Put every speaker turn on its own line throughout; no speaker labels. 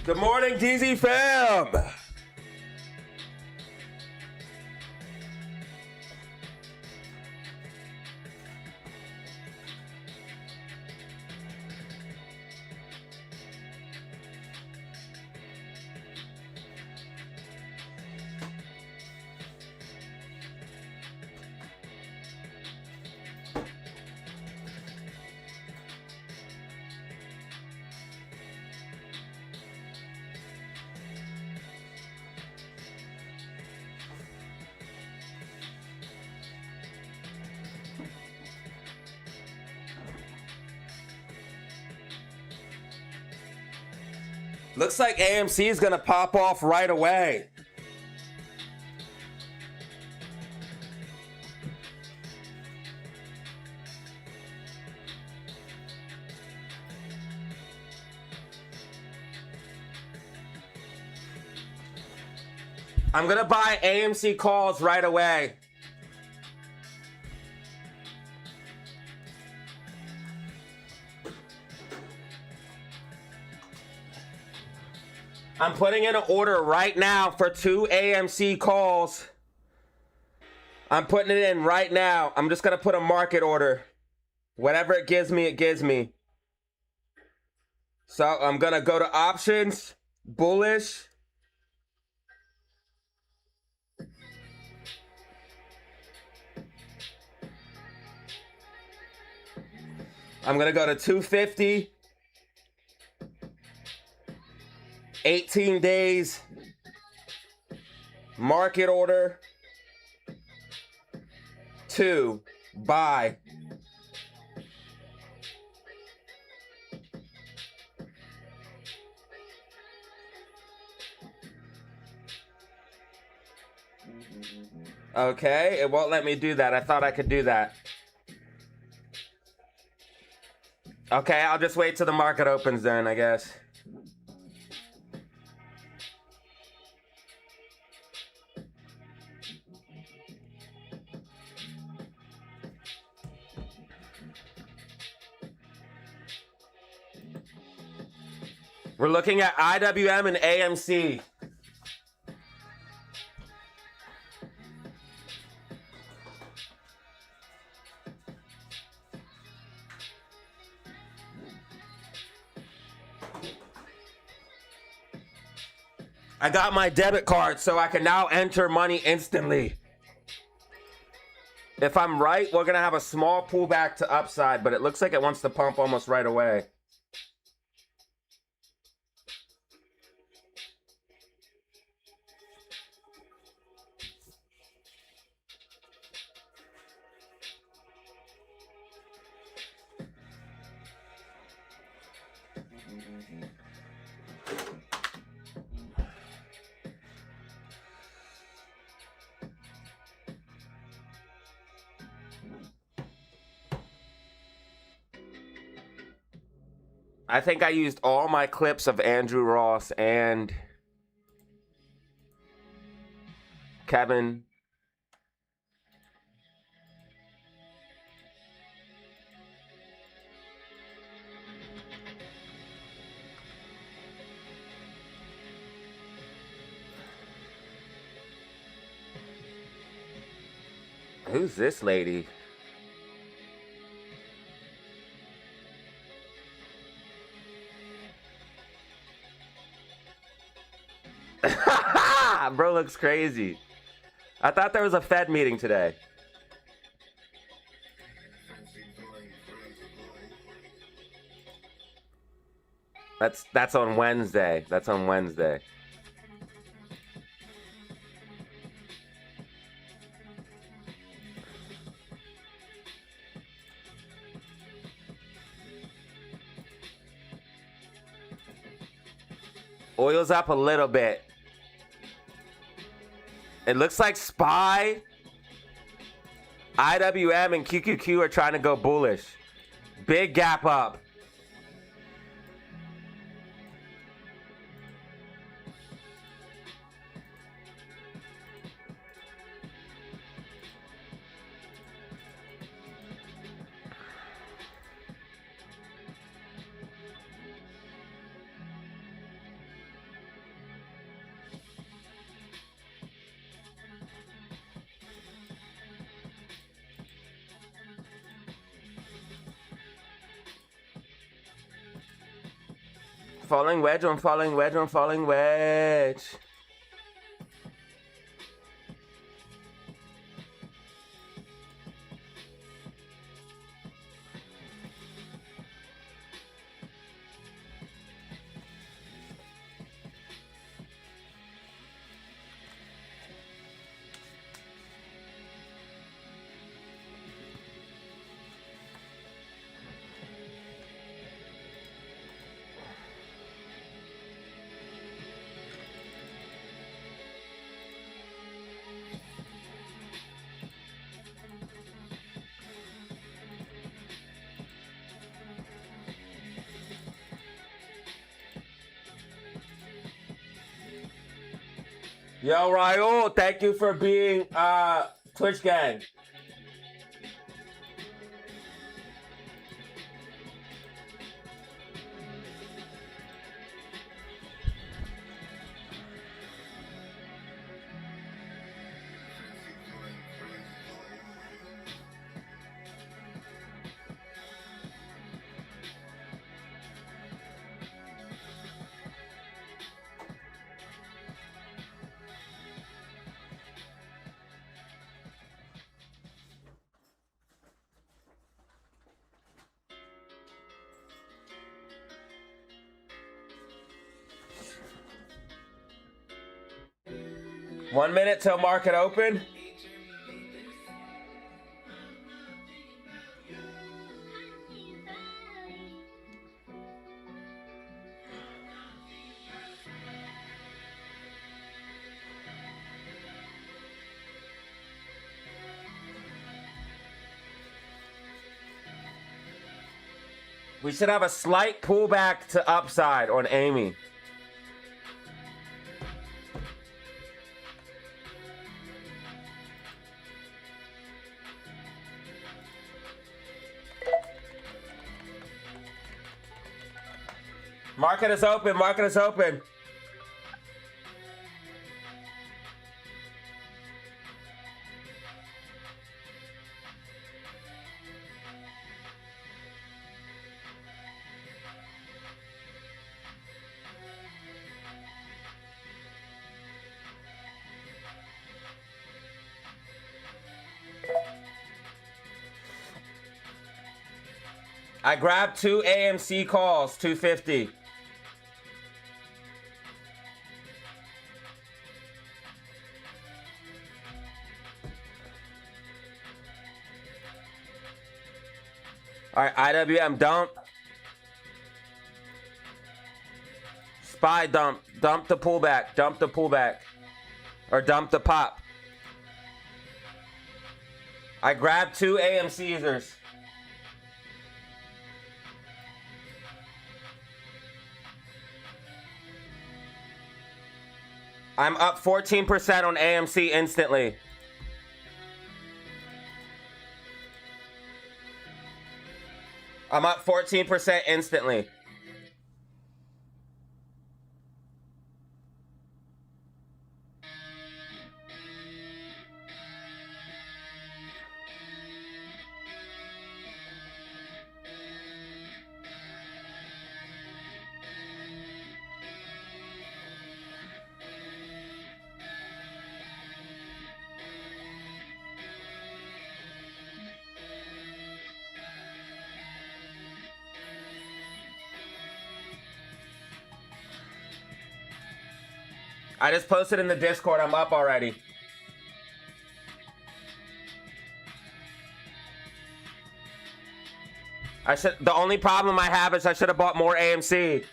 Good morning, DZ fam. Looks like AMC is gonna pop off right away. I'm gonna buy AMC calls right away. I'm putting in an order right now for 2 AMC calls. I'm putting it in right now. I'm just going to put a market order. Whatever it gives me, it gives me. So I'm going to go to options, bullish. I'm going to go to 250. 18 days, market order, 2, buy. Okay, it won't let me do that. I thought I could do that. Okay, I'll just wait till the market opens then, I guess. We're looking at IWM and AMC. I got my debit card, so I can now enter money instantly. If I'm right, we're going to have a small pullback to upside, but it looks like it wants to pump almost right away. I think I used all my clips of Andrew Ross and Kevin. Who's this lady? Bro looks crazy. I thought there was a Fed meeting today. That's on Wednesday. That's on Wednesday. Oil's up a little bit. It looks like SPY, IWM, and QQQ are trying to go bullish. Big gap up. falling wedge, I'm falling wedge, I'm falling wedge. Yo, Raul, thank you for being Twitch gang. One minute till market open. We should have a slight pullback to upside on Amy. Market is open, market is open. I grabbed 2 AMC calls, 250. All right, IWM dump. SPY dump. Dump the pullback. Dump the pullback. Or dump the pop. I grabbed 2 AMC users. I'm up 14% on AMC instantly. I'm up 14% instantly. I just posted in the Discord, I'm up already. The only problem I have is I should have bought more AMC.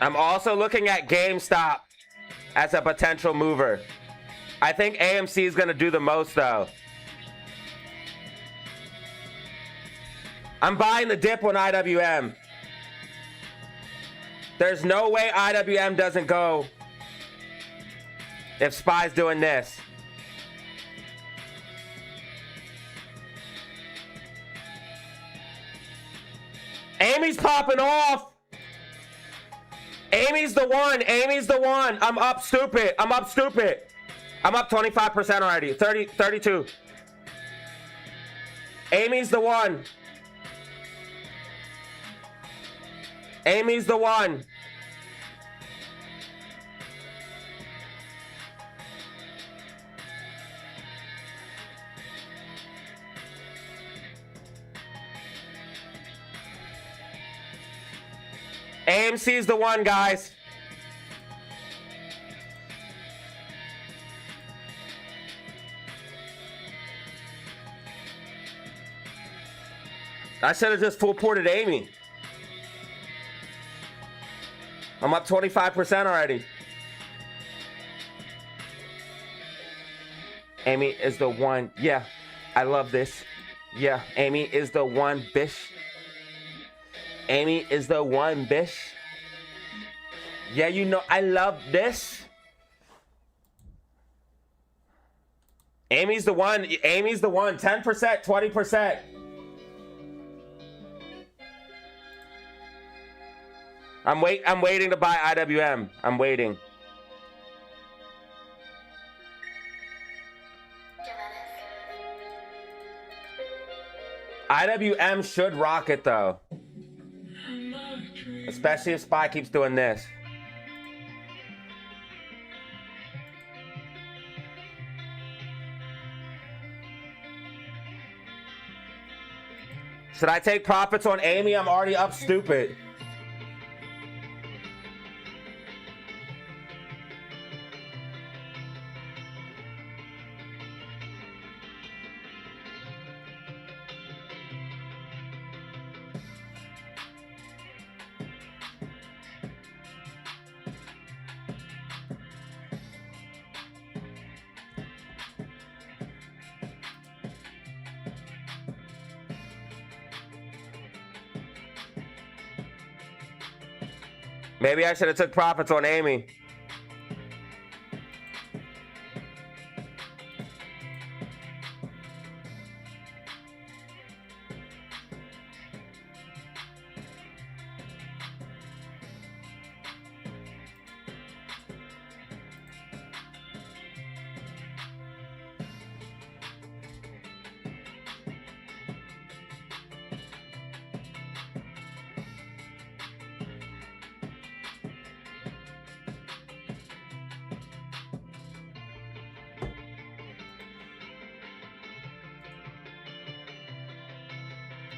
I'm also looking at GameStop as a potential mover. I think AMC is going to do the most, though. I'm buying the dip on IWM. There's no way IWM doesn't go if SPY's doing this. Amy's popping off. Amy's the one. Amy's the one. I'm up stupid. I'm up stupid. I'm up 25% already. 32. Amy's the one. Amy's the one. AMC's the one, guys. I should have just full ported Amy. I'm up 25% already. Amy is the one. Yeah, I love this. Yeah, Amy is the one, bish. Amy is the one, bish. Yeah, you know, I love this. Amy's the one. Amy's the one. 10%, 20%. I'm waiting to buy IWM. I'm waiting. IWM should rock it though. Especially if SPY keeps doing this. Should I take profits on Amy? I'm already up stupid. Maybe I should have took profits on Amy.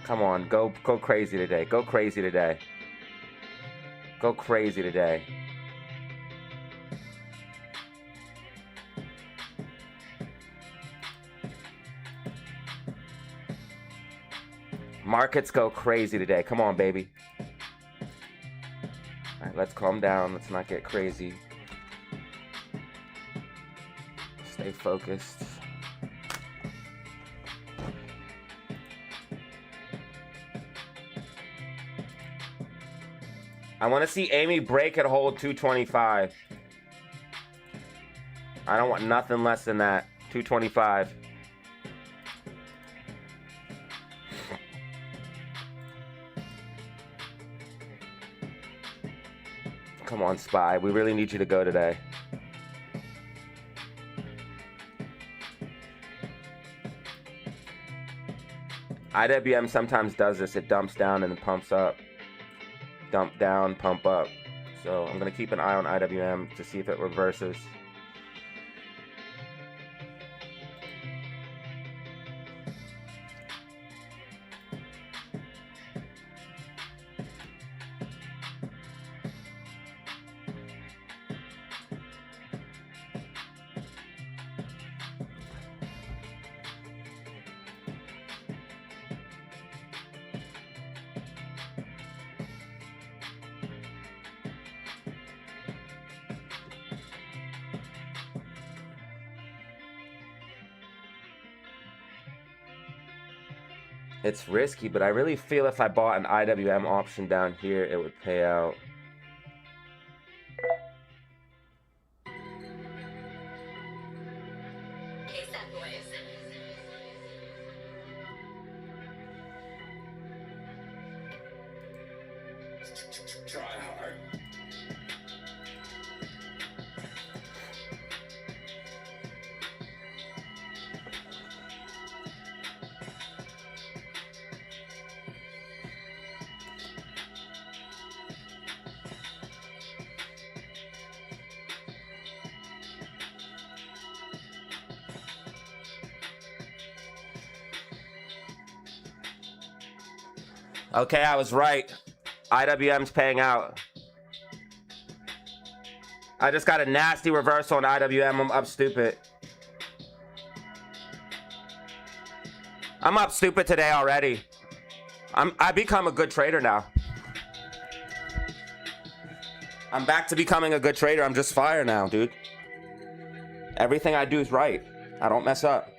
Come on, go crazy today. Go crazy today. Go crazy today. Markets go crazy today. Come on, baby. All right, let's calm down. Let's not get crazy. Stay focused. I want to see Amy break and hold 225. I don't want nothing less than that. 225. Come on, SPY. We really need you to go today. IWM sometimes does this. It dumps down and then pumps up. Dump down, pump up. So I'm going to keep an eye on IWM to see if it reverses. It's risky, but I really feel if I bought an IWM option down here, it would pay out.
Try hard.
Okay, I was right. IWM's paying out. I just got a nasty reversal on IWM. I'm up stupid. I'm up stupid today already. I become a good trader now. I'm back to becoming a good trader. I'm just fire now, dude. Everything I do is right. I don't mess up.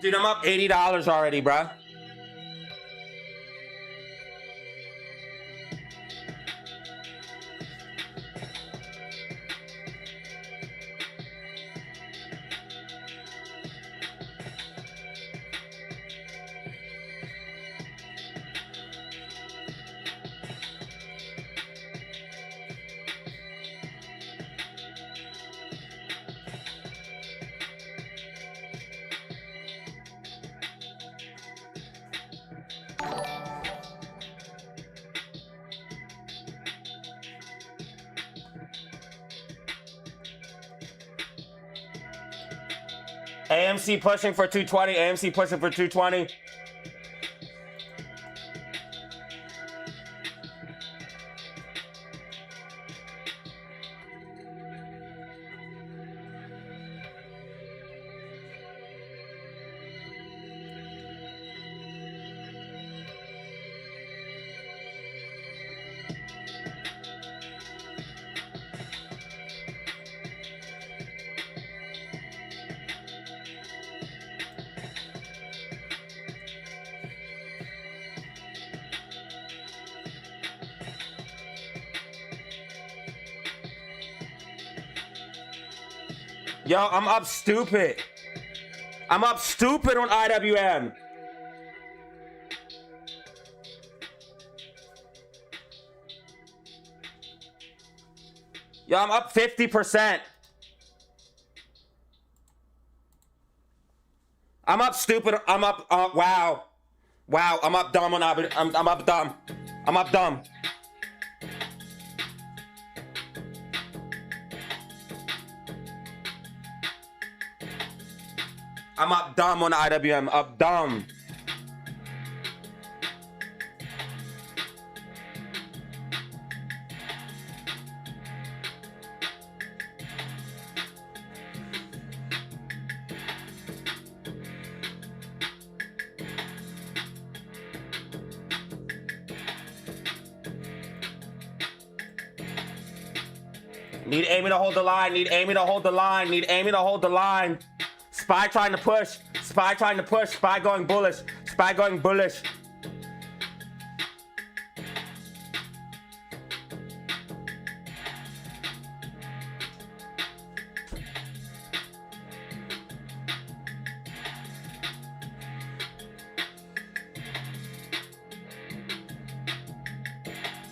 Dude, I'm up $80 already, bruh. AMC pushing for 220. AMC pushing for 220. Yo, I'm up stupid. I'm up stupid on IWM. Yo, I'm up 50%. I'm up stupid. I'm up. Wow. Wow. I'm up dumb on IWM. I'm up dumb. I'm up dumb. I'm up dumb on IWM. Up dumb. Need Amy to hold the line. Need Amy to hold the line. Need Amy to hold the line. Spy trying to push. Spy trying to push. Spy going bullish. Spy going bullish.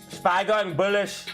Spy going bullish.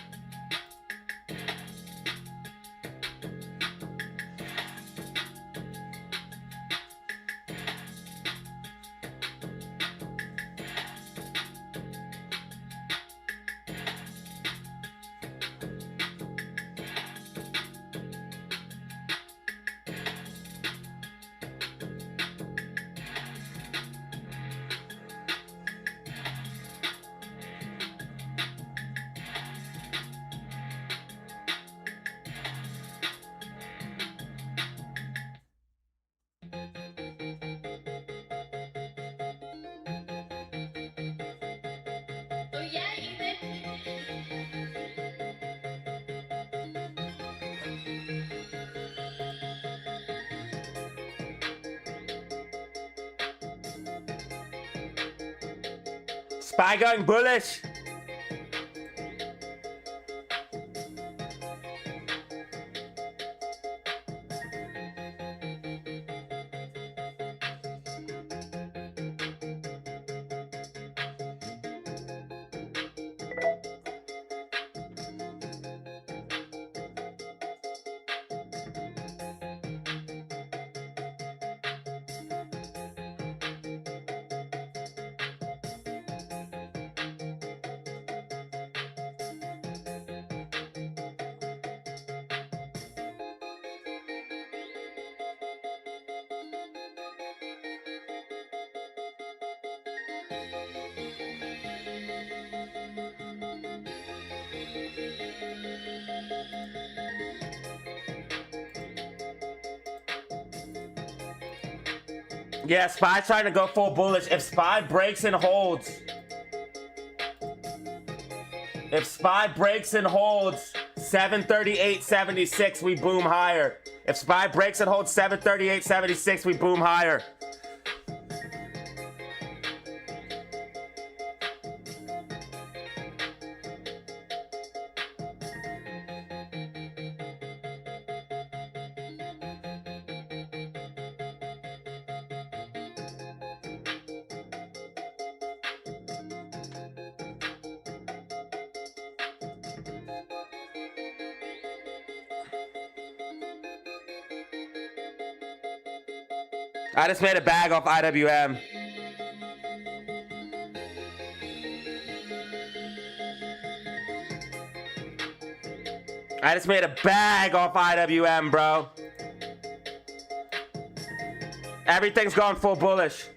Spy going bullish. Yeah, SPY's trying to go full bullish. If SPY breaks and holds, if SPY breaks and holds 738.76, we boom higher. If SPY breaks and holds 738.76, we boom higher. I just made a bag off IWM. I just made a bag off IWM, bro. Everything's going full bullish.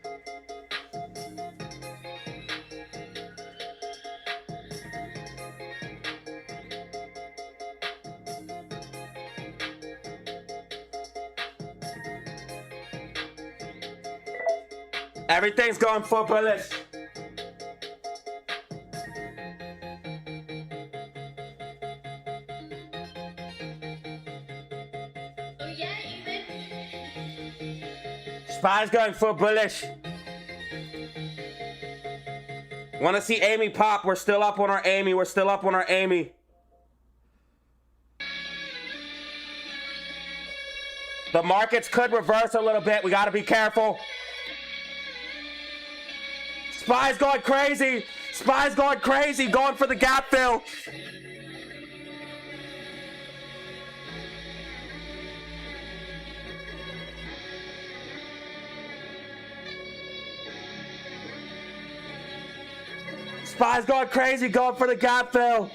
Everything's going full bullish. SPY's going full bullish. Want to see Amy pop? We're still up on our Amy. We're still up on our Amy. The markets could reverse a little bit. We got to be careful. SPY's going crazy. SPY's going crazy. Going for the gap fill. SPY's going crazy. Going for the gap fill.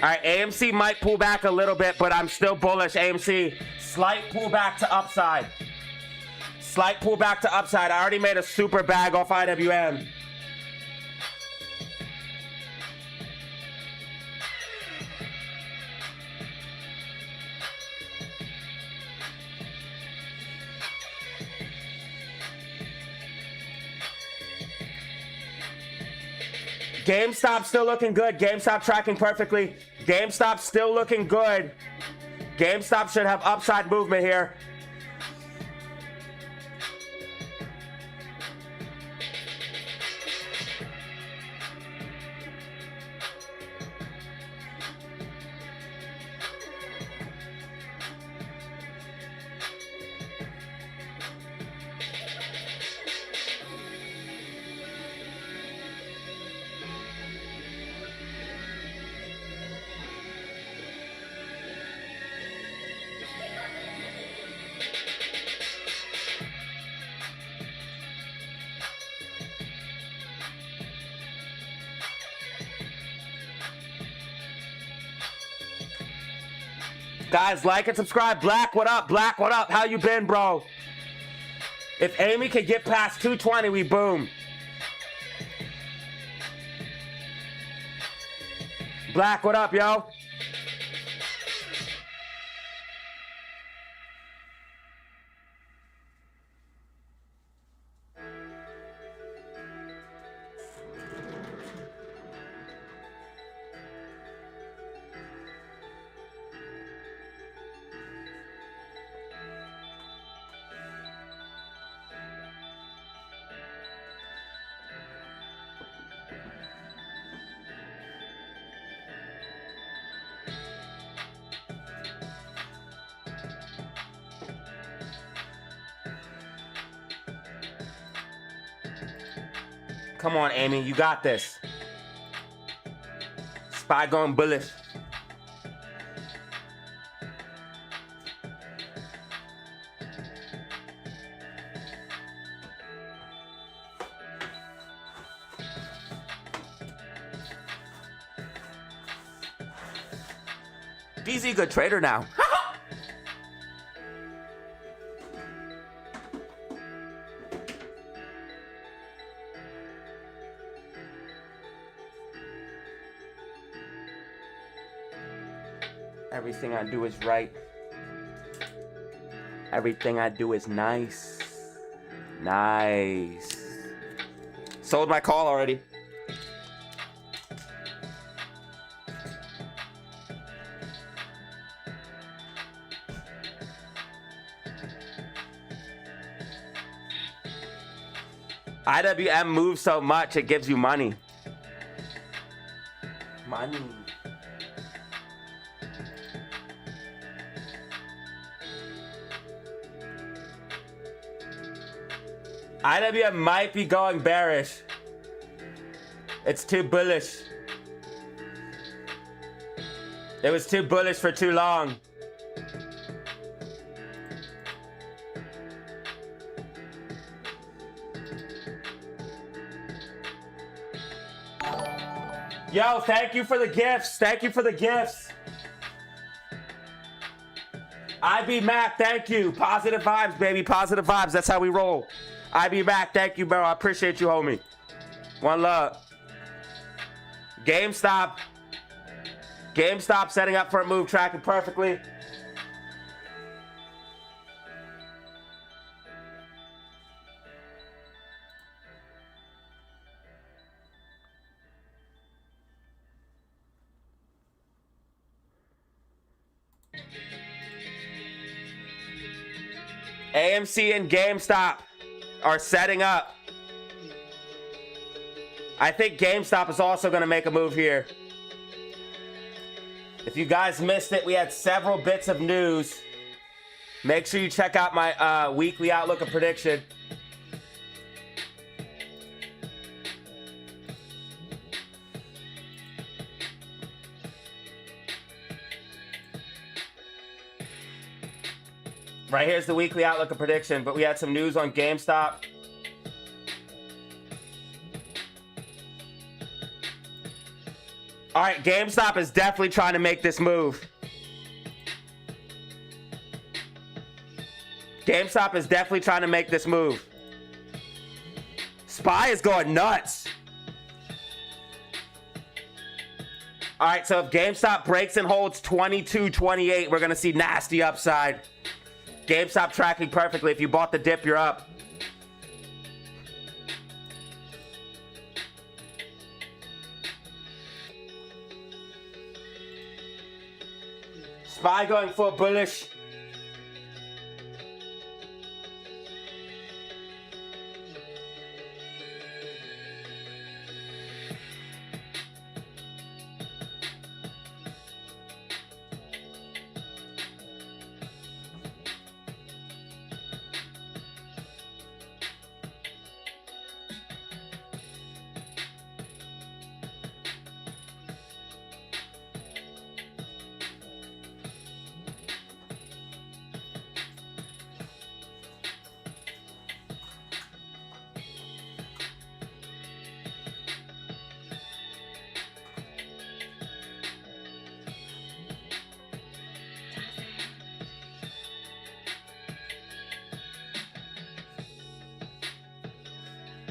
All right, AMC might pull back a little bit, but I'm still bullish. AMC, slight pullback to upside. Slight pullback to upside. I already made a super bag off IWM. GameStop still looking good. GameStop tracking perfectly. GameStop still looking good. GameStop should have upside movement here. Guys, like and subscribe. Black, what up? Black, what up? How you been, bro? If Amy could get past 220, we boom. Black, what up, yo? Come on, Amy, you got this. SPY going bullish. DZ good trader now. Everything I do is right. Everything I do is nice. Nice. Sold my call already. IWM moves so much, it gives you money. Money. IWM might be going bearish. It's too bullish. It was too bullish for too long. Yo, thank you for the gifts. Thank you for the gifts. IB Mac, thank you. Positive vibes, baby. Positive vibes. That's how we roll. IB Mac, thank you, bro. I appreciate you, homie. One love. GameStop. GameStop setting up for a move, tracking perfectly. AMC and GameStop are setting up. I think GameStop is also going to make a move here. If you guys missed it, we had several bits of news. Make sure you check out my weekly outlook and prediction. Right here's the weekly outlook and prediction, but we had some news on GameStop. All right, GameStop is definitely trying to make this move. GameStop is definitely trying to make this move. SPY is going nuts. All right, so if GameStop breaks and holds 22.28, we're going to see nasty upside. GameStop tracking perfectly. If you bought the dip, you're up. SPY going for bullish.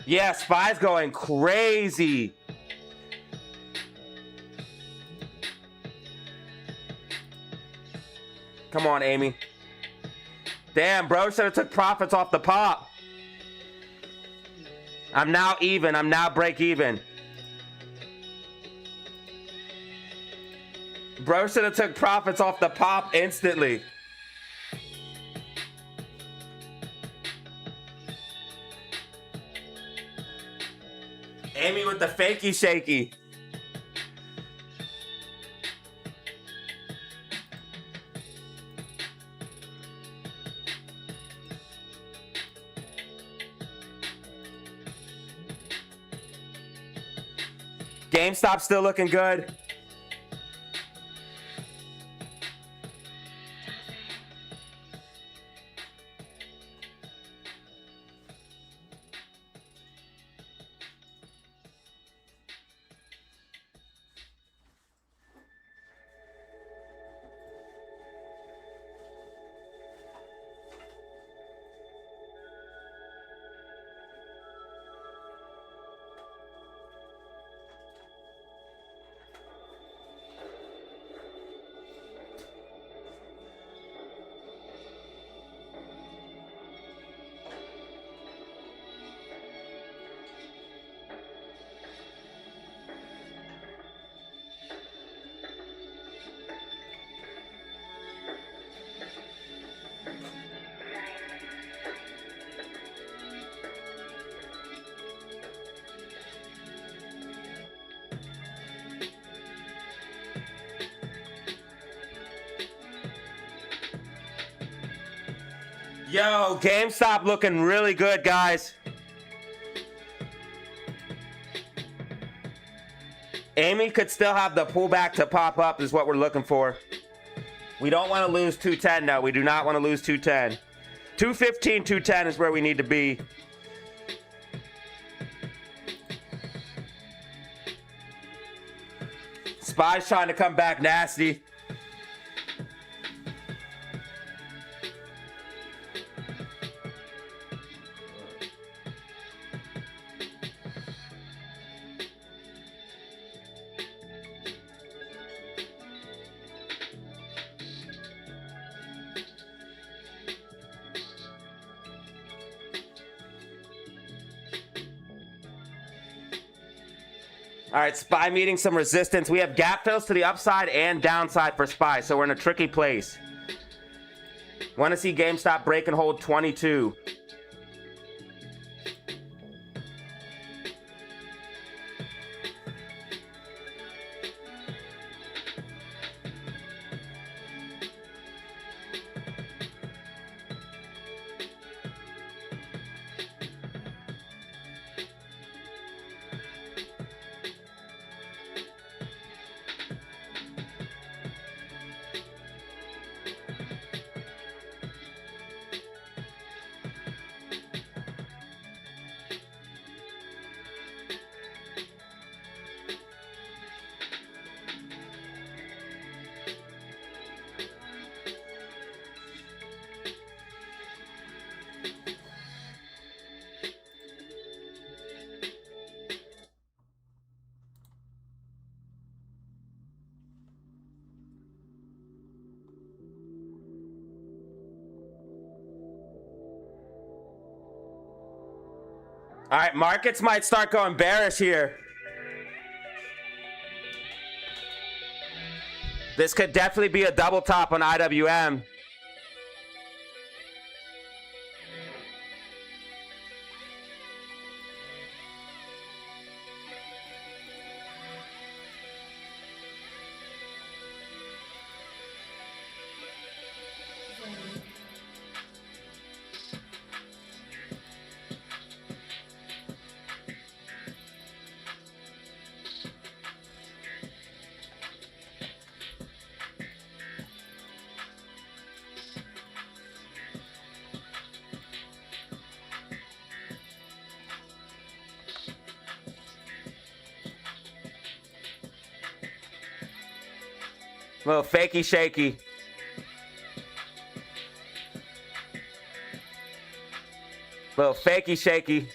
Yeah, SPY's going crazy. Come on, Amy. Damn, bro, should have took profits off the pop. I'm now even. I'm now break even. Bro should have took profits off the pop instantly. Amy with the fakey shaky. GameStop still looking good. Yo, GameStop looking really good, guys. Amy could still have the pullback to pop up is what we're looking for. We don't want to lose 210, though. We do not want to lose 210. 215, 210 is where we need to be. SPY's trying to come back nasty. All right, SPY meeting some resistance. We have gap fills to the upside and downside for SPY, so we're in a tricky place. Want to see GameStop break and hold 22. All right, markets might start going bearish here. This could definitely be a double top on IWM. A little fakey shaky. Little fakey shaky.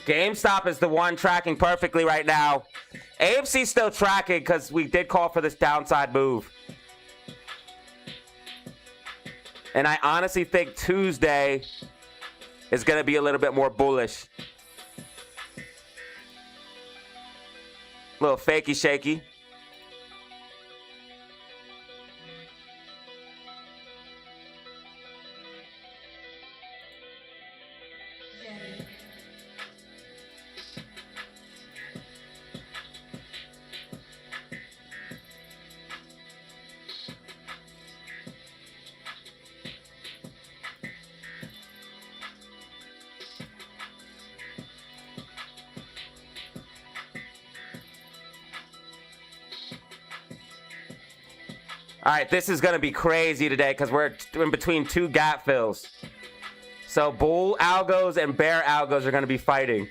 GameStop is the one tracking perfectly right now. AMC still tracking because we did call for this downside move. And I honestly think Tuesday is going to be a little bit more bullish. A little fakey shaky. All right, this is going to be crazy today because we're in between two gap fills. So bull algos and bear algos are going to be fighting.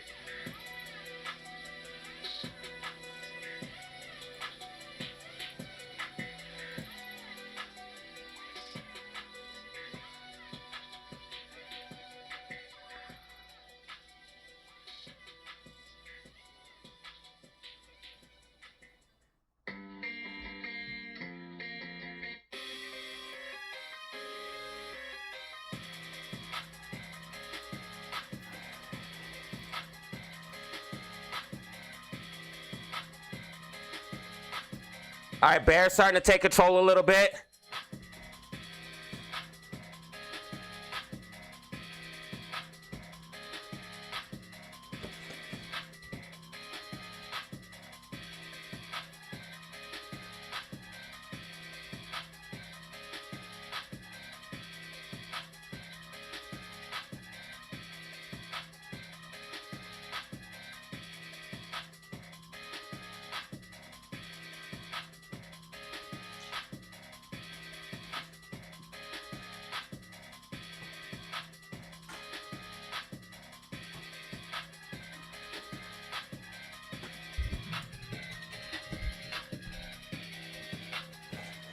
All right, bear starting to take control a little bit.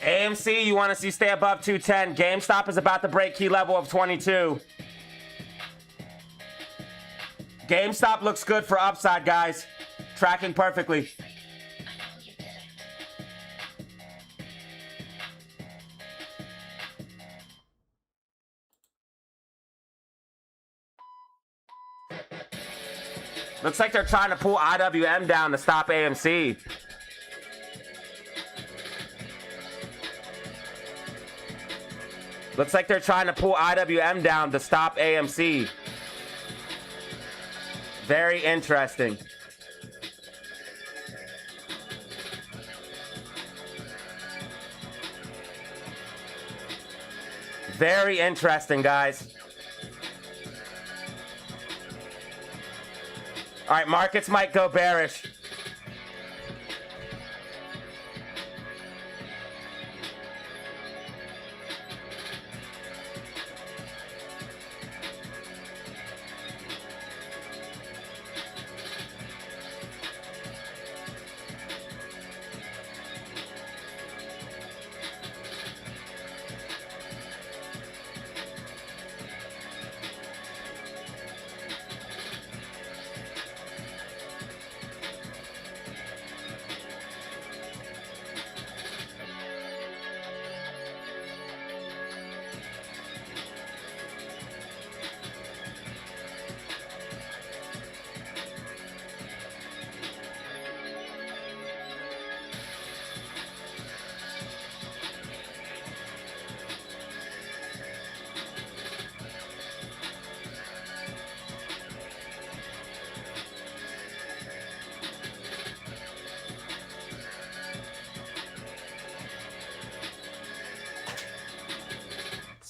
AMC, you want to see stay above 210. GameStop is about to break key level of 22. GameStop looks good for upside, guys. Tracking perfectly. Looks like they're trying to pull IWM down to stop AMC. Looks like they're trying to pull IWM down to stop AMC. Very interesting. Very interesting, guys. All right, markets might go bearish.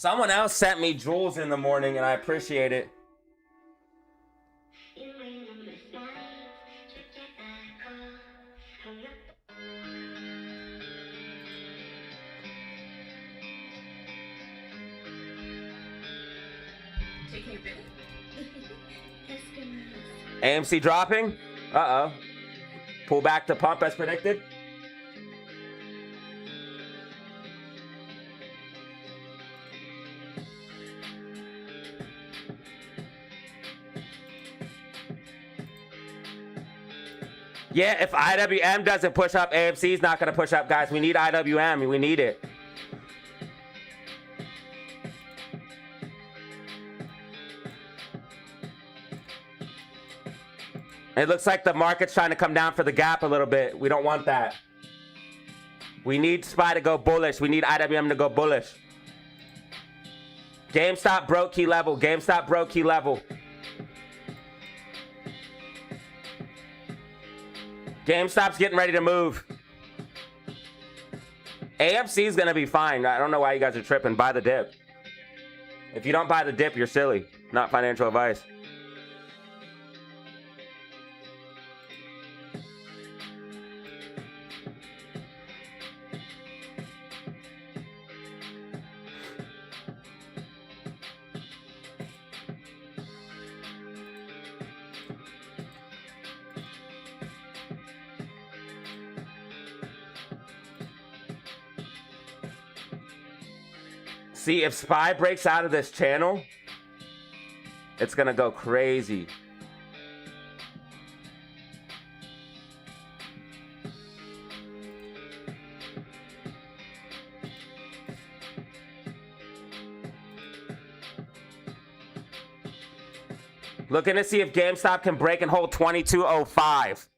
Someone else sent me jewels in the morning, and I appreciate it. AMC dropping? Uh-oh. Pull back to pump as predicted. Yeah, if IWM doesn't push up, AMC is not going to push up, guys. We need IWM. We need it. It looks like the market's trying to come down for the gap a little bit. We don't want that. We need SPY to go bullish. We need IWM to go bullish. GameStop broke key level. GameStop broke key level. GameStop's getting ready to move. AMC is going to be fine. I don't know why you guys are tripping. Buy the dip. If you don't buy the dip, you're silly. Not financial advice. See, if SPY breaks out of this channel, it's going to go crazy. Looking to see if GameStop can break and hold 2205.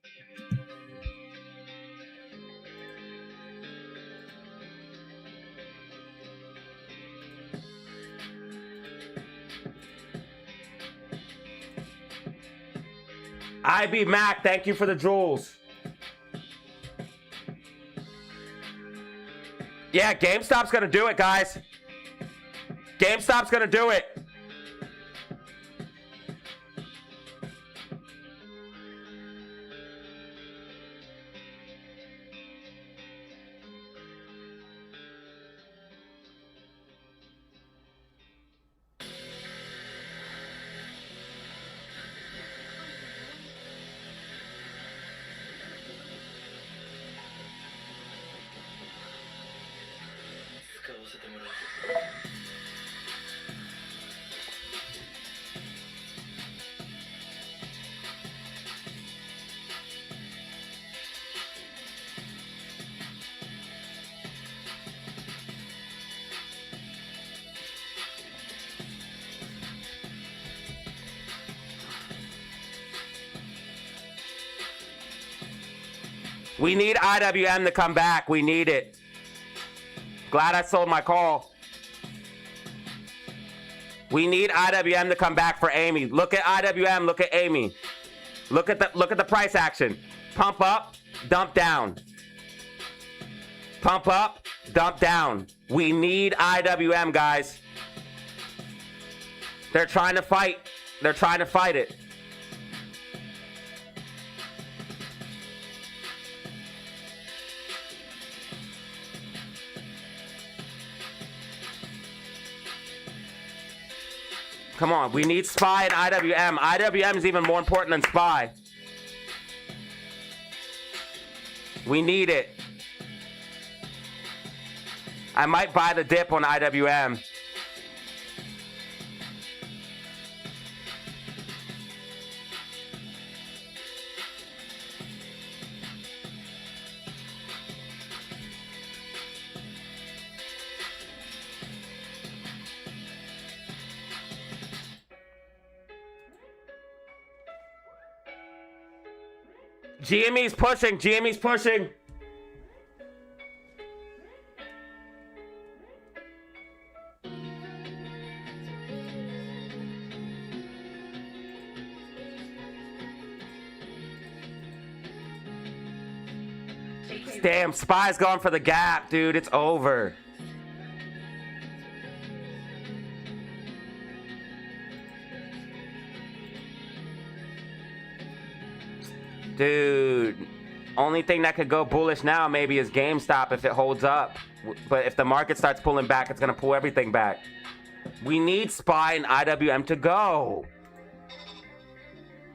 IB Mac, thank you for the jewels. Yeah, GameStop's gonna do it, guys. GameStop's gonna do it. We need IWM to come back. We need it. Glad I sold my call. We need IWM to come back for Amy. Look at IWM. Look at Amy. Look at the price action. Pump up, dump down. Pump up, dump down. We need IWM, guys. They're trying to fight. They're trying to fight it. Come on, we need SPY and IWM. IWM is even more important than SPY. We need it. I might buy the dip on IWM. GME's pushing. GME's pushing. Damn, SPY's going for the gap, dude. It's over. Dude, only thing that could go bullish now maybe is GameStop if it holds up. But if the market starts pulling back, it's going to pull everything back. We need SPY and IWM to go.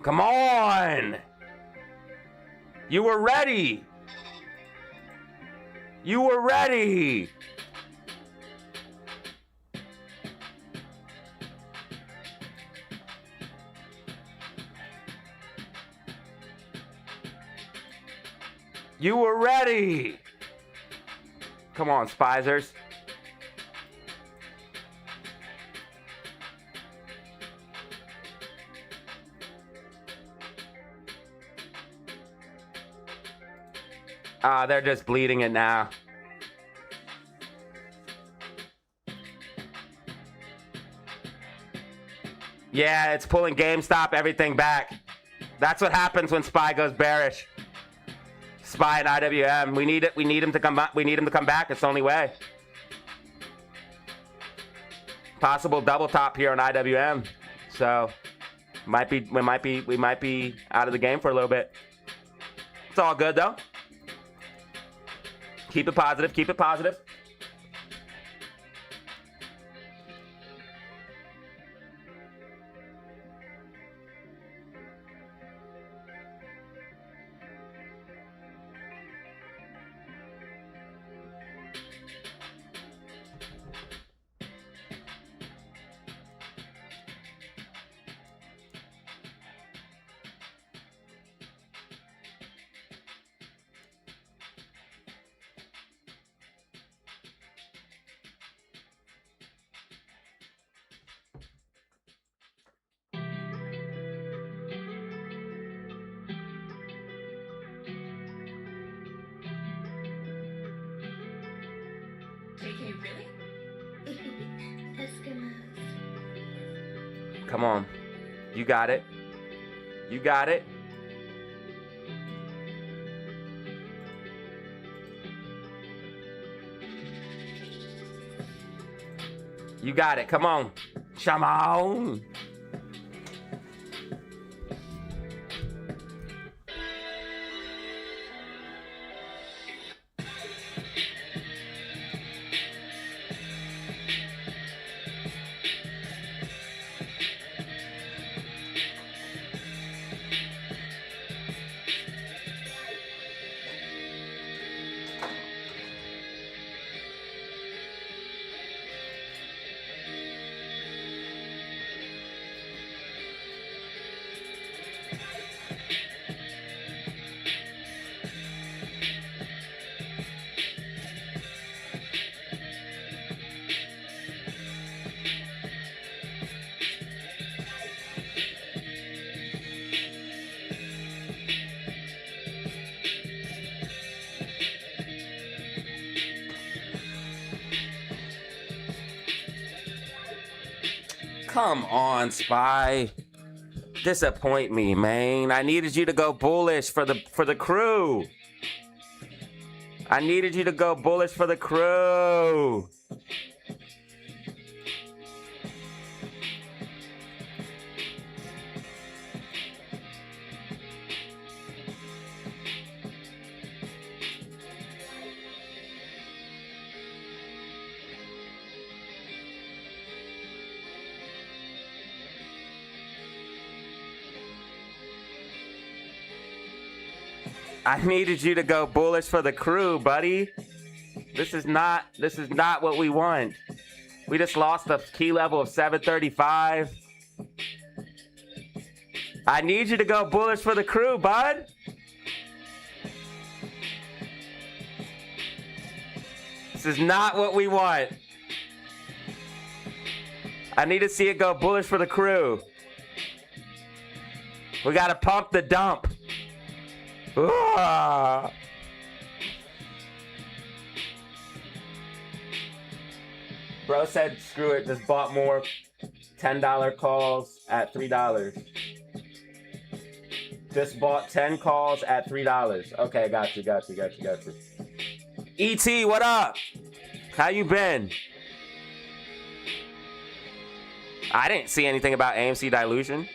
Come on. You were ready. You were ready. You were ready. Come on, Spizers. Ah, they're just bleeding it now. Yeah, it's pulling GameStop everything back. That's what happens when SPY goes bearish. SPY and IWM. We need it. We need him to come back. We need him to come back. It's the only way. Possible double top here on IWM. So we might be out of the game for a little bit. It's all good though. Keep it positive. Keep it positive.
JK, really? Eskimos.
Come on. You got it. You got it. You got it. Come on. Come on. Come on, SPY. Disappoint me, man. I needed you to go bullish for the crew. I needed you to go bullish for the crew. I needed you to go bullish for the crew, buddy. This is not what we want. We just lost a key level of 735. I need you to go bullish for the crew, bud. This is not what we want. I need to see it go bullish for the crew. We gotta pump the dump. Ooh. Bro said, screw it, just bought more $10 calls at $3. Just bought 10 calls at $3. Okay, got you. ET, what up? How you been? I didn't see anything about AMC dilution.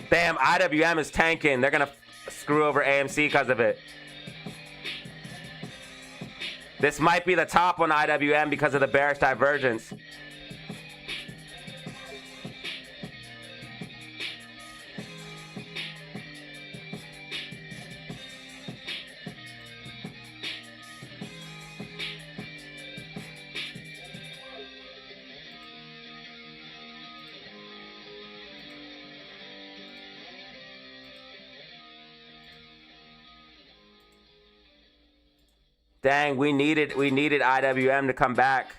Damn, IWM is tanking. They're gonna screw over AMC because of it. This might be the top on IWM because of the bearish divergence. Dang, we needed IWM to come back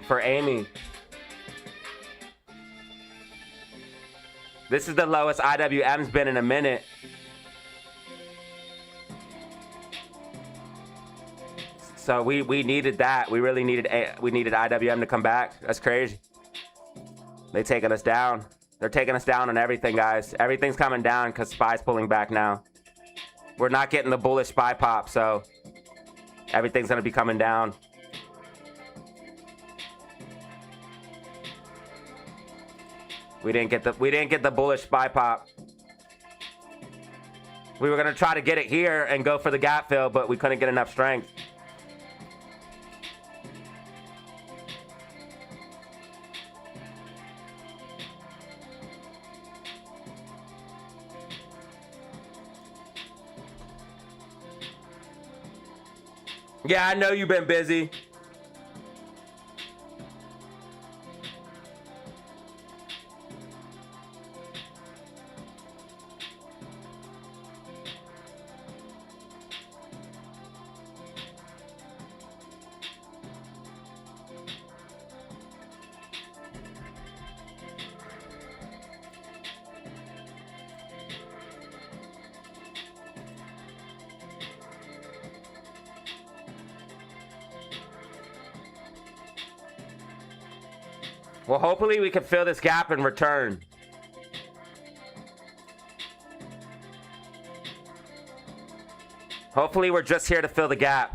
for Amy. This is the lowest IWM's been in a minute. So we needed that. We really needed IWM to come back. That's crazy. They taking us down. They're taking us down on everything, guys. Everything's coming down because SPY's pulling back now. We're not getting the bullish SPY pop, so everything's gonna be coming down. We didn't get the bullish SPY pop. We were gonna try to get it here and go for the gap fill, but we couldn't get enough strength. Yeah, I know you've been busy. Well, hopefully we can fill this gap and return. Hopefully we're just here to fill the gap.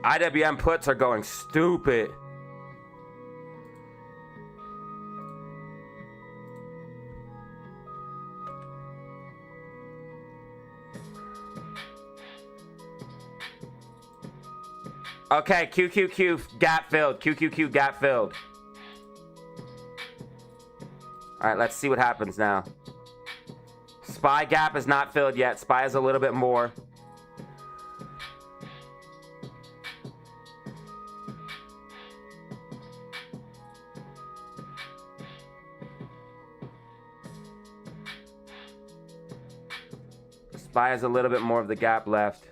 IWM puts are going stupid. Okay, QQQ gap filled. QQQ gap filled. All right, let's see what happens now. SPY gap is not filled yet. SPY is a little bit more. SPY has a little bit more of the gap left.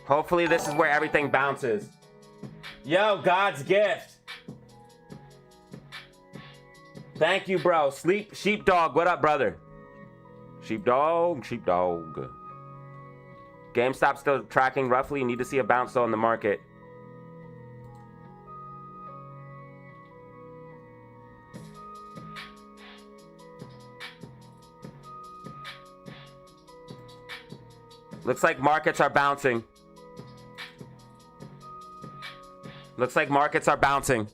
Hopefully this is where everything bounces. Yo, God's gift. Thank you, bro. Sleep Sheepdog, what up, brother? Sheepdog. GameStop still tracking roughly. Need to see a bounce though in the market. Looks like markets are bouncing. Looks like markets are bouncing.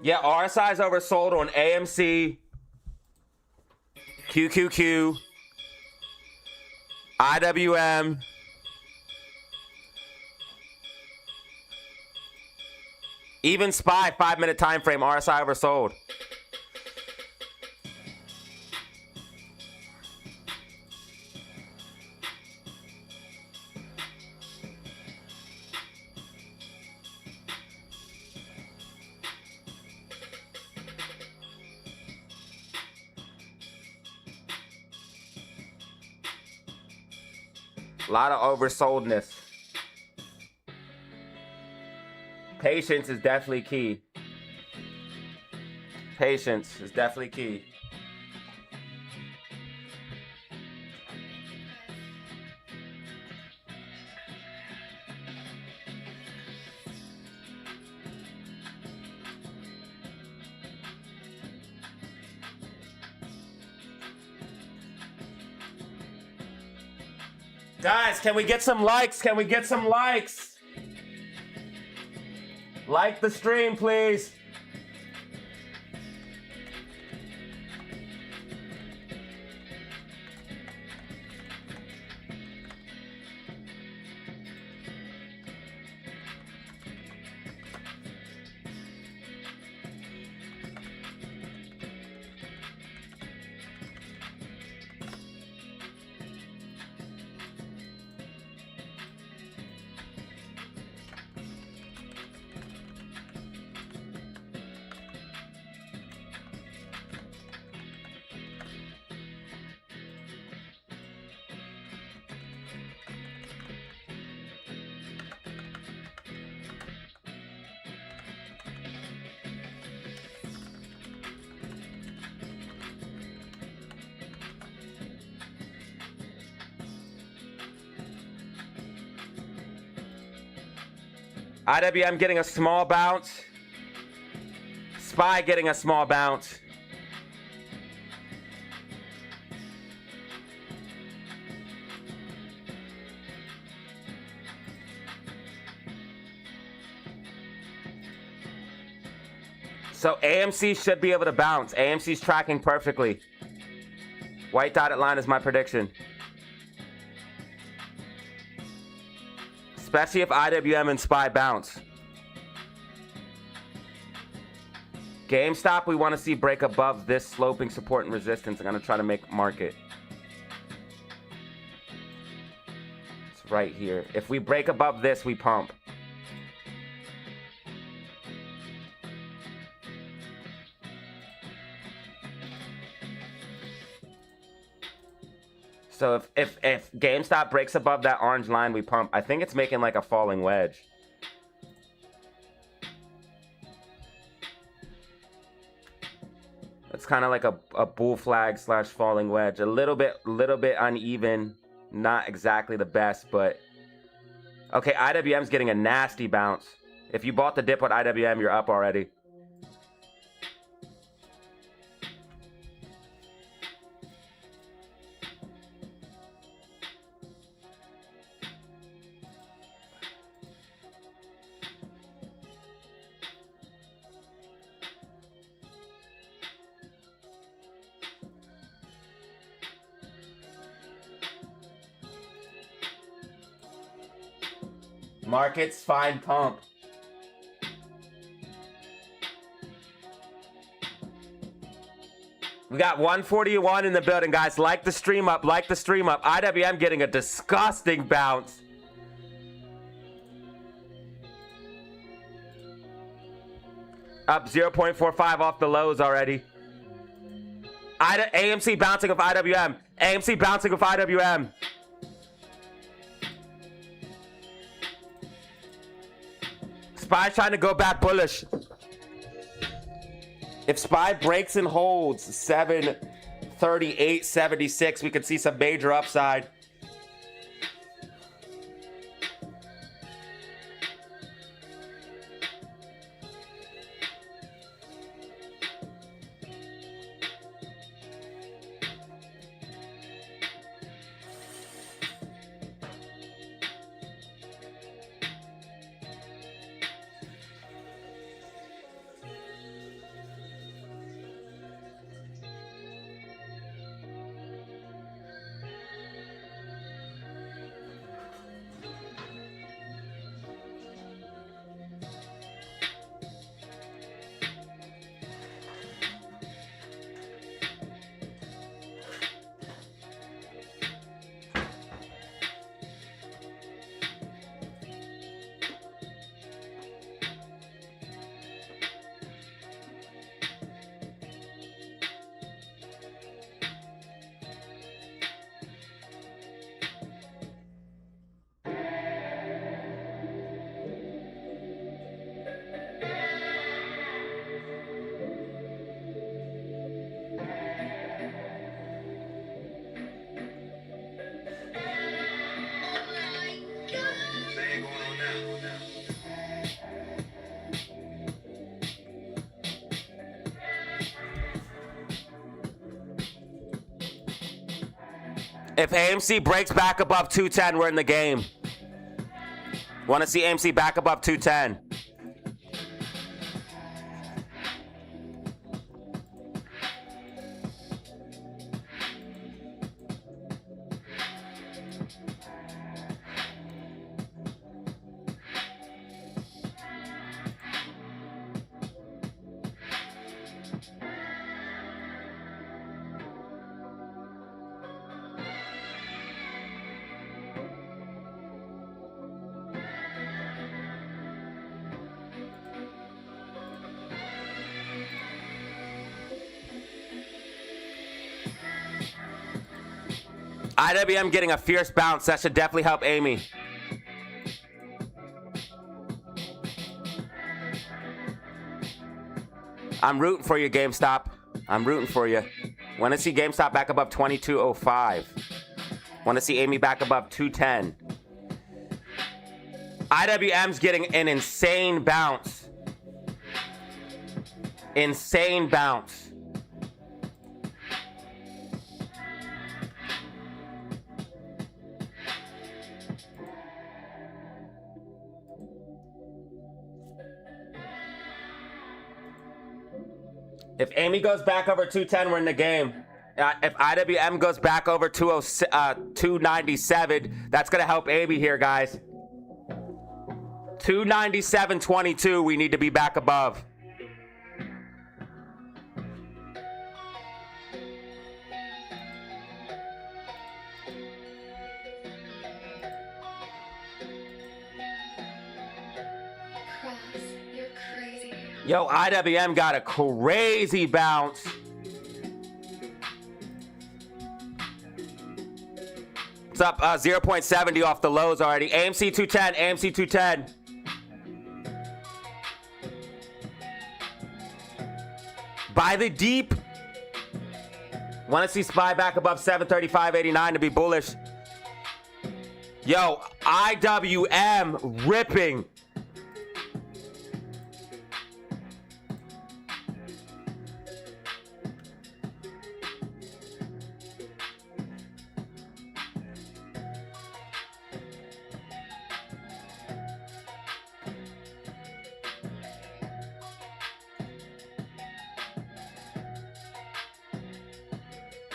Yeah, RSI is oversold on AMC, QQQ, IWM, even SPY 5-minute time frame, RSI oversold. A lot of oversoldness. Patience is definitely key. Patience is definitely key. Guys, can we get some likes? Can we get some likes? Like the stream, please. IWM getting a small bounce. SPY getting a small bounce. So AMC should be able to bounce. AMC's tracking perfectly. White dotted line is my prediction. Especially if IWM and SPY bounce. GameStop, we want to see break above this sloping support and resistance. I'm going to try to make market. It's right here. If we break above this, we pump. So if GameStop breaks above that orange line, we pump. I think it's making like a falling wedge. It's kind of like a bull flag slash falling wedge. A little bit uneven. Not exactly the best, but... Okay, IWM's getting a nasty bounce. If you bought the dip with IWM, you're up already. Markets, fine pump. We got 141 in the building, guys. Like the stream up, like the stream up. IWM getting a disgusting bounce. Up 0.45 off the lows already. AMC bouncing with IWM. AMC bouncing with IWM. SPY's trying to go back bullish. If SPY breaks and holds 738.76, we could see some major upside. If AMC breaks back above 210, we're in the game. Want to see AMC back above 210. IWM getting a fierce bounce. That should definitely help Amy. I'm rooting for you, GameStop. I'm rooting for you. Want to see GameStop back above 22.05. Want to see Amy back above 210. IWM's getting an insane bounce. Insane bounce. If Amy goes back over 210, we're in the game. If IWM goes back over 297, that's going to help Amy here, guys. 297.22. We need to be back above.
You're crazy.
Yo, IWM got a crazy bounce. It's up 0.70 off the lows already. AMC 210, AMC 210. Buy the deep. Want to see SPY back above 735.89 to be bullish. Yo, IWM ripping.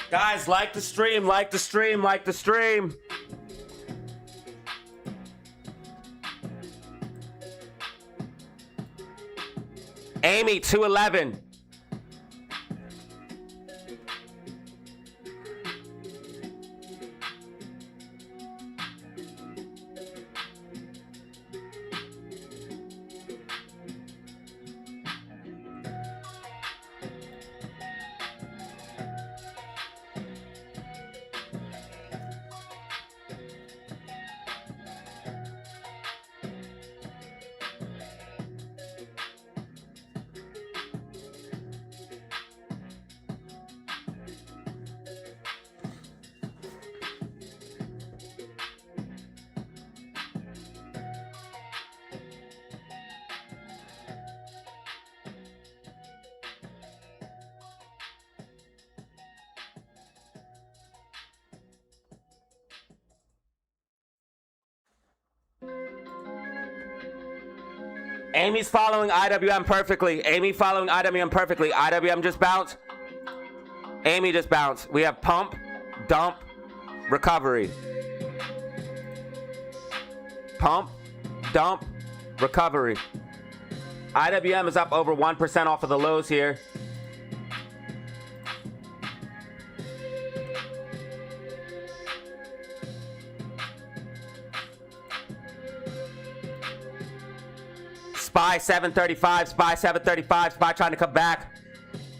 Guys, like the stream, like the stream, like the stream. Amy, 211. Amy's following IWM perfectly. Amy following IWM perfectly. IWM just bounced. Amy just bounced. We have pump, dump, recovery. Pump, dump, recovery. IWM is up over 1% off of the lows here. SPY 735, SPY 735, SPY trying to come back.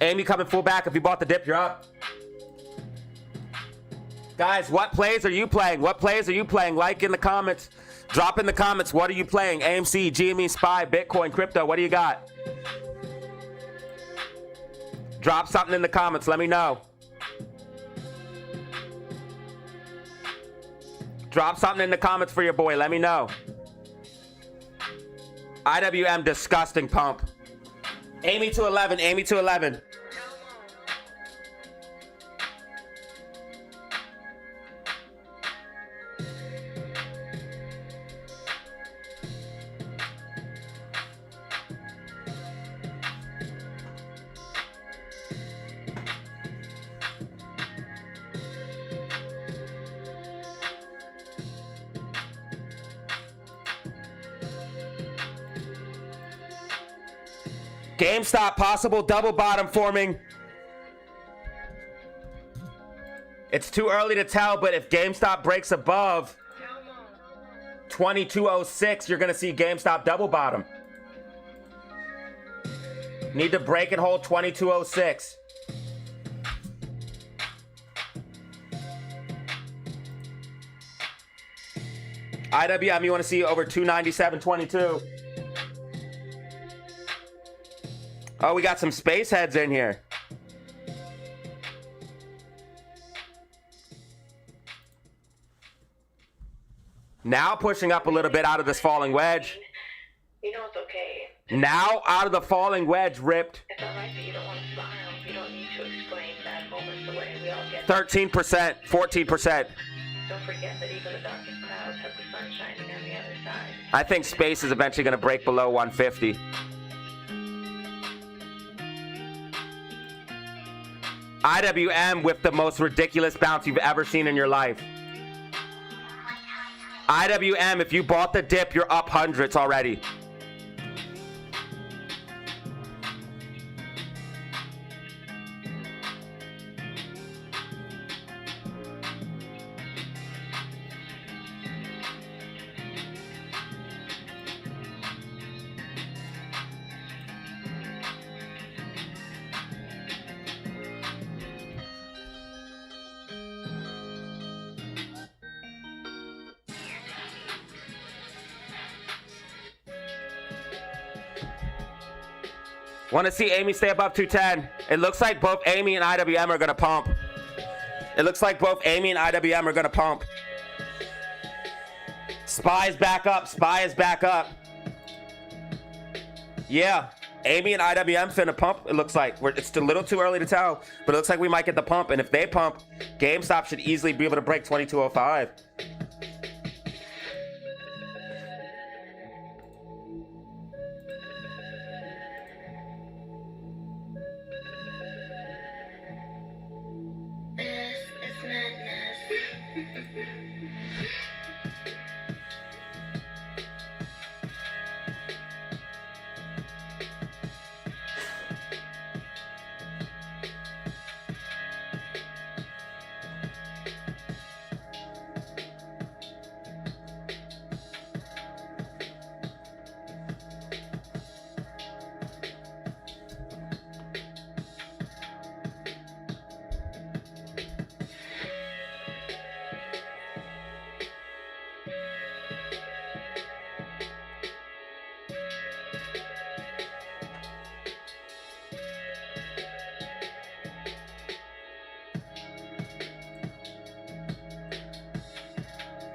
Amy coming full back. If you bought the dip, you're up. Guys, what plays are you playing? What plays are you playing? Like in the comments. Drop in the comments. What are you playing? AMC, GME, SPY, Bitcoin, crypto. What do you got? Drop something in the comments. Let me know. Drop something in the comments for your boy. Let me know. IWM disgusting pump. Amy to 11, Amy to 11. GameStop, possible double bottom forming. It's too early to tell, but if GameStop breaks above 2206, you're going to see GameStop double bottom. Need to break and hold 2206. IWM, you want to see over 297.22. Oh, we got some space heads in here. Now pushing up a little bit out of this falling wedge.
You know it's okay.
Now out of the falling wedge ripped.
It's alright that you don't want to smile. You don't need to explain bad moments away. We all get
13%, 14%.
Don't forget that even the darkest clouds have the sun shining on the other side.
I think space is eventually going to break below 150. IWM with the most ridiculous bounce you've ever seen in your life. IWM, if you bought the dip, you're up hundreds already. Want to see Amy stay above 210. It looks like both Amy and IWM are going to pump. It looks like both Amy and IWM are going to pump. SPY is back up. SPY is back up. Yeah. Amy and IWM finna pump. It looks like it's a little too early to tell, but it looks like we might get the pump. And if they pump, GameStop should easily be able to break 2205.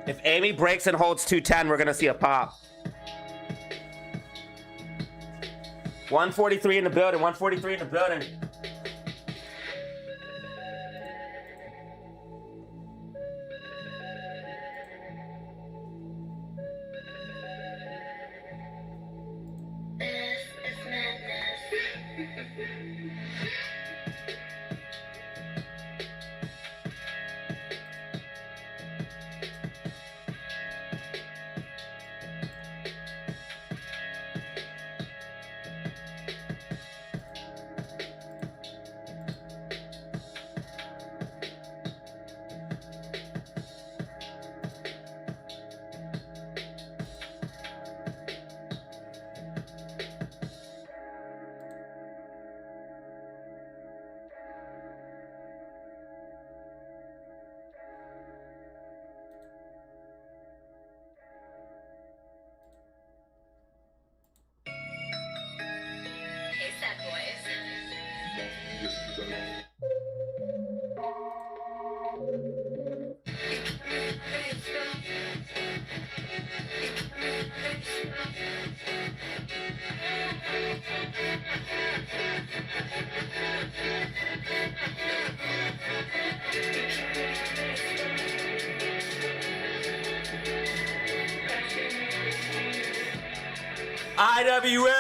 If Amy breaks and holds 210, we're gonna see a pop. 143 in the building, 143 in the building.
This is madness.
IWM!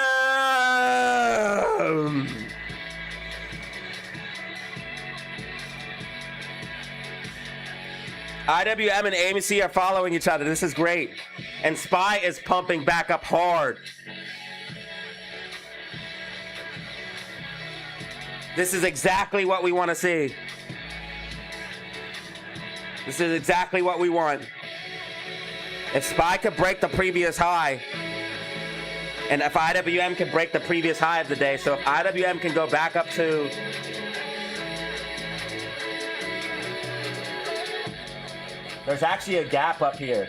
IWM and AMC are following each other. This is great. And SPY is pumping back up hard. This is exactly what we want to see. This is exactly what we want. If SPY could break the previous high, and if IWM can break the previous high of the day, so if IWM can go back up to there's actually a gap up here.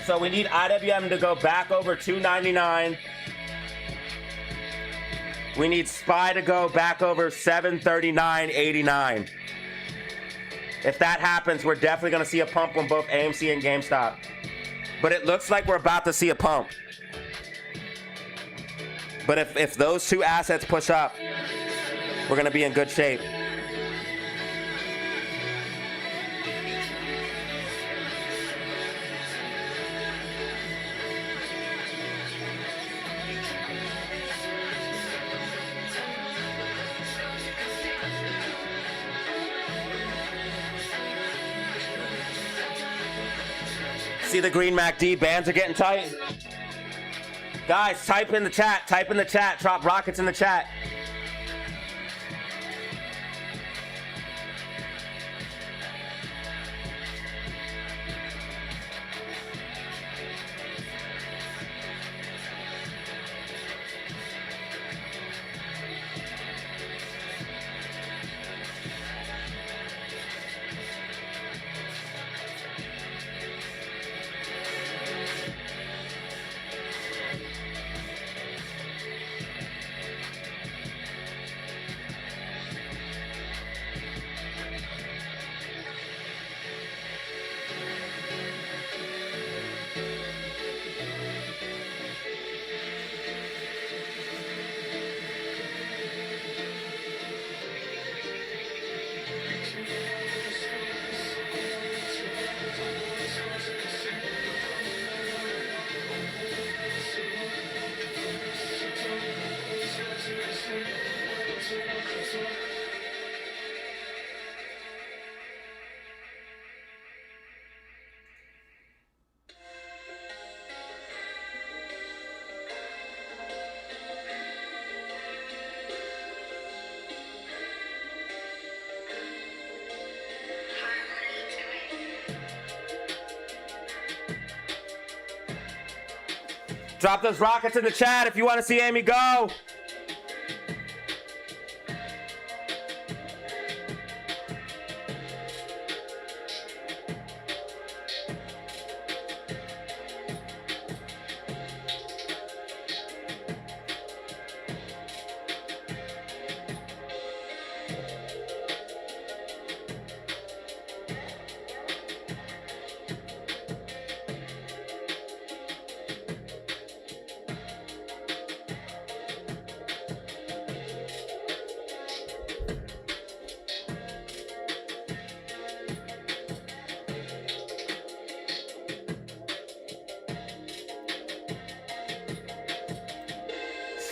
So we need IWM to go back over 299. We need SPY to go back over 739.89. If that happens, we're definitely going to see a pump on both AMC and GameStop. But it looks like we're about to see a pump. But if those two assets push up, we're going to be in good shape. See the green MACD bands are getting tight. Guys, type in the chat. Type in the chat. Drop rockets in the chat. Drop those rockets in the chat if you want to see Amy go.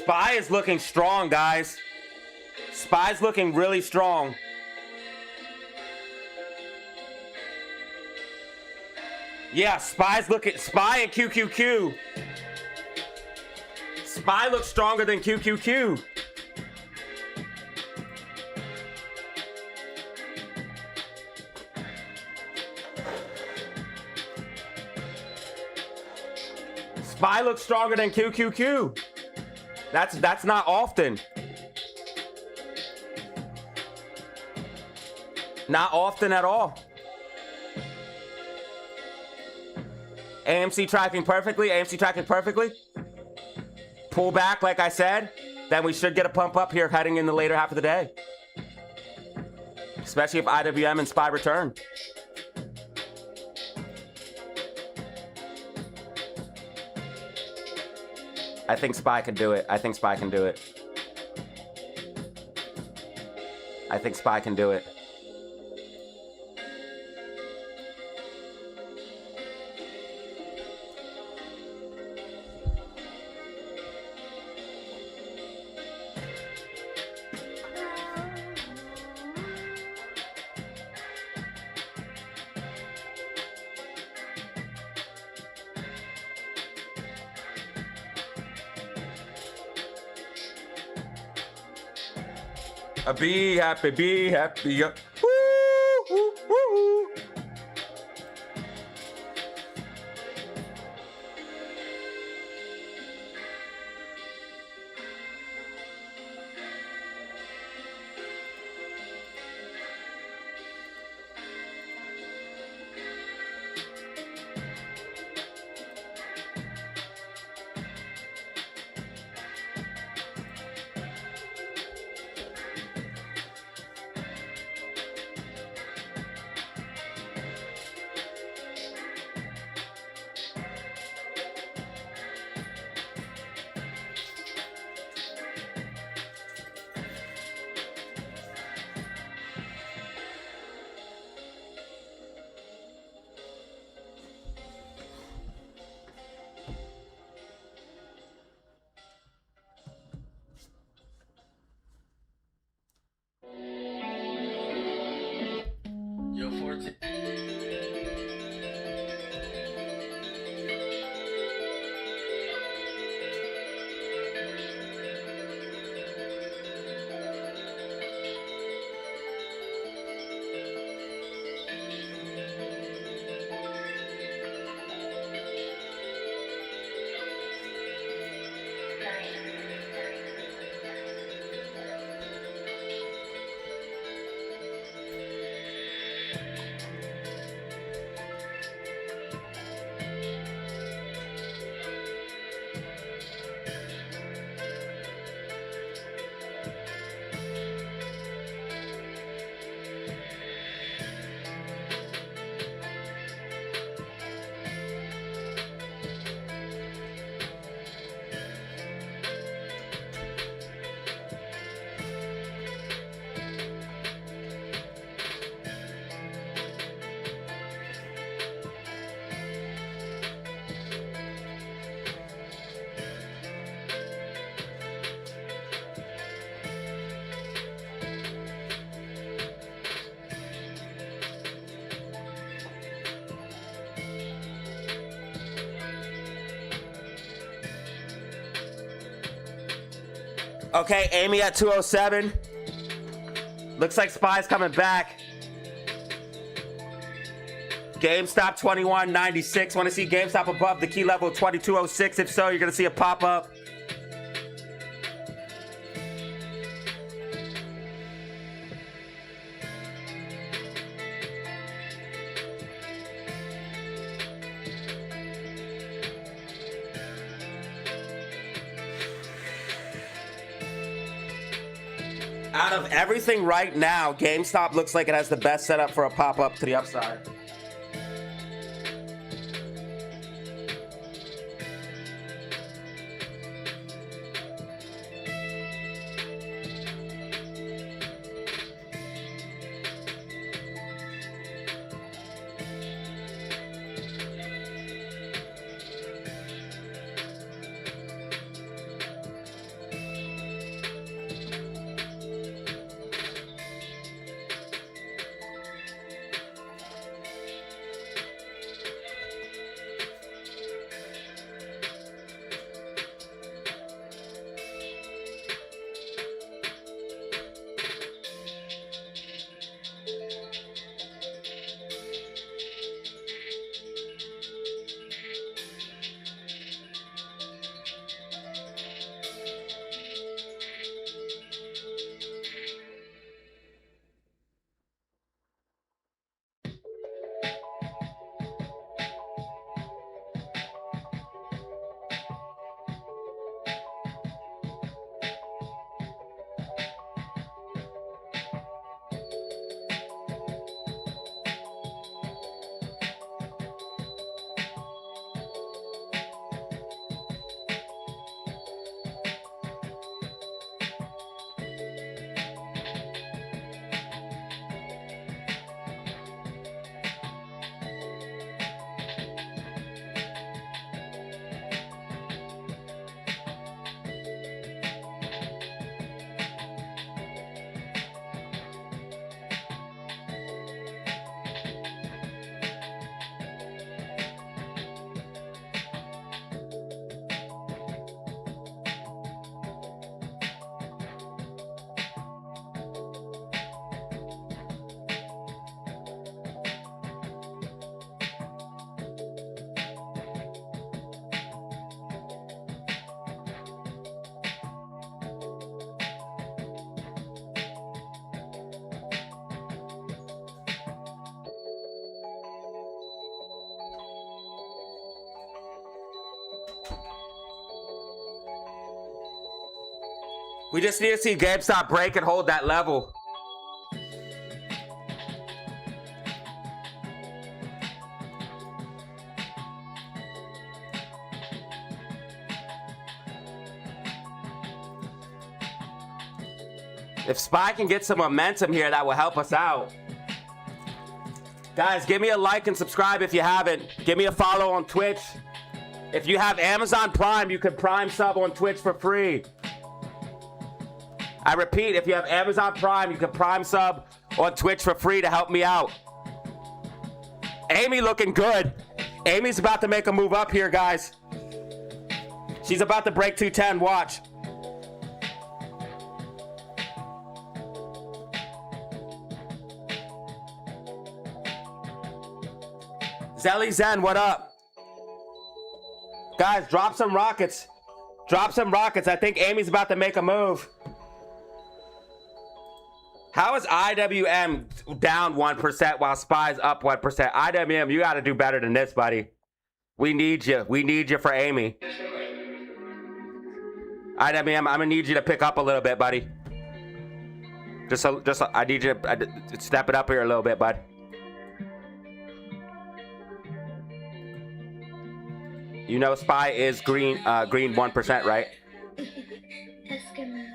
SPY is looking strong, guys. SPY's looking really strong. Yeah, SPY and QQQ. SPY looks stronger than QQQ. SPY looks stronger than QQQ. That's not often. Not often at all. AMC tracking perfectly. AMC tracking perfectly. Pull back, like I said. Then we should get a pump up here heading in the later half of the day. Especially if IWM and SPY return. I think SPY can do it. I think SPY can do it. I think SPY can do it. Be happy, be happy. Woo, woo, woo, woo. Okay, Amy at 207. Looks like SPY's coming back. GameStop 2196. Want to see GameStop above the key level 2206? If so, you're going to see a pop-up. Out of everything right now, GameStop looks like it has the best setup for a pop-up to the upside. We just need to see GameStop break and hold that level. If SPY can get some momentum here, that will help us out. Guys, give me a like and subscribe if you haven't. Give me a follow on Twitch. If you have Amazon Prime, you can Prime sub on Twitch for free. I repeat, if you have Amazon Prime, you can Prime sub on Twitch for free to help me out. Amy looking good. Amy's about to make a move up here, guys. She's about to break 210. Watch. Zelly Zen, what up? Guys, drop some rockets. Drop some rockets. I think Amy's about to make a move. How is IWM down 1% while SPY's up 1%? IWM, you got to do better than this, buddy. We need you. We need you for Amy. IWM, I'm gonna need you to pick up a little bit, buddy. I need you to step it up here a little bit, bud. You know SPY is green 1%, right?
Eskimos.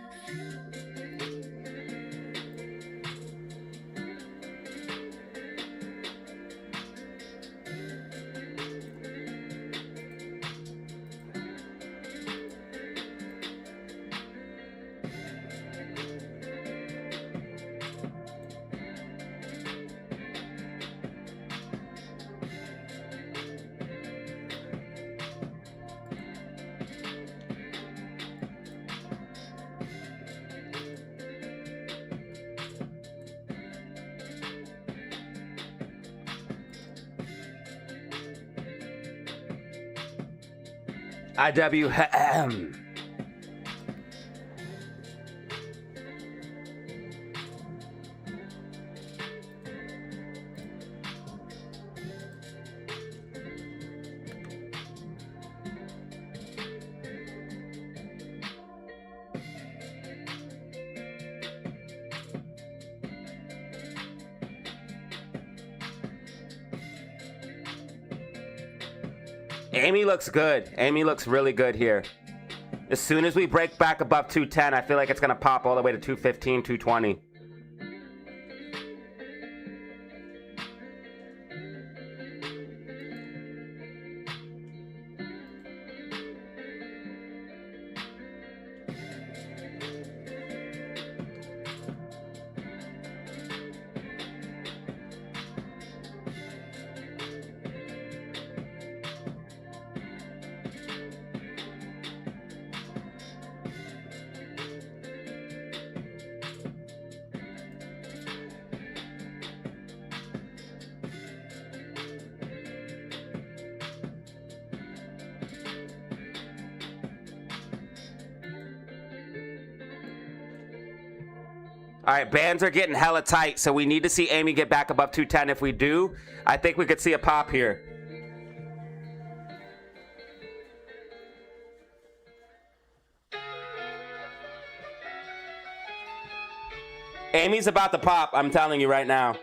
IWM. Amy looks good. Amy looks really good here. As soon as we break back above 210, I feel like it's going to pop all the way to 215, 220. All right, bands are getting hella tight, so we need to see Amy get back above 210. If we do, I think we could see a pop here. Amy's about to pop, I'm telling you right now.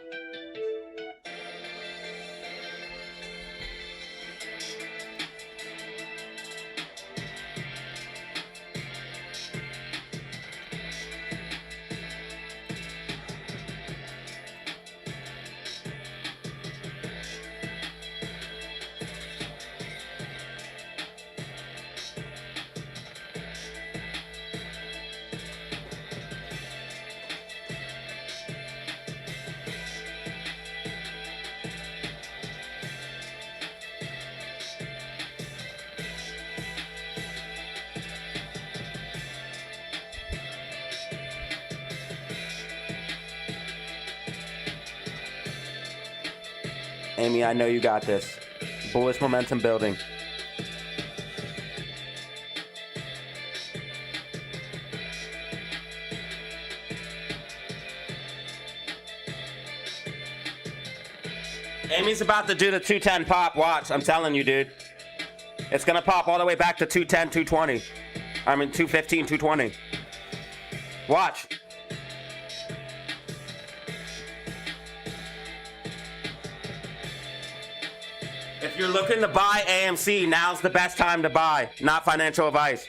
Amy, I know you got this. Bullish momentum building. Amy's about to do the 210 pop. Watch, I'm telling you, dude. It's gonna pop all the way back to 210, 220. I mean 215, 220. Watch. If you're looking to buy AMC, now's the best time to buy. Not financial advice.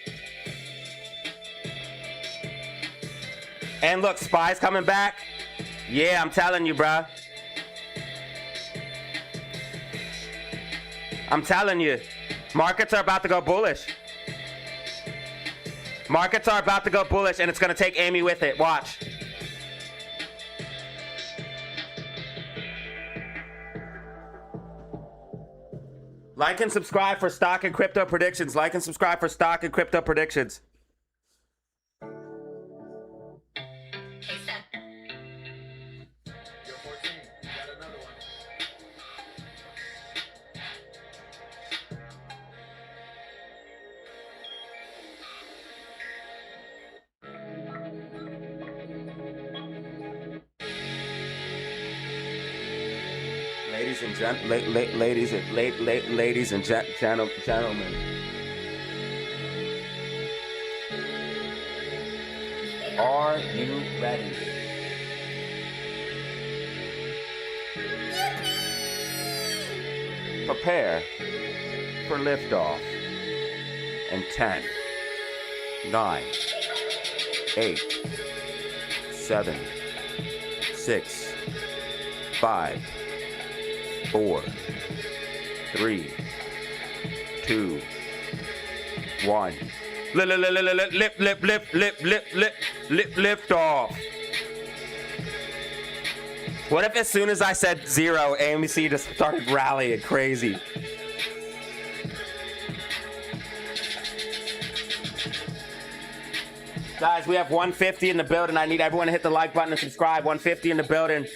And look, SPY's coming back. Yeah, I'm telling you, bruh. I'm telling you. Markets are about to go bullish. Markets are about to go bullish, and it's going to take Amy with it. Watch. Like and subscribe for stock and crypto predictions. Like and subscribe for stock and crypto predictions. ladies and gentlemen. Are you ready? Prepare for liftoff in 10, 9, 8, 7, 6, 5, 4, 3, 2, 1. Lift off. What if as soon as I said 0, AMC just started rallying crazy? Guys, we have 150 in the building. I need everyone to hit the like button and subscribe. 150 in the building.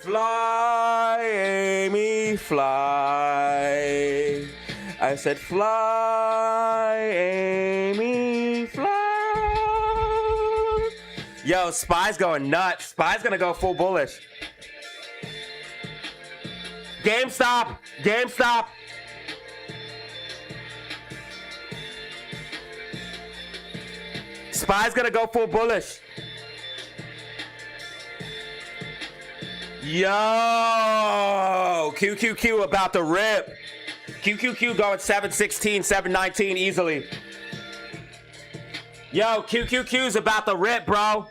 Fly, Amy, fly. I said fly, Amy, fly. Yo, Spy's going nuts. Spy's gonna go full bullish. GameStop, GameStop. Spy's gonna go full bullish. Yo, QQQ about to rip. QQQ going 716, 719 easily. Yo, QQQ's about to rip, bro.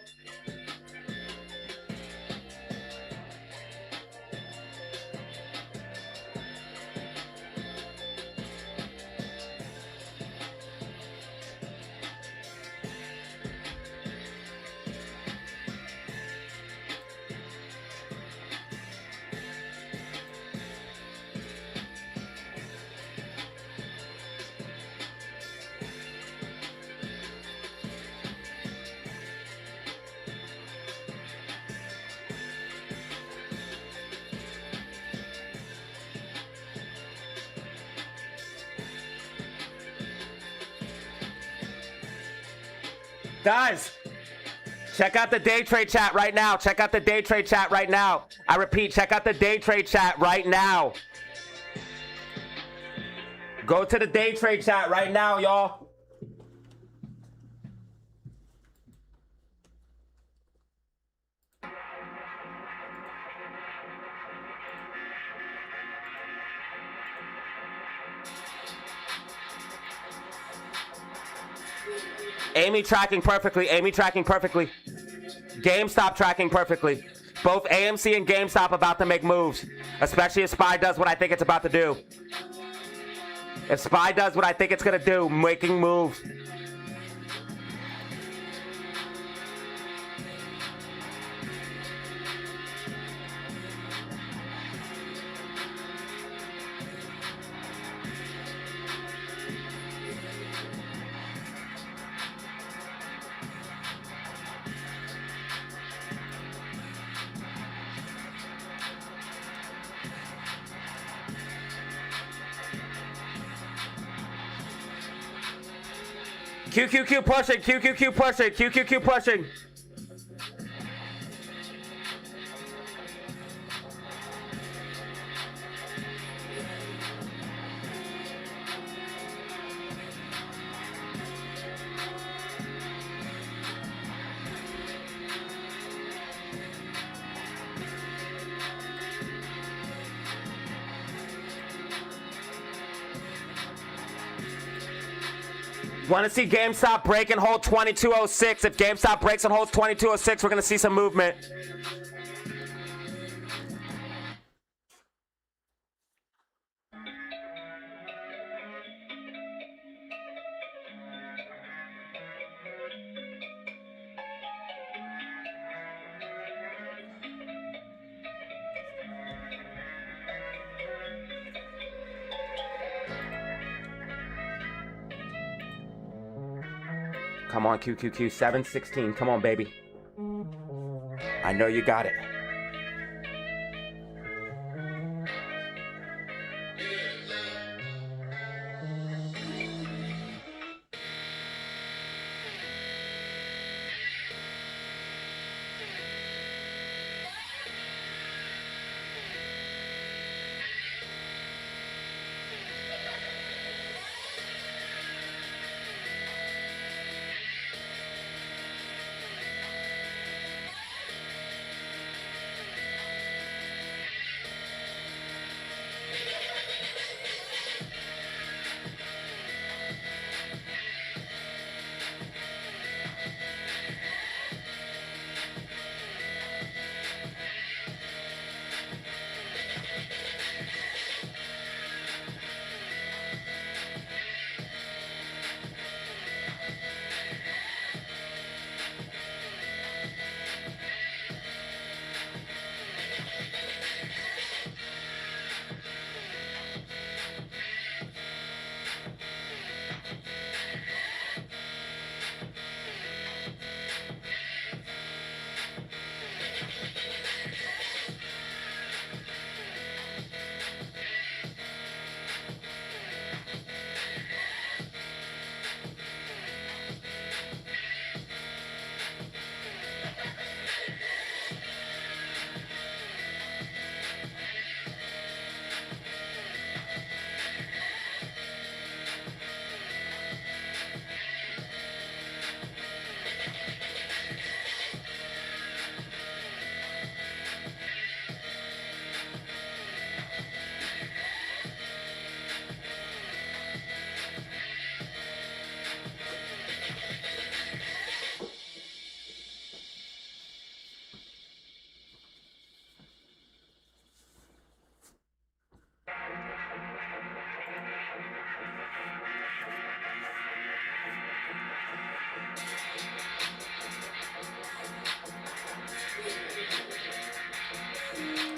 Guys, check out the day trade chat right now. Check out the day trade chat right now. I repeat, check out the day trade chat right now. Go to the day trade chat right now, y'all. Amy tracking perfectly. Amy tracking perfectly. GameStop tracking perfectly. Both AMC and GameStop about to make moves. Especially if Spy does what I think it's about to do. If Spy does what I think it's going to do, making moves. QQQ pushing, QQQ pushing, QQQ pushing. Want to see GameStop break and hold 2206. If GameStop breaks and holds 2206, we're going to see some movement. Come on, QQQ, 716. Come on, baby. I know you got it.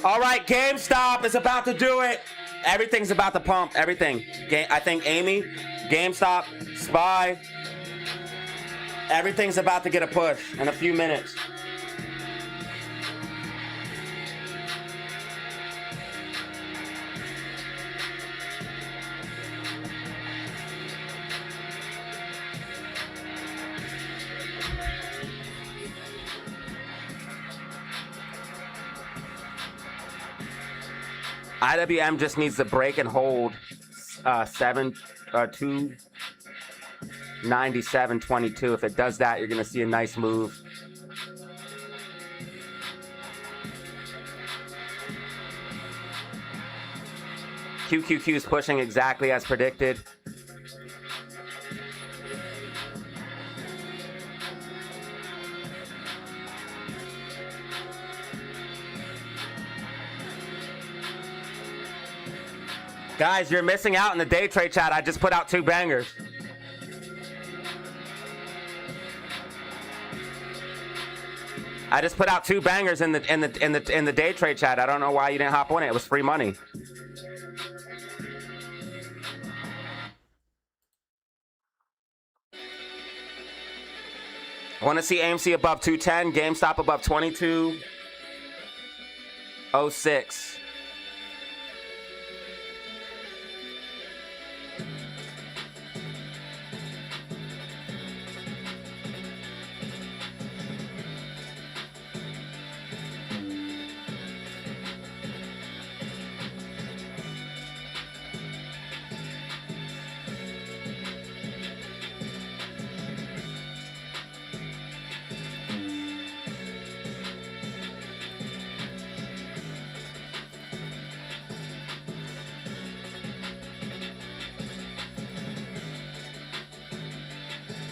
All right, GameStop is about to do it. Everything's about to pump. Everything. I think Amy, GameStop, SPY, everything's about to get a push in a few minutes. IWM just needs to break and hold 297.22. If it does that, you're going to see a nice move. QQQ is pushing exactly as predicted. Guys, you're missing out in the day trade chat. I just put out 2 bangers. I just put out 2 bangers in the day trade chat. I don't know why you didn't hop on it. It was free money. I want to see AMC above 210, GameStop above 22.06.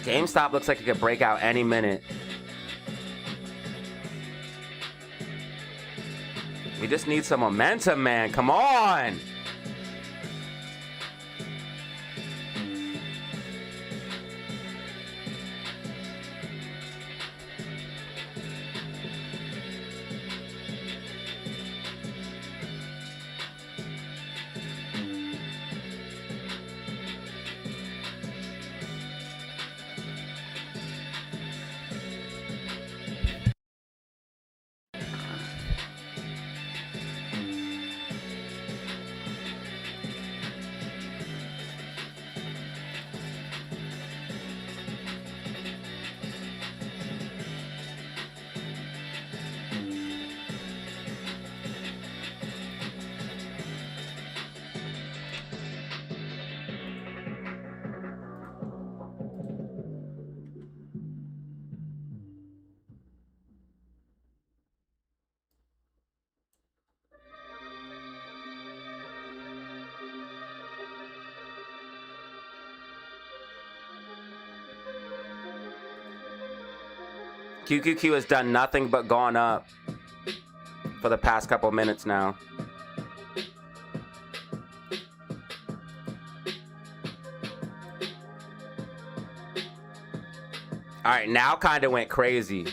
GameStop looks like it could break out any minute. We just need some momentum, man. Come on. QQQ has done nothing but gone up for the past couple minutes now. All right, now kind of went crazy.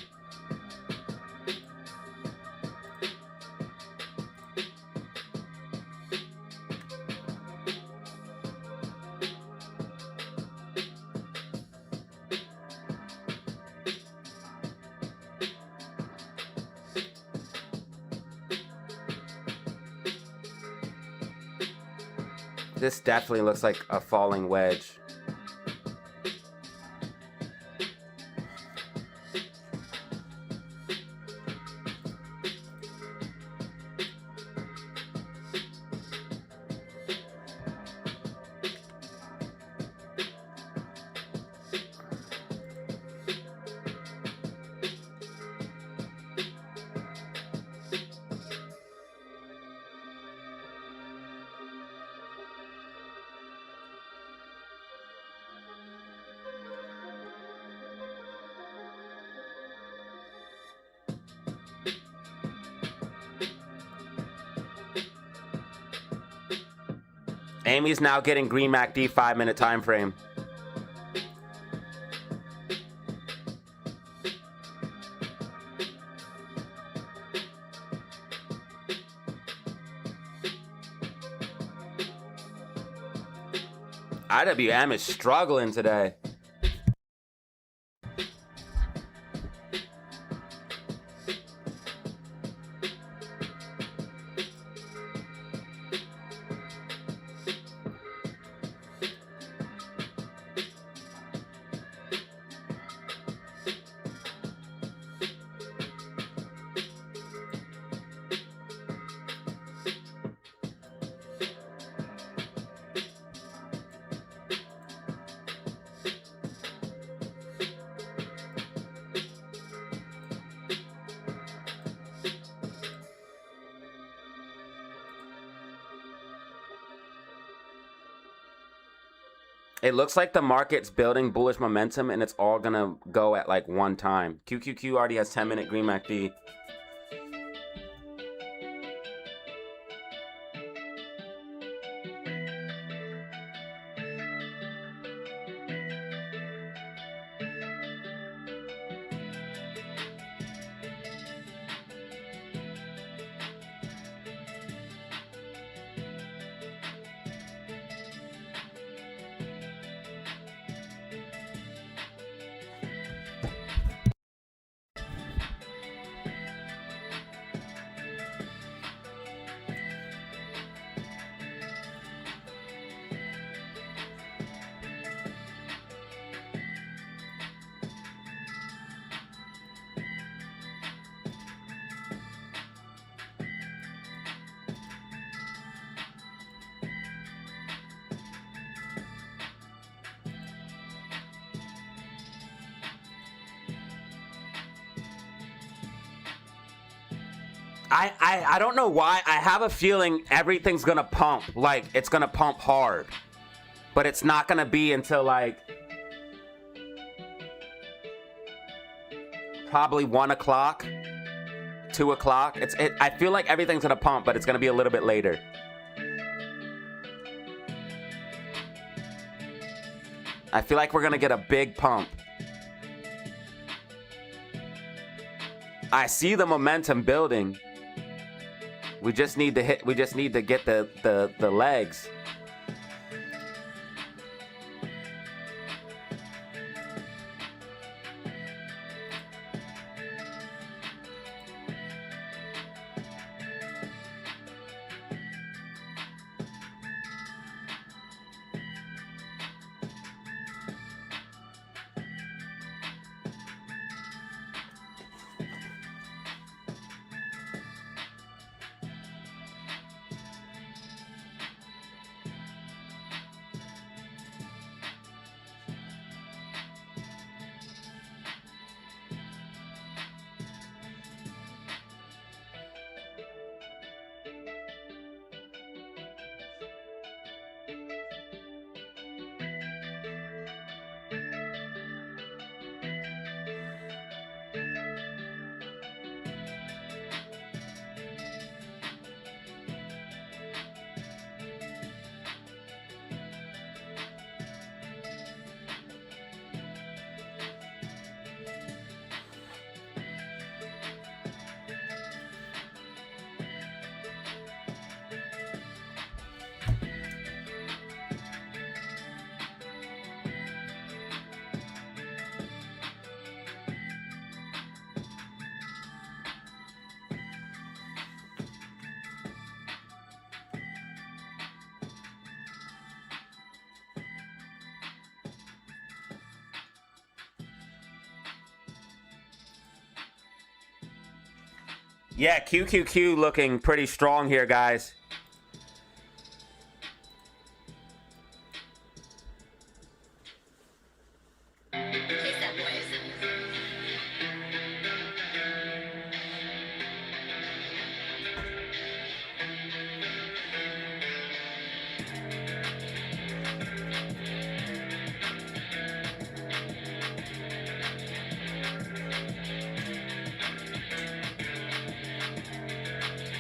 This definitely looks like a falling wedge. Amy's now getting green MACD 5-minute time frame. IWM is struggling today. It looks like the market's building bullish momentum and it's all gonna go at like one time. QQQ already has 10-minute green MACD. I don't know why. I have a feeling everything's gonna pump. Like, it's gonna pump hard. But it's not gonna be until like Probably 1 o'clock, 2 o'clock. I feel like everything's gonna pump, but it's gonna be a little bit later. I feel like we're gonna get a big pump. I see the momentum building. We just need to hit. We just need to get the legs. Yeah, QQQ looking pretty strong here, guys.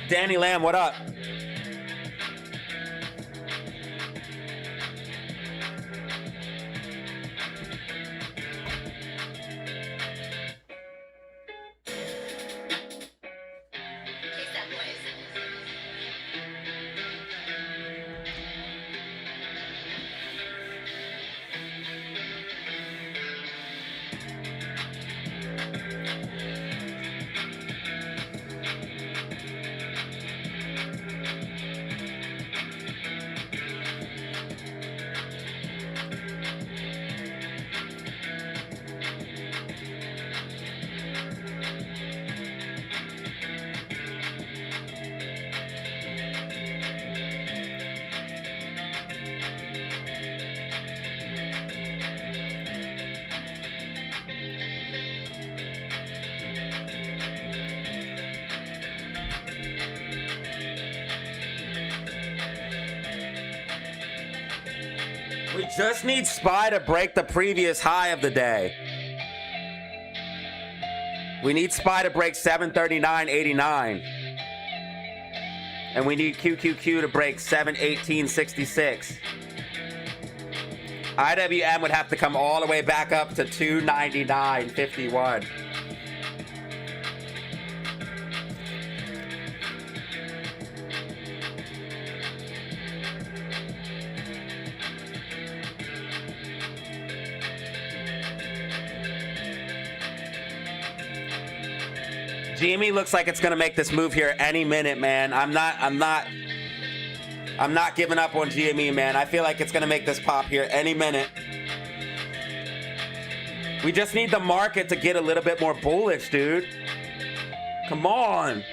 Danny Lamb, what up? We just need SPY to break the previous high of the day. We need SPY to break 739.89. And we need QQQ to break 718.66. IWM would have to come all the way back up to 299.51. GME looks like it's gonna make this move here any minute, man. I'm not giving up on GME, man. I feel like it's gonna make this pop here any minute. We just need the market to get a little bit more bullish, dude. Come on.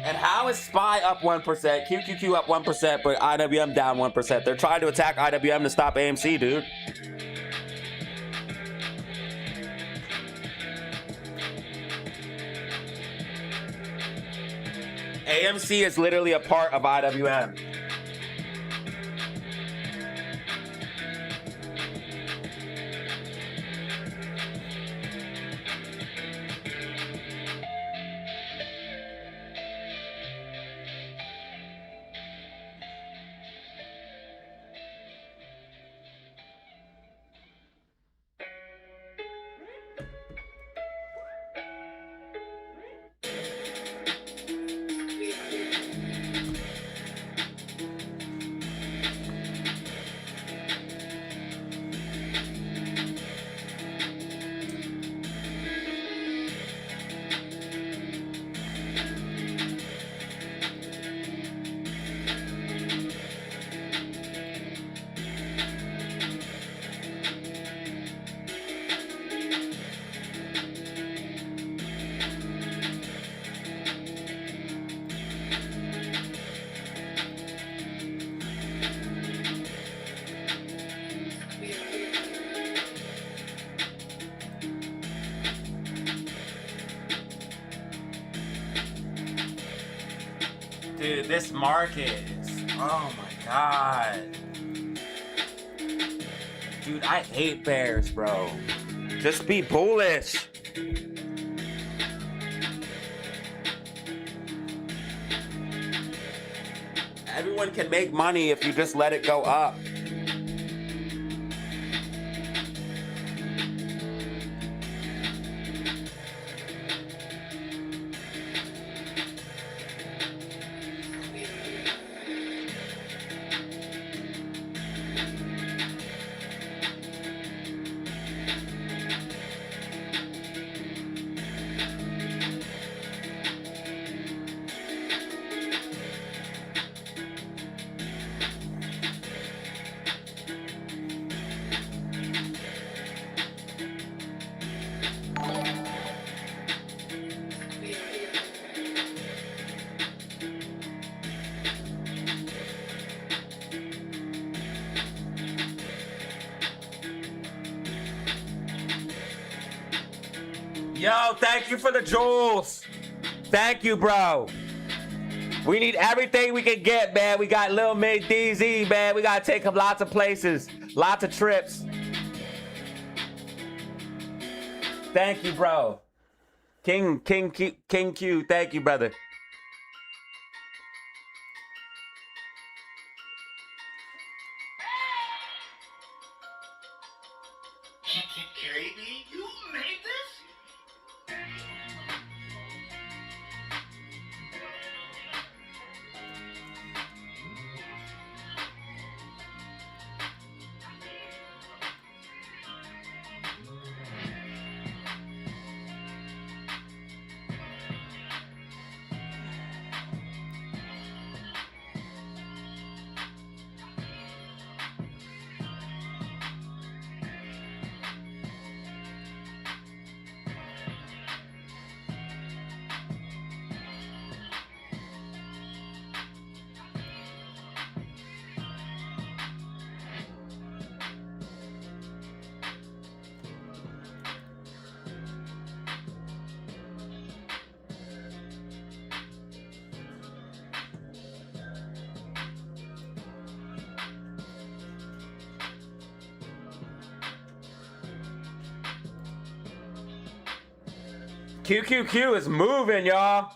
And how is SPY up 1%, QQQ up 1%, but IWM down 1%? They're trying to attack IWM to stop AMC, dude. AMC is literally a part of IWM. Dude, this market is, oh my god. Dude, I hate bears, bro. Just be bullish. Everyone can make money if you just let it go up. Yo, thank you for the jewels. Thank you, bro. We need everything we can get, man. We got Lil Mid DZ, man. We gotta take him lots of places, lots of trips. Thank you, bro. King Q, thank you, brother.
Katie, you made this?
QQQ is moving, y'all.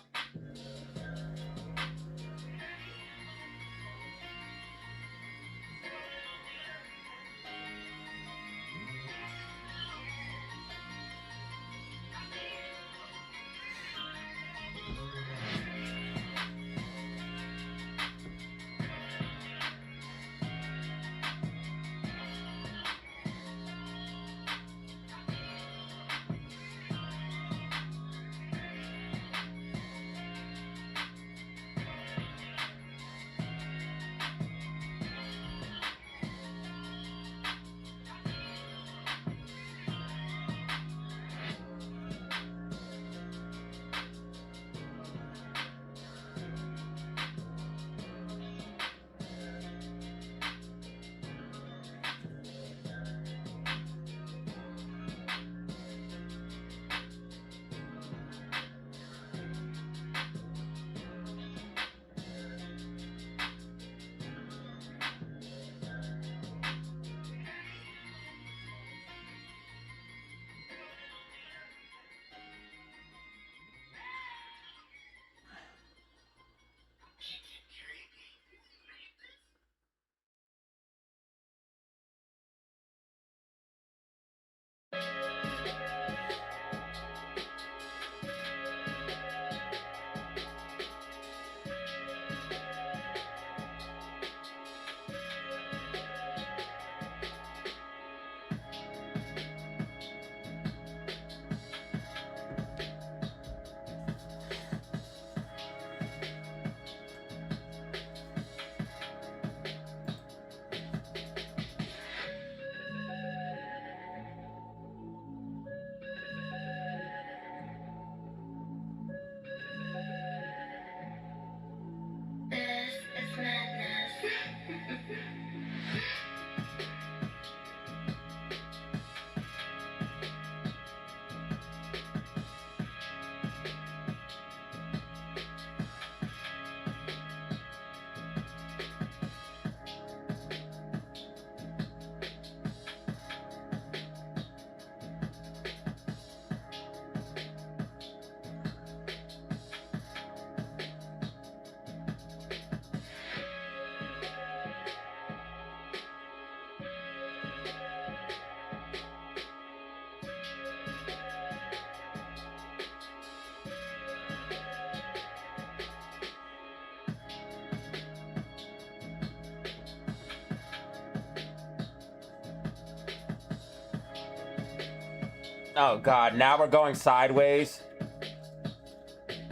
Oh God, now we're going sideways.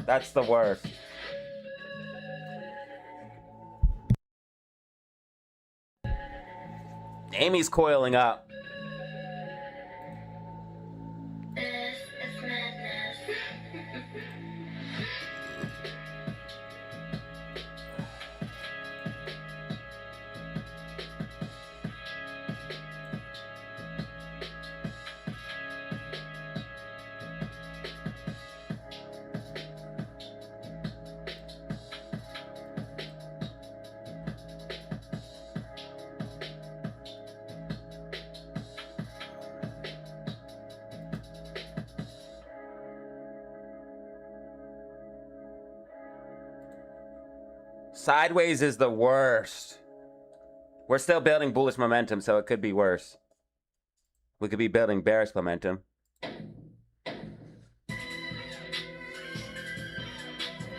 That's the worst. Amy's coiling up.
This is madness.
Sideways is the worst. We're still building bullish momentum, so it could be worse. We could be building bearish momentum.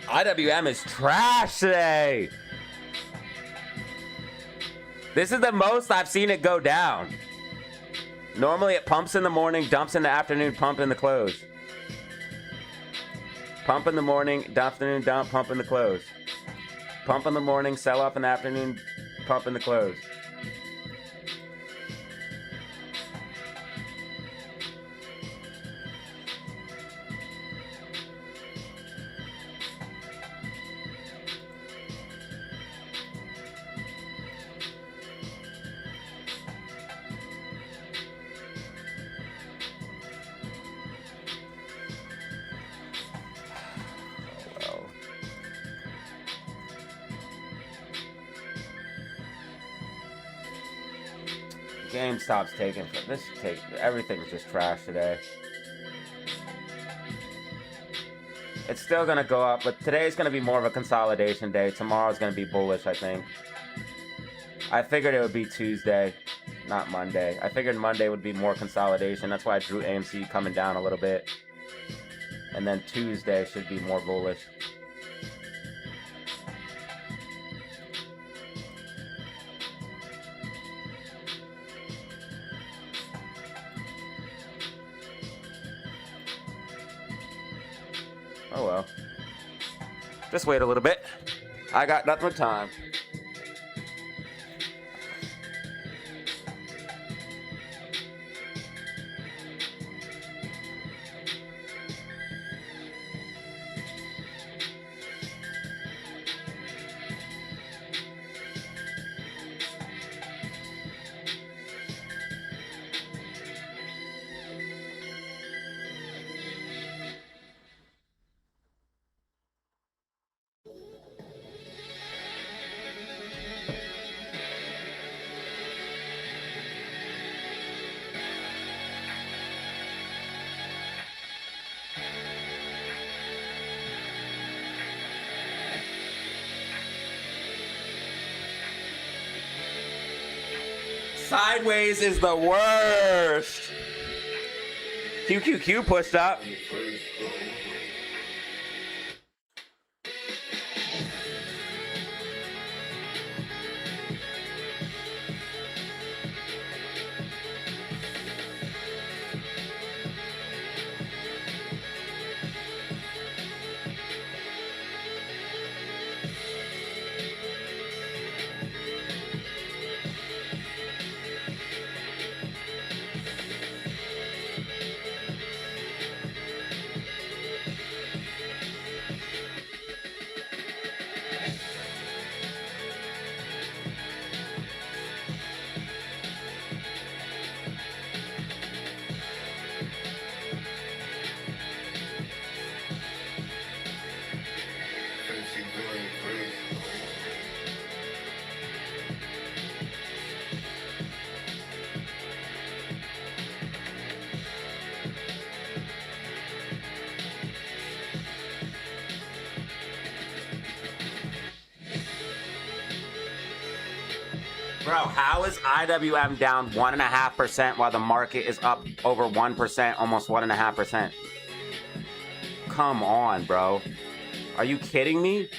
IWM is trash today. This is the most I've seen it go down. Normally it pumps in the morning, dumps in the afternoon, pump in the close. Pump in the morning, afternoon, dump, pump in the close. Pump in the morning, sell off in the afternoon, pump in the close. GameStop's taking this. Everything's just trash today. It's still gonna go up, but today's gonna be more of a consolidation day. Tomorrow's gonna be bullish, I think. I figured it would be Tuesday, not Monday. I figured Monday would be more consolidation. That's why I drew AMC coming down a little bit. And then Tuesday should be more bullish. Oh well. Just wait a little bit. I got nothing but time. Sideways is the worst. QQQ pushed up. Bro, how is IWM down 1.5% while the market is up over 1%, almost 1.5%? Come on, bro. Are you kidding me?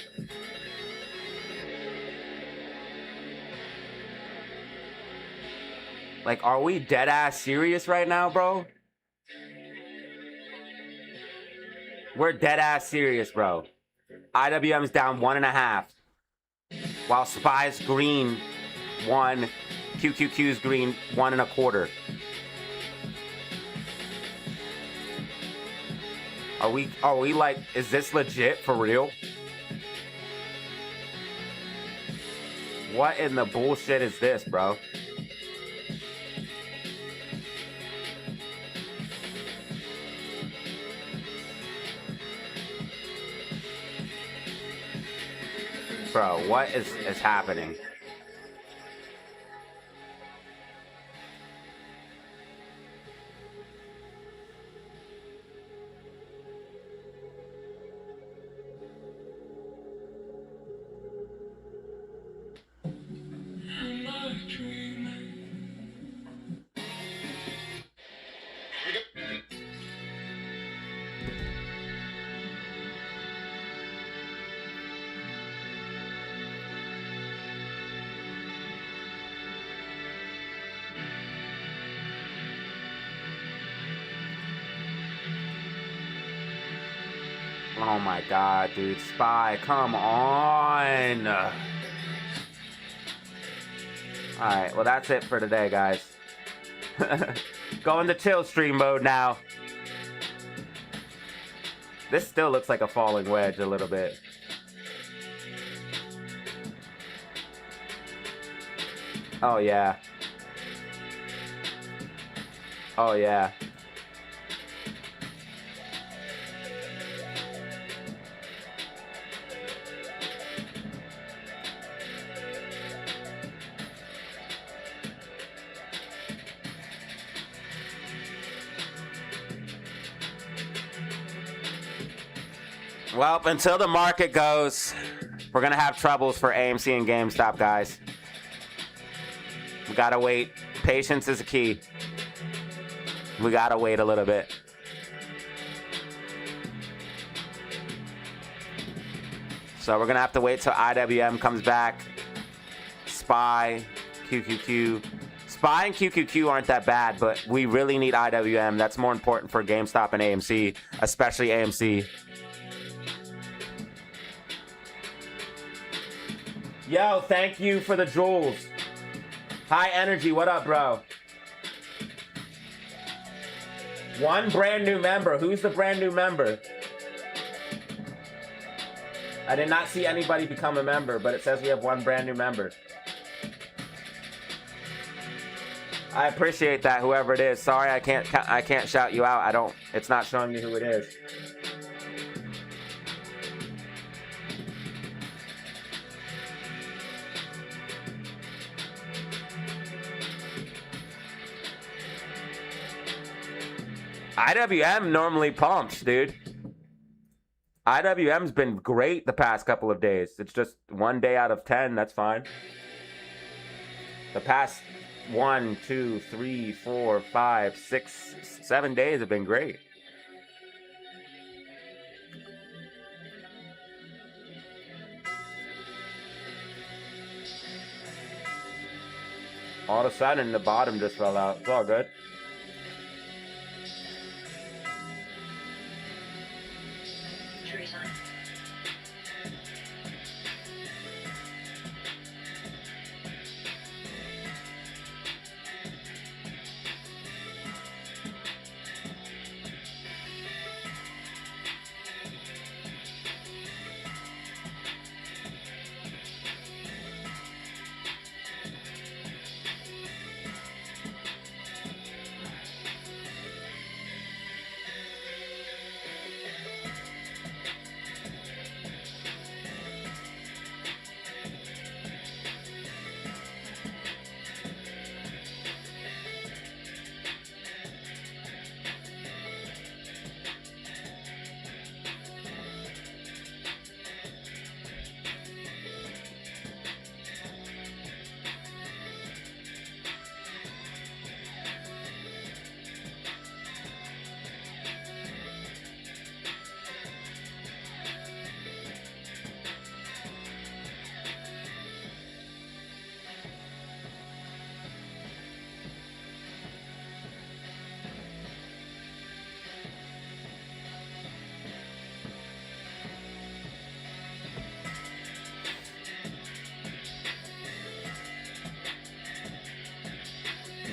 Like, are we dead ass serious right now, bro? We're dead ass serious, bro. IWM's down 1.5. While SPY's green 1, QQQ's green 1.25. Are we like, is this legit for real? What in the bullshit is this, bro? Bro, what is happening? Oh my god, dude. SPY, come on. Alright, well that's it for today, guys. Go into chill stream mode now. This still looks like a falling wedge a little bit. Oh yeah. Oh yeah. Well, until the market goes, we're going to have troubles for AMC and GameStop, guys. We got to wait. Patience is the key. We got to wait a little bit. So we're going to have to wait till IWM comes back. SPY, QQQ. SPY and QQQ aren't that bad, but we really need IWM. That's more important for GameStop and AMC, especially AMC. Yo, thank you for the jewels. High energy, what up, bro? One brand new member. Who's the brand new member? I did not see anybody become a member, but it says we have one brand new member. I appreciate that, whoever it is. Sorry, I can't shout you out. It's not showing me who it is. IWM normally pumps, dude. IWM's been great the past couple of days. It's just one day out of 10, that's fine. The past 1, 2, 3, 4, 5, 6, 7 days have been great. All of a sudden, the bottom just fell out. It's all good.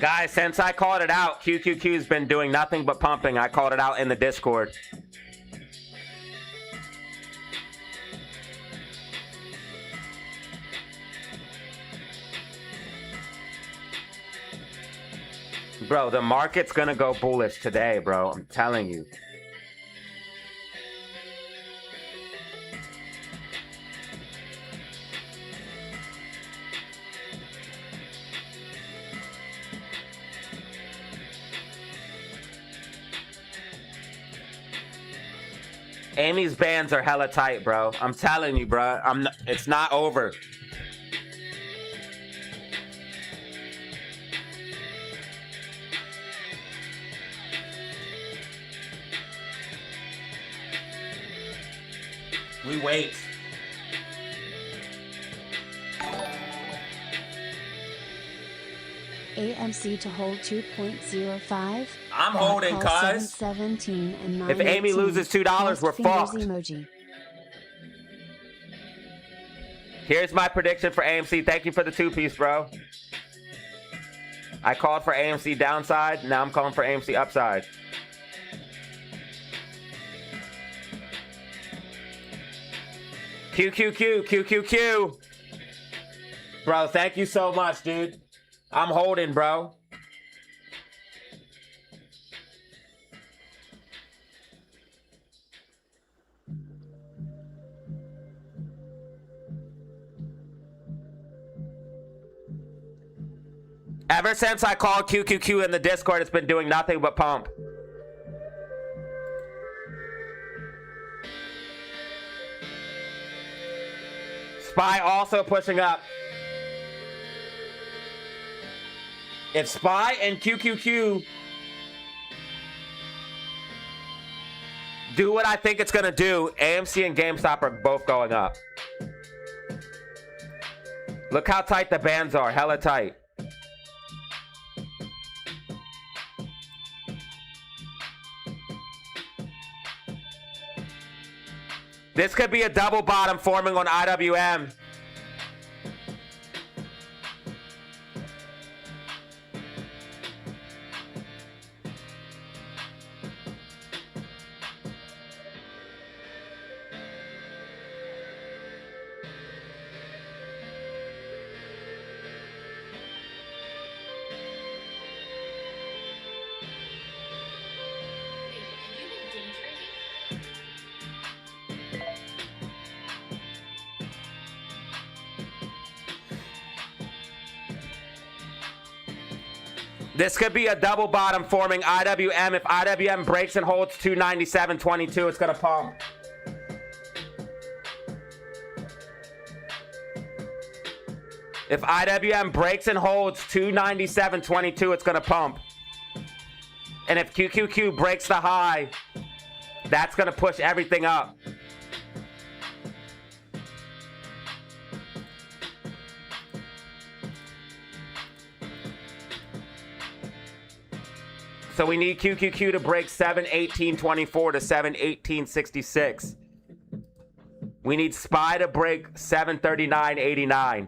Guys, since I called it out, QQQ's been doing nothing but pumping. I called it out in the Discord. Bro, the market's gonna go bullish today, bro. I'm telling you. Amy's bands are hella tight, bro. I'm telling you, bro. It's not over. We wait.
AMC to hold 2.05.
I'm holding, cuz.
17 and
If Amy loses $2, we're fucked.
Emoji.
Here's my prediction for AMC. Thank you for the 2-piece, bro. I called for AMC downside. Now I'm calling for AMC upside. QQQ, QQQ. Bro, thank you so much, dude. I'm holding, bro. Ever since I called QQQ in the Discord, it's been doing nothing but pump. SPY also pushing up. If SPY and QQQ do what I think it's gonna do, AMC and GameStop are both going up. Look how tight the bands are, hella tight. This could be a double bottom forming on IWM. This could be a double bottom forming IWM. If IWM breaks and holds 297.22, it's gonna pump. If IWM breaks and holds 297.22, it's gonna pump. And if QQQ breaks the high, that's gonna push everything up. So we need QQQ to break 718.24 to 718.66. We need SPY to break 739.89.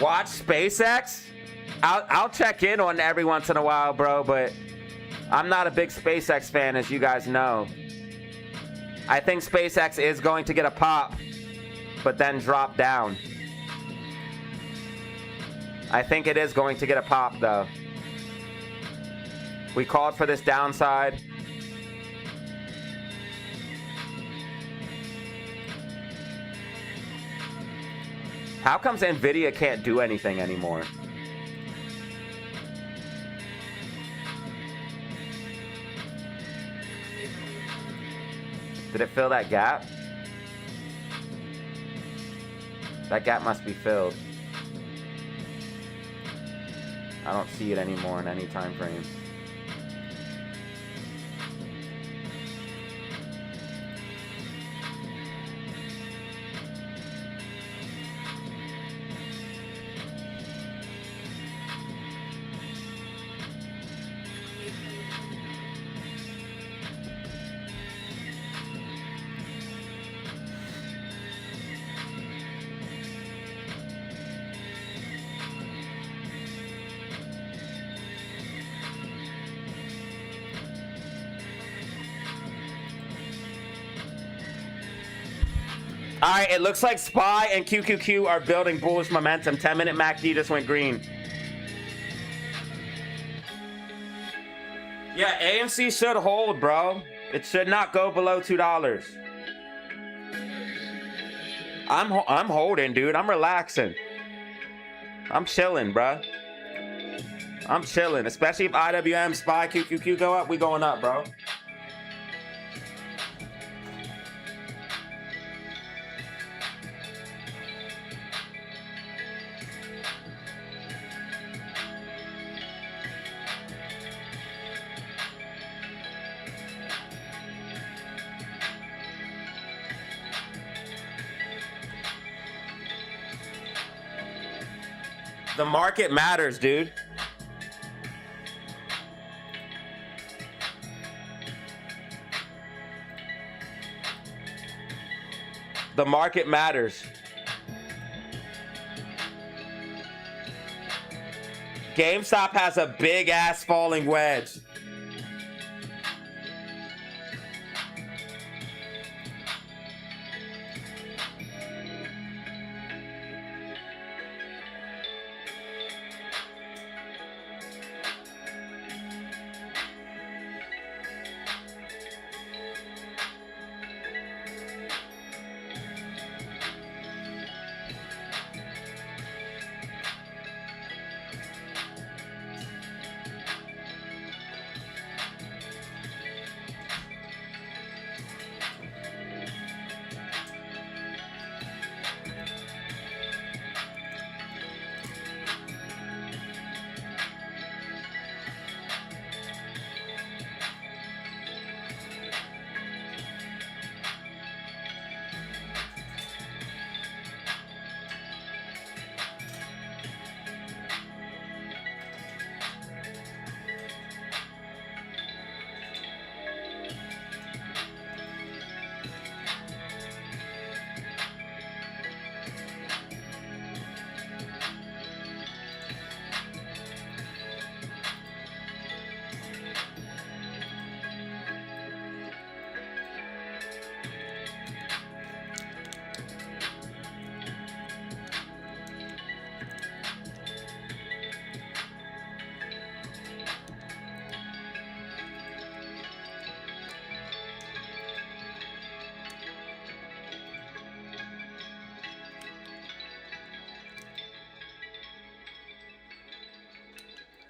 Watch SpaceX? I'll check in on every once in a while, bro, but I'm not a big SpaceX fan, as you guys know. I think SpaceX is going to get a pop, but then drop down. I think it is going to get a pop, though. We called for this downside. How comes Nvidia can't do anything anymore? Did it fill that gap? That gap must be filled. I don't see it anymore in any time frame. All right, it looks like SPY and QQQ are building bullish momentum. 10-minute MACD just went green. Yeah, AMC should hold, bro. It should not go below $2. I'm holding, dude. I'm relaxing. I'm chilling, bro. I'm chilling. Especially if IWM, SPY, QQQ go up, we going up, bro. The market matters, dude. The market matters. GameStop has a big ass falling wedge.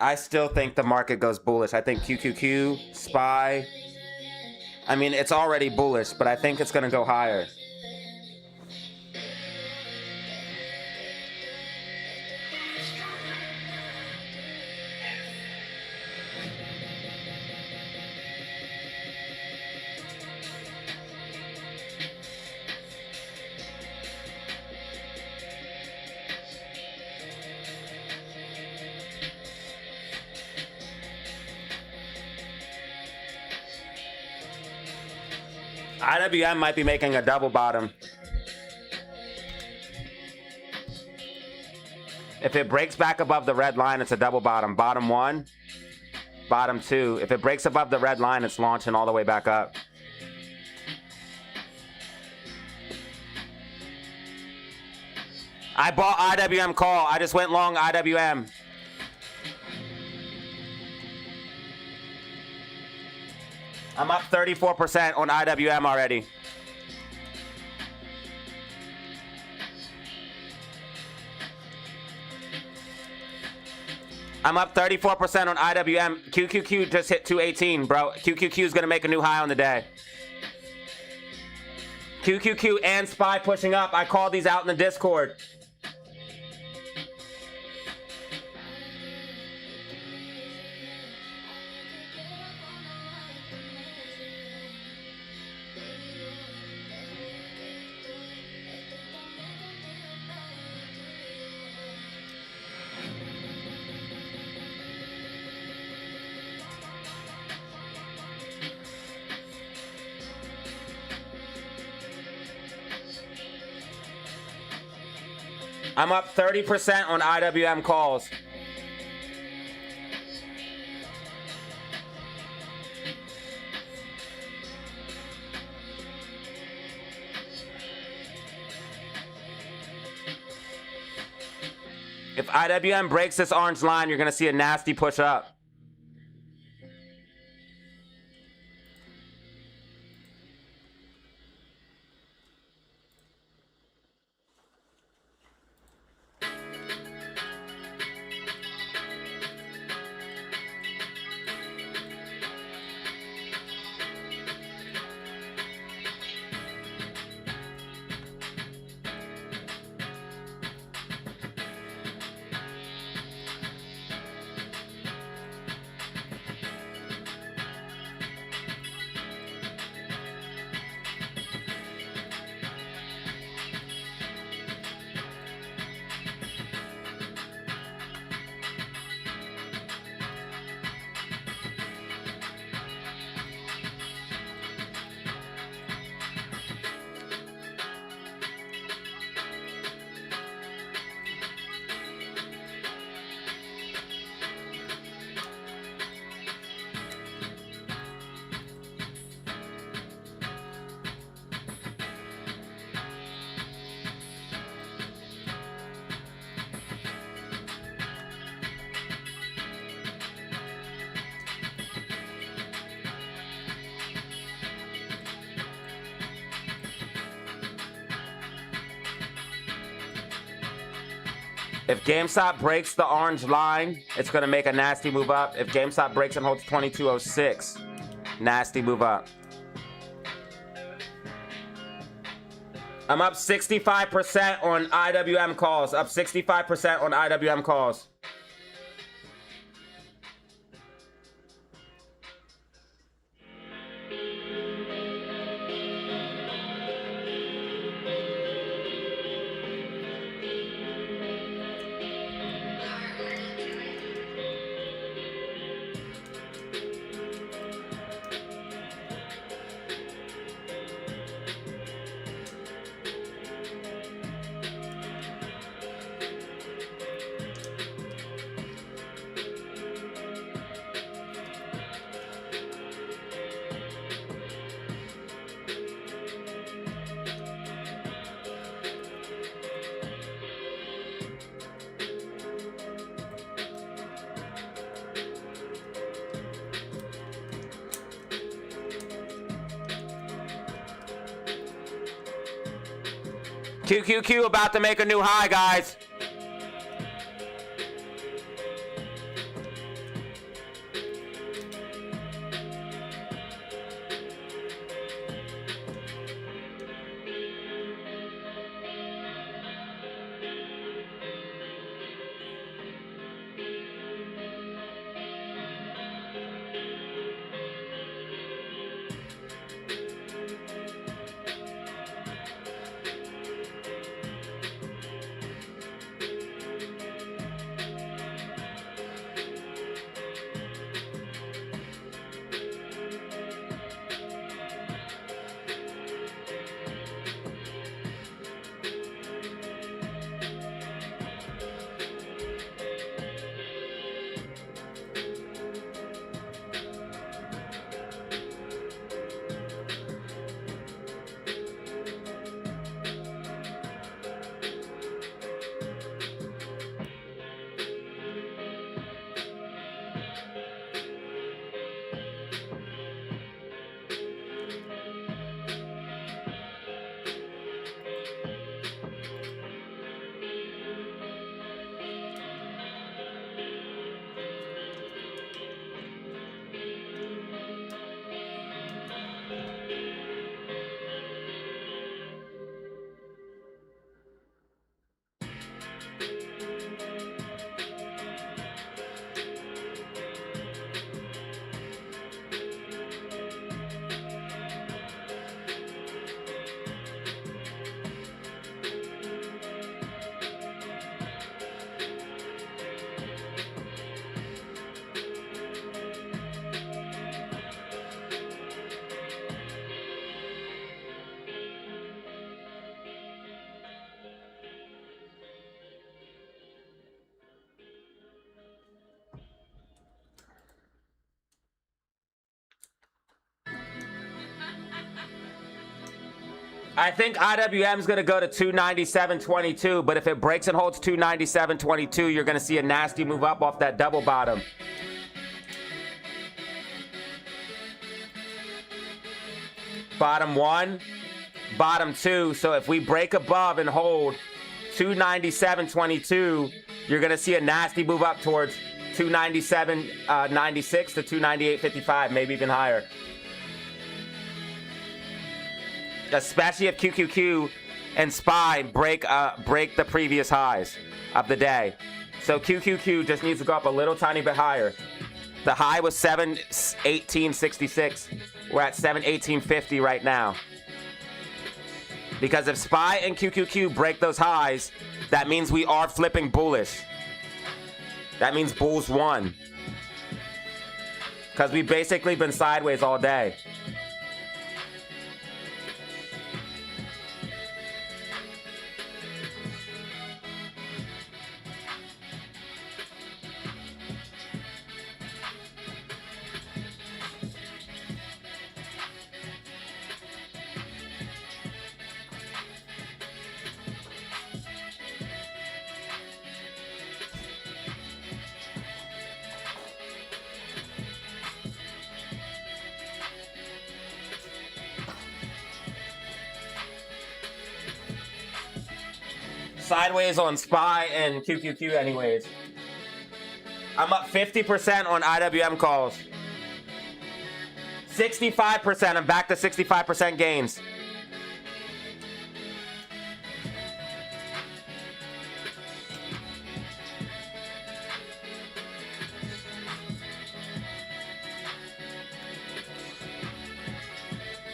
I still think the market goes bullish. I think QQQ, SPY. I mean, it's already bullish, but I think it's going to go higher. IWM might be making a double bottom. If it breaks back above the red line, it's a double bottom. Bottom one, bottom two. If it breaks above the red line, it's launching all the way back up. I bought IWM call. I just went long IWM. I'm up 34% on IWM already. I'm up 34% on IWM. QQQ just hit 218, bro. QQQ is going to make a new high on the day. QQQ and Spy pushing up. I called these out in the Discord. I'm up 30% on IWM calls. If IWM breaks this orange line, you're going to see a nasty push up. If GameStop breaks the orange line, it's going to make a nasty move up. If GameStop breaks and holds 2206, nasty move up. I'm up 65% on IWM calls. Up 65% on IWM calls. QQQ about to make a new high, guys. I think IWM is going to go to 297.22, but if it breaks and holds 297.22, you're going to see a nasty move up off that double bottom. Bottom one, bottom two. So if we break above and hold 297.22, you're going to see a nasty move up towards 297.96 to 298.55, maybe even higher. Especially if QQQ and SPY break the previous highs of the day. So QQQ just needs to go up a little tiny bit higher. The high was 718.66. We're at 718.50 right now. Because if SPY and QQQ break those highs, that means we are flipping bullish. That means bulls won. Because we've basically been sideways all day. Sideways on SPY and QQQ anyways. I'm up 50% on IWM calls. 65%, I'm back to 65% gains.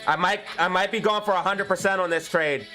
I might be going for 100% on this trade.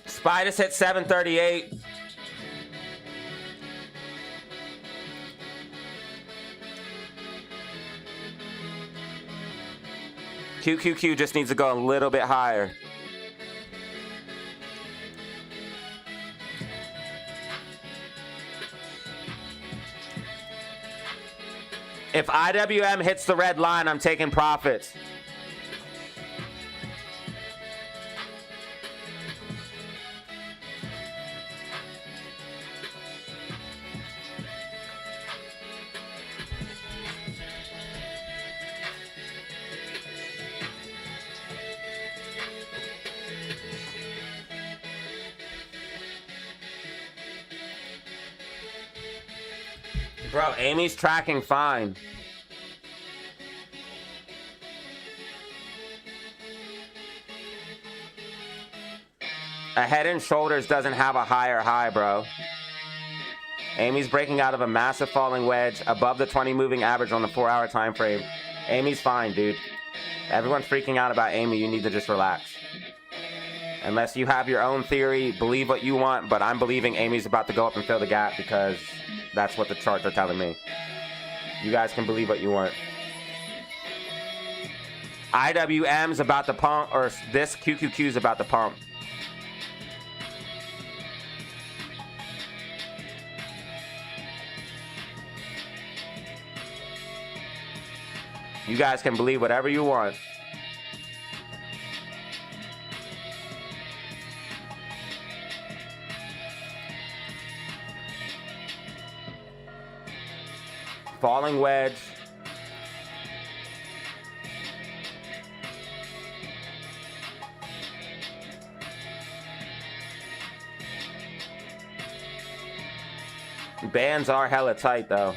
SPY just hit 738. QQQ just needs to go a little bit higher. If IWM hits the red line, I'm taking profits. Bro, Amy's tracking fine. A Head and Shoulders doesn't have a higher high, bro. Amy's breaking out of a massive falling wedge above the 20 moving average on the 4-hour time frame. Amy's fine, dude. Everyone's freaking out about Amy. You need to just relax. Unless you have your own theory, believe what you want, but I'm believing Amy's about to go up and fill the gap because that's what the charts are telling me. You guys can believe what you want. IWM's about to pump, or this QQQ's about to pump. You guys can believe whatever you want. Falling wedge. Bands are hella tight though.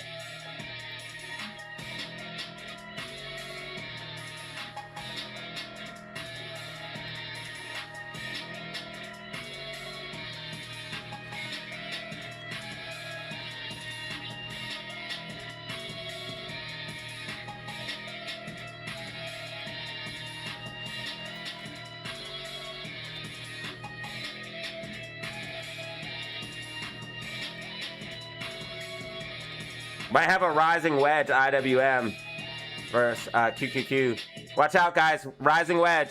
Might have a rising wedge IWM versus QQQ. Watch out, guys. Rising wedge.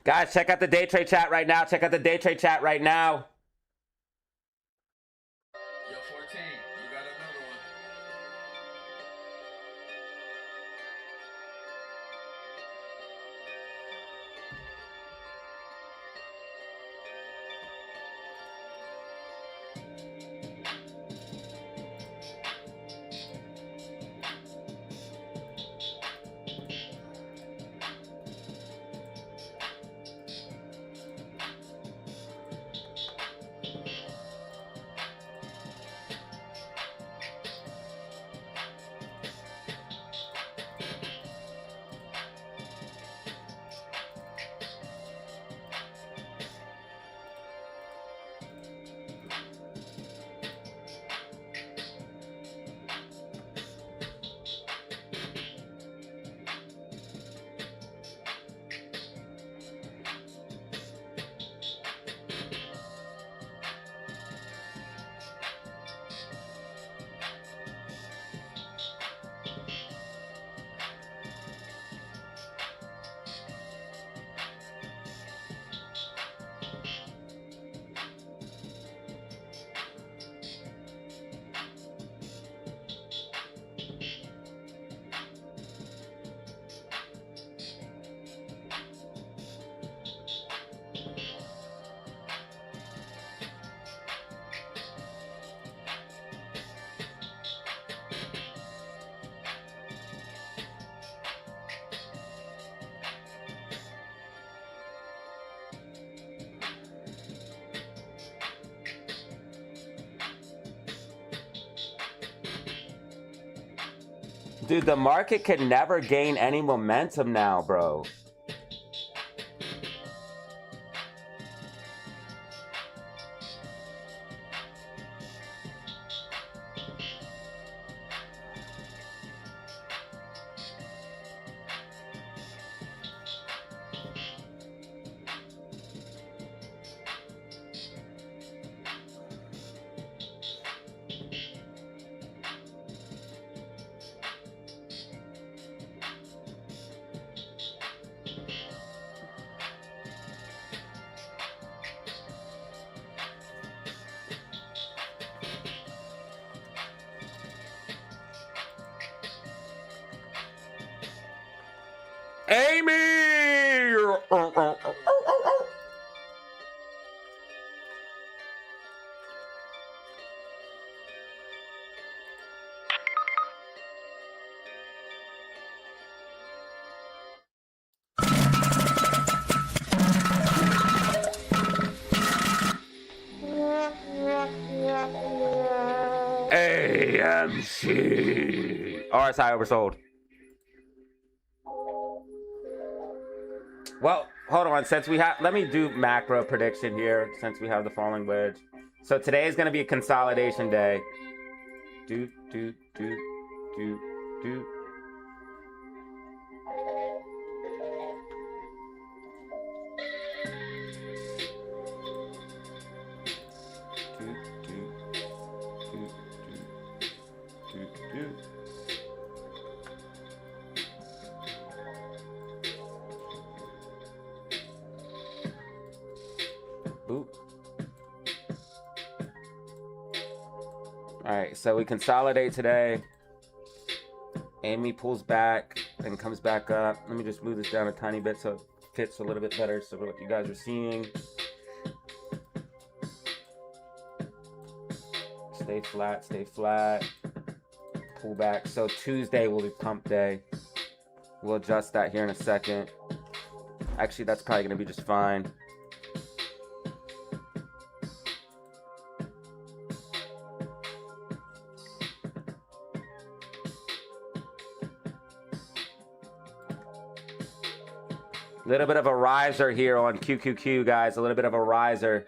Guys, check out the day trade chat right now. Check out the day trade chat right now.
Yo, 14, you got another one.
Dude, the market can never gain any momentum now, bro. Amy! AMC. RSI oversold. Well, hold on. Since we have, let me do macro prediction here. Since we have the falling wedge, so today is going to be a consolidation day. Do. Boop. All right, so we consolidate today. Amy pulls back and comes back up. Let me just move this down a tiny bit so it fits a little bit better so what you guys are seeing. Stay flat, stay flat. Pull back. So Tuesday will be pump day. We'll adjust that here in a second. Actually, that's probably going to be just fine. A little bit of a riser here on QQQ, guys. A little bit of a riser.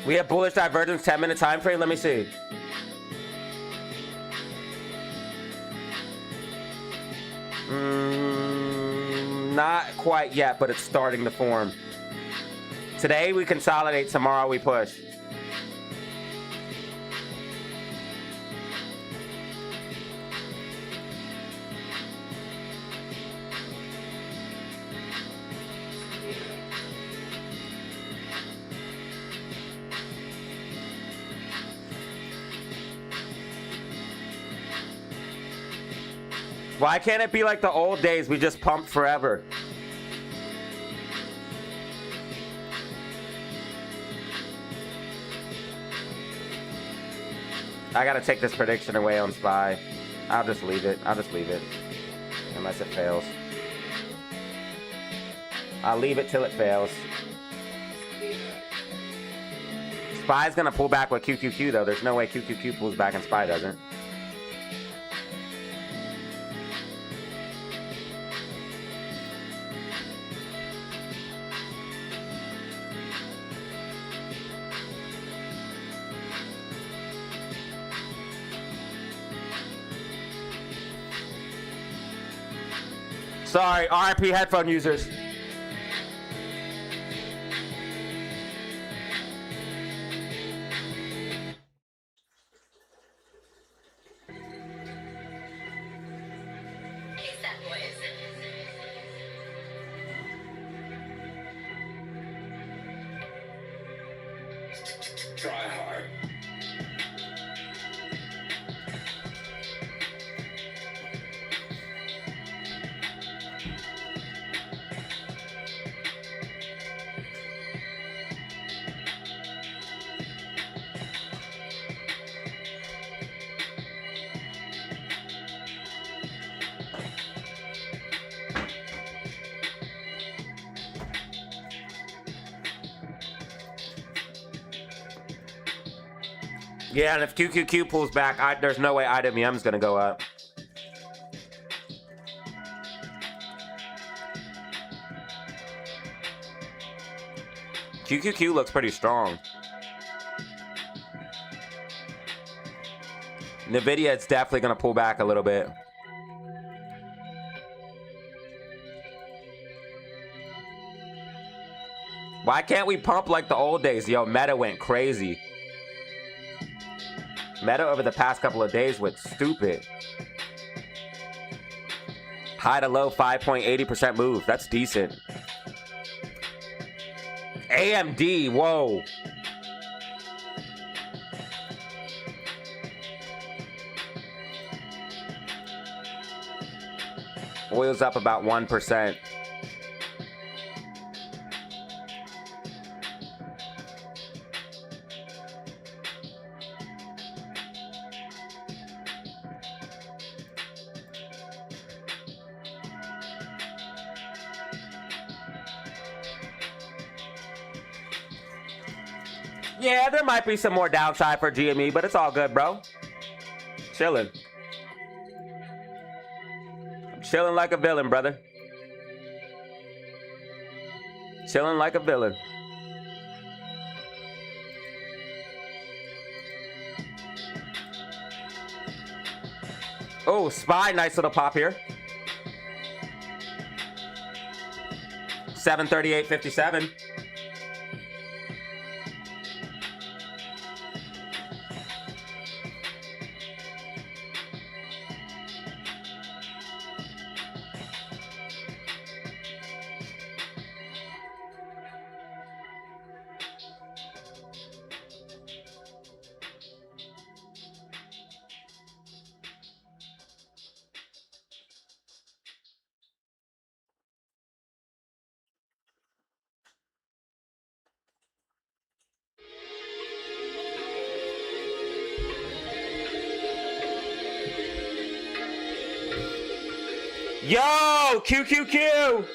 We have bullish divergence 10-minute time frame. Let me see. Not quite yet, but it's starting to form. Today we consolidate, tomorrow we push. Why can't it be like the old days? We just pumped forever. I gotta take this prediction away on SPY. I'll just leave it. I'll just leave it. Unless it fails. I'll leave it till it fails. SPY's gonna pull back with QQQ though. There's no way QQQ pulls back and SPY doesn't. Sorry, RIP headphone users.
Try hard.
Yeah, and if QQQ pulls back, there's no way IWM is going to go up. QQQ looks pretty strong. NVIDIA, it's definitely going to pull back a little bit. Why can't we pump like the old days? Yo, Meta went crazy. Meta over the past couple of days went stupid. High to low 5.80% move. That's decent. AMD, whoa. Oil's up about 1%. Yeah, there might be some more downside for GME, but it's all good, bro. Chilling. I'm chilling like a villain, brother. Chilling like a villain. Oh, SPY, nice little pop here. 738.57. Yo, QQQ.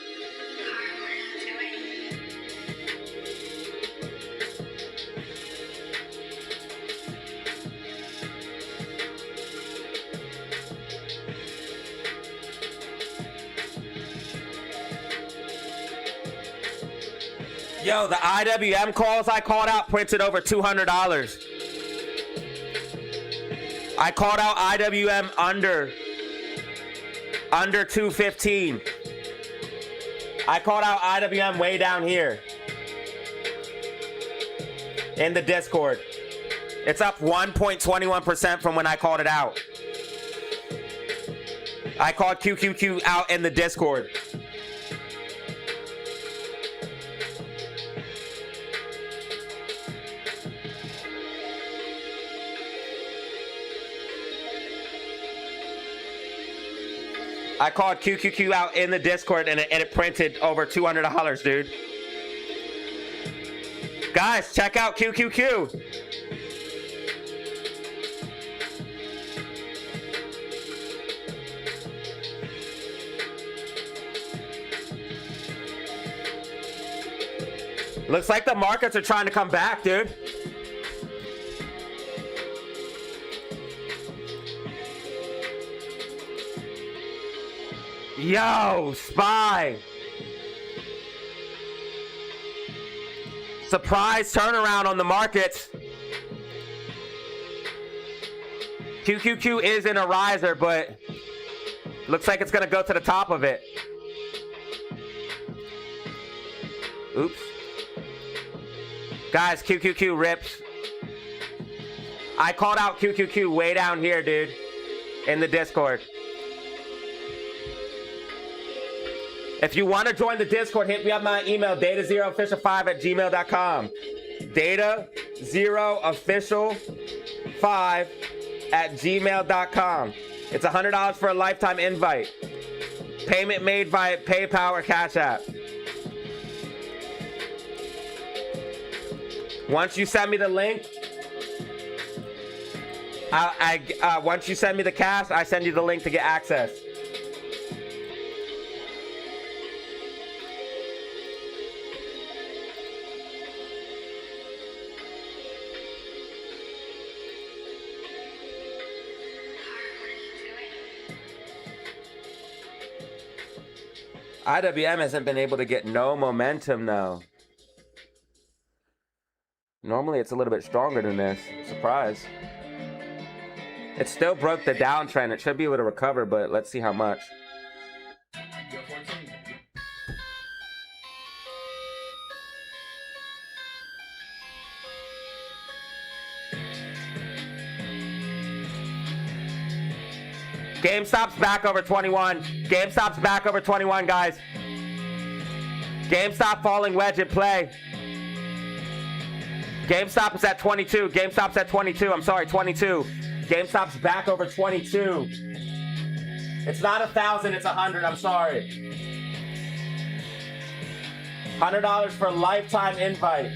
Yo, the IWM calls I called out printed over $200. I called out IWM under 215. I called out IWM way down here in the Discord. It's up 1.21% from when I called it out. I called QQQ out in the Discord. I called QQQ out in the Discord and it printed over $200, dude. Guys, check out QQQ. Looks like the markets are trying to come back, dude. Yo, SPY. Surprise turnaround on the markets. QQQ is in a riser, but looks like it's going to go to the top of it. Oops. Guys, QQQ rips. I called out QQQ way down here, dude, in the Discord. If you want to join the Discord, hit me up my email, data0official5@gmail.com. Data0official5@gmail.com. It's $100 for a lifetime invite. Payment made via PayPal or Cash App. Once you send me the link, once you send me the cash, I send you the link to get access. IWM hasn't been able to get no momentum though. Normally it's a little bit stronger than this. Surprise. It still broke the downtrend. It should be able to recover, but let's see how much.
Yo, 14.
GameStop's back over 21. GameStop's back over 21, guys. GameStop falling wedge at play. GameStop is at 22. GameStop's at 22. I'm sorry, 22. GameStop's back over 22. It's not 1,000, it's 100. I'm sorry. $100 for a lifetime invite.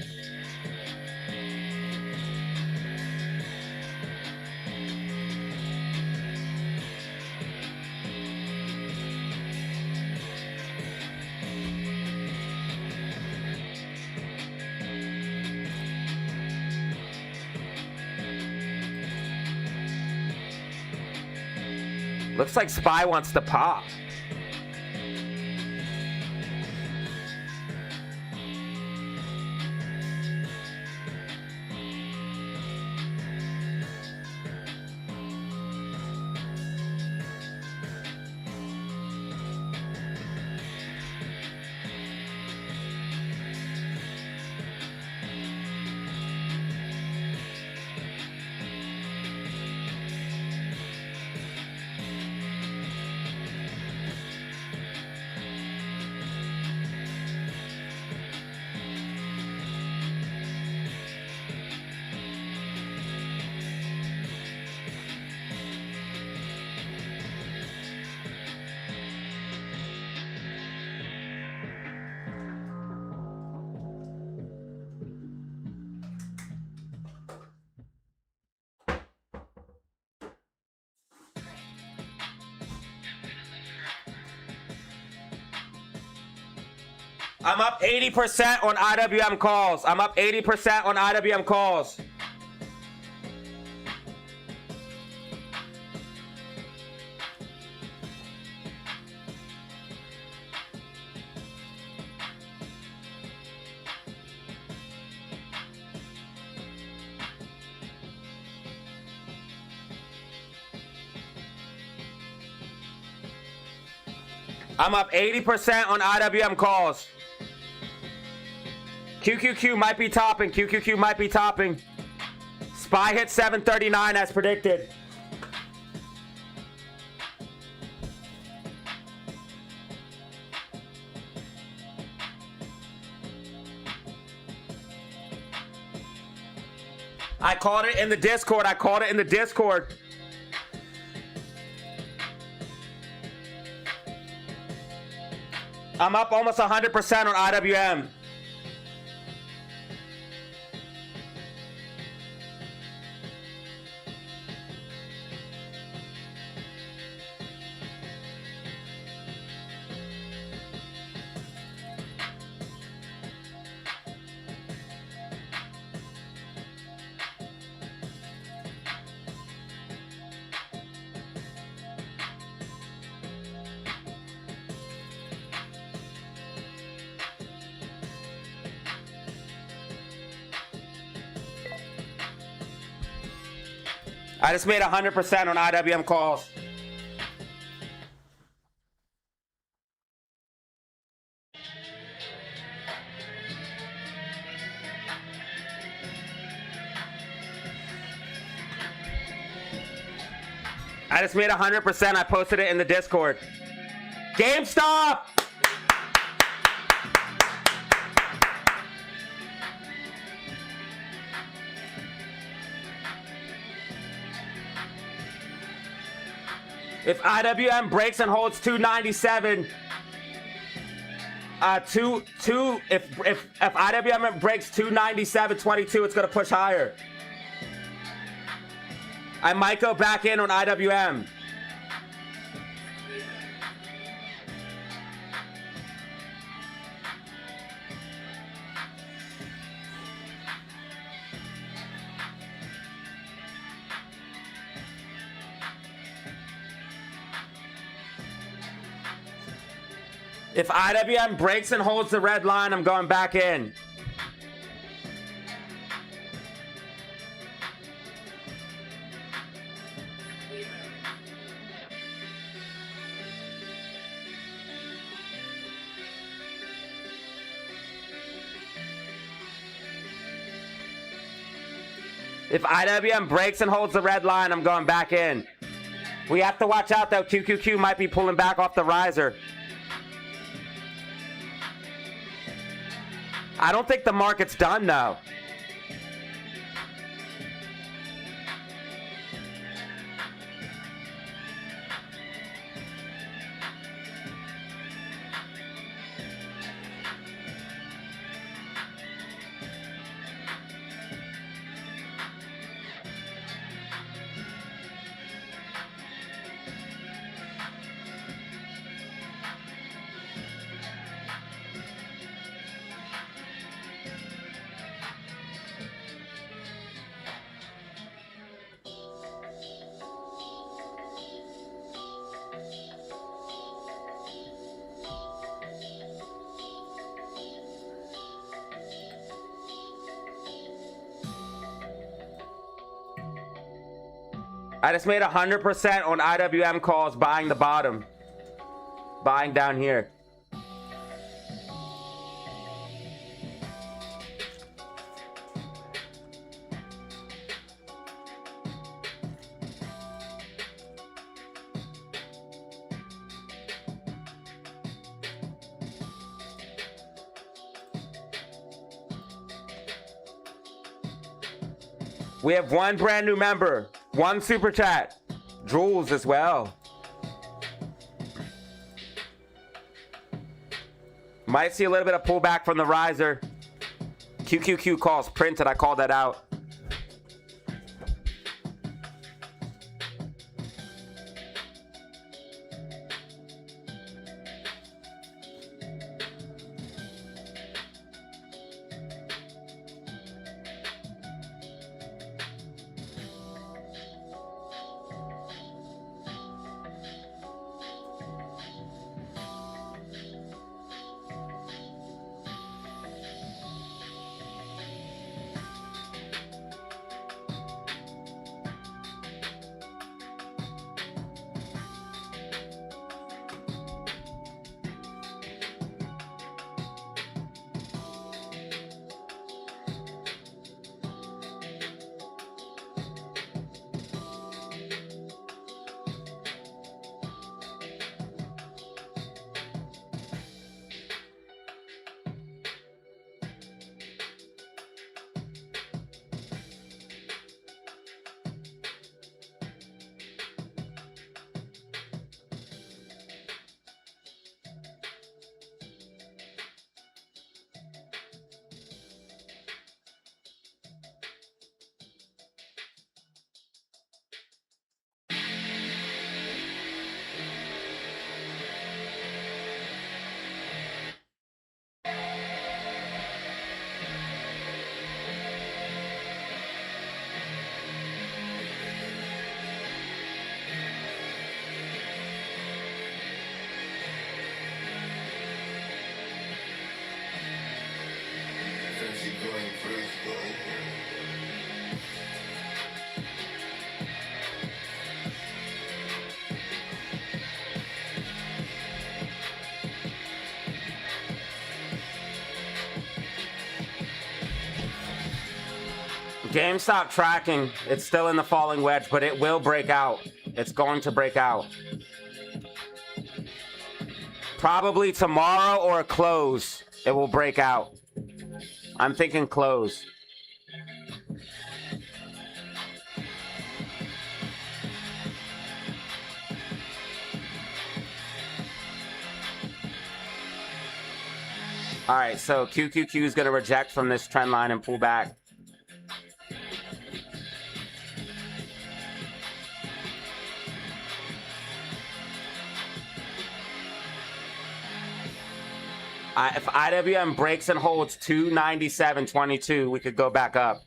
Looks like SPY wants to pop. I'm up 80% on IWM calls. I'm up 80% on IWM calls. I'm up 80% on IWM calls. QQQ might be topping. QQQ might be topping. SPY hit 739 as predicted. I called it in the Discord. I called it in the Discord. I'm up almost 100% on IWM. I just made 100% on IWM calls. I just made 100%. I posted it in the Discord. GameStop! If IWM breaks and holds 297, if IWM breaks 297.22, it's gonna push higher. I might go back in on IWM. If IWM breaks and holds the red line, I'm going back in. If IWM breaks and holds the red line, I'm going back in. We have to watch out though. QQQ might be pulling back off the riser. I don't think the market's done though. I just made 100% on IWM calls buying the bottom. Buying down here. We have one brand new member. One super chat. Jules as well. Might see a little bit of pullback from the riser. QQQ calls printed. I called that out. GameStop tracking, it's still in the falling wedge, but it will break out. It's going to break out. Probably tomorrow or close, it will break out. I'm thinking close. All right, so QQQ is going to reject from this trend line and pull back. If IWM breaks and holds 297.22, we could go back up.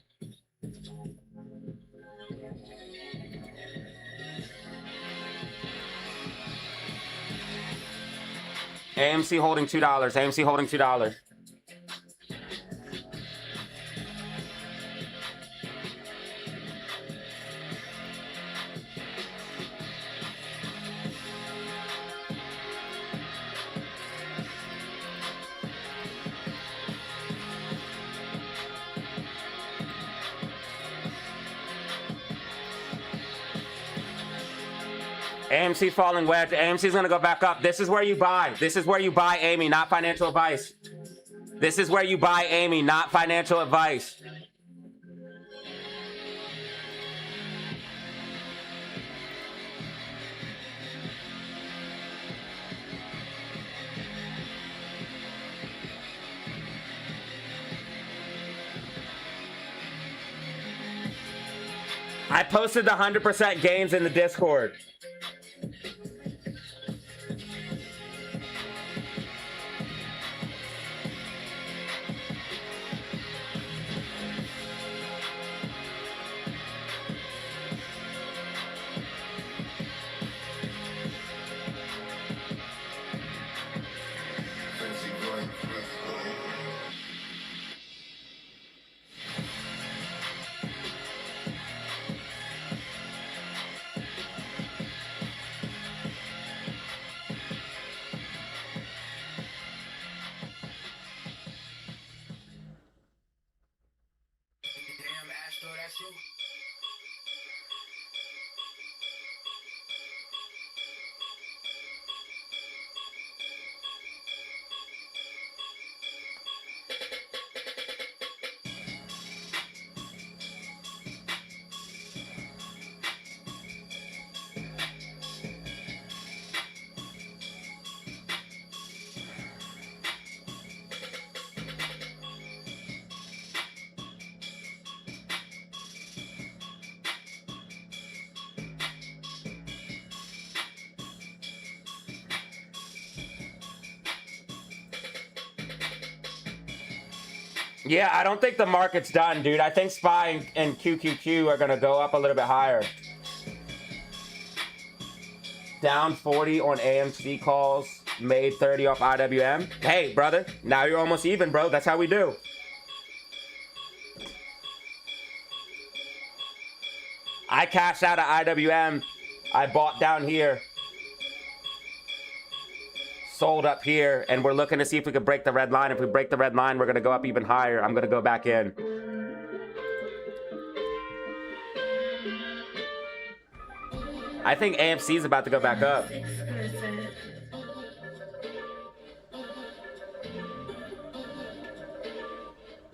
AMC holding $2. AMC holding $2. AMC falling wedge. AMC is going to go back up. This is where you buy. This is where you buy, Amy, not financial advice. This is where you buy, Amy, not financial advice. I posted the 100% gains in the Discord. Yeah, I don't think the market's done, dude. I think SPY and QQQ are going to go up a little bit higher. Down 40 on AMC calls, made 30 off IWM. Hey, brother, now you're almost even, bro. That's how we do. I cashed out at IWM. I bought down here. Sold up here, and we're looking to see if we can break the red line. If we break the red line, we're going to go up even higher. I'm going to go back in. I think AMC is about to go back up.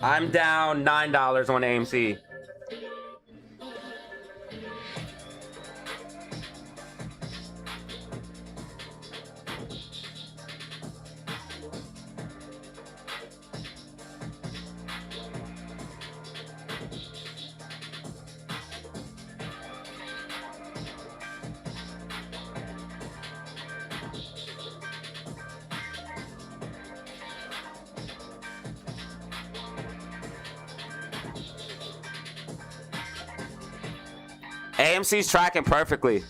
I'm down $9 on AMC. AMC's tracking perfectly.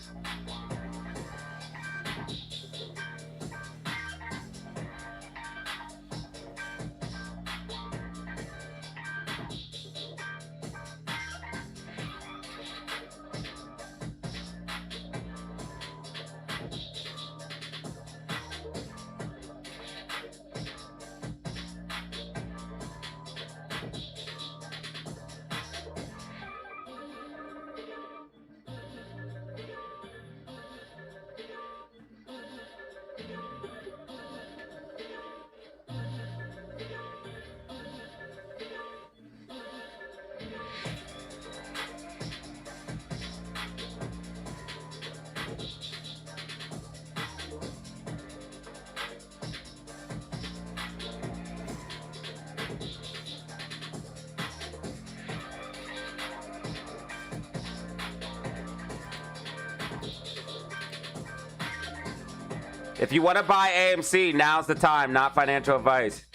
If you want to buy AMC, now's the time, not financial advice.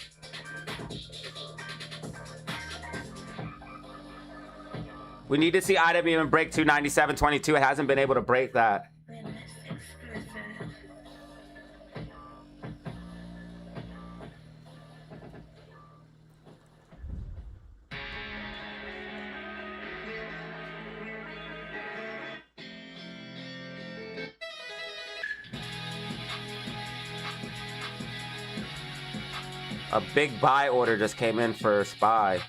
We need to see IWM break 297.22. It hasn't been able to break that.
Witness exclusive.
A big buy order just came in for SPY.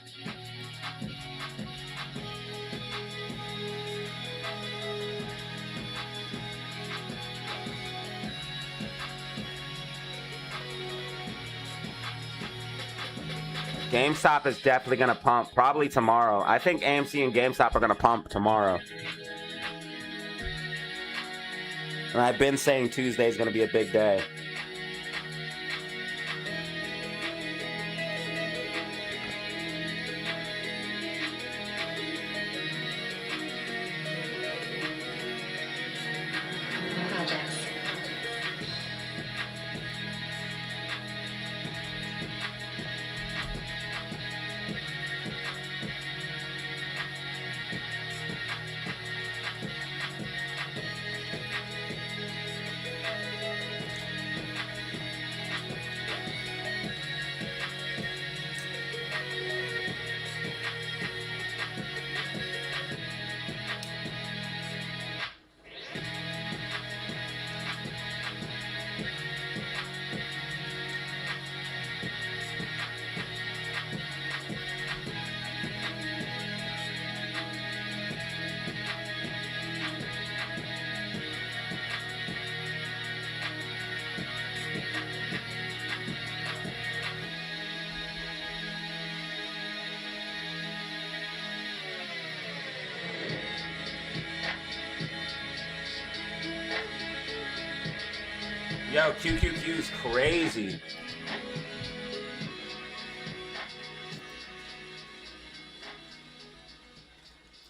GameStop is definitely going to pump, probably tomorrow. I think AMC and GameStop are going to pump tomorrow. And I've been saying Tuesday is going to be a big day.
Projects.
Yo, QQQ's crazy.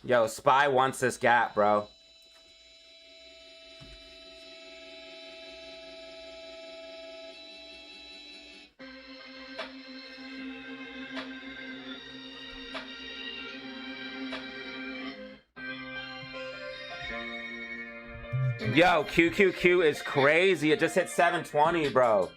Yo, SPY wants this gap, bro. Yo, QQQ is crazy. It just hit 720, bro.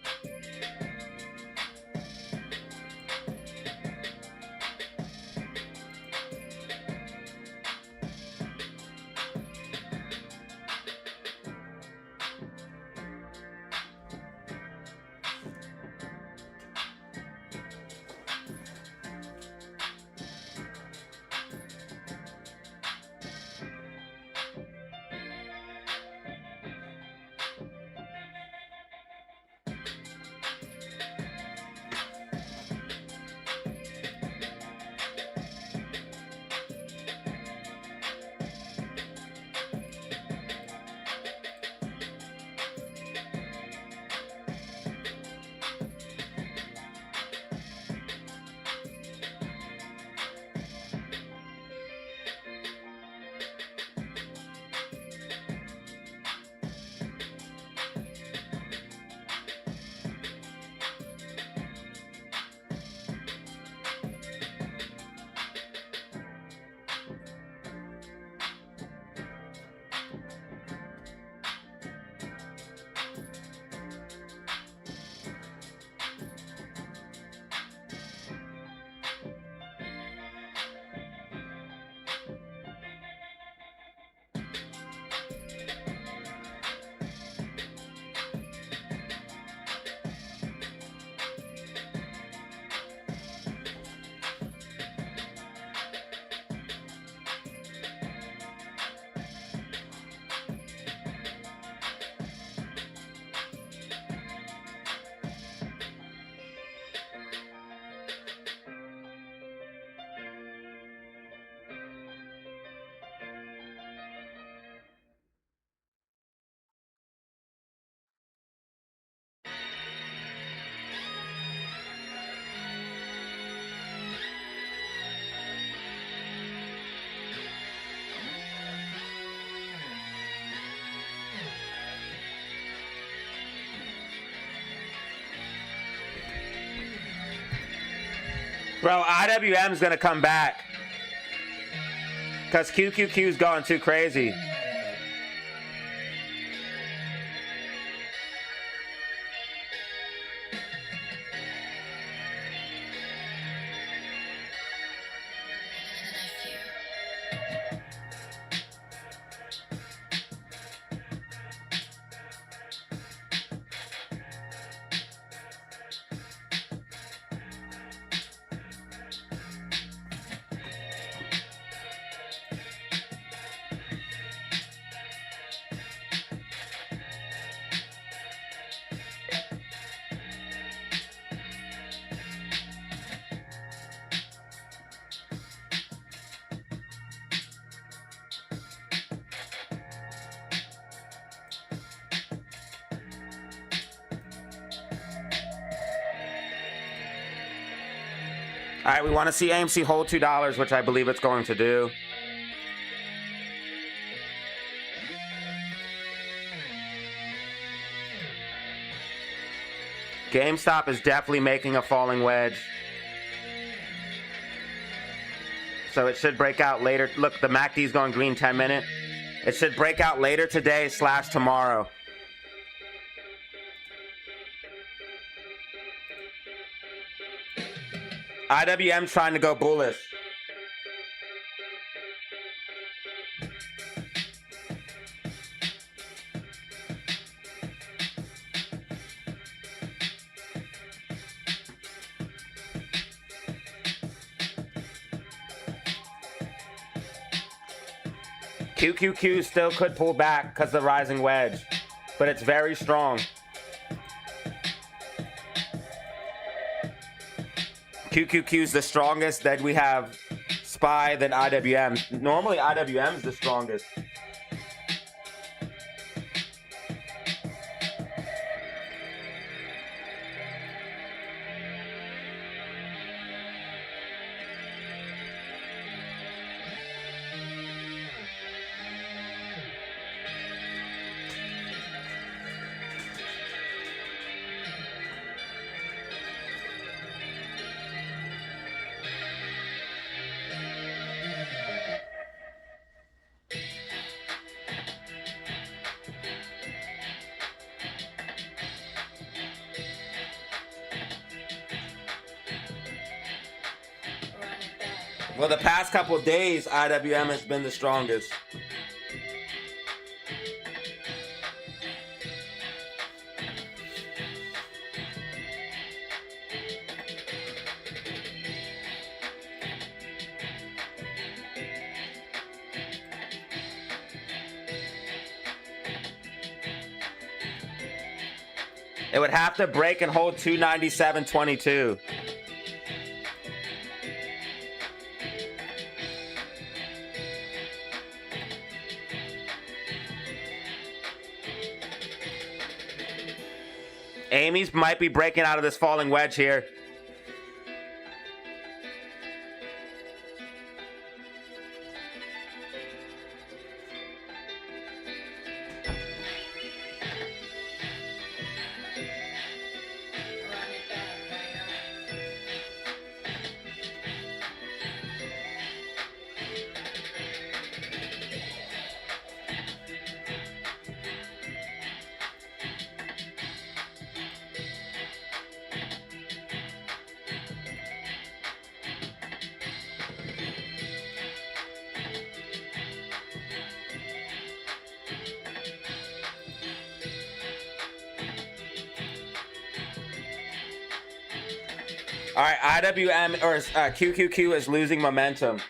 Bro, IWM's gonna come back. Because QQQ's going too crazy. All right, we want to see AMC hold $2, which I believe it's going to do. GameStop is definitely making a falling wedge. So it should break out later. Look, the MACD is going green 10-minute. It should break out later today / tomorrow. IWM trying to go bullish. QQQ still could pull back because of the rising wedge, but it's very strong. QQQ is the strongest. Then we have SPY, then IWM. Normally IWM is the strongest. Well, the past couple of days, IWM has been the strongest. It would have to break and hold 297.22. Amy's might be breaking out of this falling wedge here. All right, IWM or QQQ is losing momentum.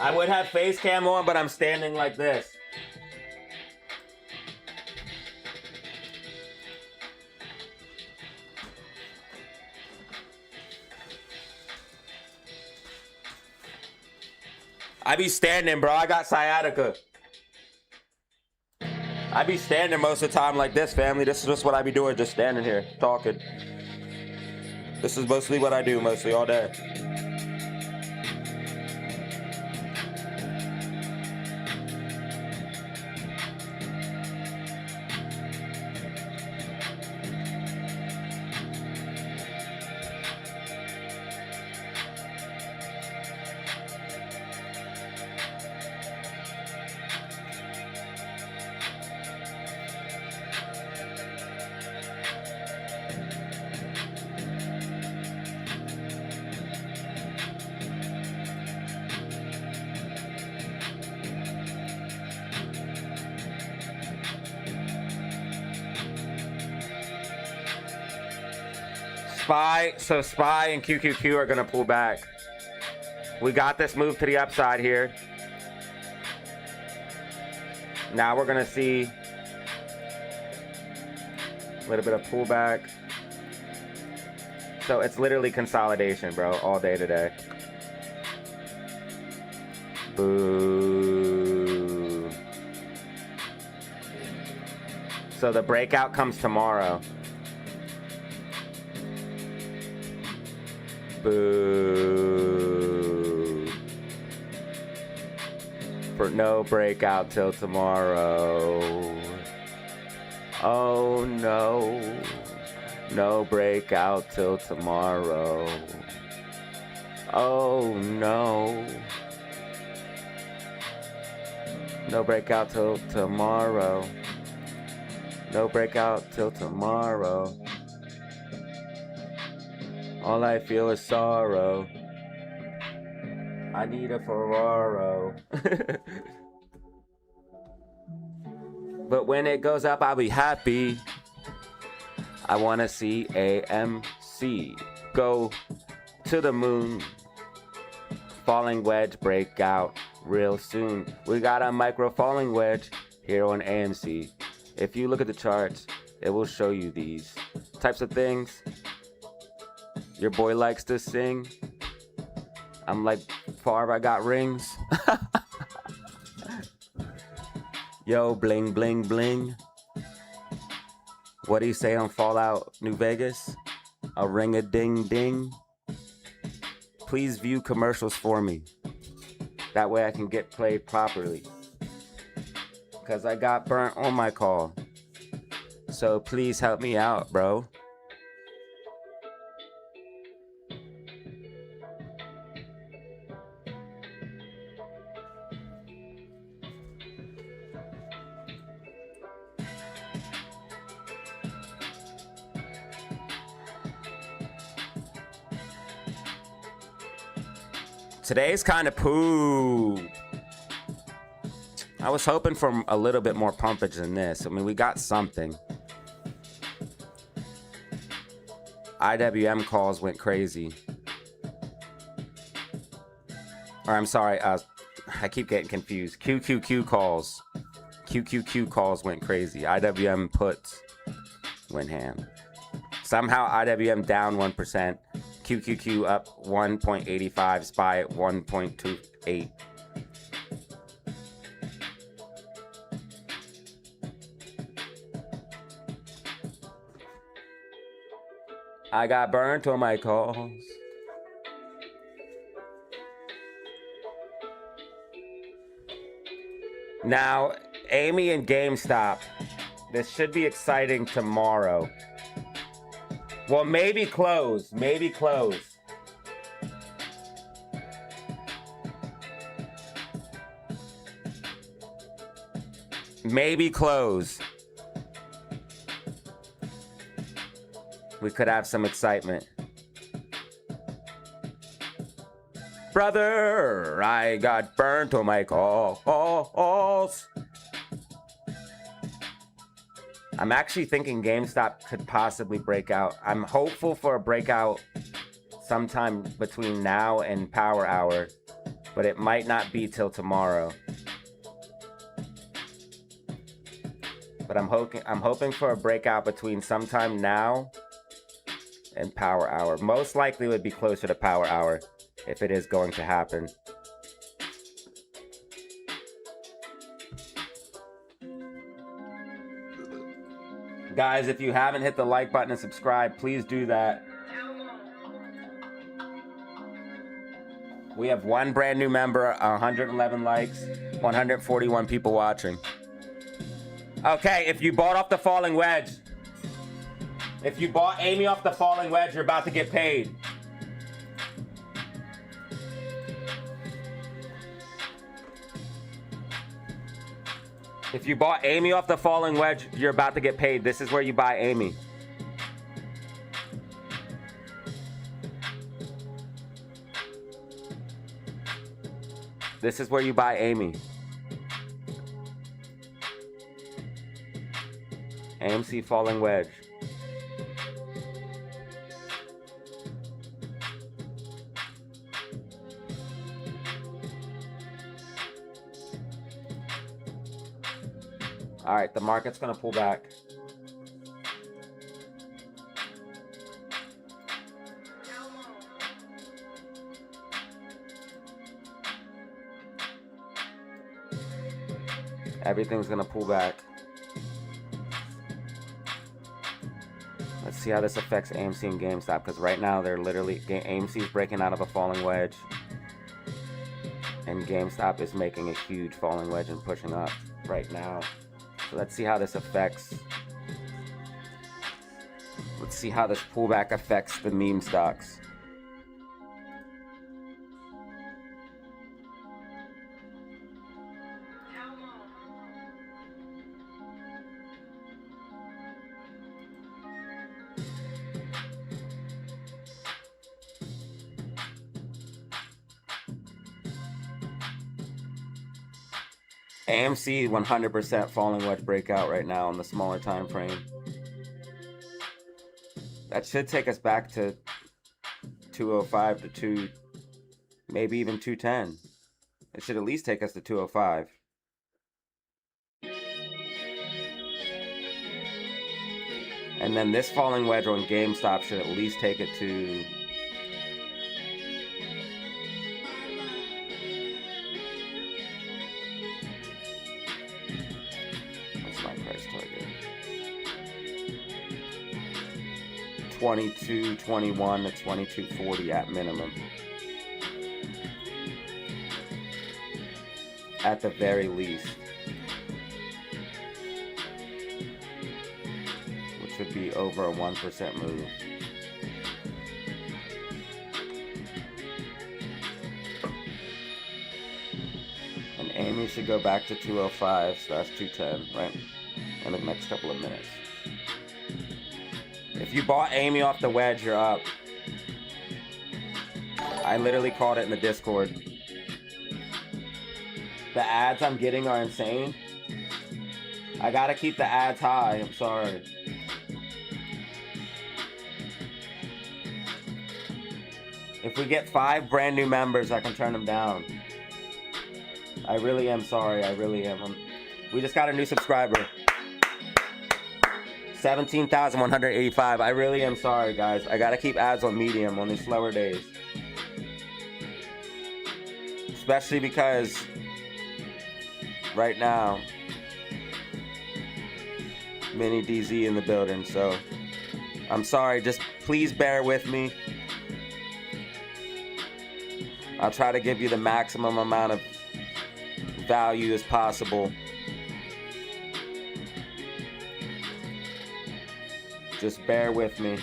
I would have face cam on, but I'm standing like this. I be standing, bro. I got sciatica. I be standing most of the time like this, family. This is just what I be doing, just standing here, talking. This is mostly what I do, mostly all day. Spy and QQQ are gonna pull back. We got this move to the upside here. Now we're gonna see a little bit of pullback. So it's literally consolidation, bro, all day today. Boo. So the breakout comes tomorrow. Boo. For no breakout till tomorrow. Oh no. No breakout till tomorrow. Oh no. No breakout till tomorrow. No breakout till tomorrow. All I feel is sorrow. I need a Ferraro. But when it goes up, I'll be happy. I want to see AMC go to the moon. Falling wedge breakout real soon. We got a micro falling wedge here on AMC. If you look at the charts, it will show you these types of things. Your boy likes to sing. I'm like, Favre, I got rings. Yo, bling, bling, bling. What do you say on Fallout New Vegas? A ring-a-ding-ding. Please view commercials for me. That way I can get played properly. Because I got burnt on my call. So please help me out, bro. Today's kind of poo. I was hoping for a little bit more pumpage than this. I mean, we got something. IWM calls went crazy. Or I'm sorry, I keep getting confused. QQQ calls. QQQ calls went crazy. IWM puts went ham. Somehow IWM down 1%. QQQ up 1.85, SPY at 1.28. I got burnt on my calls. Now, Amy and GameStop. This should be exciting tomorrow. Well, maybe close. Maybe close. Maybe close. We could have some excitement. Brother, I got burnt on my calls. I'm actually thinking GameStop could possibly break out. I'm hopeful for a breakout sometime between now and power hour, but it might not be till tomorrow. But I'm hoping for a breakout between sometime now and power hour. Most likely would be closer to power hour if it is going to happen. Guys, if you haven't hit the like button and subscribe, please do that. We have one brand new member, 111 likes, 141 people watching. Okay, if you bought off the falling wedge, if you bought Amy off the falling wedge, you're about to get paid. If you bought Amy off the falling wedge, you're about to get paid. This is where you buy Amy. This is where you buy Amy. AMC falling wedge. All right, the market's gonna pull back. Everything's gonna pull back. Let's see how this affects AMC and GameStop, because right now they're literally, AMC is breaking out of a falling wedge, and GameStop is making a huge falling wedge and pushing up right now. So let's see how this affects. Let's see how this pullback affects the meme stocks. AMC 100% falling wedge breakout right now on the smaller time frame. That should take us back to 205 to 2, maybe even 210. It should at least take us to 205. And then this falling wedge on GameStop should at least take it to my price target. 22.21 to 22.40 at minimum. At the very least. Which would be over a 1% move. And Amy should go back to 205 / 210, right? In the next couple of minutes. If you bought Amy off the wedge, you're up. I literally called it in the Discord. The ads I'm getting are insane. I gotta keep the ads high, I'm sorry. If we get 5 brand new members, I can turn them down. I really am sorry, I really am. We just got a new subscriber. 17,185. I really am sorry, guys. I gotta keep ads on medium on these slower days. Especially because right now, Mini DZ in the building, so I'm sorry, just please bear with me. I'll try to give you the maximum amount of value as possible. Just bear with me.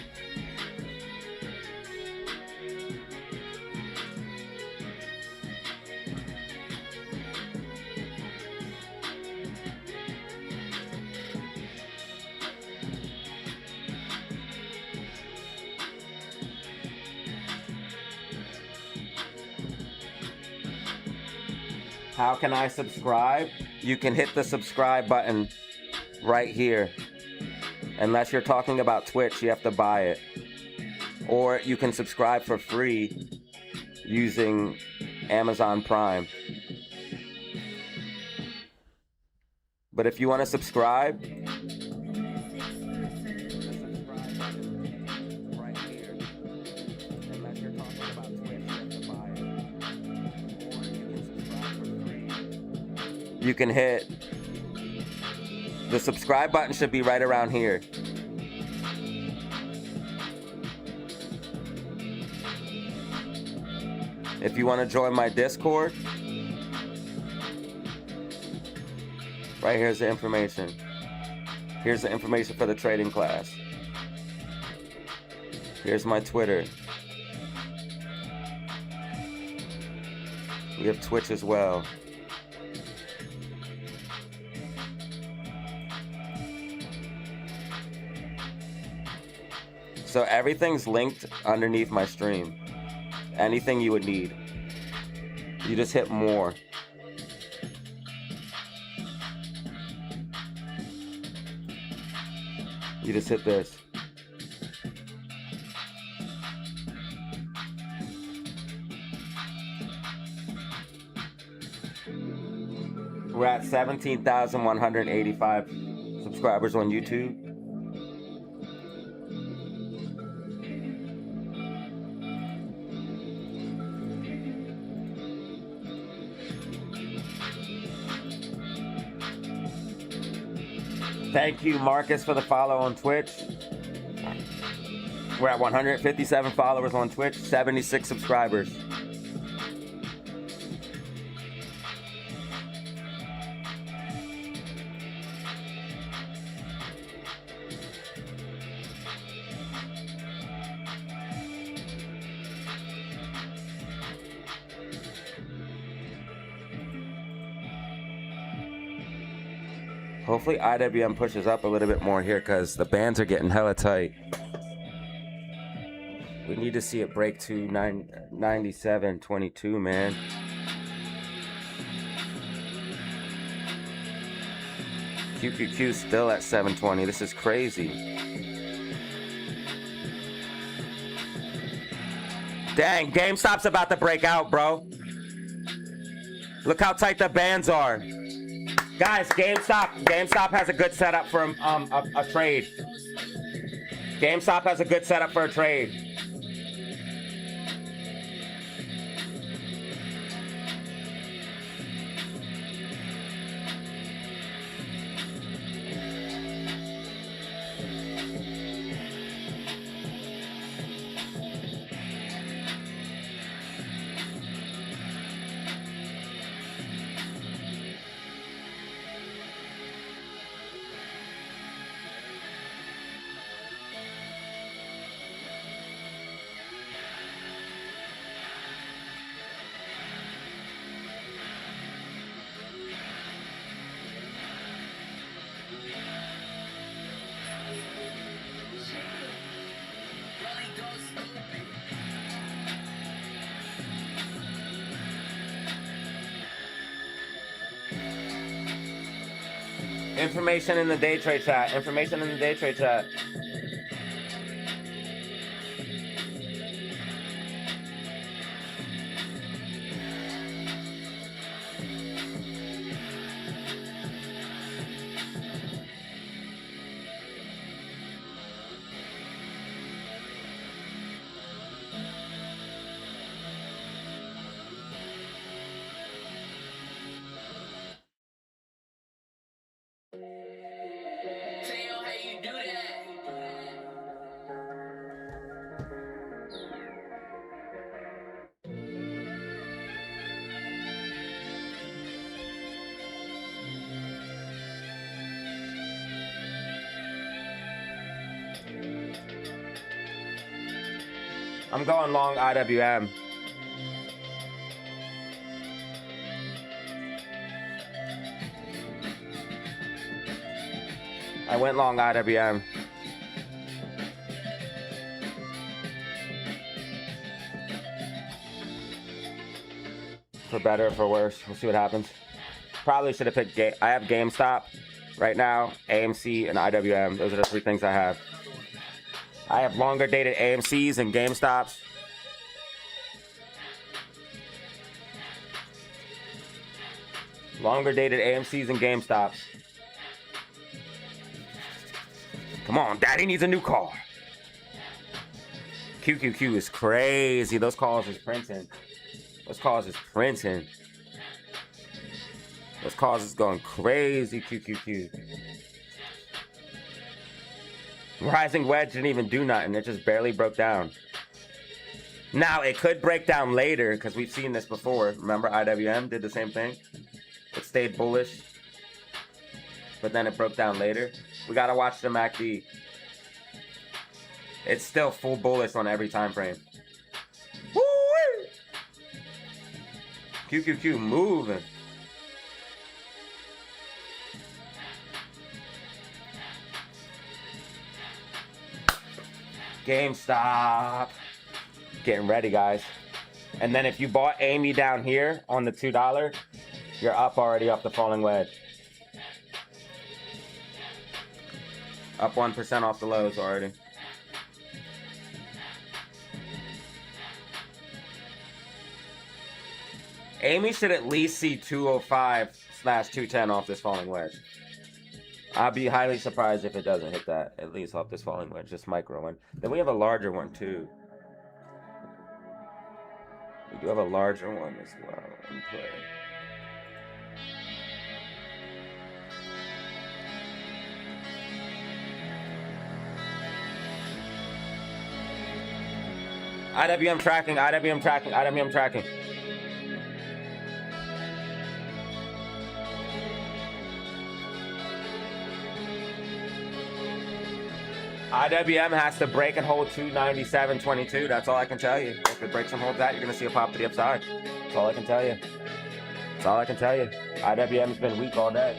How can I subscribe? You can hit the subscribe button right here. Unless you're talking about Twitch, you have to buy it. Or you can subscribe for free using Amazon Prime. But if you want to subscribe, you can hit the subscribe button, should be right around here. If you want to join my Discord, right here's the information. Here's the information for the trading class. Here's my Twitter. We have Twitch as well. So everything's linked underneath my stream. Anything you would need. You just hit more. You just hit this. We're at 17,185 subscribers on YouTube. Thank you, Marcus, for the follow on Twitch. We're at 157 followers on Twitch, 76 subscribers. Hopefully IWM pushes up a little bit more here because the bands are getting hella tight. We need to see it break to 97.22, man. QQQ still at 720. This is crazy. Dang, GameStop's about to break out, bro. Look how tight the bands are. Guys, GameStop has a good setup for a trade. GameStop has a good setup for a trade. Information in the day trade chat. Information in the day trade chat. I'm going long IWM. I went long IWM. For better or for worse. We'll see what happens. Probably should have picked I have GameStop right now, AMC, and IWM. Those are the three things I have. I have longer dated AMCs and GameStops. Longer dated AMCs and GameStops. Come on, Daddy needs a new car. QQQ is crazy. Those calls is printing. Those calls is printing. Those calls is going crazy, QQQ. Rising Wedge didn't even do nothing. It just barely broke down. Now, it could break down later because we've seen this before. Remember, IWM did the same thing? It stayed bullish, but then it broke down later. We got to watch the MACD. It's still full bullish on every time frame. Woo-wee! QQQ moving. GameStop. Getting ready, guys. And then if you bought Amy down here on the $2, you're up already off the falling wedge. Up 1% off the lows already. Amy should at least see 205/210 off this falling wedge. I'll be highly surprised if it doesn't hit that, at least off this falling wedge, just micro one. Then we have a larger one too. We do have a larger one as well in play. IWM tracking, IWM tracking, IWM tracking. IWM has to break and hold 297.22. That's all I can tell you. If it breaks and holds that, you're going to see a pop to the upside. That's all I can tell you. That's all I can tell you. IWM's been weak all day.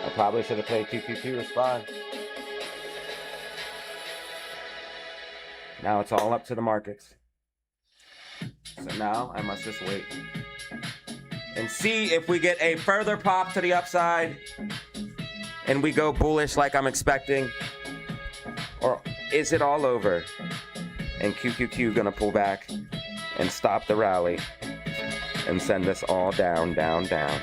I probably should have played QQQ or SPY. Now it's all up to the markets. So now I must just wait and see if we get a further pop to the upside and we go bullish like I'm expecting, or is it all over and QQQ gonna pull back and stop the rally and send us all down, down, down.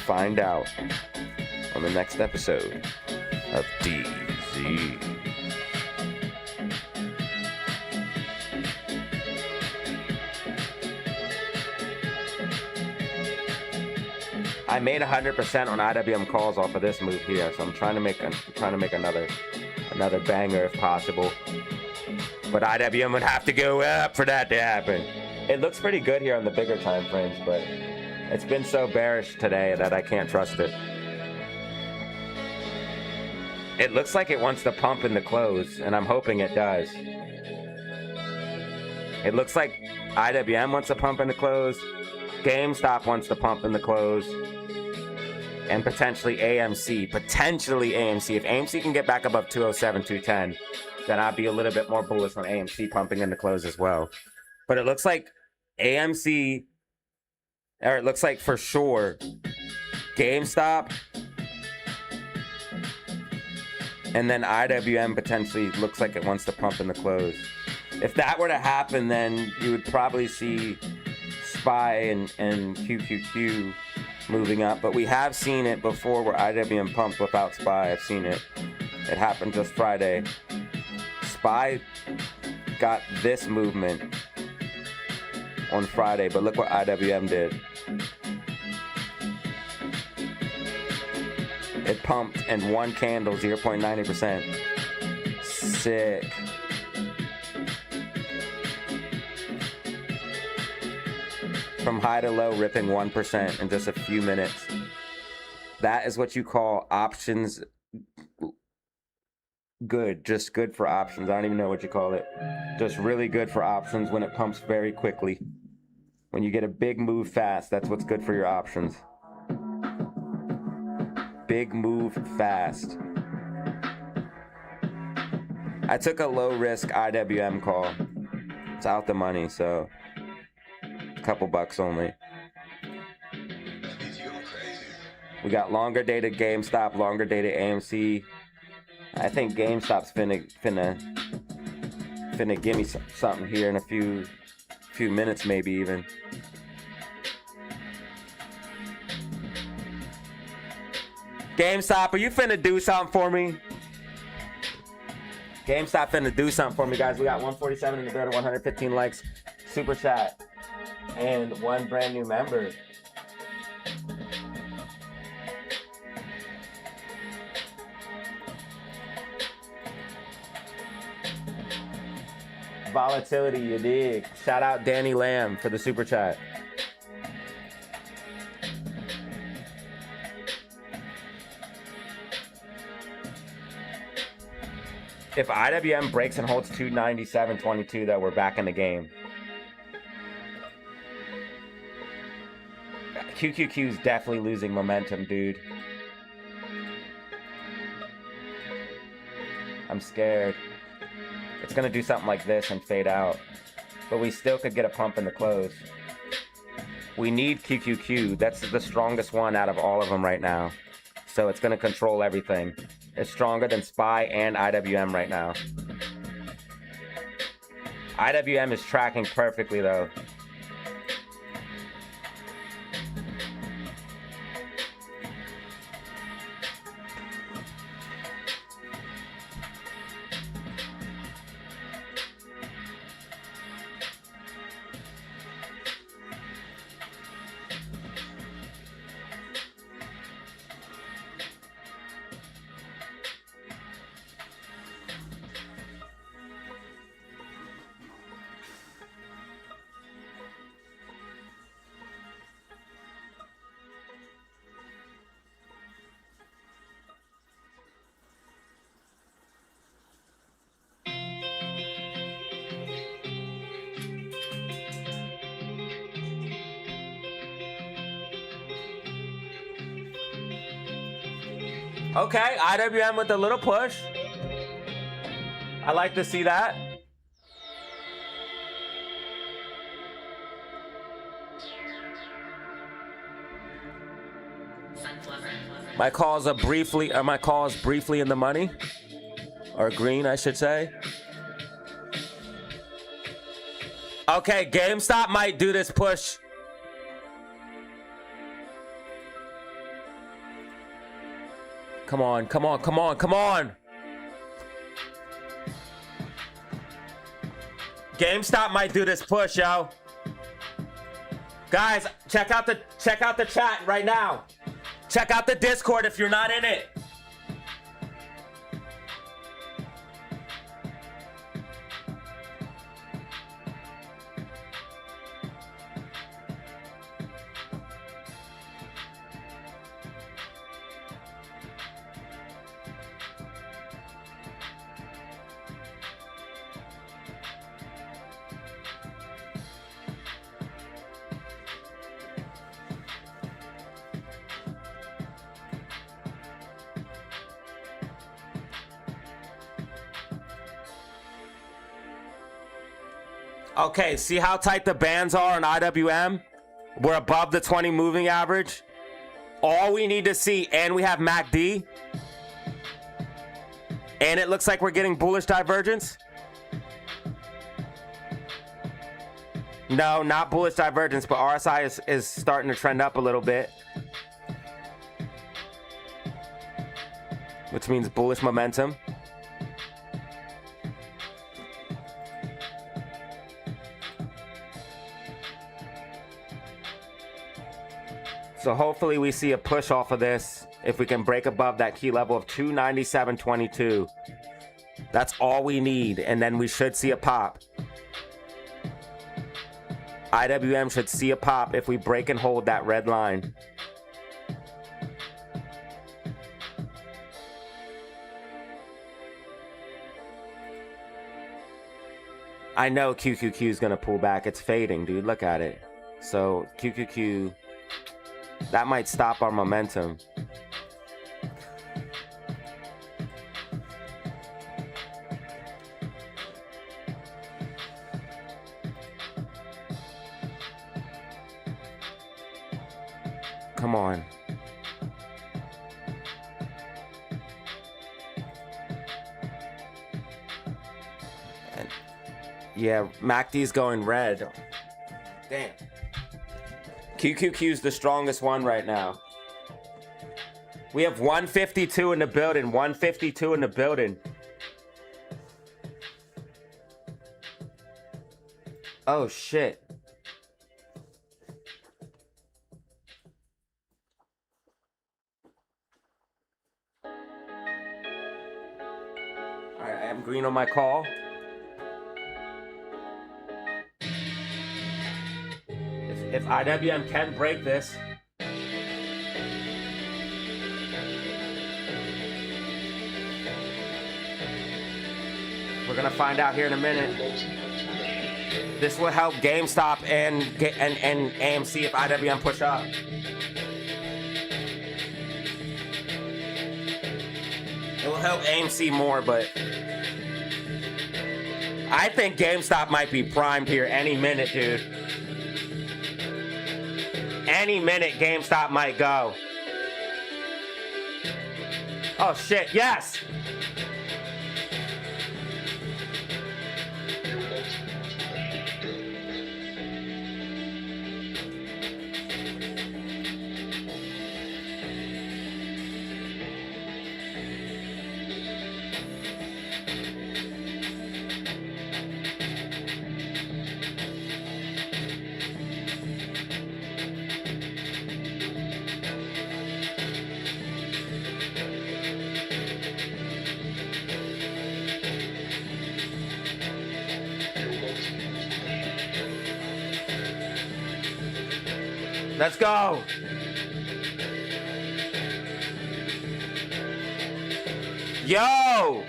Find out on the next episode of DZ. I made 100% on IWM calls off of this move here, so I'm trying to make another banger if possible. But IWM would have to go up for that to happen. It looks pretty good here on the bigger time frames, but it's been so bearish today that I can't trust it. It looks like it wants to pump in the close, and I'm hoping it does. It looks like IWM wants to pump in the close, GameStop wants to pump in the close, and potentially AMC. Potentially AMC. If AMC can get back above 207.210, then I'd be a little bit more bullish on AMC pumping in the close as well. But it looks like AMC, or it looks like for sure GameStop, and then IWM potentially looks like it wants to pump in the close. If that were to happen, then you would probably see SPY and QQQ moving up. But we have seen it before where IWM pumped without SPY. I've seen it. It happened just Friday. SPY got this movement on Friday, but look what IWM did. It pumped in one candle, 0.90%. Sick. From high to low, ripping 1% in just a few minutes. That is what you call options good. Just good for options. I don't even know what you call it. Just really good for options when it pumps very quickly. When you get a big move fast, that's what's good for your options. Big move fast. I took a low risk IWM call. It's out the money, so a couple bucks only. We got longer dated GameStop, longer dated AMC. I think GameStop's finna give me something here in a few minutes, maybe even. GameStop, are you finna do something for me? GameStop finna do something for me, guys. We got 147 in the building, 115 likes, super chat, and one brand new member. Volatility, you dig. Shout out Danny Lamb for the super chat. If IWM breaks and holds 297.22, that we're back in the game. QQQ is definitely losing momentum, dude. I'm scared. It's gonna do something like this and fade out. But we still could get a pump in the close. We need QQQ. That's the strongest one out of all of them right now. So it's gonna control everything. It's stronger than SPY and IWM right now. IWM is tracking perfectly though. Okay, IWM with a little push. I like to see that. My calls are briefly, my call is briefly in the money, or green, I should say. Okay, GameStop might do this push. Come on, come on, come on, come on. GameStop might do this push, yo. Guys, check out the chat right now. Check out the Discord if you're not in it. Okay, see how tight the bands are on IWM? We're above the 20 moving average. All we need to see, and we have MACD. And it looks like we're getting bullish divergence. No, not bullish divergence, but RSI is starting to trend up a little bit. Which means bullish momentum. So hopefully we see a push off of this if we can break above that key level of 297.22. That's all we need, and then we should see a pop. IWM should see a pop if we break and hold that red line. I know QQQ is going to pull back. It's fading, dude. Look at it. So QQQ... that might stop our momentum. Come on. And yeah, MACD's going red. Damn. QQQ is the strongest one right now. We have 152 in the building. 152 in the building. Oh, shit. All right, I am green on my call. If IWM can break this, we're gonna find out here in a minute. This will help GameStop and AMC if IWM push up. It will help AMC more, but I think GameStop might be primed here any minute, dude. Any minute, GameStop might go. Oh, shit, yes! Let's go. Yo.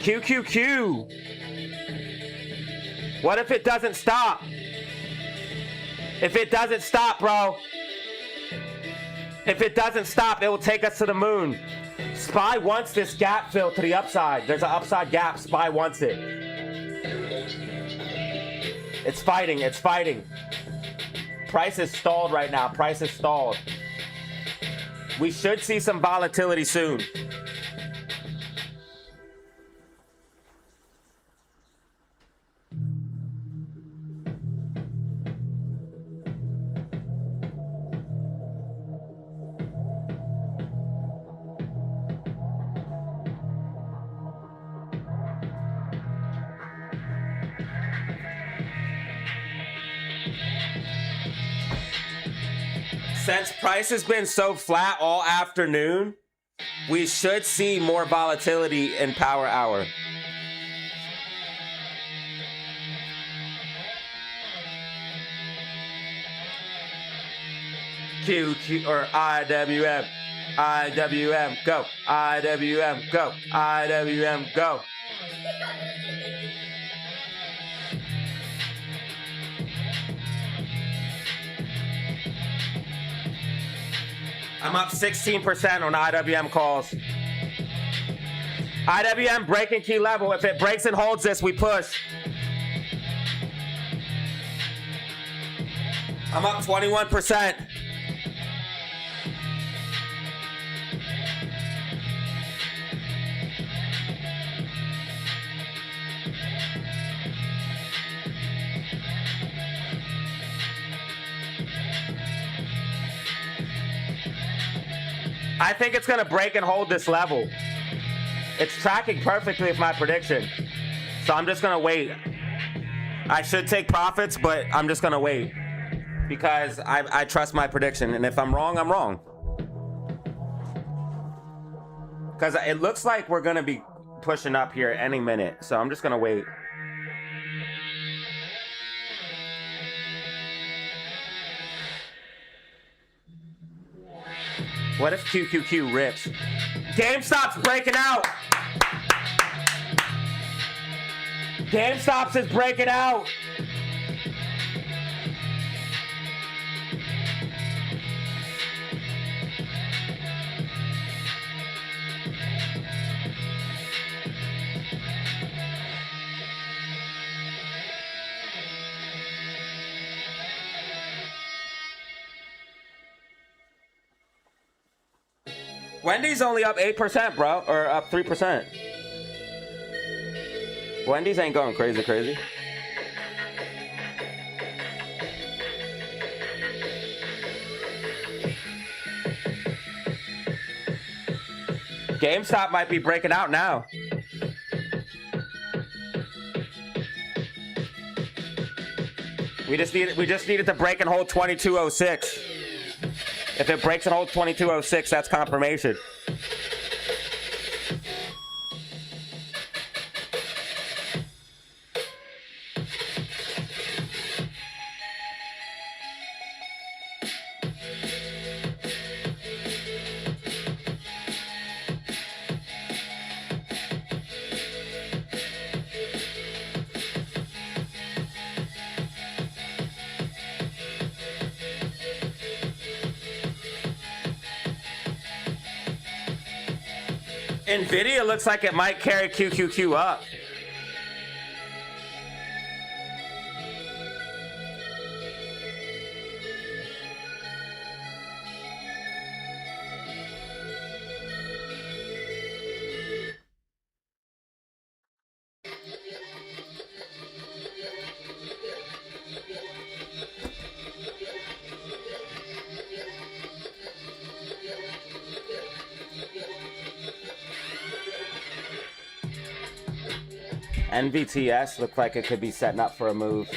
QQQ. What if it doesn't stop? If it doesn't stop, bro. If it doesn't stop, it will take us to the moon. SPY wants this gap fill to the upside. There's an upside gap. SPY wants it. It's fighting. It's fighting. Price is stalled right now. Price is stalled. We should see some volatility soon. Since price has been so flat all afternoon, we should see more volatility in power hour. QQ or IWM, IWM, go, IWM, go, IWM, go. I'm up 16% on IWM calls. IWM breaking key level. If it breaks and holds this, we push. I'm up 21%. I think it's going to break and hold this level. It's tracking perfectly with my prediction. So I'm just going to wait. I should take profits, but I'm just going to wait. Because I trust my prediction. And if I'm wrong, I'm wrong. Because it looks like we're going to be pushing up here any minute. So I'm just going to wait. What if QQQ rips? GameStop's breaking out. GameStop's is breaking out. Wendy's only up 8%, bro, or up 3%. Wendy's ain't going crazy. GameStop might be breaking out now. We just needed to break and hold 2206. If it breaks and holds 2206, that's confirmation. Nvidia looks like it might carry QQQ up. NVTS looked like it could be setting up for a move.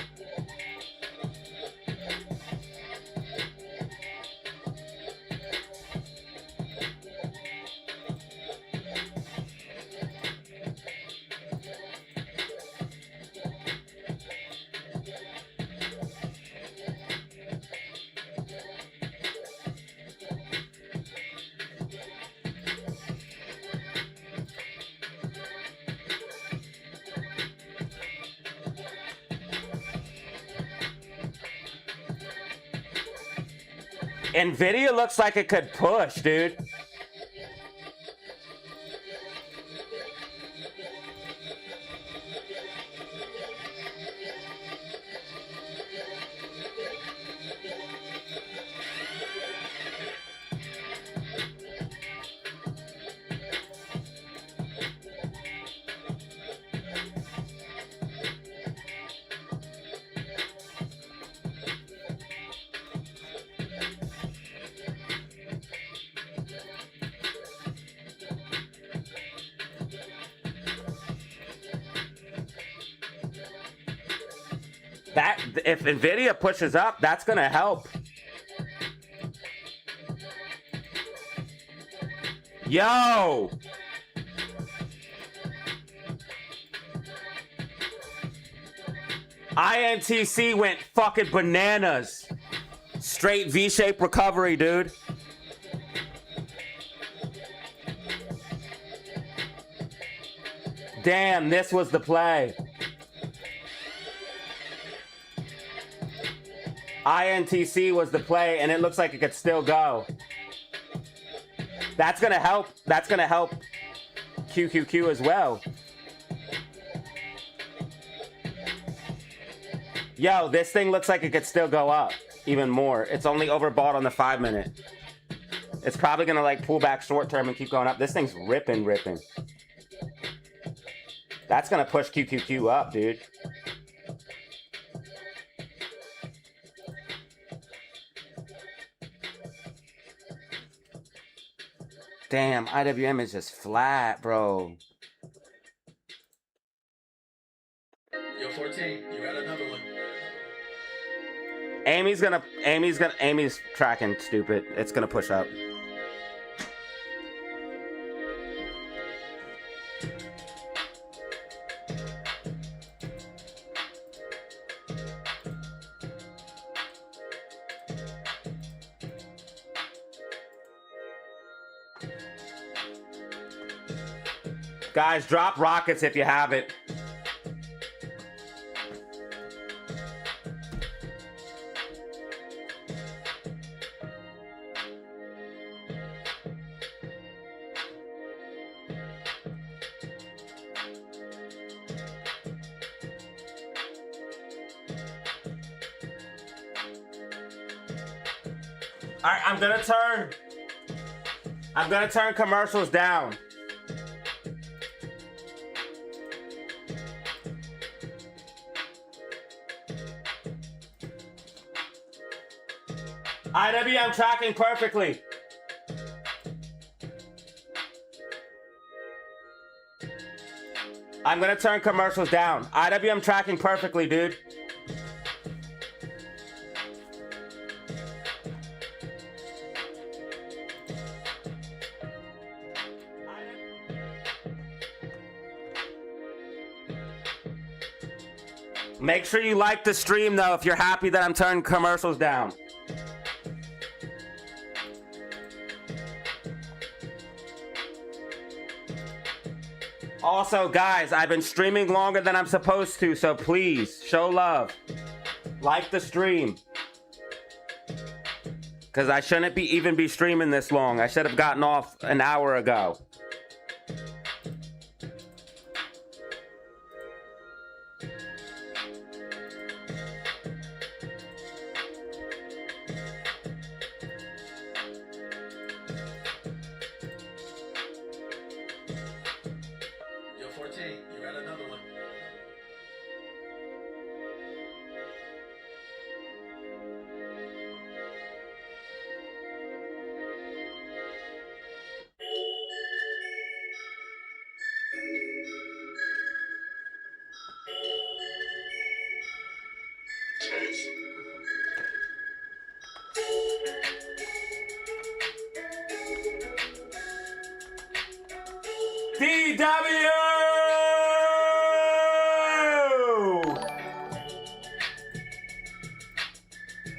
Nvidia looks like it could push, dude. That if Nvidia pushes up, that's gonna help. Yo! INTC went fucking bananas. Straight V-shaped recovery, dude. Damn, this was the play. INTC was the play, and it looks like it could still go. That's gonna help. That's gonna help QQQ as well. Yo, this thing looks like it could still go up even more. It's only overbought on the 5-minute. It's probably gonna like pull back short term and keep going up. This thing's ripping. That's gonna push QQQ up, dude. Damn, IWM is just flat, bro.
Yo, 14, you got another one.
Amy's tracking stupid. It's gonna push up. Guys, drop rockets if you have it. All right, I'm gonna turn commercials down. IWM tracking perfectly. I'm gonna turn commercials down. IWM tracking perfectly, dude. Make sure you like the stream though if you're happy that I'm turning commercials down. Also, guys, I've been streaming longer than I'm supposed to, so please show love. Like the stream. Because I shouldn't even be streaming this long. I should have gotten off an hour ago.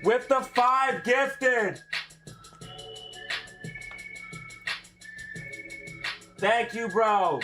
With the 5 gifted. Thank you, bro.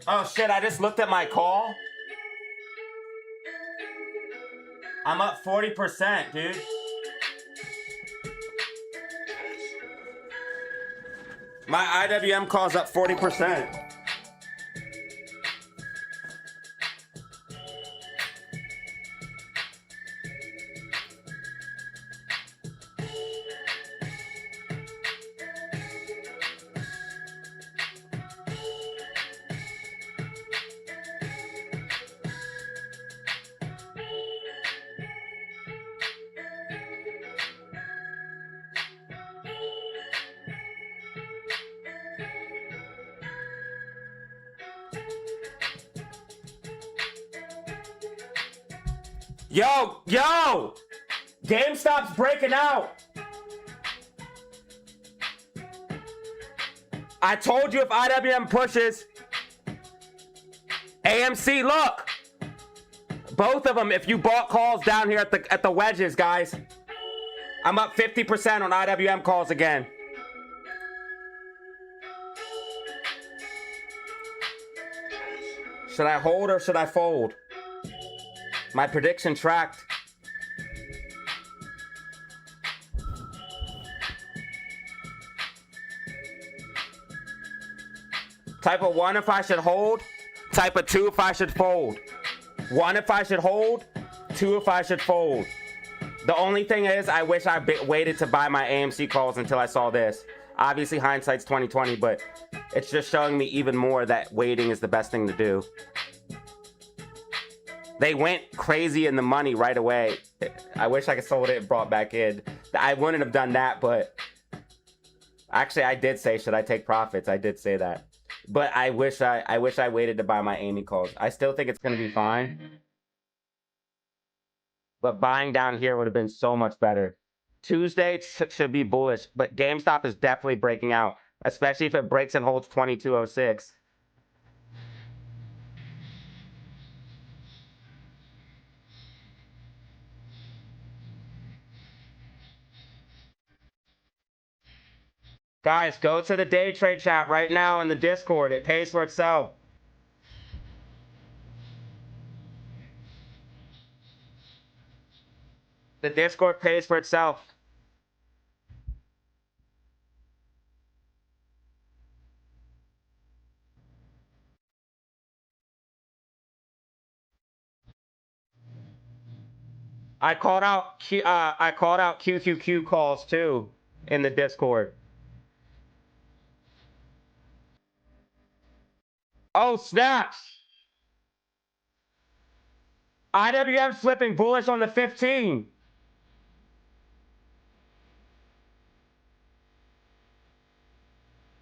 Oh shit, I just looked at my call. I'm up 40%, dude. My IWM call's up 40%. Yo! GameStop's breaking out. I told you if IWM pushes. AMC, look. Both of them, if you bought calls down here at the wedges, guys. I'm up 50% on IWM calls again. Should I hold or should I fold? My prediction tracked. Type of 1 if I should hold. Type of 2 if I should fold. 1 if I should hold. 2 if I should fold. The only thing is, I wish I waited to buy my AMC calls until I saw this. Obviously, hindsight's 20/20, but it's just showing me even more that waiting is the best thing to do. They went crazy in the money right away. I wish I could sold it and brought back in. I wouldn't have done that, but actually I did say, should I take profits? I did say that. But I wish I waited to buy my Amy calls. I still think it's gonna be fine. But buying down here would have been so much better. Tuesday should be bullish, but GameStop is definitely breaking out, especially if it breaks and holds 2206. Guys, go to the day trade chat right now in the Discord. It pays for itself. The Discord pays for itself. I called out QQQ calls too in the Discord. Oh snap! IWM flipping bullish on the 15.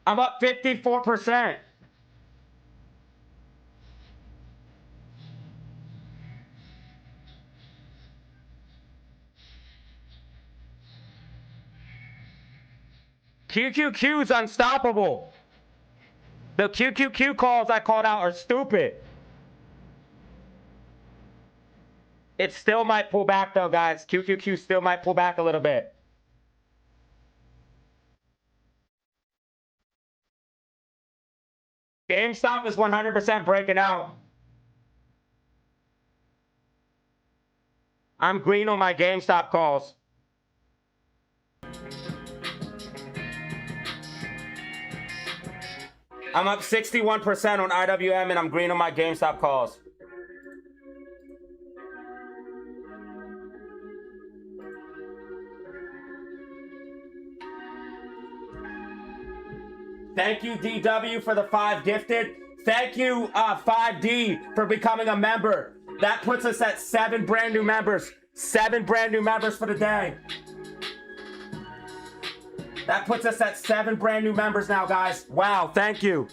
I'm up 54%. QQQ is unstoppable. The QQQ calls I called out are stupid. It still might pull back though, guys. QQQ still might pull back a little bit. GameStop is 100% breaking out. I'm green on my GameStop calls. I'm up 61% on IWM and I'm green on my GameStop calls. Thank you, DW, for the 5 gifted. Thank you, 5D, for becoming a member. That puts us at 7 brand new members. 7 brand new members for the day. That puts us at 7 brand new members now, guys. Wow, thank you.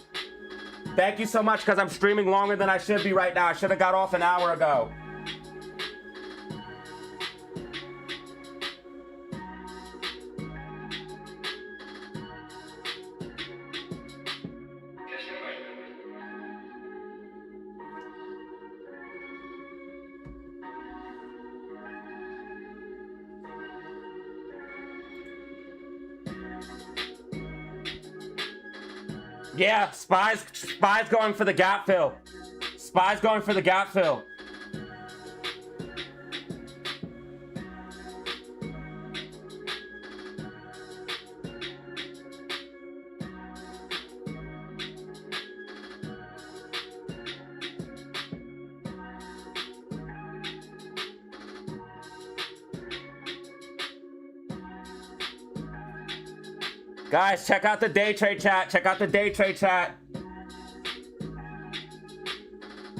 Thank you so much, because I'm streaming longer than I should be right now. I should have got off an hour ago. Yeah, Spy's going for the gap fill. Spy's going for the gap fill. Guys, check out the day trade chat. Check out the day trade chat.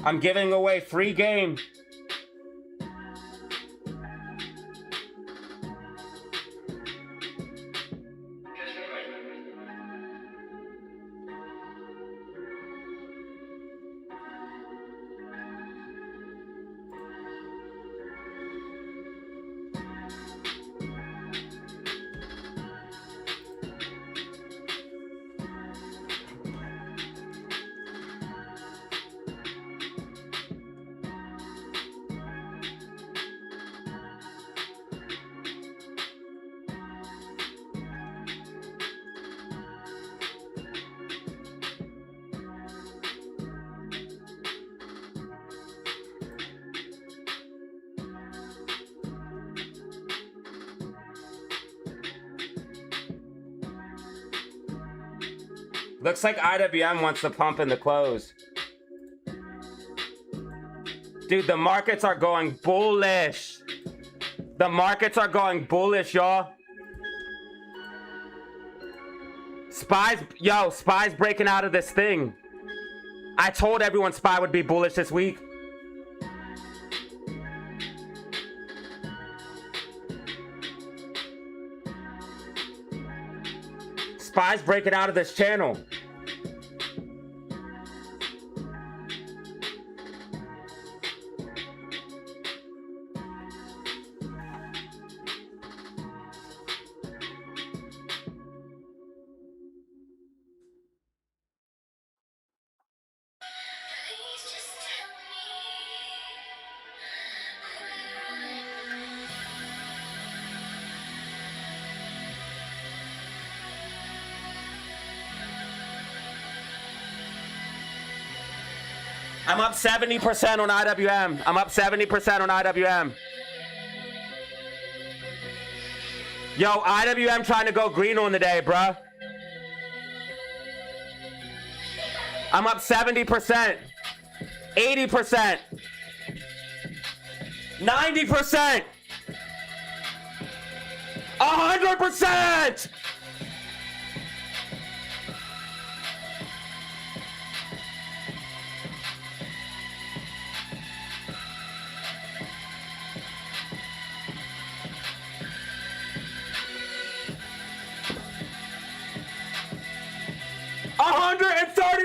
I'm giving away free game. Looks like IWM wants to pump in the close. Dude, the markets are going bullish. The markets are going bullish, y'all. Spy's breaking out of this thing. I told everyone Spy would be bullish this week. Spy's breaking out of this channel. I'm up 70% on IWM. I'm up 70% on IWM. Yo, IWM trying to go green on the day, bruh. I'm up 70%. 80%. 90%. 100%.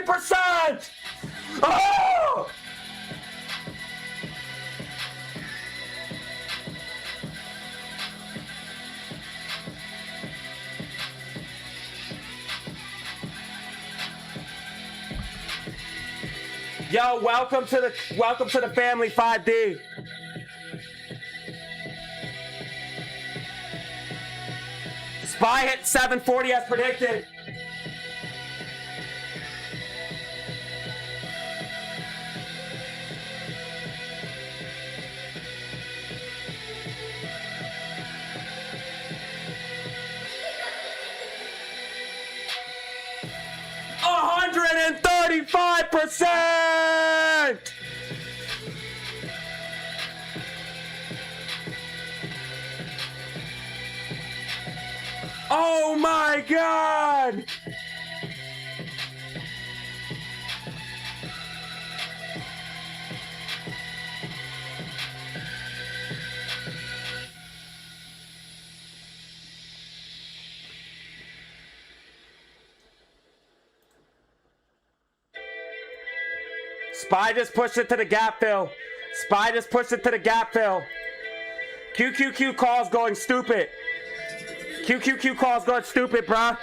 %! Oh! Yo, welcome to the family 5D. Spy hit 740 as predicted. %! Oh my God! Spy just pushed it to the gap fill. Spy just pushed it to the gap fill. QQQ calls going stupid. QQQ calls going stupid, bruh.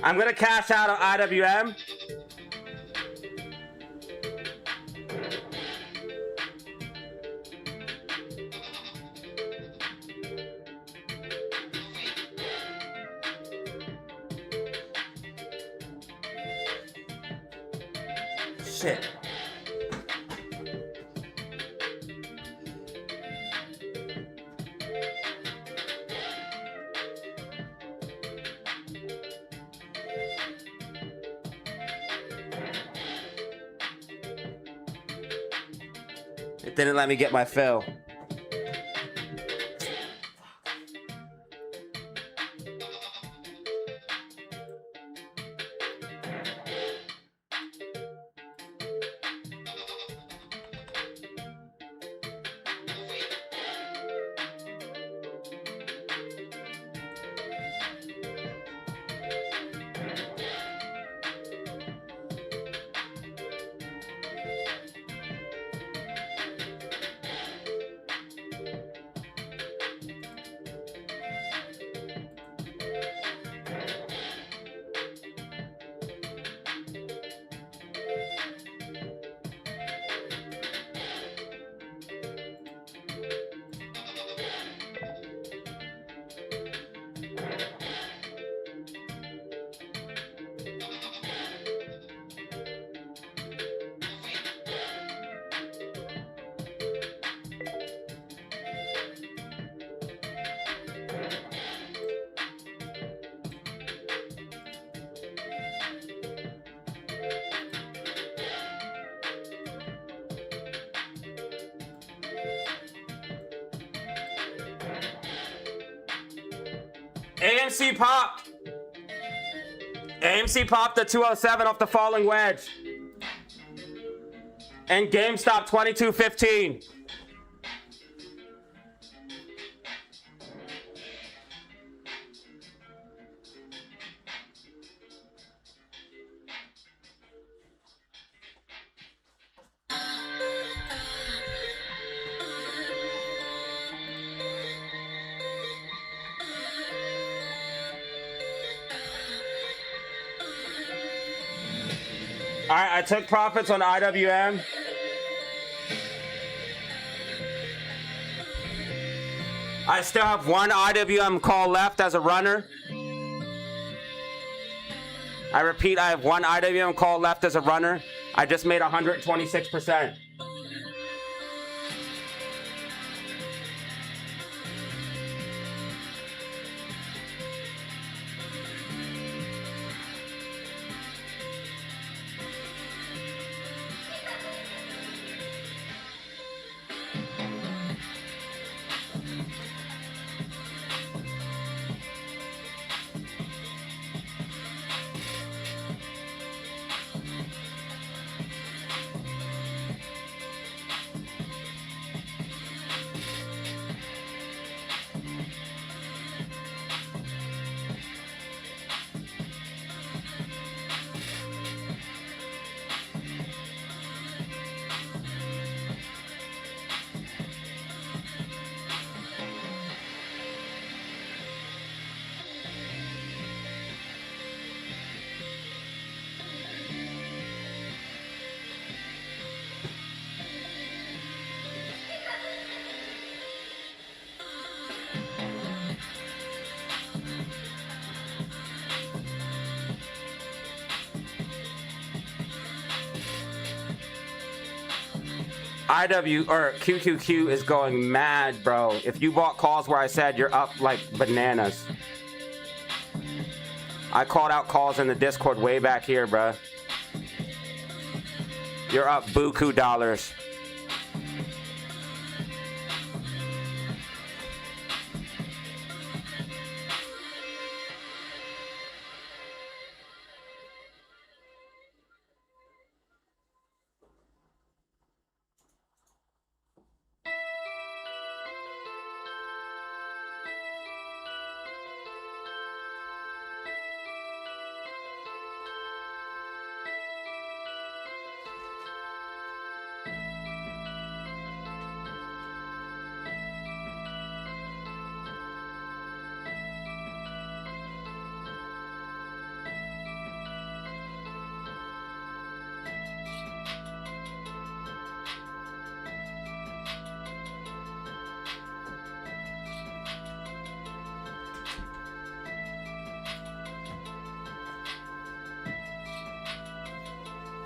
I'm gonna cash out on IWM. Shit. It didn't let me get my fill. AMC popped. AMC popped the 207 off the falling wedge. And GameStop 22.15. All right, I took profits on IWM. I still have one IWM call left as a runner. I repeat, I have one IWM call left as a runner. I just made 126%. QQQ is going mad, bro. If you bought calls where I said you're up like bananas. I called out calls in the Discord way back here, bro. You're up buku dollars.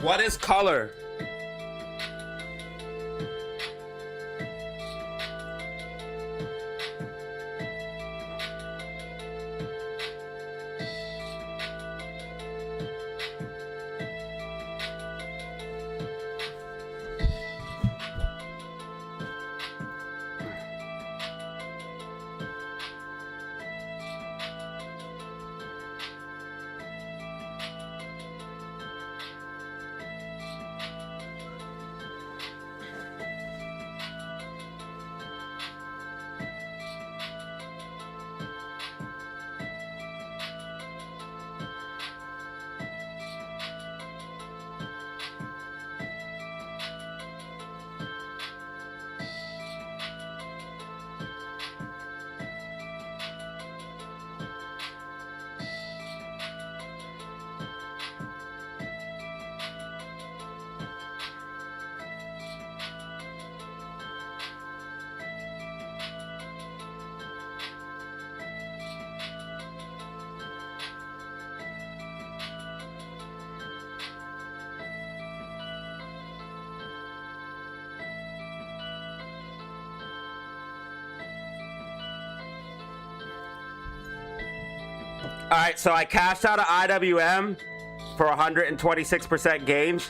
What is color? All right, so I cashed out of IWM for 126% gains.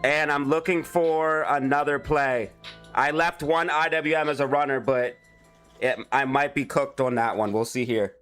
And I'm looking for another play. I left one IWM as a runner, but I might be cooked on that one. We'll see here.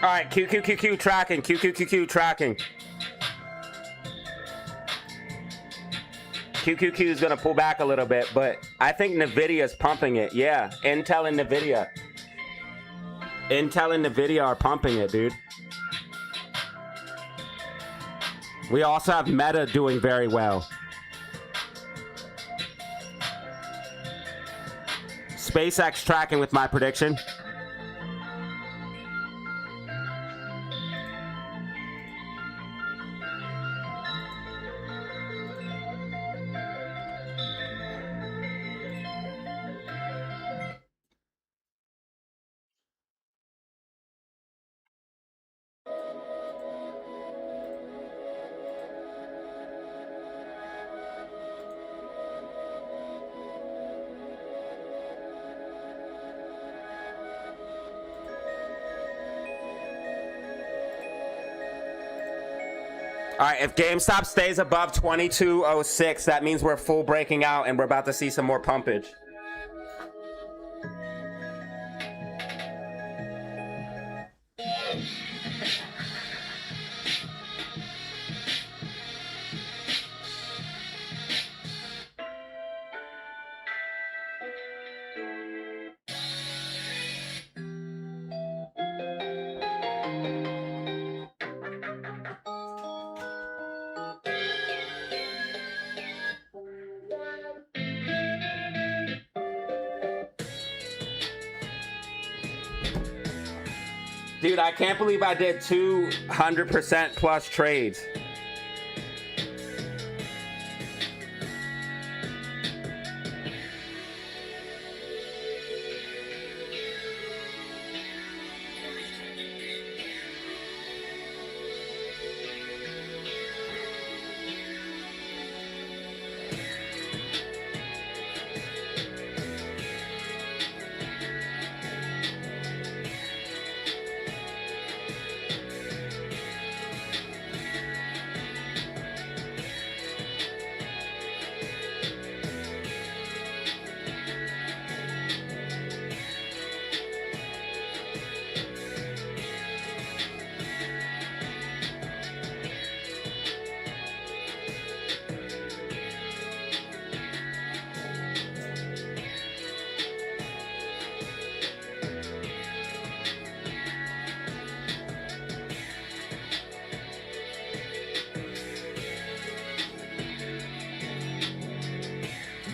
All right, QQQ tracking, QQQ tracking. QQQ is gonna pull back a little bit, but I think Nvidia's pumping it. Yeah, Intel and Nvidia. Intel and Nvidia are pumping it, dude. We also have Meta doing very well. SpaceX tracking with my prediction. All right, if GameStop stays above 2206, that means we're full breaking out and we're about to see some more pumpage. Dude, I can't believe I did 200% plus trades.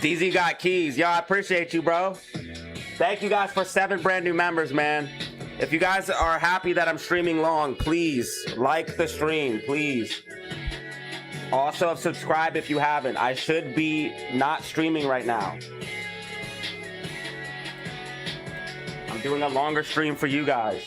DZ got keys. Yo, I appreciate you, bro. Thank you guys for 7 brand new members, man. If you guys are happy that I'm streaming long, please like the stream, please. Also, subscribe if you haven't. I should be not streaming right now. I'm doing a longer stream for you guys.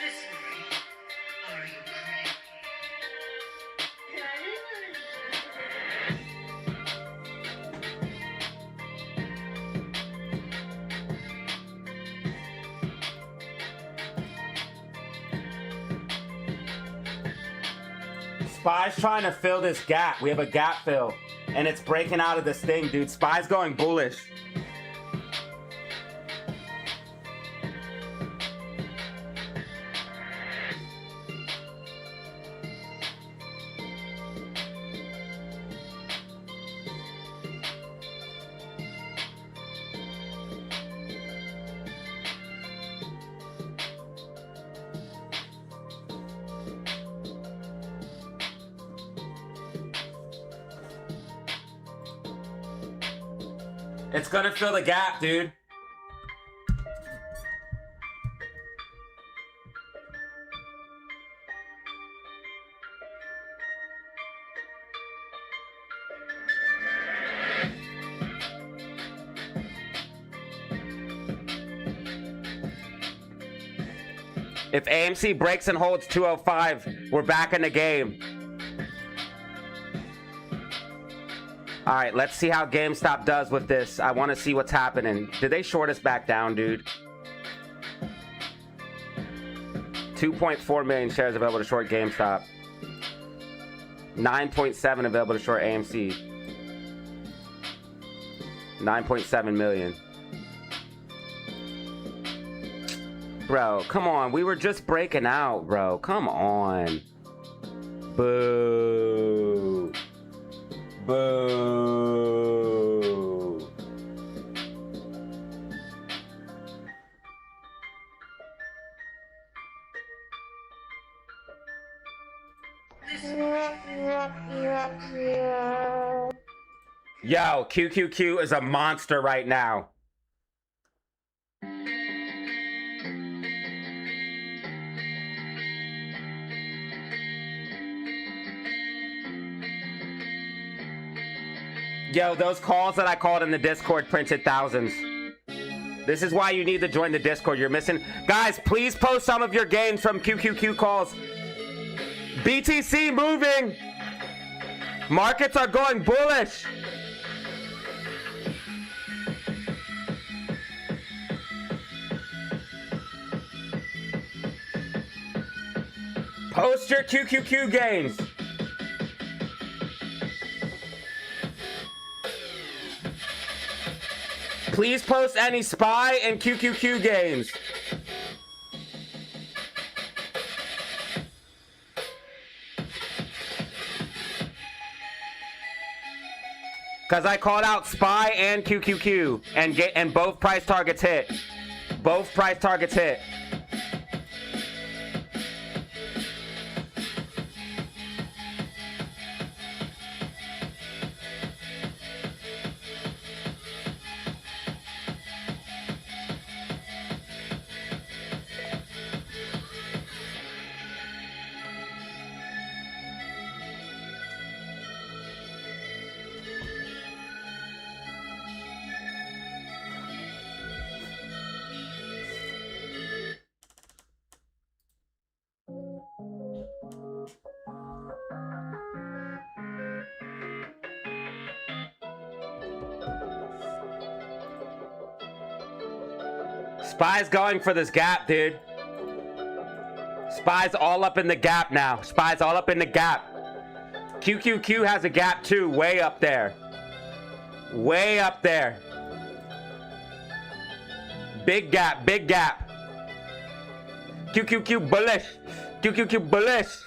Listen, are you crazy?
Spy's trying to fill this gap. We have a gap fill, and it's breaking out of this thing, dude. Spy's going bullish. It's gonna fill the gap, dude. If AMC breaks and holds 205, we're back in the game. All right, let's see how GameStop does with this. I want to see what's happening. Did they short us back down, dude? 2.4 million shares available to short GameStop. 9.7 available to short AMC. 9.7 million. Bro, come on. We were just breaking out, bro. Come on. Boo. Boo. Yo, QQQ is a monster right now. Yo, those calls that I called in the Discord printed thousands. This is why you need to join the Discord. You're missing. Guys, please post some of your games from QQQ calls. BTC moving. Markets are going bullish. Post your QQQ games. Please post any SPY and QQQ games. Because I called out SPY and QQQ, and both price targets hit. Both price targets hit. Spy's going for this gap, dude. Spy's all up in the gap now. Spy's all up in the gap. QQQ has a gap too, way up there. Way up there. Big gap, big gap. QQQ bullish. QQQ bullish.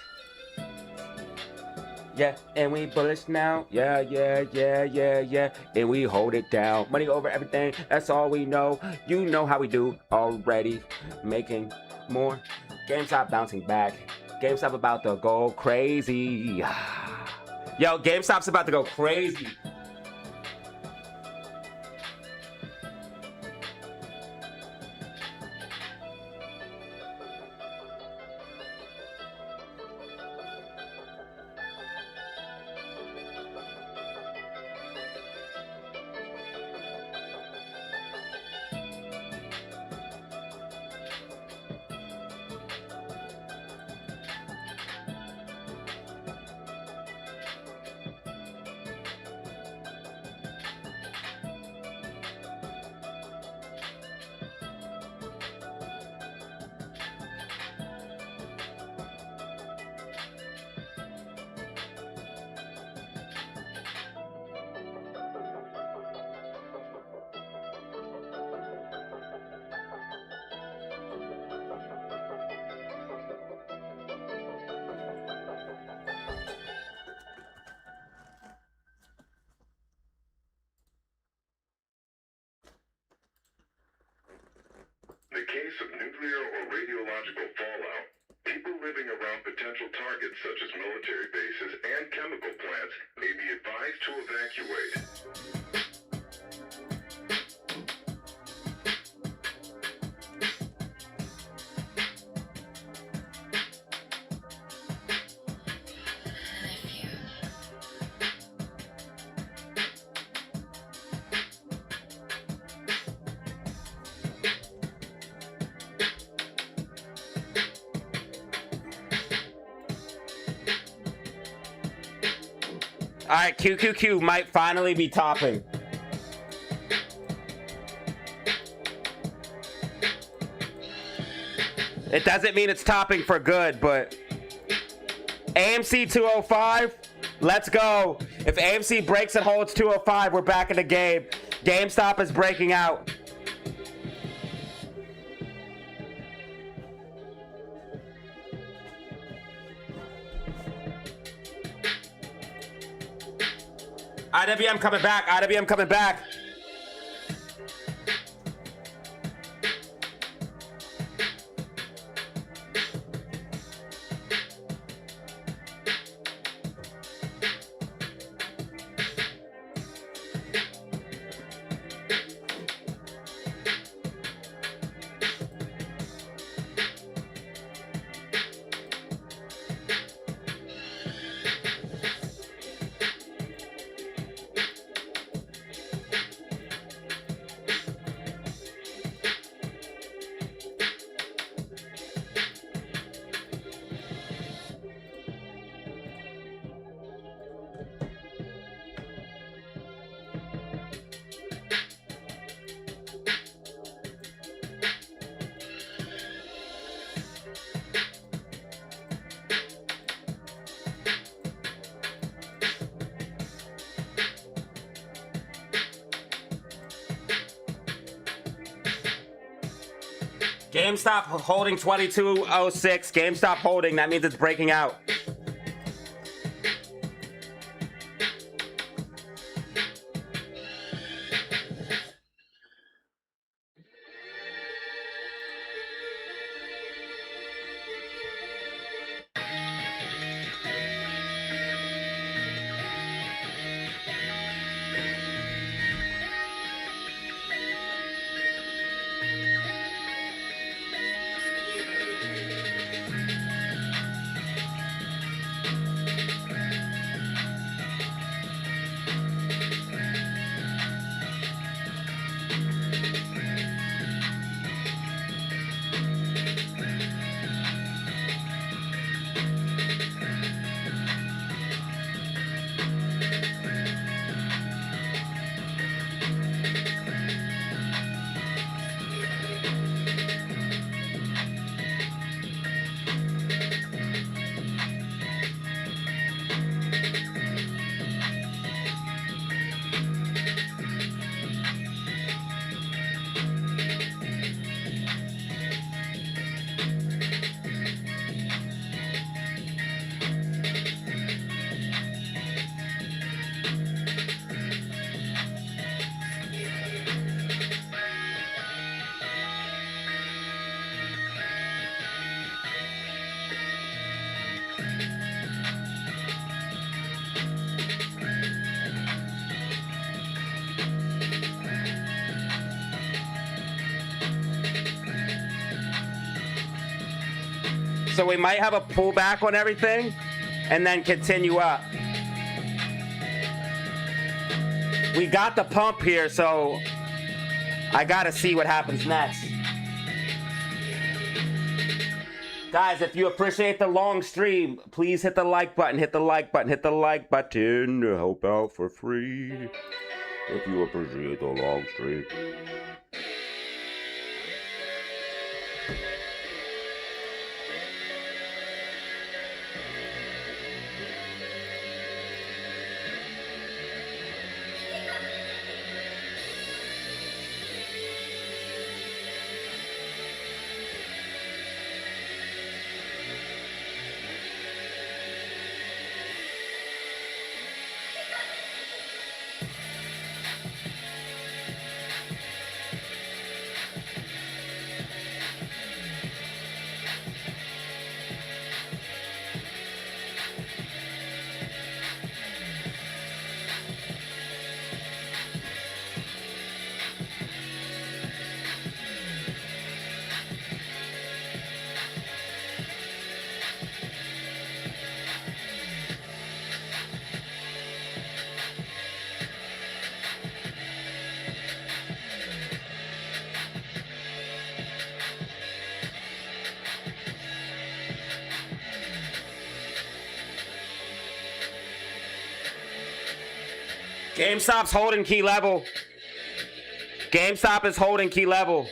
Yeah, and we bullish now. Yeah, yeah, yeah, yeah, yeah. And we hold it down. Money over everything. That's all we know. You know how we do already. Making more. GameStop bouncing back. GameStop about to go crazy. Yo, GameStop's about to go crazy.
In the case of nuclear or radiological fallout, people living around potential targets such as military bases and chemical plants may be advised to evacuate.
All right, QQQ might finally be topping. It doesn't mean it's topping for good, but AMC 205, let's go. If AMC breaks and holds 205, we're back in the game. GameStop is breaking out. IWM coming back. IWM coming back. GameStop holding 2206. GameStop holding. That means it's breaking out. So we might have a pullback on everything and then continue up. We got the pump here, so I gotta see what happens next. Guys, if you appreciate the long stream, please hit the like button, hit the like button, hit the like button to help out for free. If you appreciate the long stream. GameStop's holding key level. GameStop is holding key level.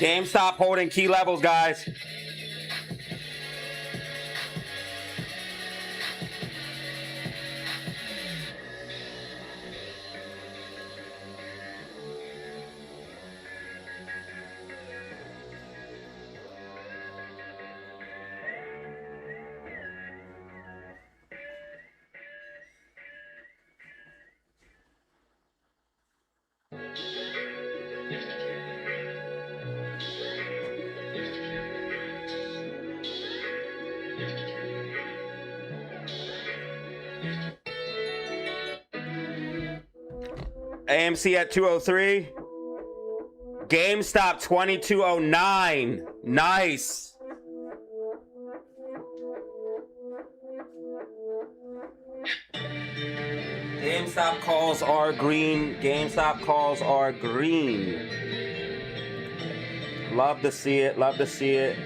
GameStop holding key levels, guys. AMC at 203. GameStop 2209. Nice. GameStop calls are green. GameStop calls are green. Love to see it. Love to see it.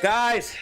Guys.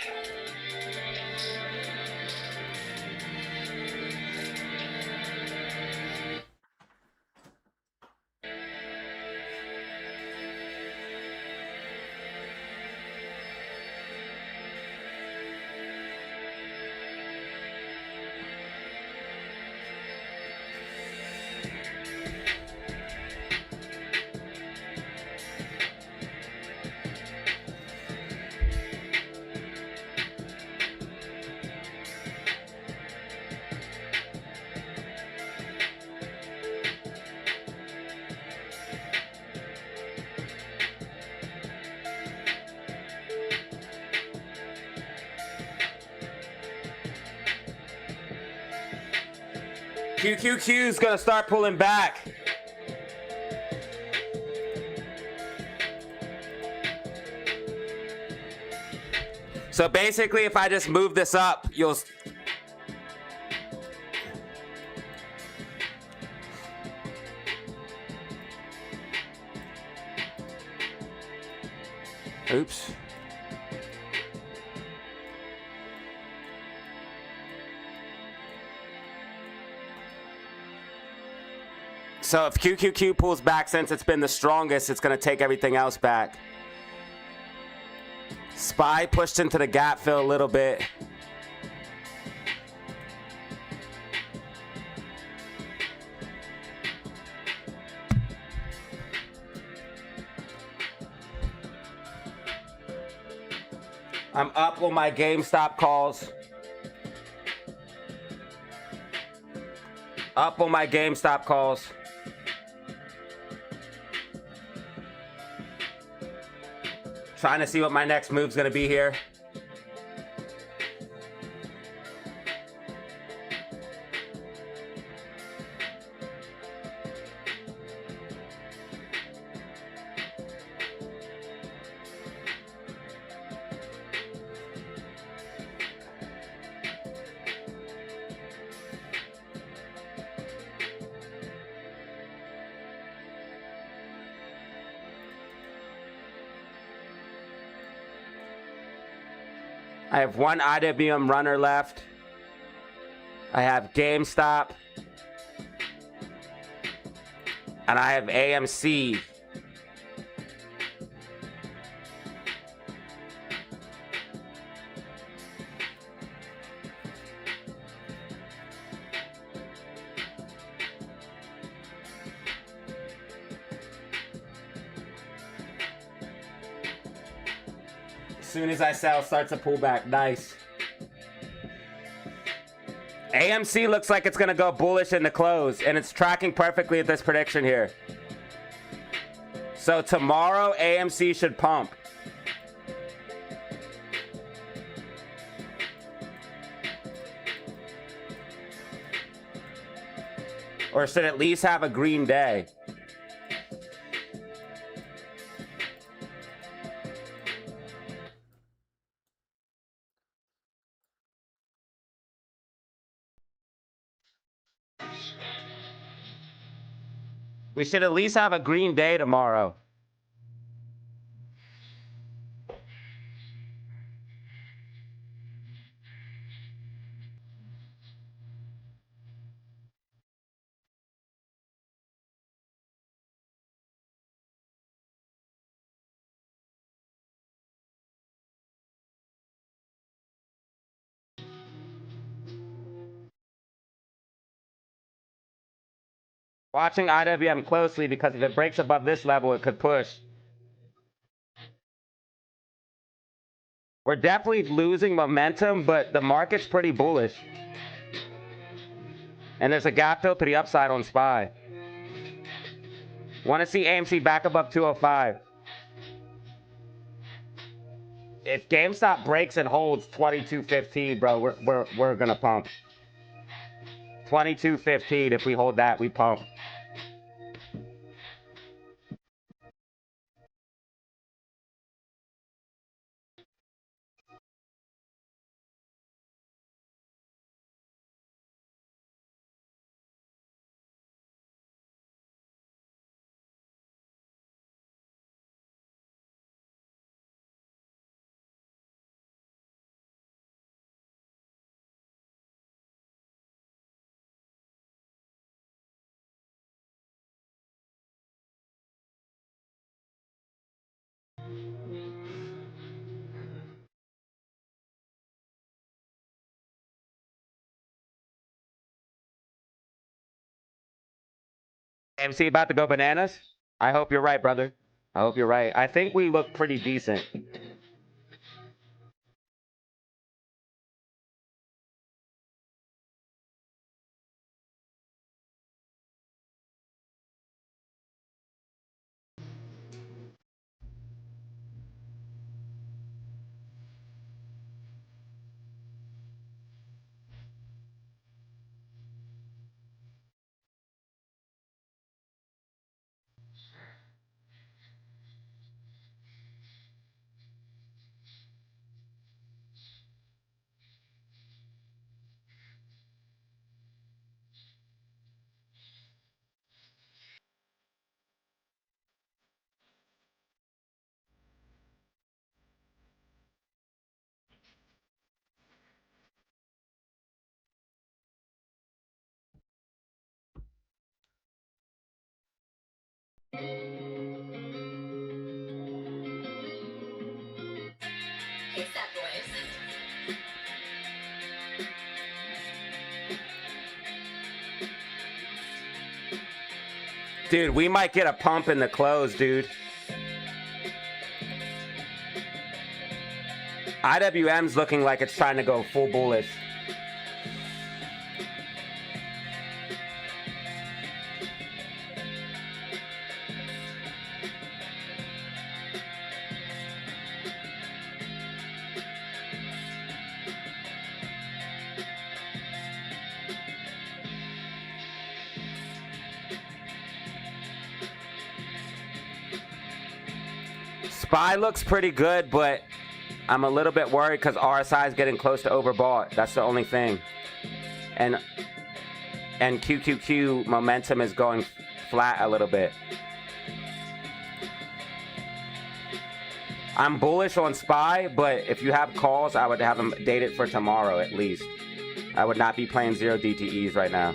QQQ is gonna start pulling back. So basically, if I just move this up, you'll... Oops. So if QQQ pulls back, since it's been the strongest, it's gonna take everything else back. SPY pushed into the gap fill a little bit. I'm up on my GameStop calls. Up on my GameStop calls. Trying to see what my next move's gonna be here. I have one IWM runner left. I have GameStop. And I have AMC. As soon as I sell, starts to pull back. Nice. AMC looks like it's going to go bullish in the close, and it's tracking perfectly at this prediction here. So tomorrow, AMC should pump. Or should at least have a green day. We should at least have a green day tomorrow. Watching IWM closely because if it breaks above this level, it could push. We're definitely losing momentum, but the market's pretty bullish. And there's a gap fill to the upside on SPY. Want to see AMC back above 205. If GameStop breaks and holds 22.15, bro, we're gonna pump. 22.15. If we hold that, we pump. AMC about to go bananas? I hope you're right, brother. I hope you're right. I think we look pretty decent. Dude, we might get a pump in the close, dude. IWM's looking like it's trying to go full bullish. SPY looks pretty good, but I'm a little bit worried because RSI is getting close to overbought. That's the only thing. And QQQ momentum is going flat a little bit. I'm bullish on SPY, but if you have calls, I would have them dated for tomorrow at least. I would not be playing 0 DTEs right now.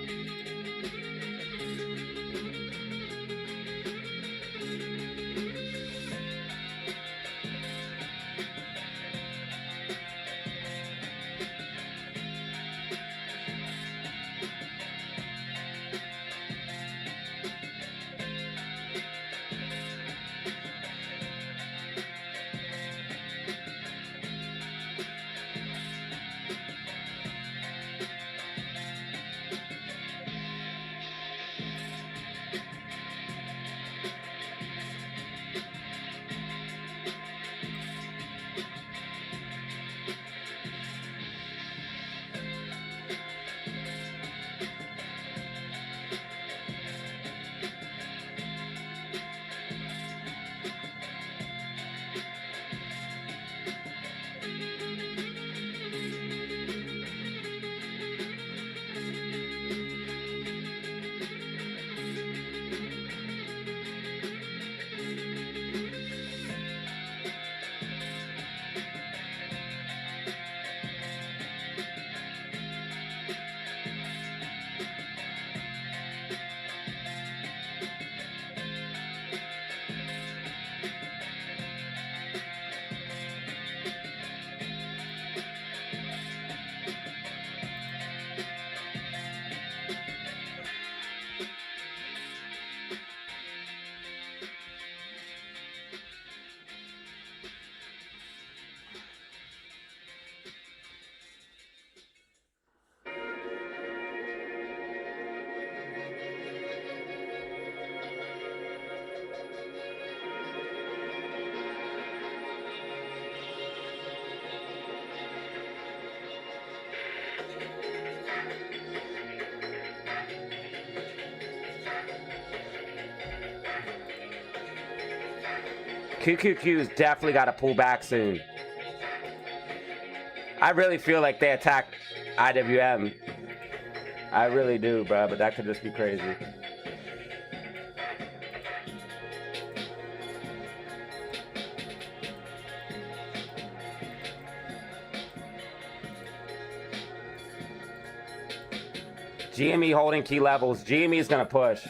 QQQ's definitely got to pull back soon. I really feel like they attacked IWM. I really do, bro, but that could just be crazy. GME holding key levels. GME is going to push.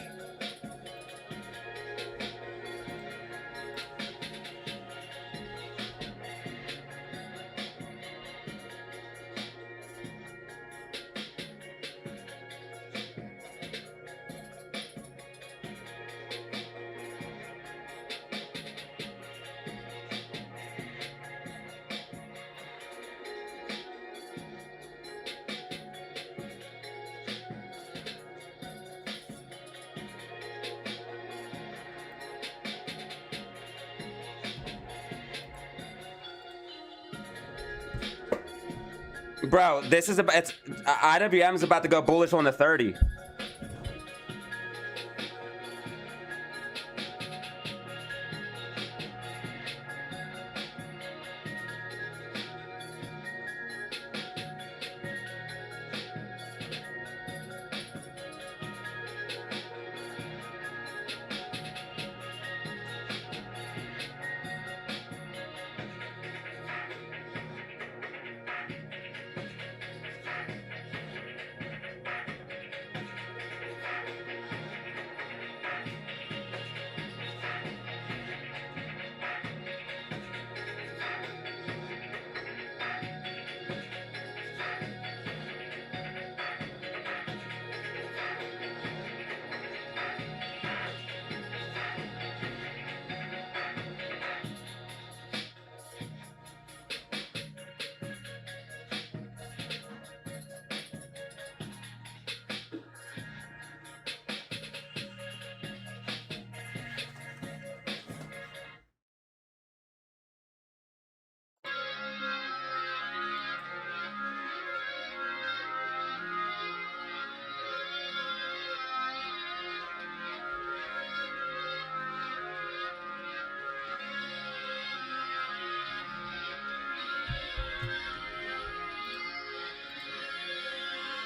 Bro, this is about, it's, IWM is about to go bullish on the 30.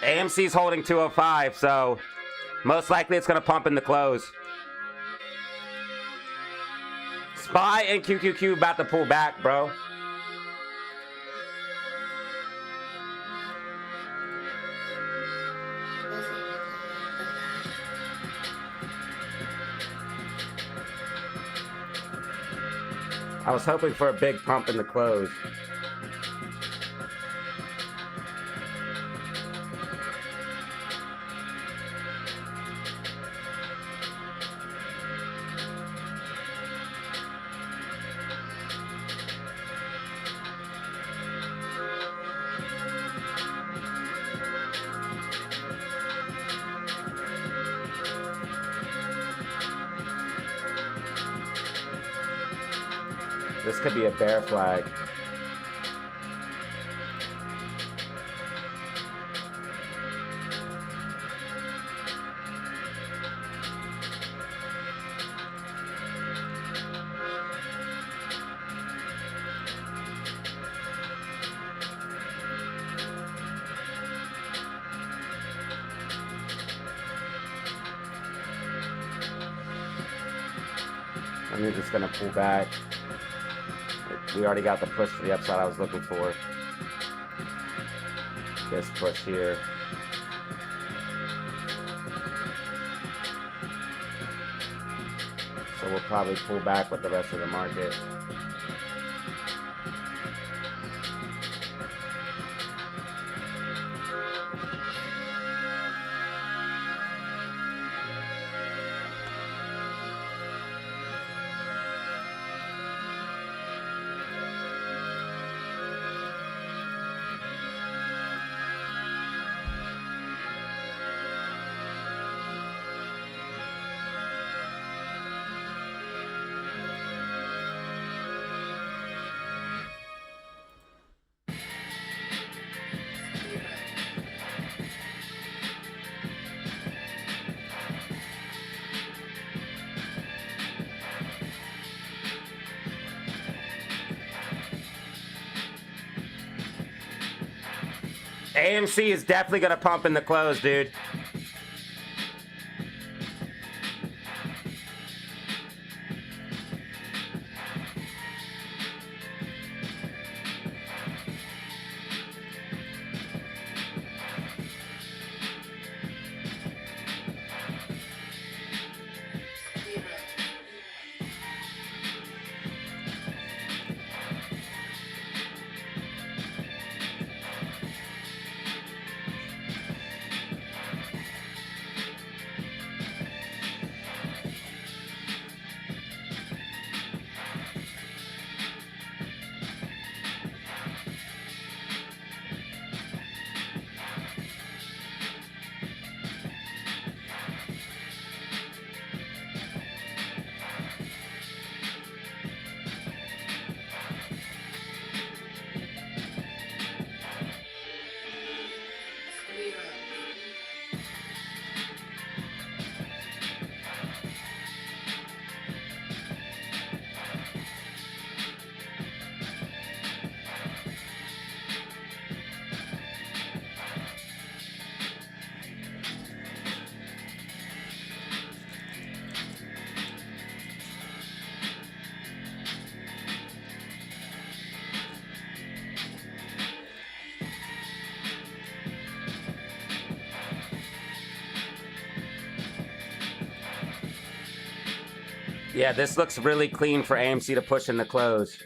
AMC's holding 205, so most likely it's going to pump in the close. SPY and QQQ about to pull back, bro. I was hoping for a big pump in the close. This could be a bear flag. I'm just gonna pull back. We already got the push to the upside I was looking for. This push here. So we'll probably pull back with the rest of the market. AMC is definitely gonna pump in the close, dude. Yeah, this looks really clean for AMC to push in the close.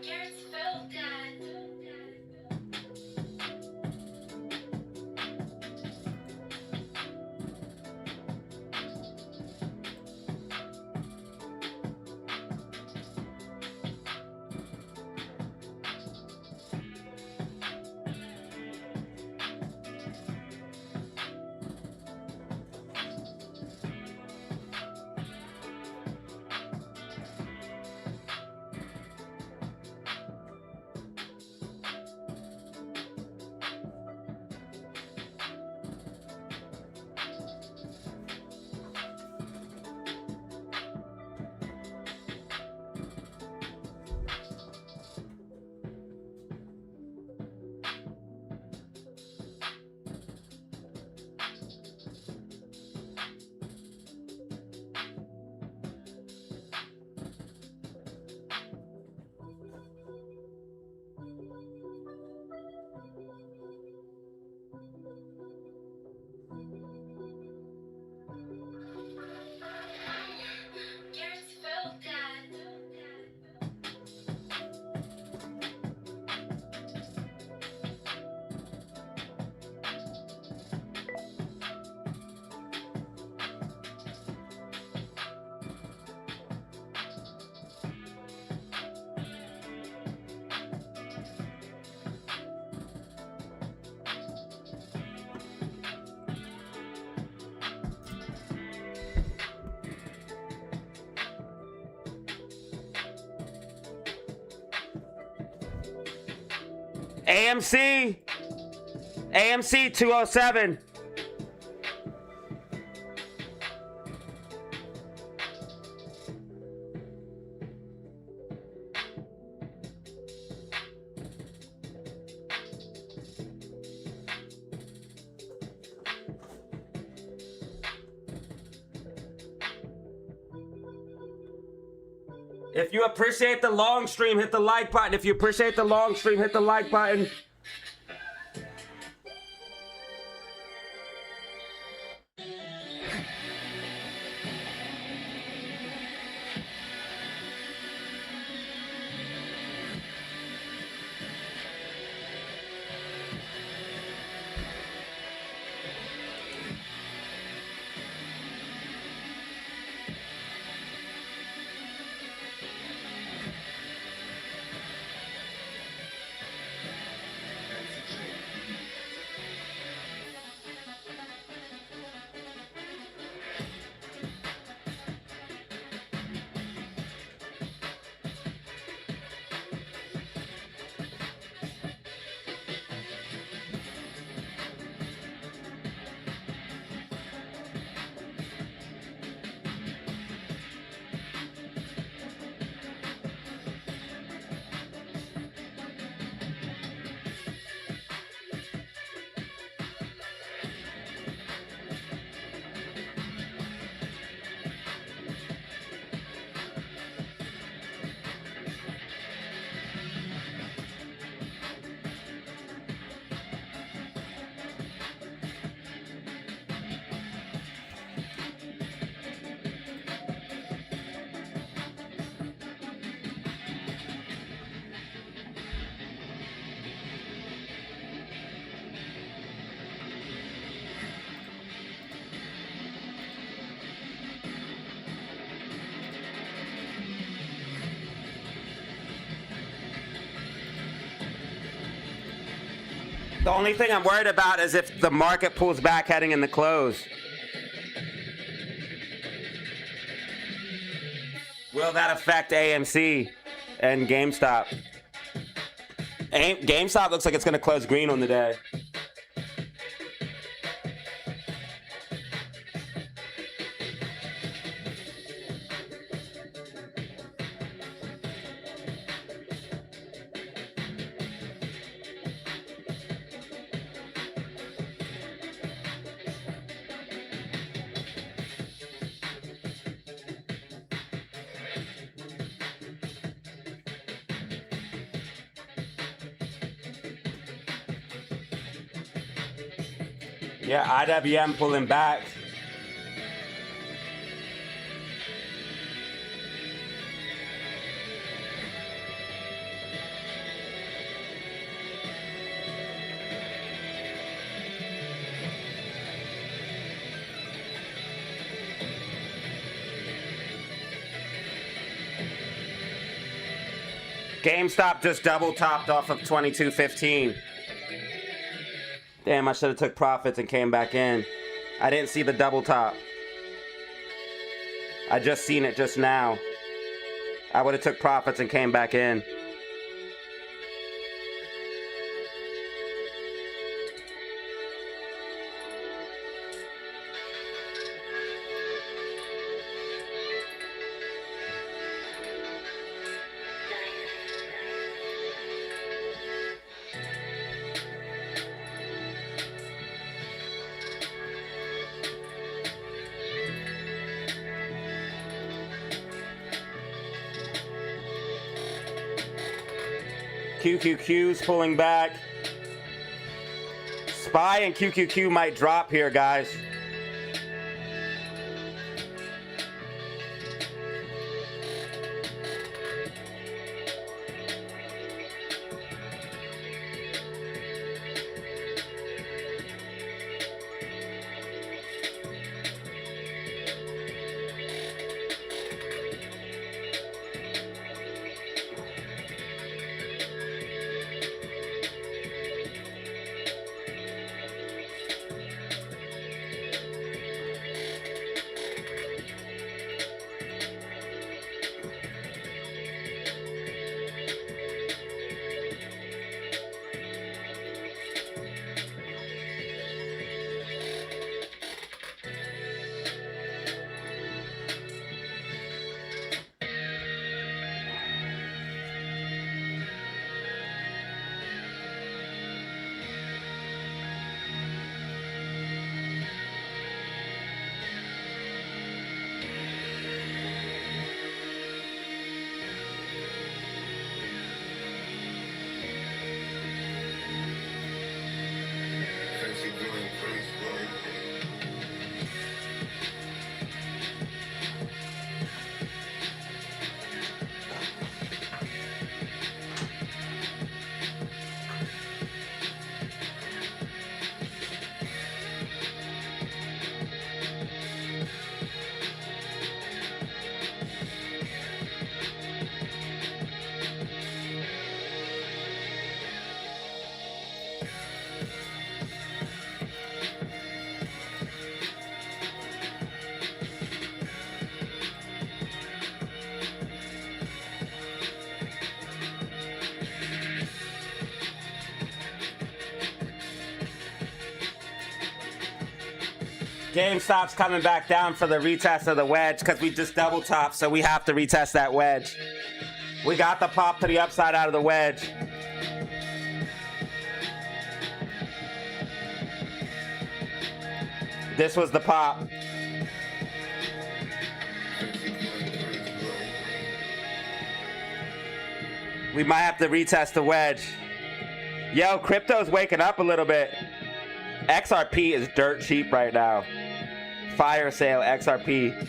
Garrett's felt that. Garrett's felt that.
AMC 207. If you appreciate the long stream, hit the like button. If you appreciate the long stream, hit the like button. The only thing I'm worried about is if the market pulls back heading in the close. Will that affect AMC and GameStop? GameStop looks like it's going to close green on the day. Yeah, IWM pulling back. GameStop just double topped off of 22.15. Damn, I should have took profits and came back in. I didn't see the double top. I just seen it just now. I would have took profits and came back in. QQQ's pulling back. SPY and QQQ might drop here, guys. GameStop's coming back down for the retest of the wedge because we just double topped, so we have to retest that wedge. We got the pop to the upside out of the wedge. This was the pop. We might have to retest the wedge. Yo, crypto's waking up a little bit. XRP is dirt cheap right now. Fire sale XRP.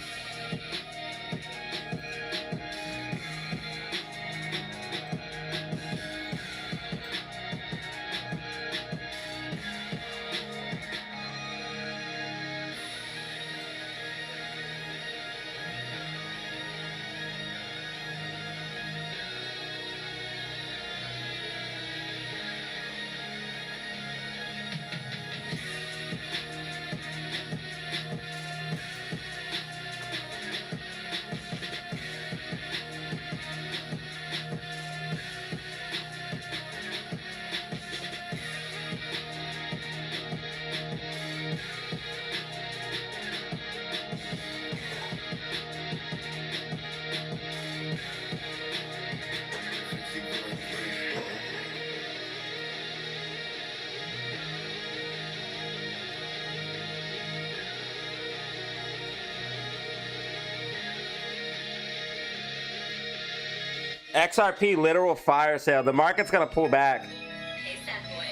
XRP literal fire sale. The market's gonna pull back.
ASAP boys.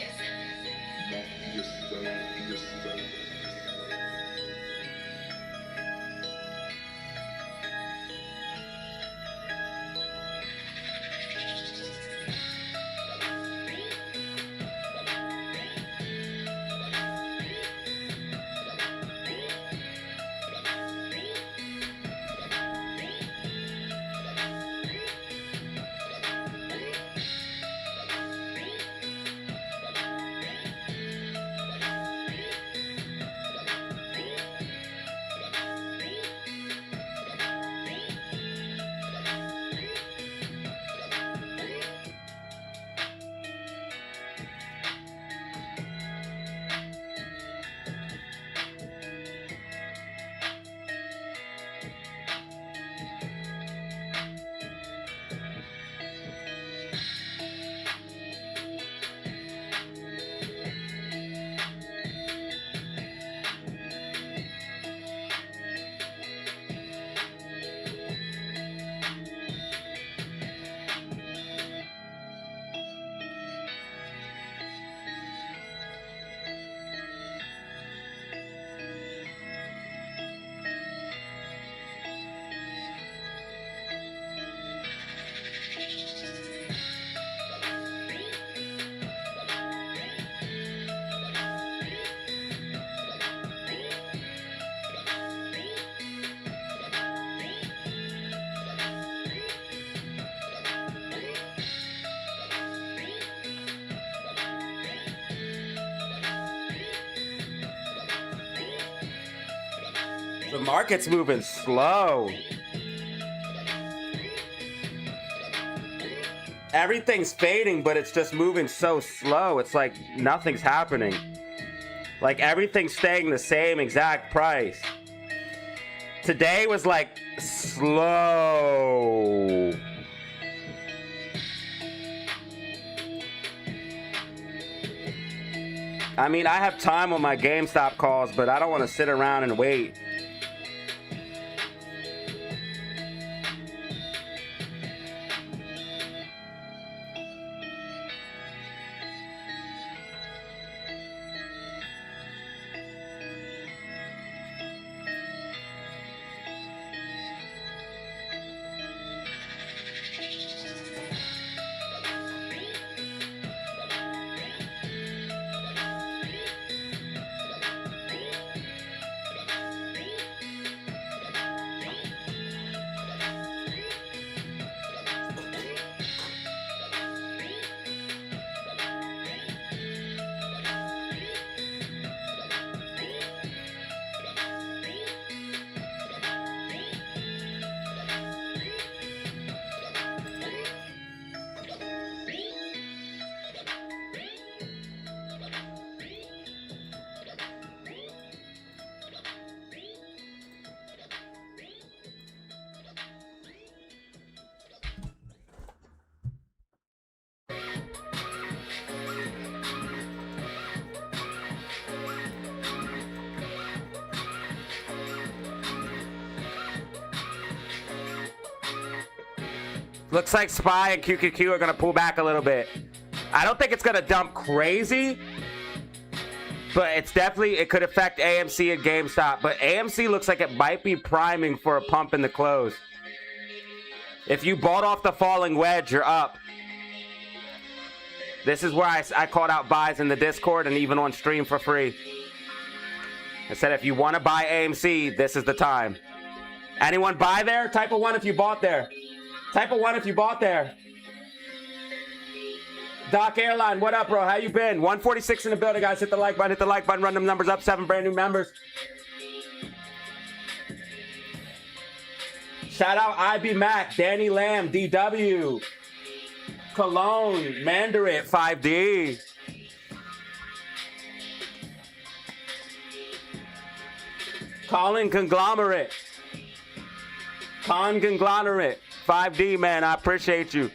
The market's moving slow. Everything's fading, but it's just moving so slow. It's like nothing's happening. Like everything's staying the same exact price. Today was like slow. I mean, I have time on my GameStop calls, but I don't want to sit around and wait. Looks like SPY and QQQ are going to pull back a little bit. I don't think it's going to dump crazy, but it's definitely, it could affect AMC and GameStop. But AMC looks like it might be priming for a pump in the close. If you bought off the falling wedge, you're up. This is where I called out buys in the Discord and even on stream for free. I said if you want to buy AMC, this is the time. Anyone buy there? Type a 1 if you bought there. Type a 1 if you bought there. Doc Airline, what up, bro? How you been? 146 in the building, guys. Hit the like button. Hit the like button. Run them numbers up. 7 brand new members. Shout out IB Mac, Danny Lamb, DW, Cologne, Mandarin, 5D. Colin Conglomerate. Conglomerate. 5D, man, I appreciate you.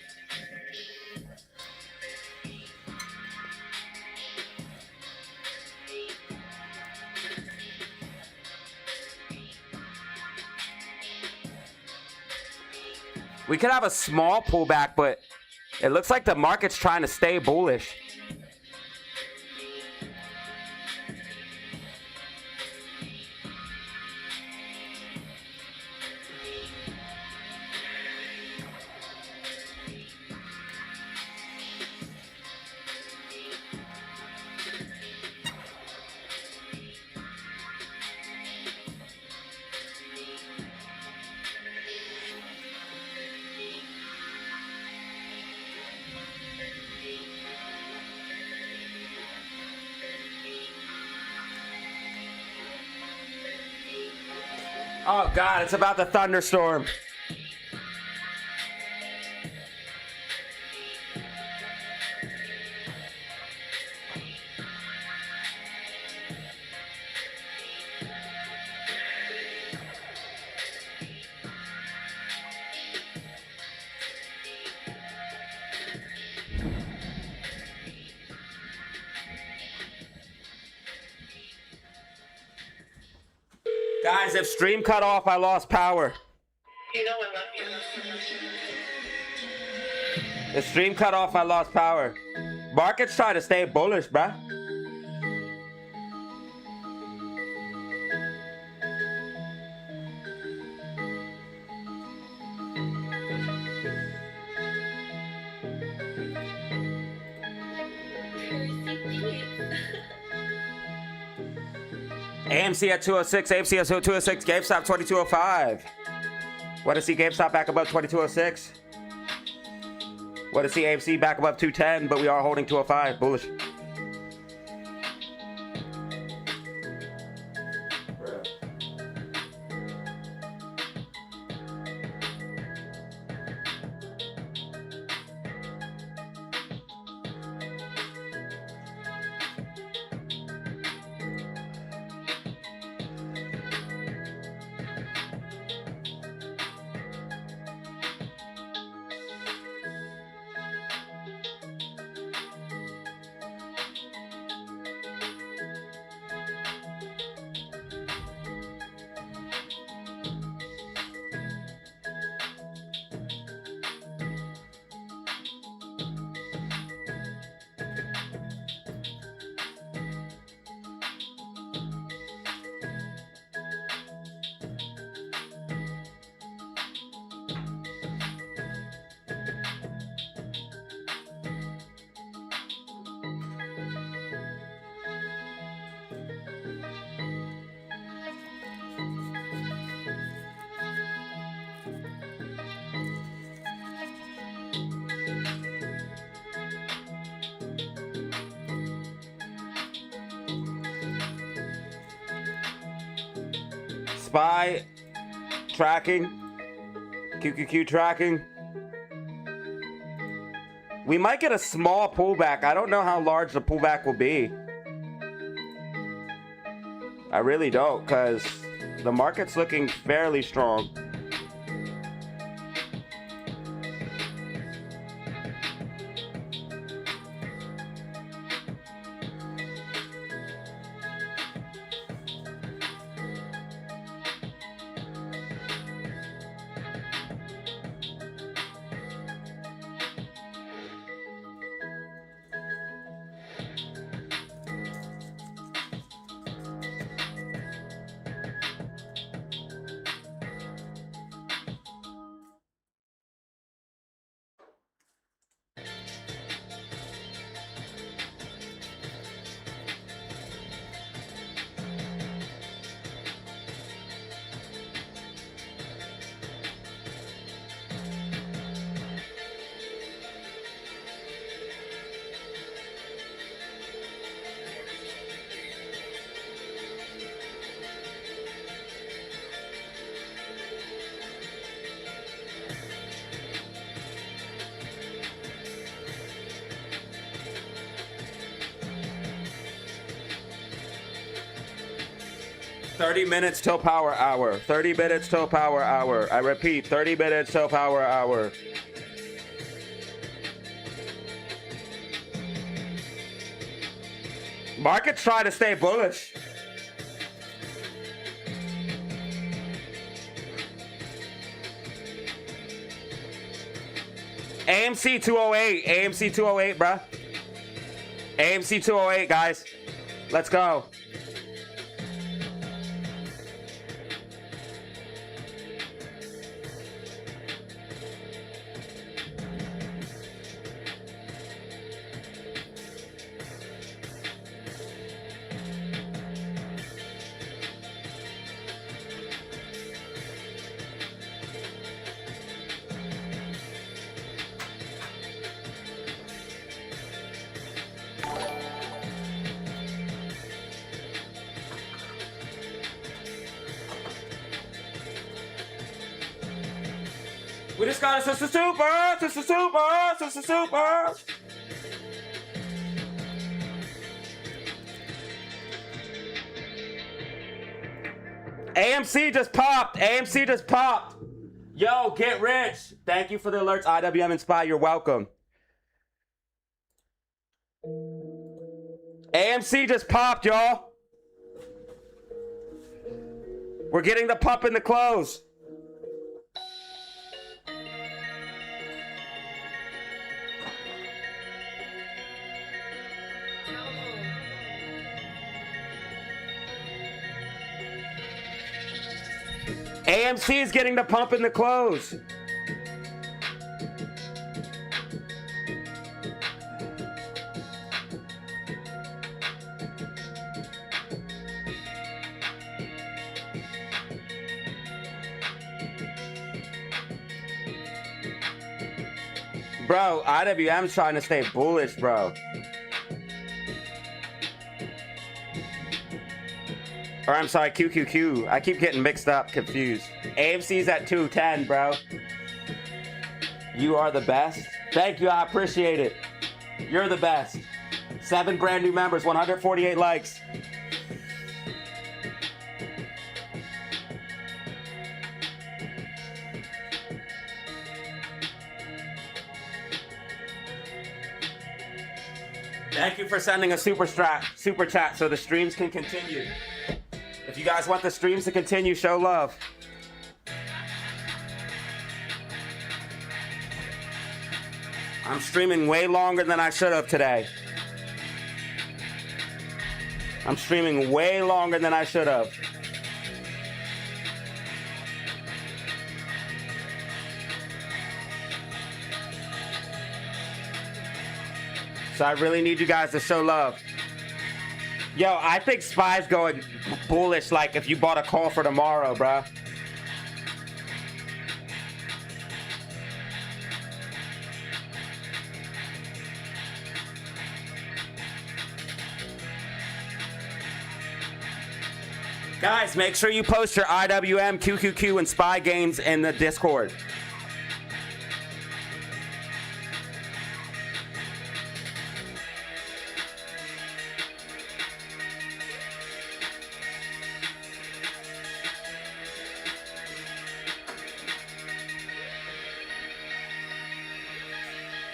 We could have a small pullback, but it looks like the market's trying to stay bullish. Oh God, it's about the thunderstorm. Guys, if stream cut off, I lost power.
You know I love you.
If stream cut off, I lost power. Market's trying to stay bullish, bruh. AMC at 206, AMC at 206, GameStop 2205. Want to see GameStop back above 2206? Want to see AMC back above 210, but we are holding 205, bullish. SPY tracking, QQQ tracking. We might get a small pullback. I don't know how large the pullback will be. I really don't, because the market's looking fairly strong. $30 minutes till power hour. 30 minutes till power hour. I repeat, 30 minutes till power hour. Market's trying to stay bullish. AMC 208. AMC 208, bruh. AMC 208, guys. Let's go. We just got a Sister Super, Sister Super, Sister Super. AMC just popped. AMC just popped. Yo, get rich. Thank you for the alerts, IWM and Spy. You're welcome. AMC just popped, y'all. We're getting the pump in the close. AMC is getting the pump in the close. Bro, IWM's trying to stay bullish, bro. Or I'm sorry, QQQ. I keep getting mixed up, confused. AMC's at 210, bro. You are the best. Thank you, I appreciate it. You're the best. 7 brand new members, 148 likes. Thank you for sending a super chat so the streams can continue. If you guys want the streams to continue, show love. I'm streaming way longer than I should have today. I'm streaming way longer than I should have. So I really need you guys to show love. Yo, I think Spy's going bullish like if you bought a call for tomorrow, bruh. Guys, make sure you post your IWM, QQQ, and Spy games in the Discord.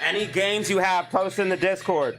Any games you have, post in the Discord.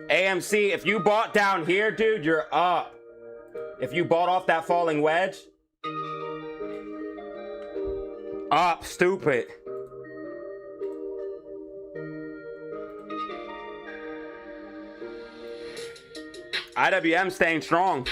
AMC, if you bought down here, dude, you're up. If you bought off that falling wedge, up, stupid. IWM staying strong.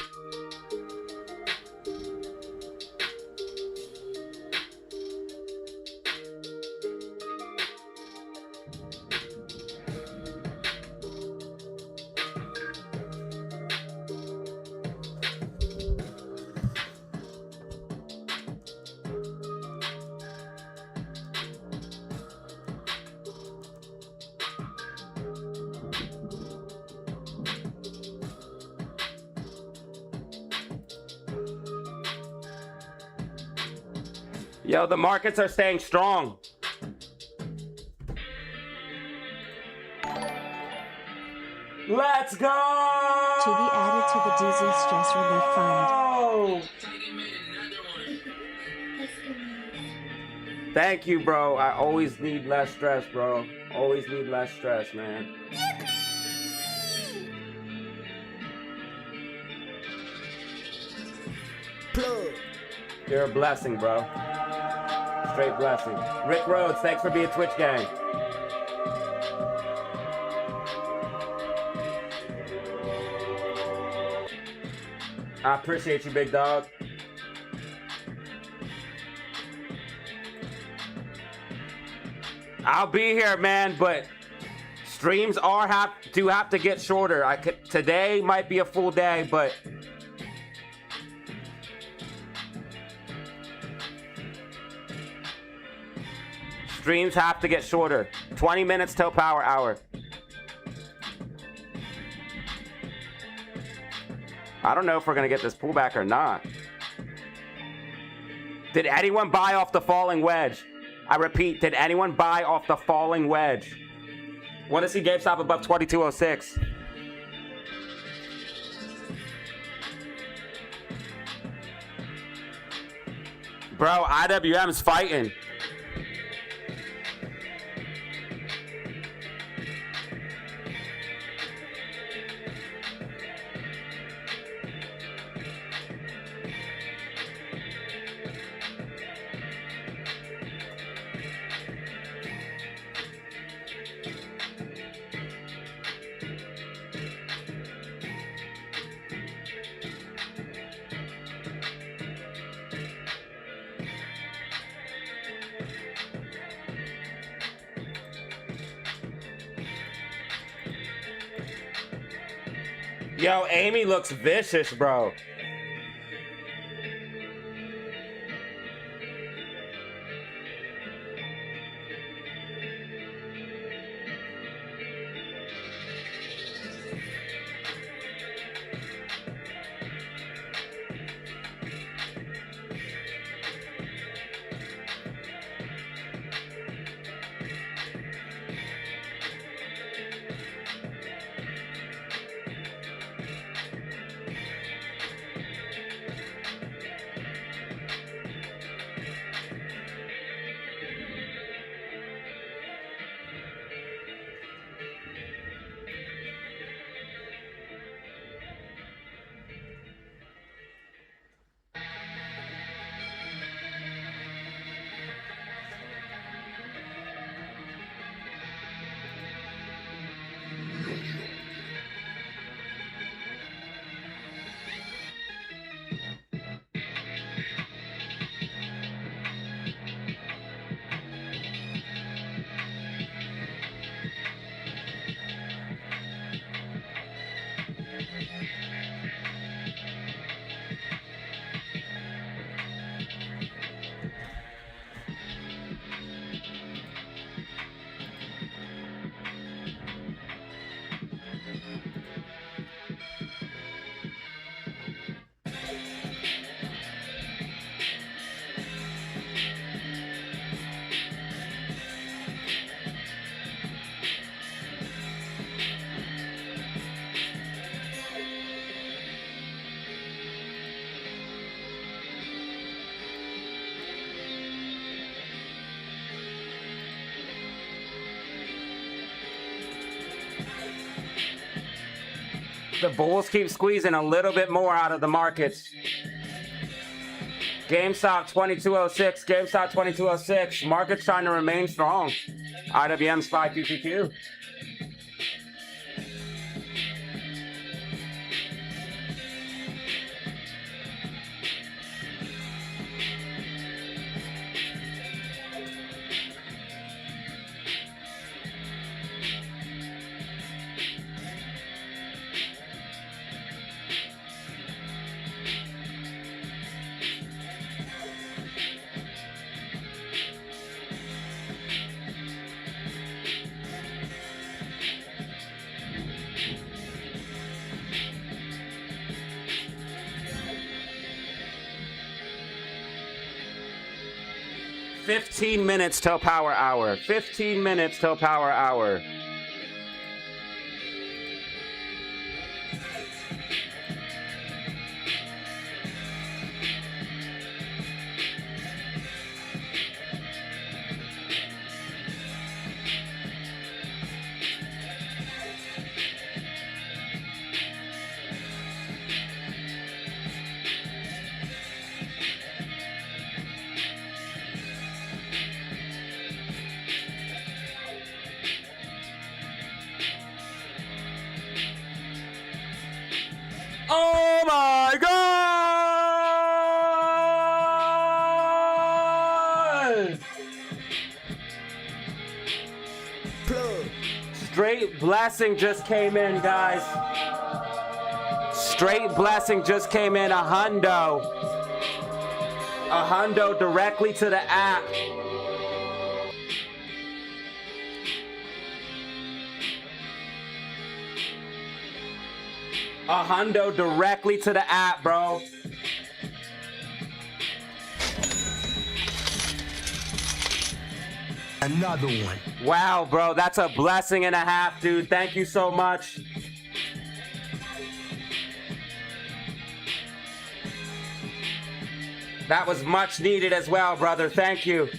Yo, the markets are staying strong. Let's go!
To be added to the DZ Stress Relief Fund.
Thank you, bro. I always need less stress, bro. Always need less stress, man. You're a blessing, bro. Straight blessing. Rick Rhodes, thanks for being Twitch gang. I appreciate you, big dog. I'll be here, man, but streams do have to get shorter. Today might be a full day, but streams have to get shorter. 20 minutes till power hour. I don't know if we're gonna get this pullback or not. Did anyone buy off the falling wedge? I repeat, did anyone buy off the falling wedge? Want to see GameStop above 2206? Bro, IWM's fighting. Yo, Amy looks vicious, bro. The bulls keep squeezing a little bit more out of the markets. GameStop 2206, GameStop 2206. Market's trying to remain strong. IWM SPY QQQ. 15 minutes till power hour. 15 minutes till power hour. Oh my God! Straight blessing just came in, guys. Straight blessing just came in, a hundo. A hundo directly to the app. A hundo directly to the app, bro.
Another one.
Wow, bro, that's a blessing and a half, dude. Thank you so much. That was much needed as well, brother. Thank you.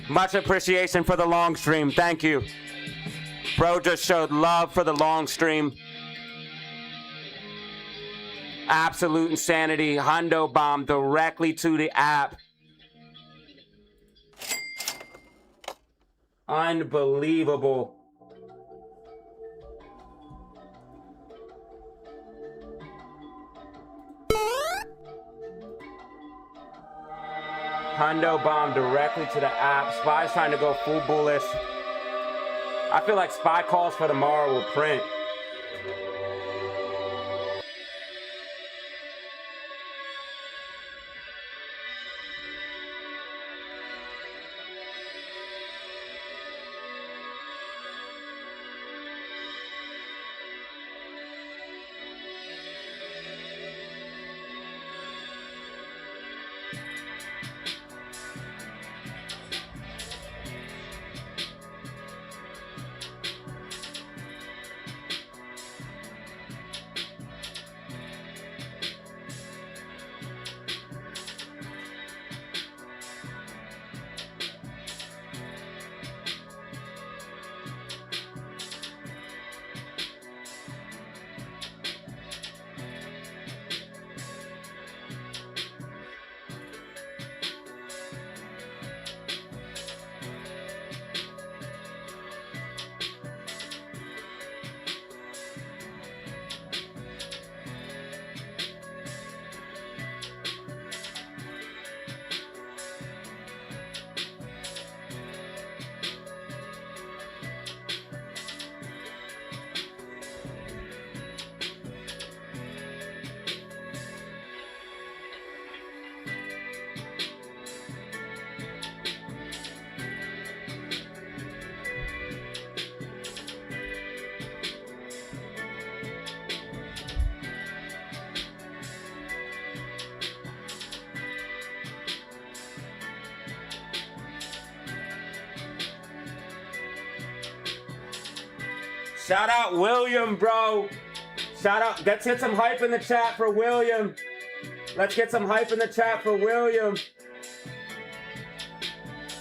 Much appreciation for the long stream. Thank you. Bro just showed love for the long stream. Absolute insanity. Hundo bomb directly to the app. Unbelievable. Hundo bomb directly to the app. Spy's trying to go full bullish. I feel like Spy calls for tomorrow will print. Shout out William, bro. Shout out. Let's get some hype in the chat for William. Let's get some hype in the chat for William.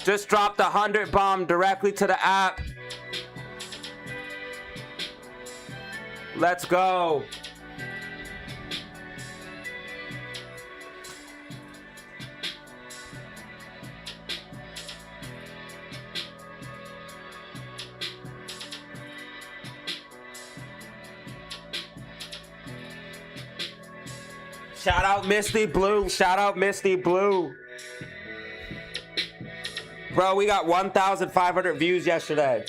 Just dropped a 100 bomb directly to the app. Let's go. Shout out Misty Blue. Shout out Misty Blue. Bro, we got 1,500 views yesterday.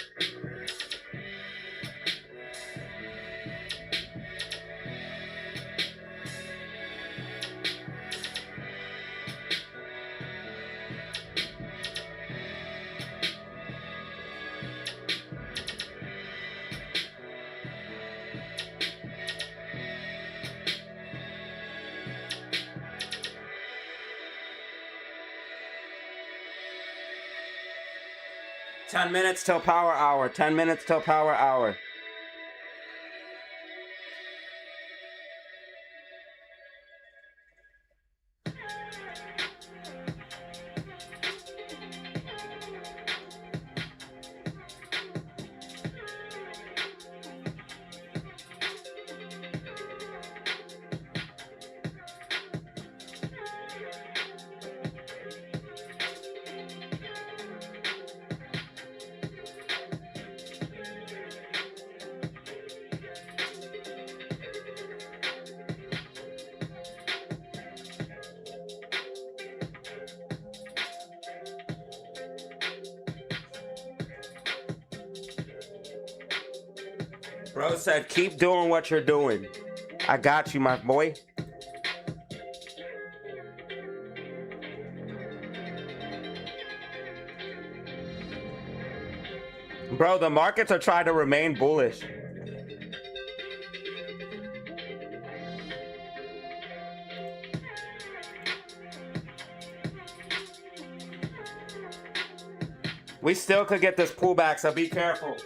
10 minutes till power hour. 10 minutes till power hour. Bro said, keep doing what you're doing. I got you, my boy. Bro, the markets are trying to remain bullish. We still could get this pullback, so be careful.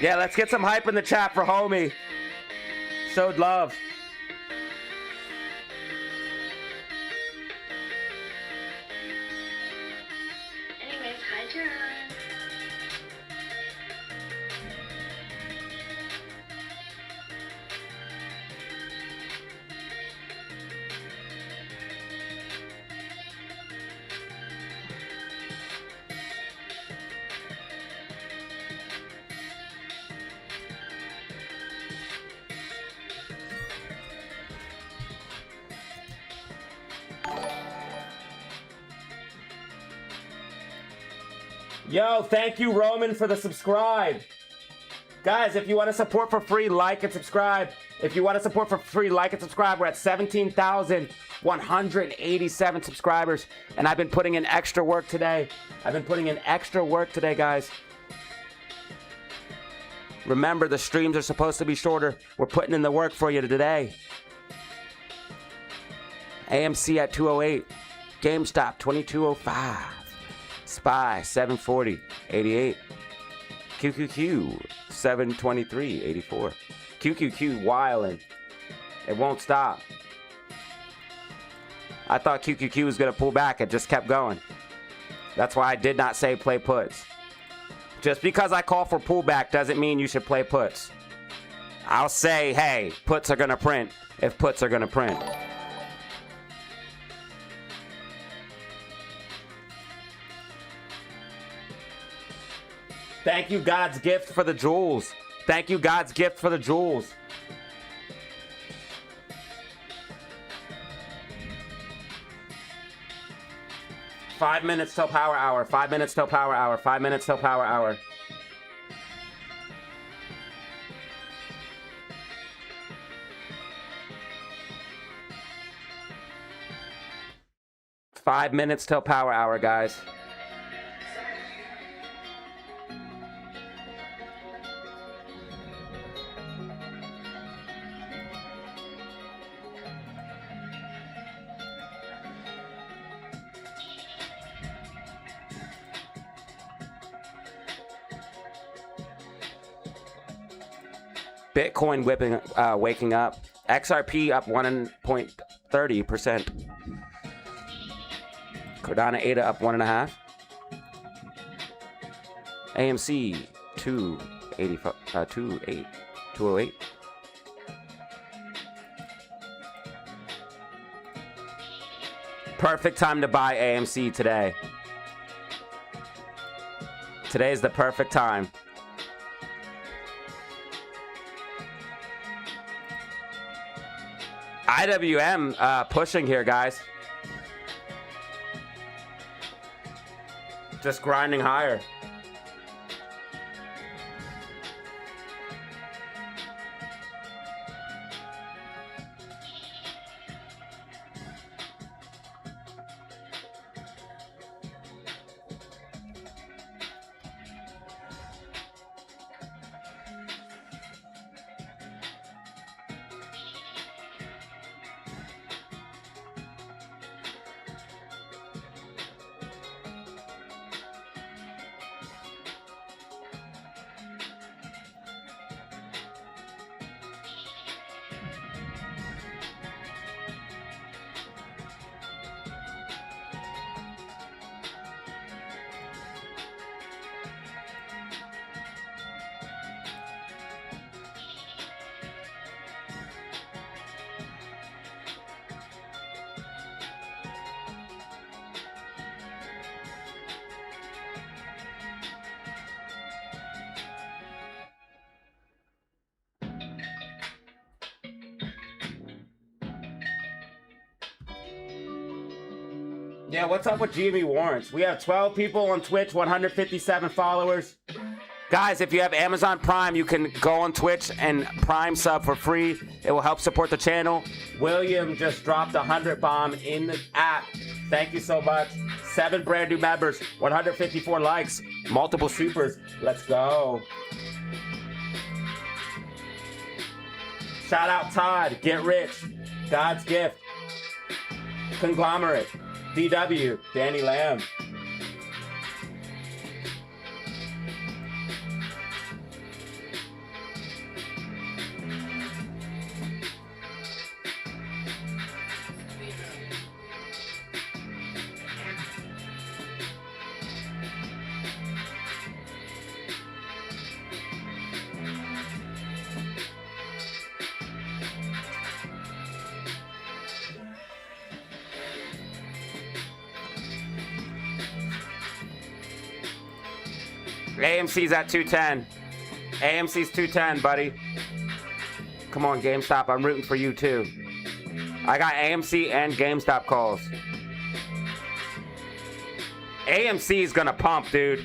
Yeah, let's get some hype in the chat for homie. Showed love.
Anyways, hi, John.
Yo, thank you, Roman, for the subscribe. Guys, if you want to support for free, like and subscribe. If you want to support for free, like and subscribe. We're at 17,187 subscribers. And I've been putting in extra work today. Guys. Remember, the streams are supposed to be shorter. We're putting in the work for you today. AMC at 208. GameStop 2205. SPY 740, 88. QQQ 723, 84. QQQ wildin'. It won't stop. I thought QQQ was going to pull back. It just kept going. That's why I did not say play puts. Just because I call for pullback doesn't mean you should play puts. I'll say, hey, puts are going to print if puts are going to print. Thank you, God's gift, for the jewels. Thank you, God's gift, for the jewels. 5 minutes till power hour. 5 minutes till power hour. 5 minutes till power hour. Five minutes till power hour, guys. Bitcoin waking up. XRP up 1.30%. Cardano ADA up 1.5. AMC 208. Perfect time to buy AMC today. Today's the perfect time. IWM pushing here, guys. Just grinding higher. Yeah, what's up with GME warrants? We have 12 people on Twitch, 157 followers. Guys, if you have Amazon Prime, you can go on Twitch and Prime sub for free. It will help support the channel. William just dropped a 100 bomb in the app. Thank you so much. 7 brand new members, 154 likes, multiple supers. Let's go. Shout out Todd, Get Rich, God's Gift, Conglomerate, DW, Danny Lamb. AMC's at 210. AMC's 210, buddy. Come on, GameStop. I'm rooting for you, too. I got AMC and GameStop calls. AMC's gonna pump, dude.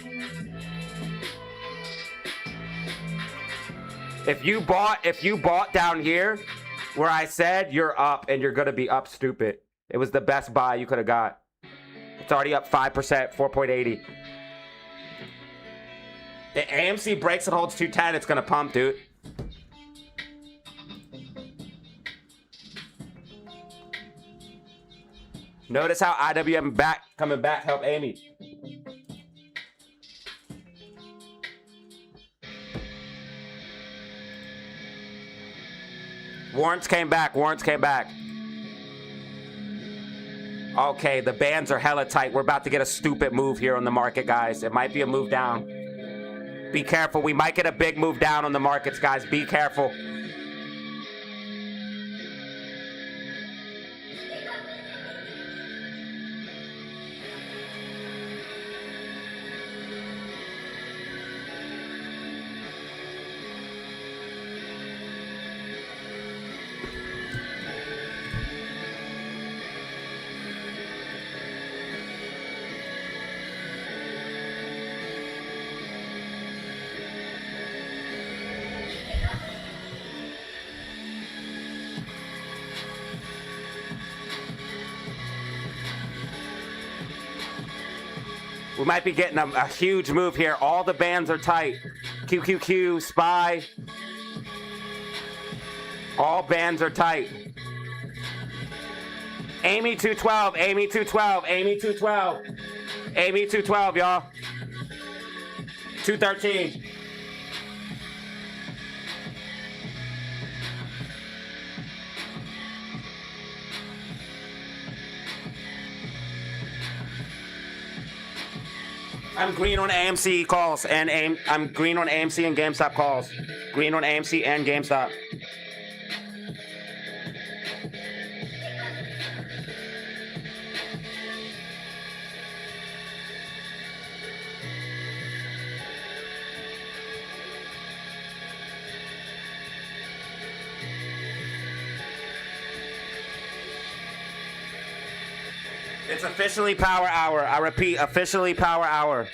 If you bought down here, where I said you're up and you're gonna be up stupid. It was the best buy you could have got. It's already up 5%, 4.80. The AMC breaks and holds 210, it's gonna pump, dude. Notice how IWM coming back help Amy. Warrants came back. Okay, the bands are hella tight. We're about to get a stupid move here on the market, guys. It might be a move down. Be careful. We might get a big move down on the markets, guys. Be careful. We might be getting a huge move here. All the bands are tight. QQQ, SPY. All bands are tight. AMC 212, AMC 212, AMC 212. AMC 212, y'all. 213. I'm green on AMC calls and I'm green on AMC and GameStop calls. Green on AMC and GameStop. It's officially power hour. I repeat, officially power hour.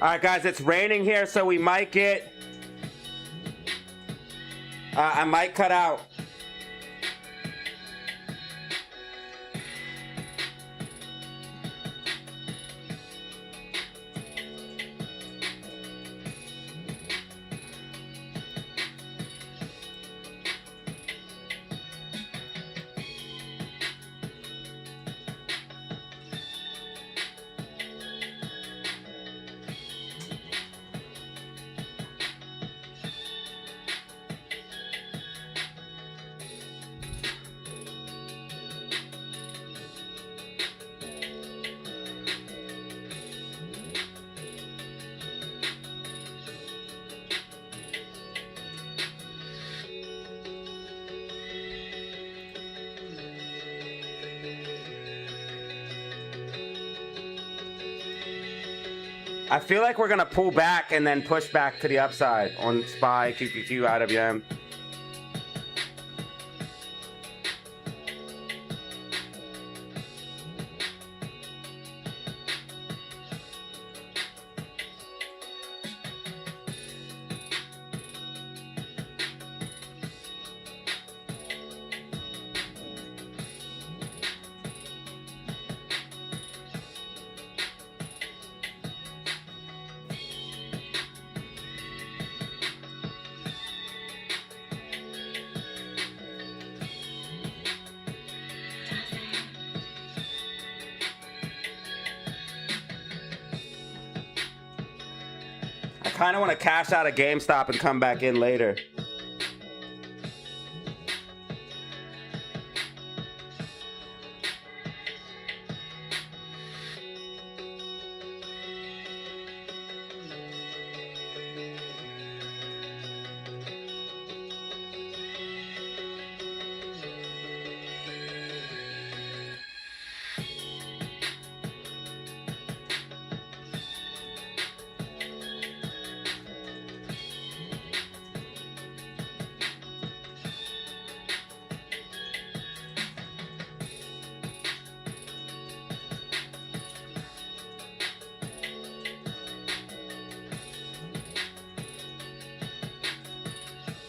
All right, guys, it's raining here, so we might get... I might cut out. I feel like we're gonna pull back and then push back to the upside on SPY, QQQ, IWM. I kind of want to cash out of GameStop and come back in later.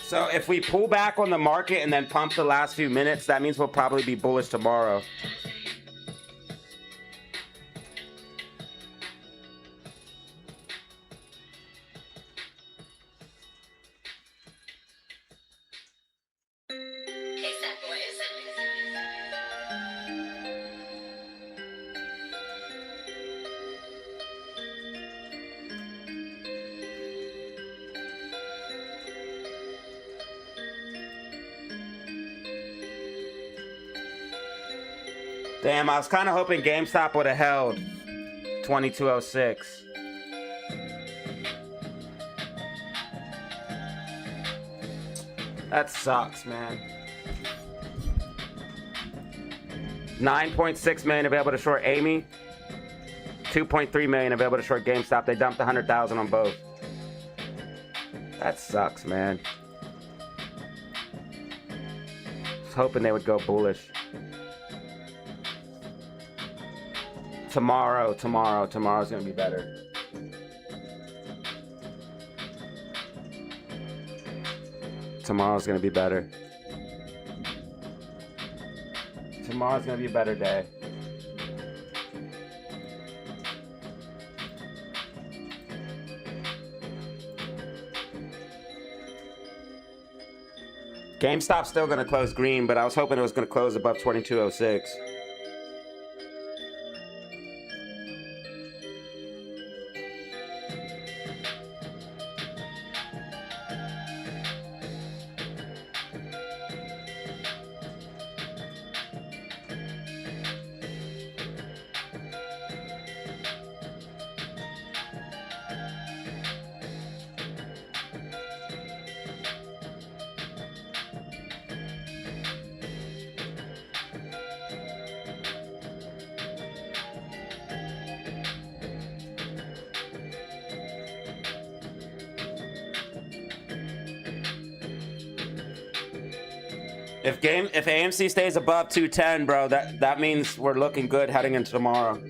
So if we pull back on the market and then pump the last few minutes, that means we'll probably be bullish tomorrow.
ASAP boys.
Damn, I was kind of hoping GameStop would have held 2206. That sucks, man. 9.6 million available to short Amy. 2.3 million available to short GameStop. They dumped 100,000 on both. That sucks, man. Was hoping they would go bullish. Tomorrow's gonna be better. Tomorrow's gonna be better. Tomorrow's gonna be a better day. GameStop's still gonna close green, but I was hoping it was gonna close above 2206. If AMC stays above 210, bro, that means we're looking good heading into tomorrow. All right,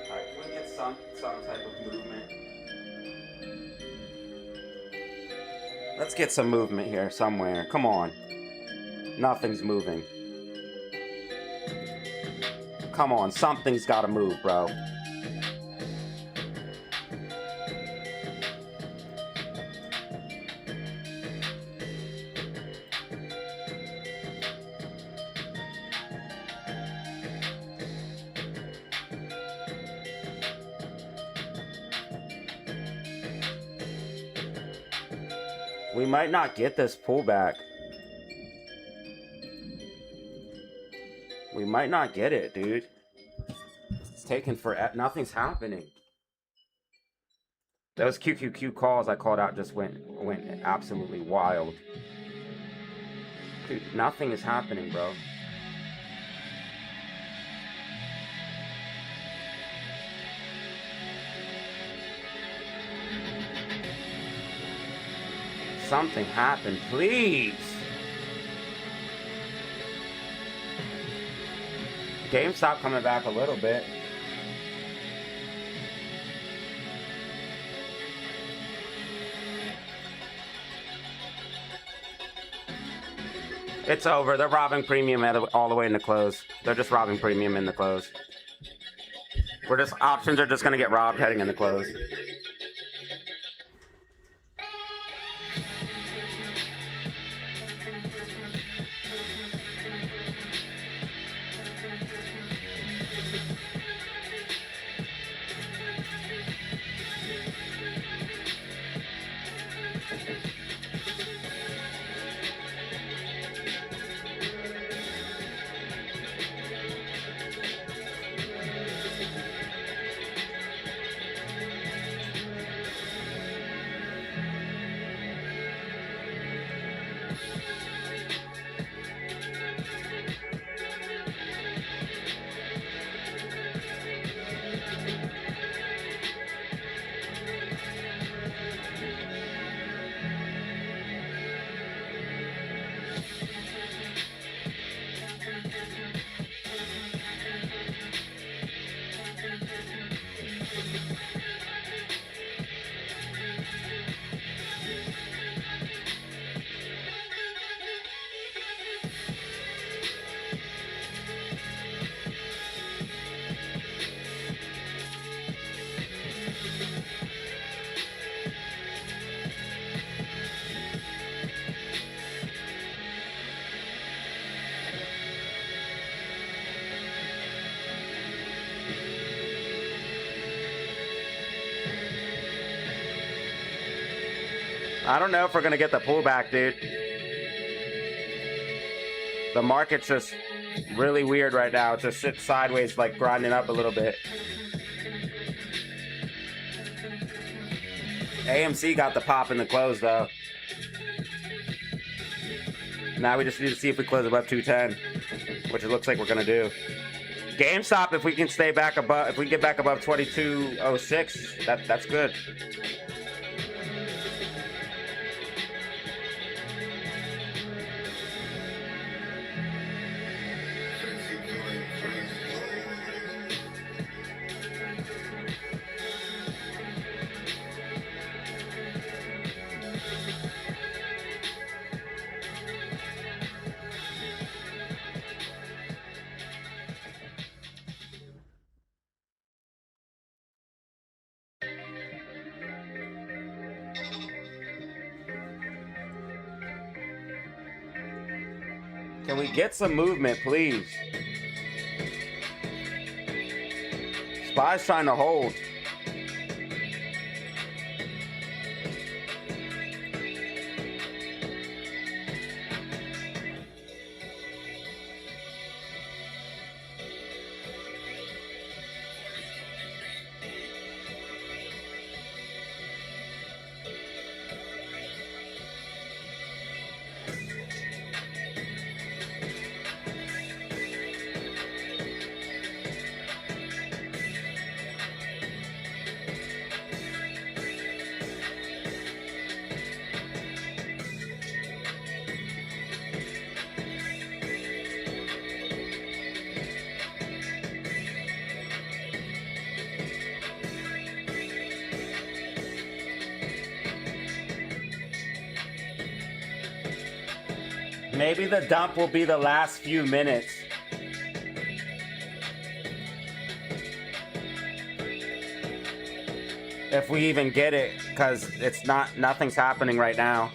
can we get some type of movement? Let's get some movement here somewhere. Come on. Nothing's moving. Come on, something's got to move, bro. We might not get this pullback. We might not get it, dude. It's taking forever. Nothing's happening. Those QQQ calls I called out just went absolutely wild. Dude, nothing is happening, bro. Something happened, please. GameStop coming back a little bit. It's over. They're robbing premium all the way in the close. They're just robbing premium in the close. Options are just gonna get robbed heading in the close. I don't know if we're gonna get the pullback, dude. The market's just really weird right now. It just sits sideways, like grinding up a little bit. AMC got the pop in the close though. Now we just need to see if we close above 210, which it looks like we're gonna do. GameStop, if we can stay back above, if we get back above 2206, that's good. Can we get some movement, please? SPY's trying to hold. Maybe the dump will be the last few minutes. If we even get it, because it's nothing's happening right now.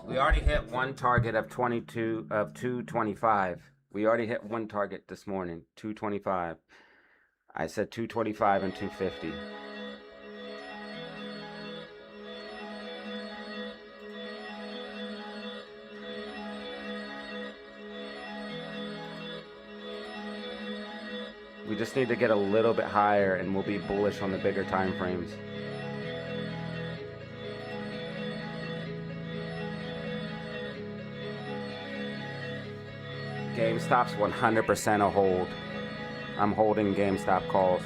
We already hit one target of 225. We already hit one target this morning, 225. I said 225 and 250. We just need to get a little bit higher and we'll be bullish on the bigger time frames. GameStop's 100% a hold. I'm holding GameStop calls.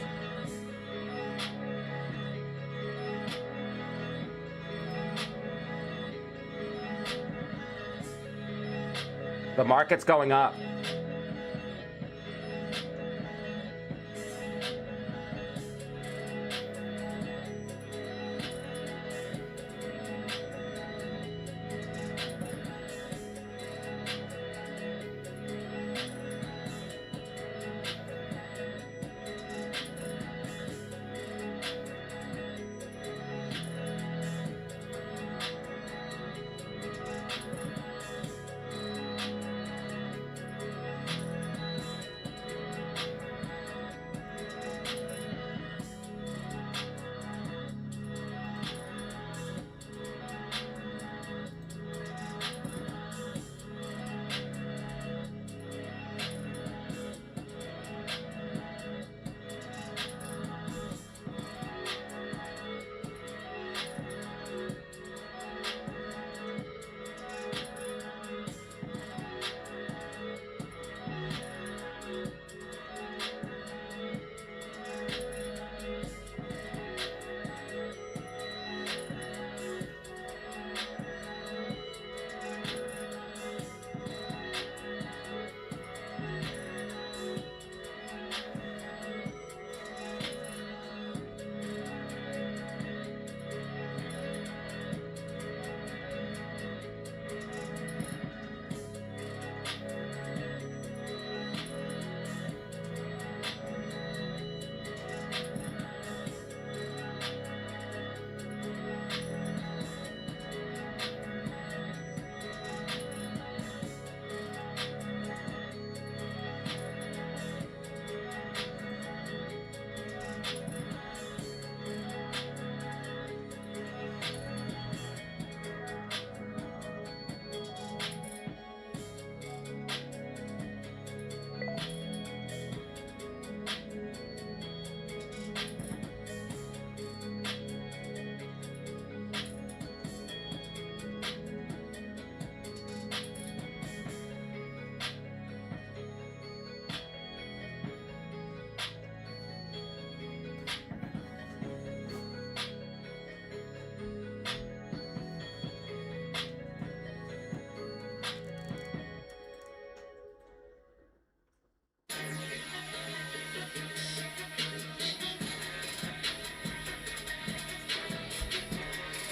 The market's going up.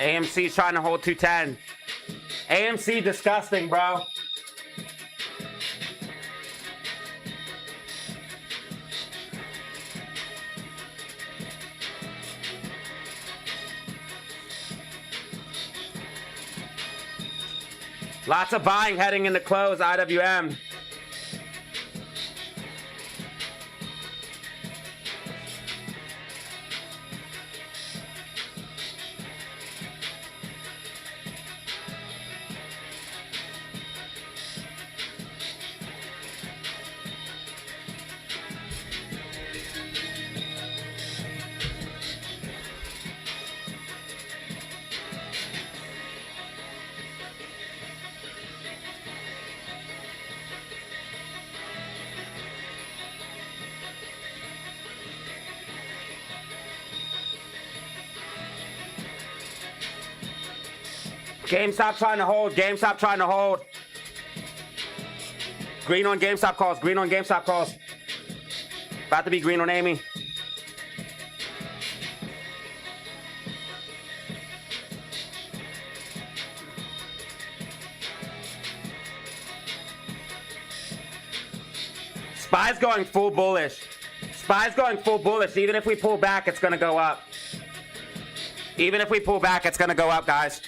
AMC's trying to hold 210. AMC disgusting, bro. Lots of buying heading into close, IWM. GameStop trying to hold. GameStop trying to hold. Green on GameStop calls. Green on GameStop calls. About to be green on Amy. SPY's going full bullish. SPY's going full bullish. Even if we pull back, it's going to go up. Even if we pull back, it's going to go up, guys.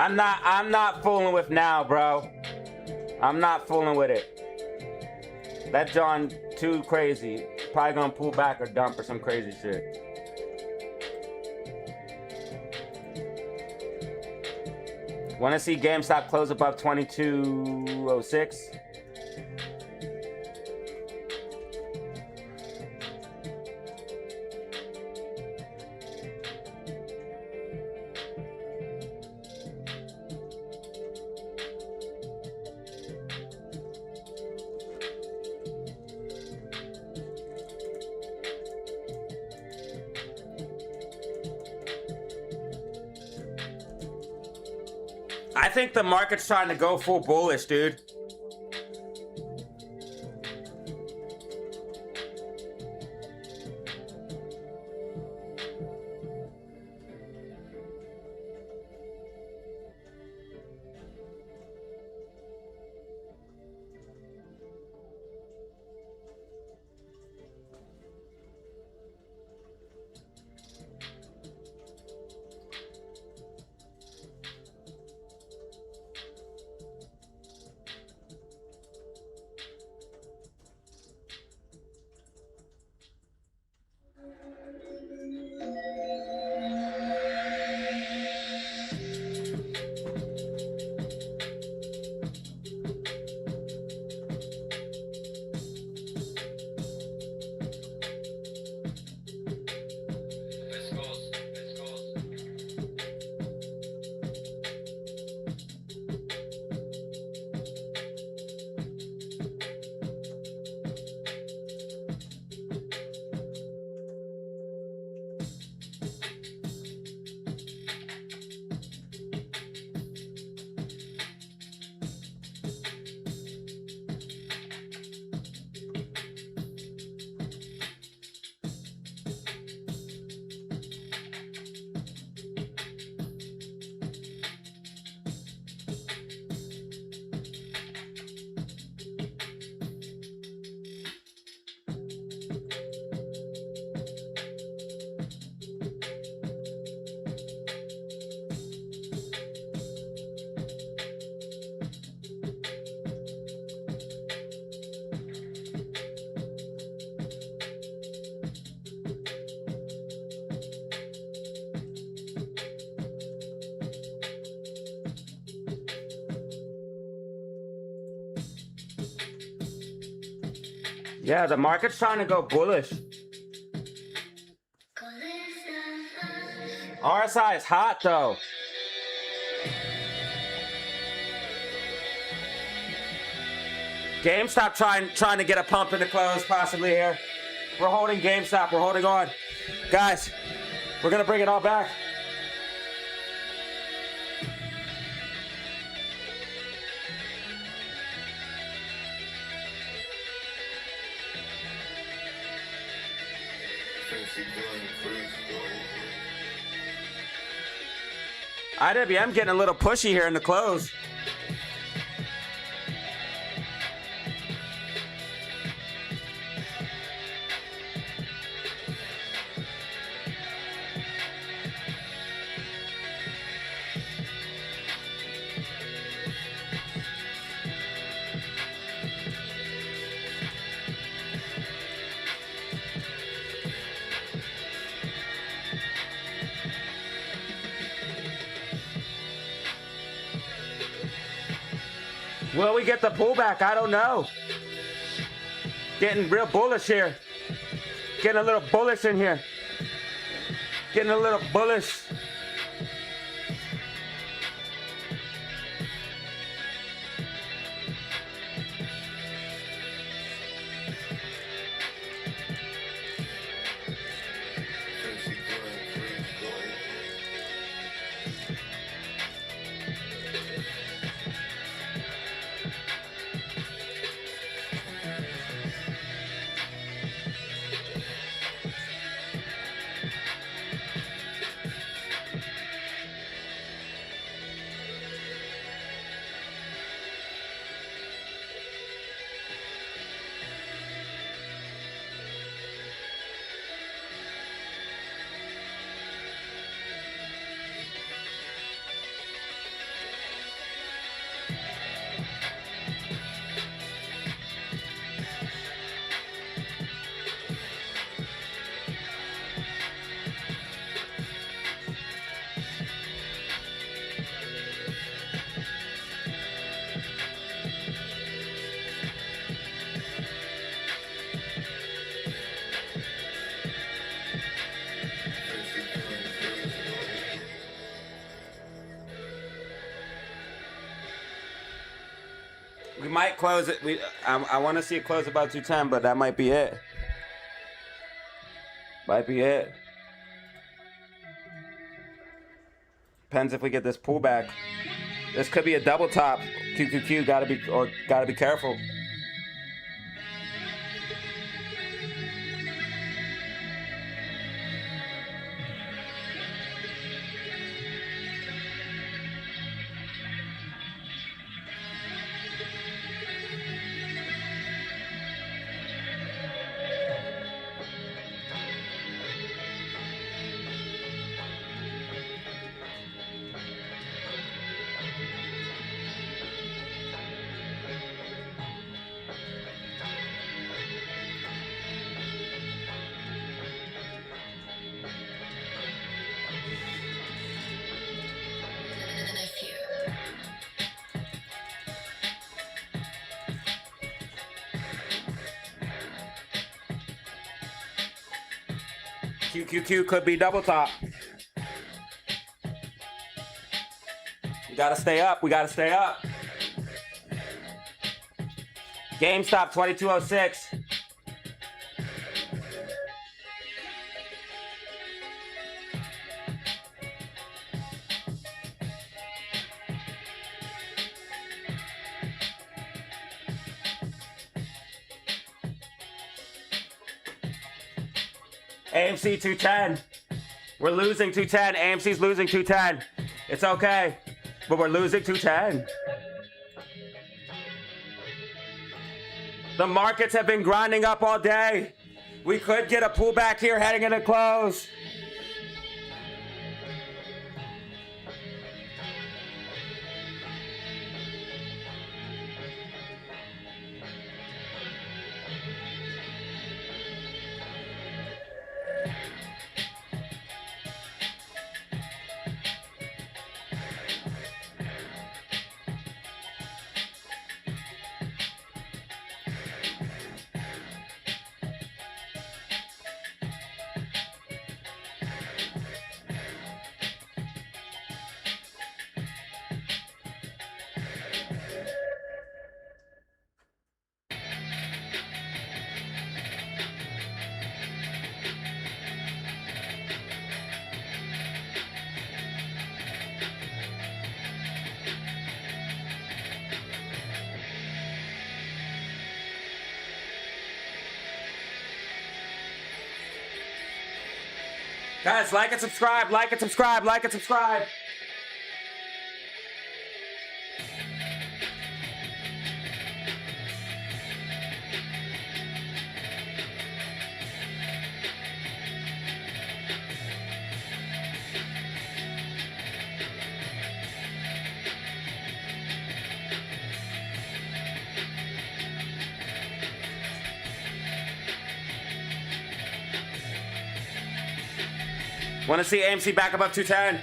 I'm not fooling with now, bro. I'm not fooling with it. That John too crazy. Probably gonna pull back or dump or some crazy shit. Wanna see GameStop close above 2206? I think the market's trying to go full bullish, dude. Yeah, the market's trying to go bullish. RSI is hot though. GameStop trying to get a pump in the close possibly here. We're holding GameStop. We're holding on. Guys, we're going to bring it all back. IWM getting a little pushy here in the close. Will we get the pullback? I don't know. Getting real bullish here. Getting a little bullish in here. Getting a little bullish. We might close it. I want to see it close about 210, but that might be it. Might be it. Depends if we get this pullback. This could be a double top. QQQ gotta be careful. QQQ could be double top. We gotta stay up. We gotta stay up. GameStop 2206. AMC 210. We're losing 210. AMC's losing 210. It's okay, but we're losing 210. The markets have been grinding up all day. We could get a pullback here heading into close. Guys, like and subscribe, like and subscribe, like and subscribe. Want to see AMC back above 210?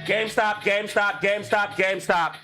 GameStop, GameStop, GameStop, GameStop.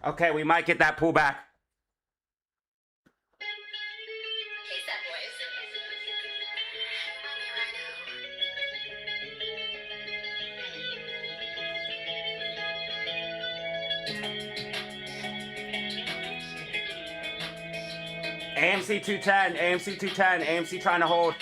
Okay, we might get that pullback.
ASAP boys.
AMC 210, AMC 210, AMC trying to hold.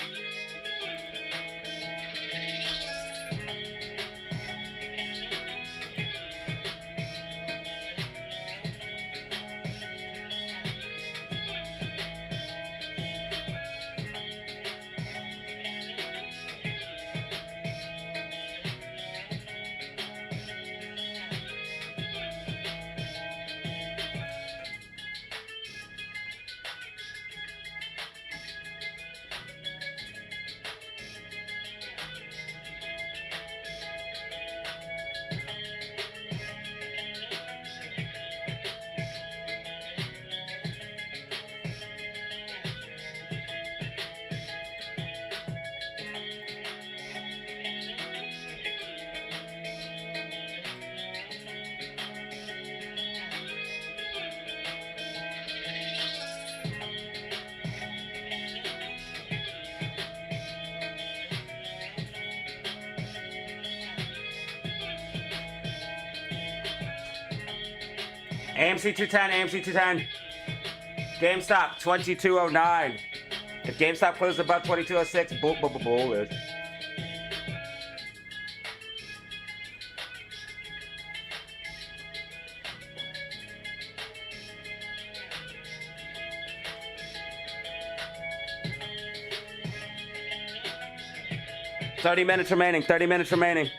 AMC 210, AMC 210. GameStop 2209. If GameStop closes above 2206, bullish. Thirty minutes remaining. 30 minutes remaining.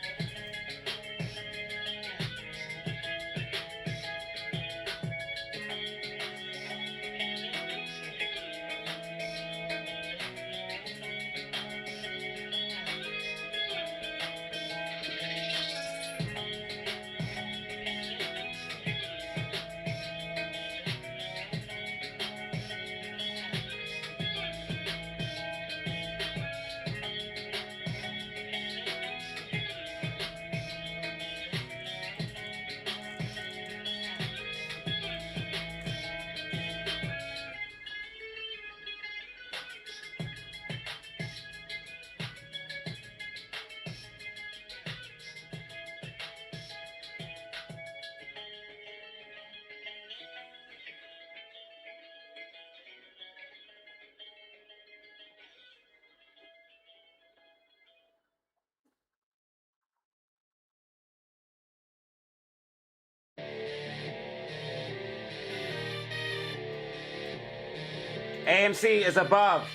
AMC is above.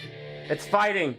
It's fighting.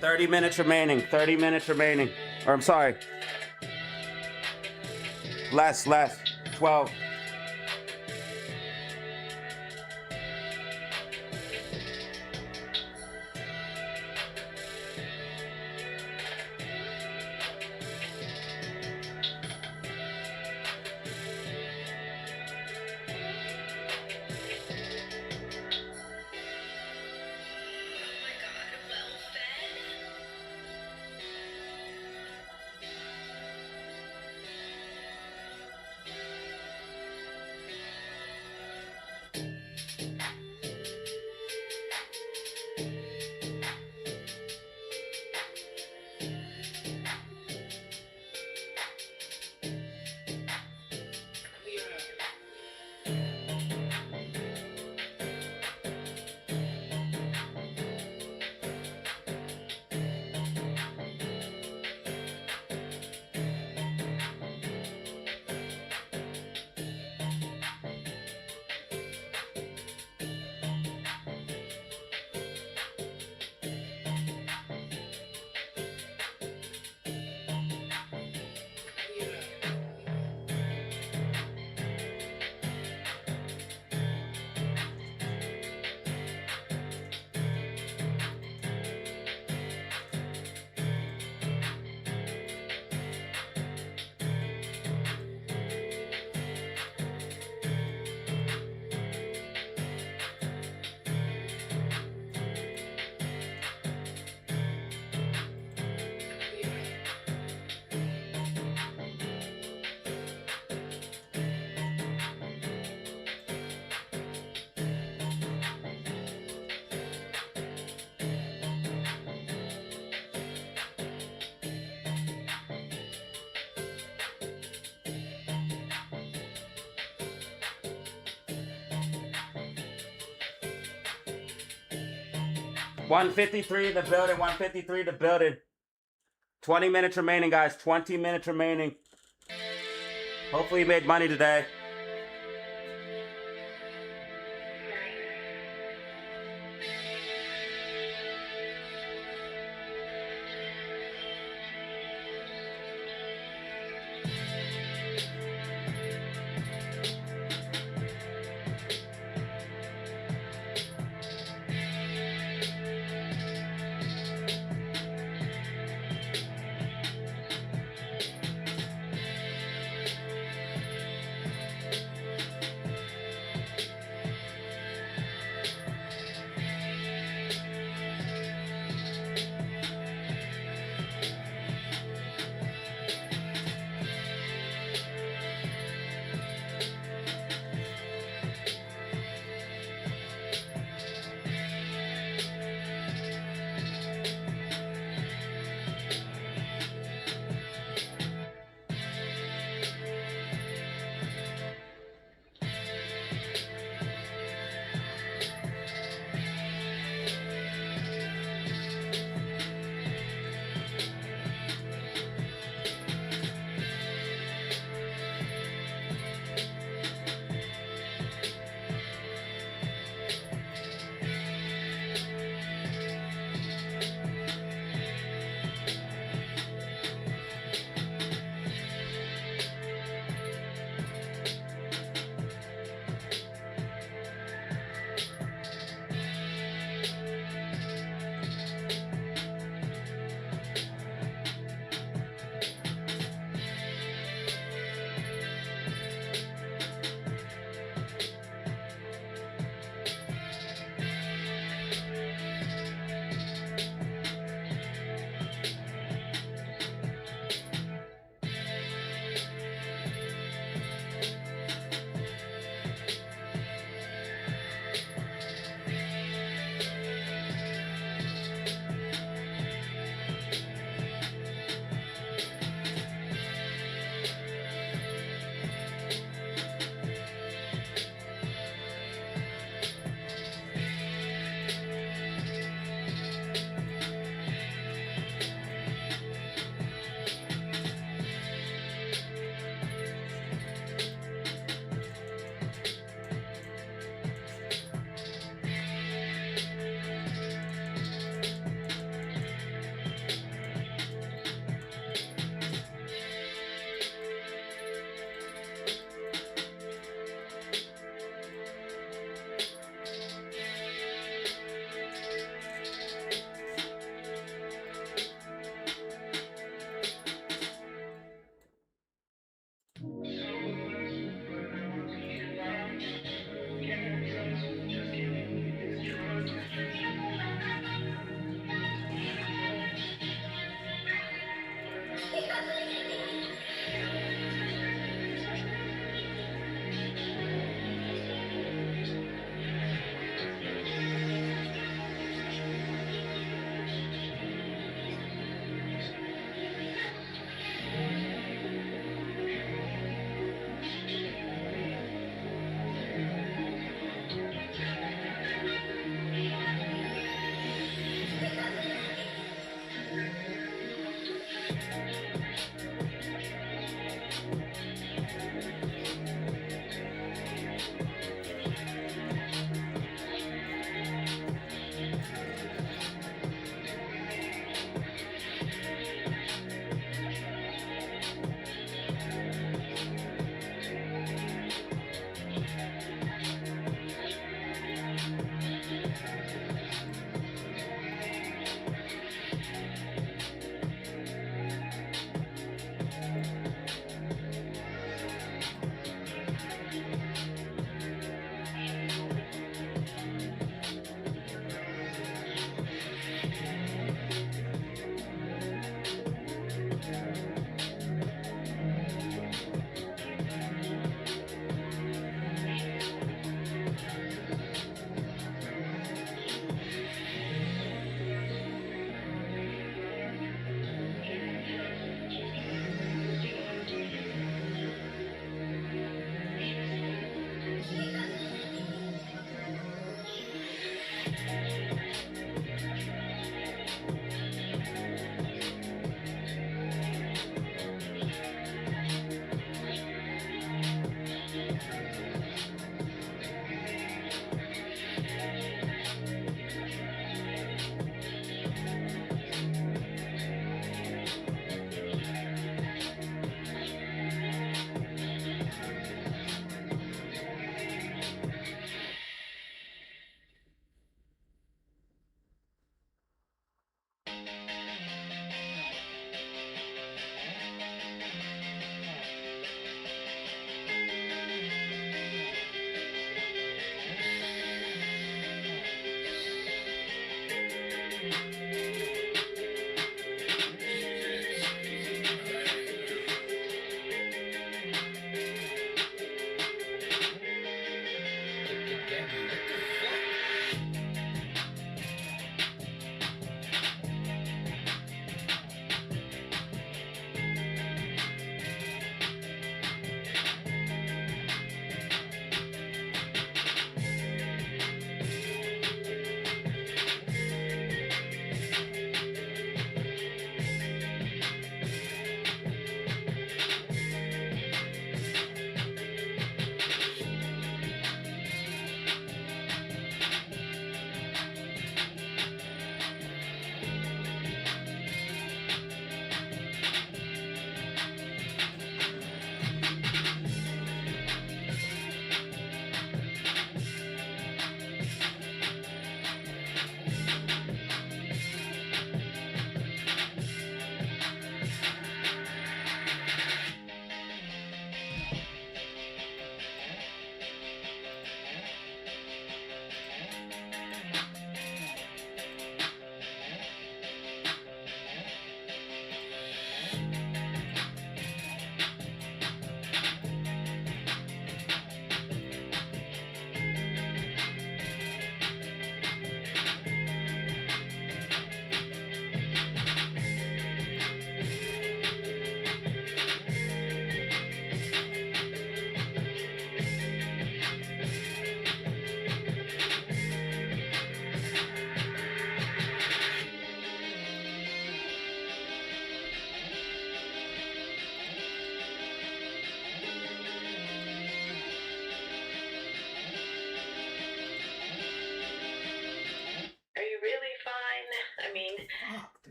30 minutes remaining. 30 minutes remaining. Or I'm sorry. Less. 12. $153 the building. $153 the building. 20 minutes remaining, guys. 20 minutes remaining. Hopefully you made money today.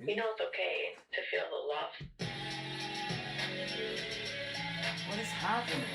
You know it's okay to feel the love.
What is happening?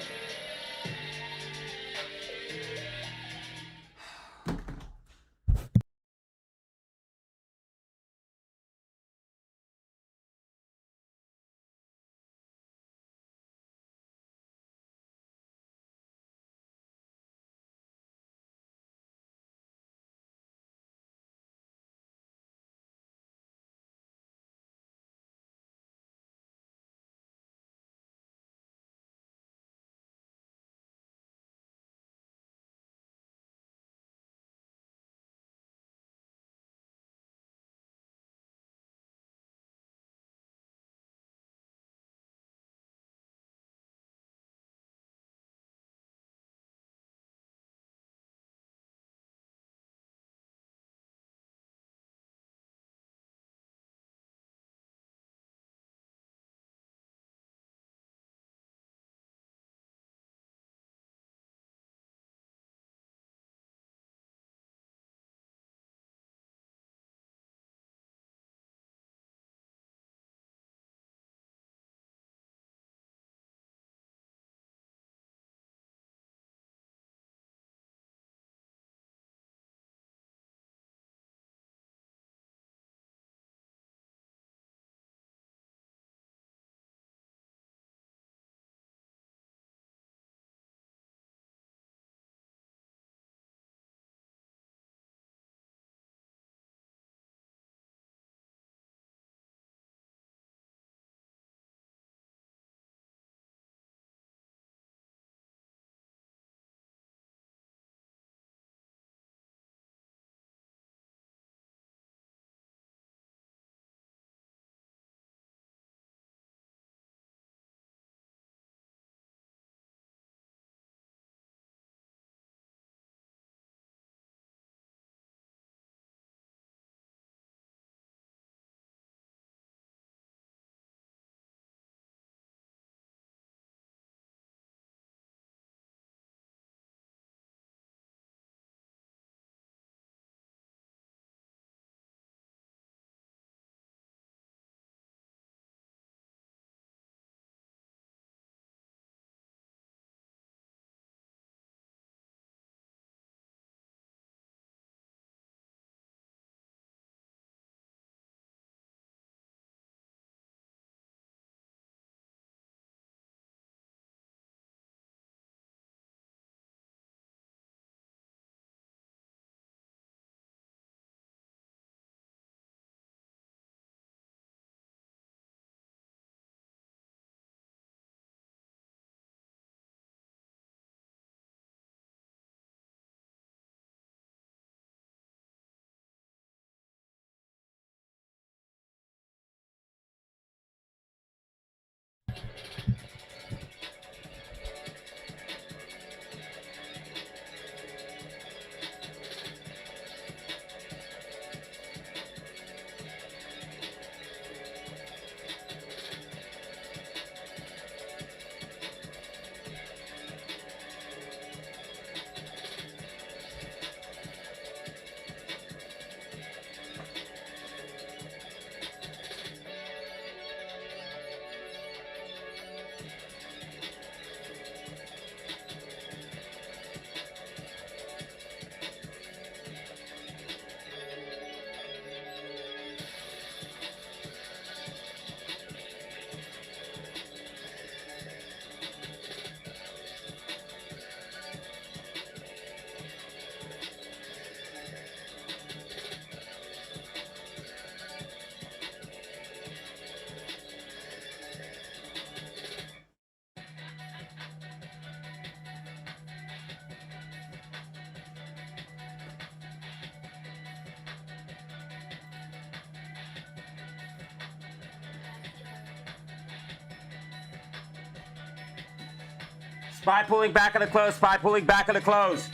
Spy pulling back in the close. Spy pulling back in the close.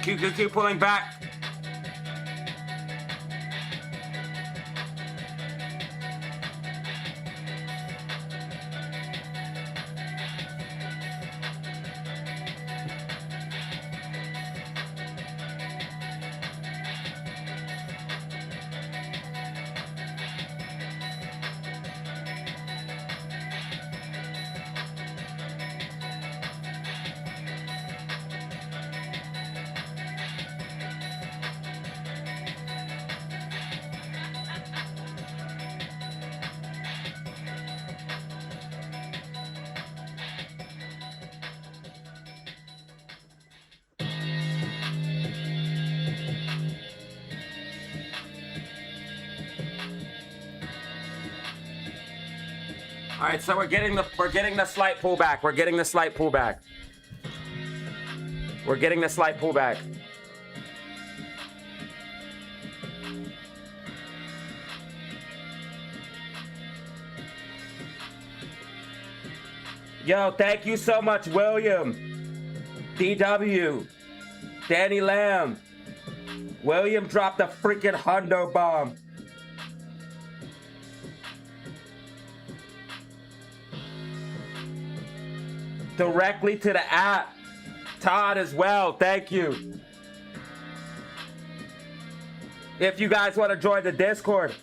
QQQ pulling back. All right, so we're getting the slight pullback. We're getting the slight pullback. We're getting the slight pullback. Yo, thank you so much, William, DW, Danny Lamb. William dropped a freaking hundo bomb. Directly to the app. Todd as well, thank you. If you guys want to join the Discord,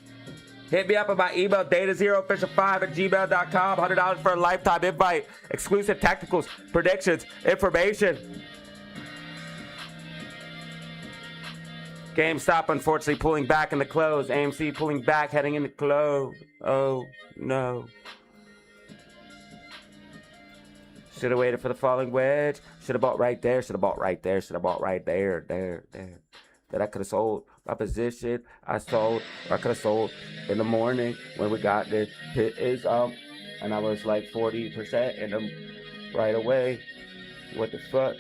hit me up at my email, datazeroofficial5@gmail.com. $100 for a lifetime invite. Exclusive tacticals, predictions, information. GameStop unfortunately pulling back in the close. AMC pulling back, heading in the close. Oh no. Should have waited for the falling wedge. Should have bought right there. Should have bought right there. Should have bought right there. There. That I could have sold my position. I sold. Or I could have sold in the morning when we got this. Pit is up. And I was like 40% in them right away. What the fuck?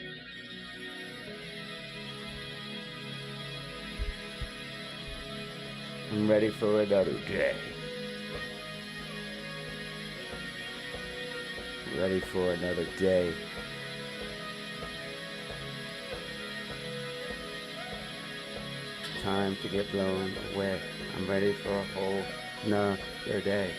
I'm ready for another day. Ready for another day. Time to get blown away. I'm ready for a whole nother day.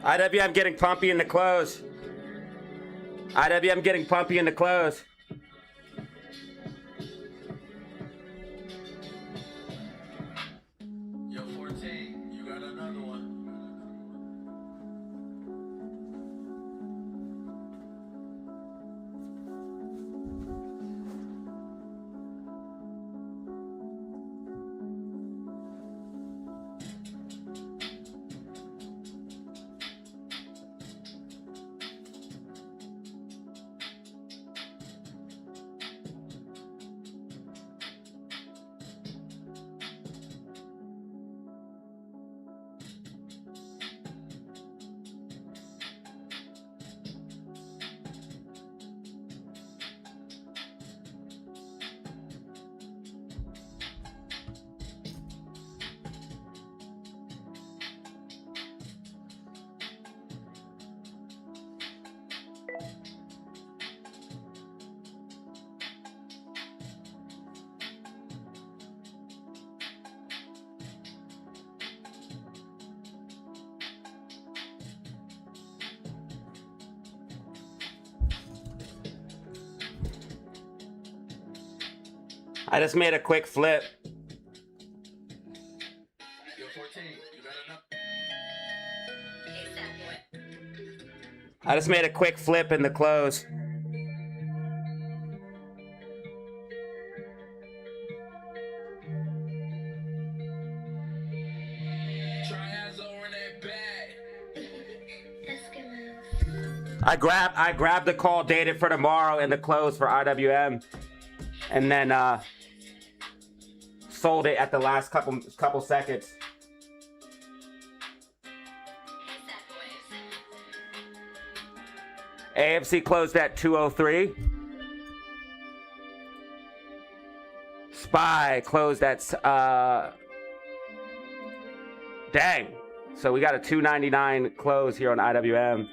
IWM getting pumpy in the close. IWM getting pumpy in the close.
Yo, 14, you got another one.
I just made a quick flip.
Yo, 14, you got enough.
Case that boy.
I just made a quick flip in the close.
Triads over in that bag.
Eskimos.
I grabbed the call dated for tomorrow in the close for IWM, and then sold it at the last couple seconds.
Case that boys.
AMC closed at 203. SPY closed at dang. So we got a 299 close here on IWM.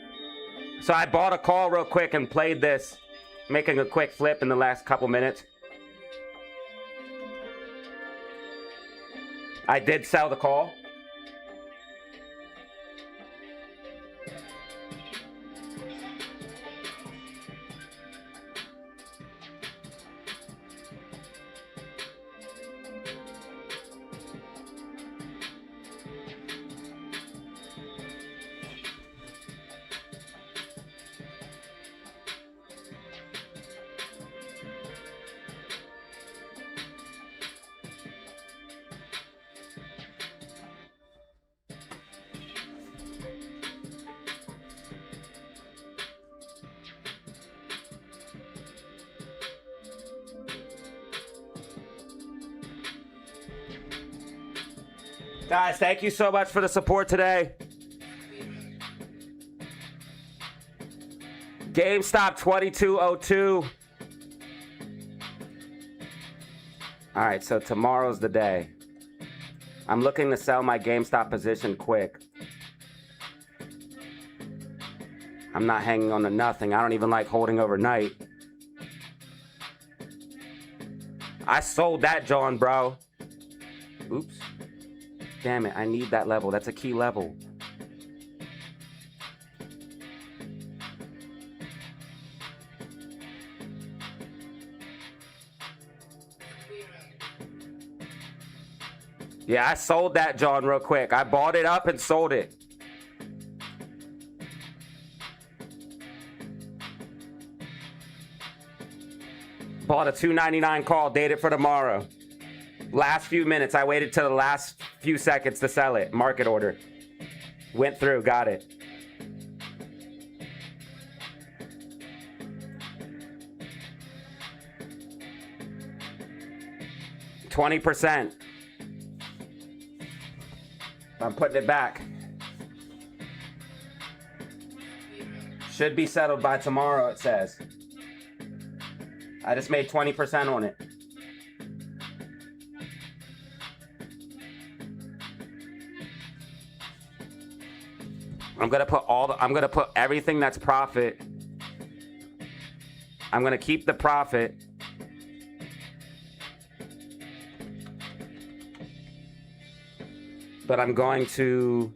So I bought a call real quick and played this, making a quick flip in the last couple minutes. I did sell the call. Guys, thank you so much for the support today. GameStop 2202. All right, so tomorrow's the day. I'm looking to sell my GameStop position quick. I'm not hanging on to nothing. I don't even like holding overnight. I sold that, John, bro. Oops. Damn it, I need that level. That's a key level. Yeah, I sold that, John, real quick. I bought it up and sold it. Bought a $2.99 call, dated for tomorrow. Last few minutes, I waited till the last few seconds to sell it. Market order. Went through, got it. %. I'm putting it back. Should be settled by tomorrow, it says. I just made 20% on it. I'm gonna put everything that's profit. I'm gonna keep the profit. But I'm going to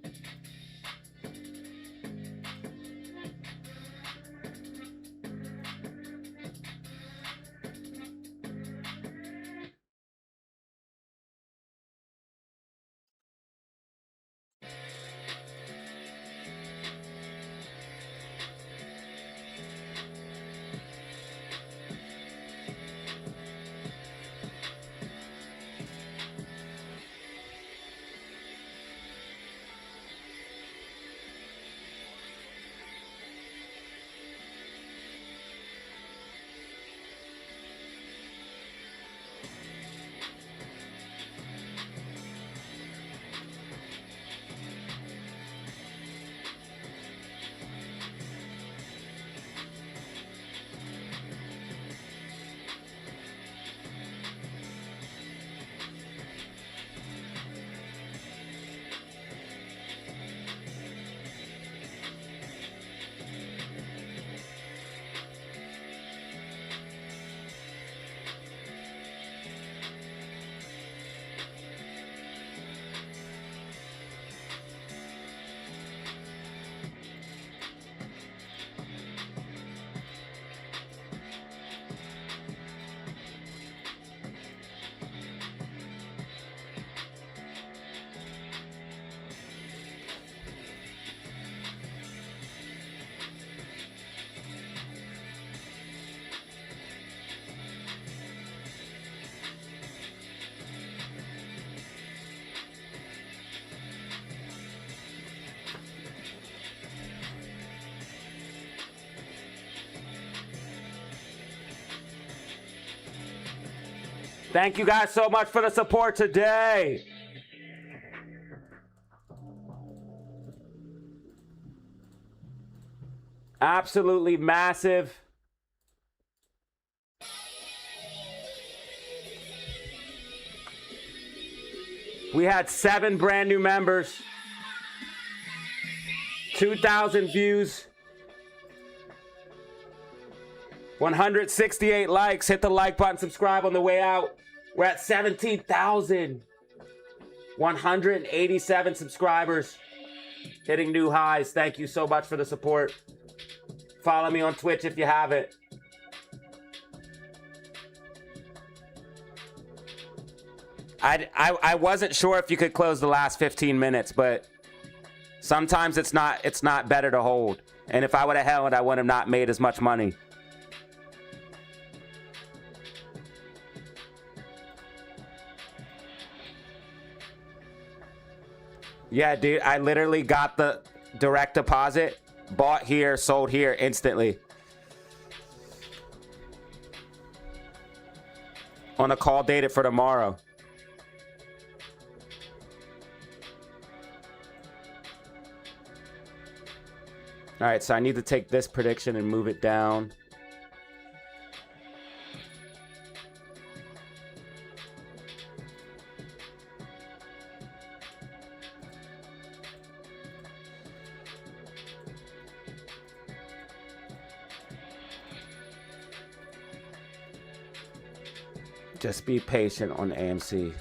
Thank you guys so much for the support today. Absolutely massive. We had 7 brand new members. 2,000 views. 168 likes. Hit the like button, subscribe on the way out. We're at 17,187 subscribers. Hitting new highs. Thank you so much for the support. Follow me on Twitch if you haven't. I wasn't sure if you could close the last 15 minutes, but sometimes it's not better to hold. And if I would have held, I would have not made as much money. Yeah, dude, I literally got the direct deposit, bought here, sold here instantly. On a call dated for tomorrow. All right, so I need to take this prediction and move it down. Just be patient on AMC.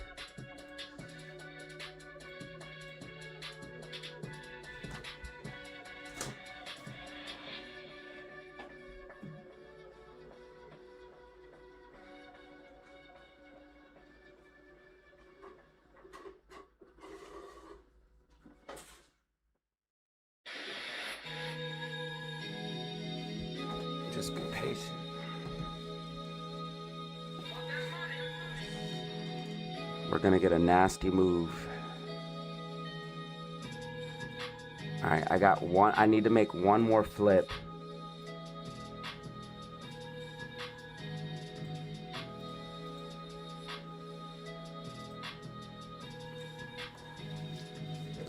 Just be patient. We're gonna get a nasty move. All right, I got one. I need to make one more flip.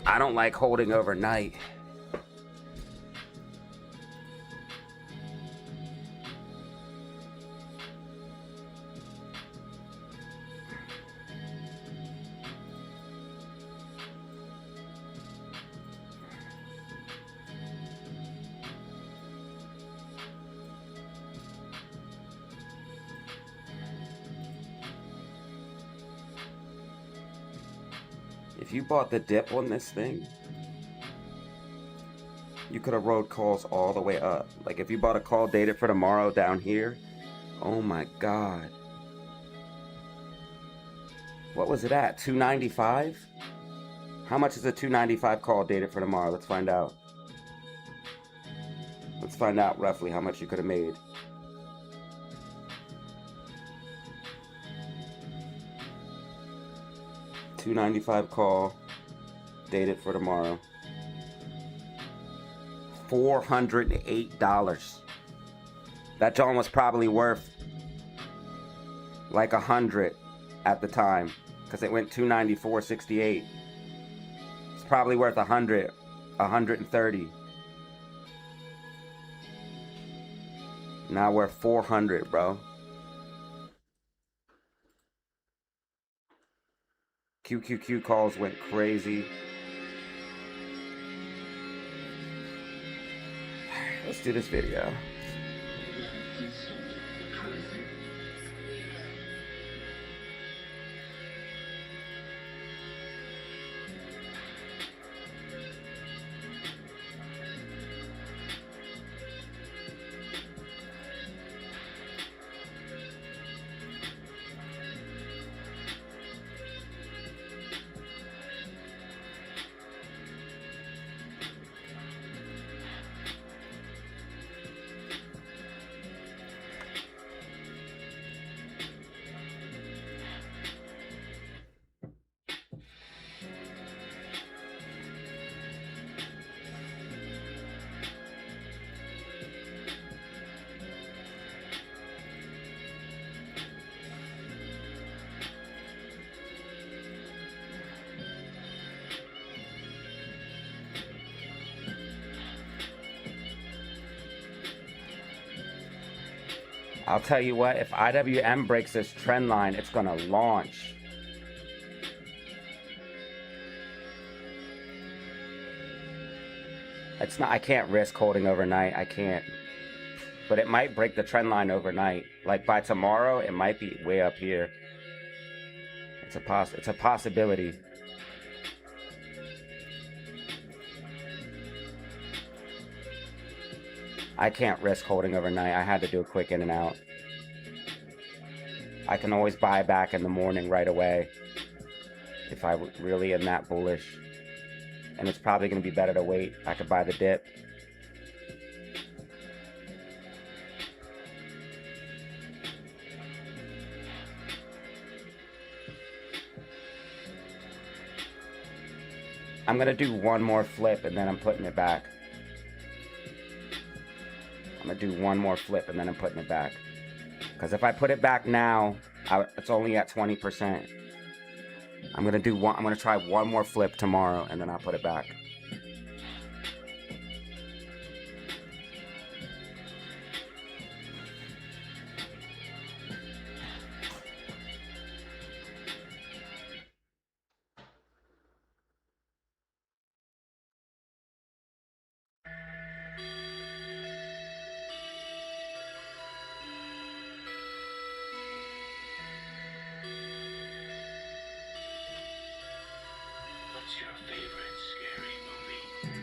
I don't like holding overnight. If you bought the dip on this thing, you could have rode calls all the way up. Like if you bought a call dated for tomorrow down here, oh my God. What was it at? 295? How much is a 295 call dated for tomorrow? Let's find out. Let's find out roughly how much you could have made. $295 call, dated for tomorrow. $408. That John was probably worth like $100 at the time, because it went $294.68. It's probably worth $100, $130. Now we're $400, bro. QQQ calls went crazy. Let's do this video. I'll tell you what, if IWM breaks this trend line, it's gonna launch. It's not, I can't risk holding overnight. I can't. But it might break the trend line overnight. Like by tomorrow, it might be way up here. It's a possibility. I can't risk holding overnight. I had to do a quick in and out. I can always buy back in the morning right away if I really am that bullish. And it's probably going to be better to wait. I could buy the dip. I'm going to do one more flip and then I'm putting it back. I'm going to do one more flip and then I'm putting it back. Because if I put it back now, it's only at 20%. I'm going to try one more flip tomorrow and then I'll put it back.
What's your favorite scary movie?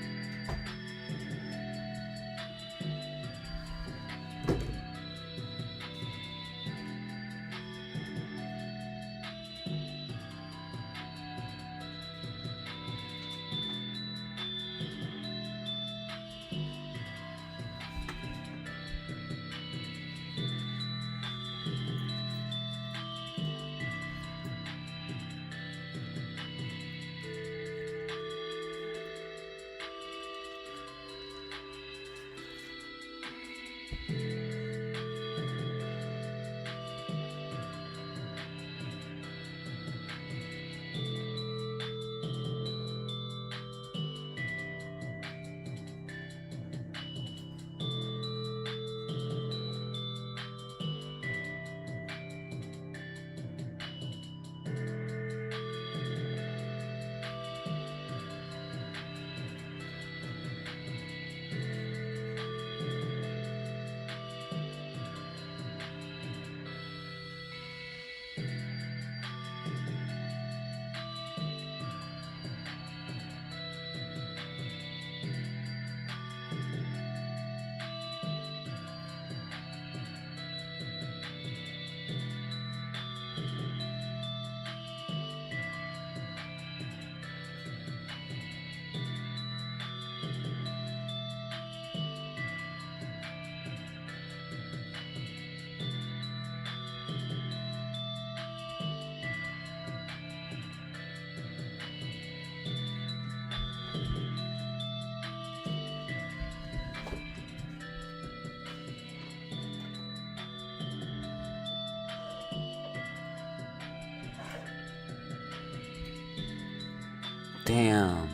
Damn.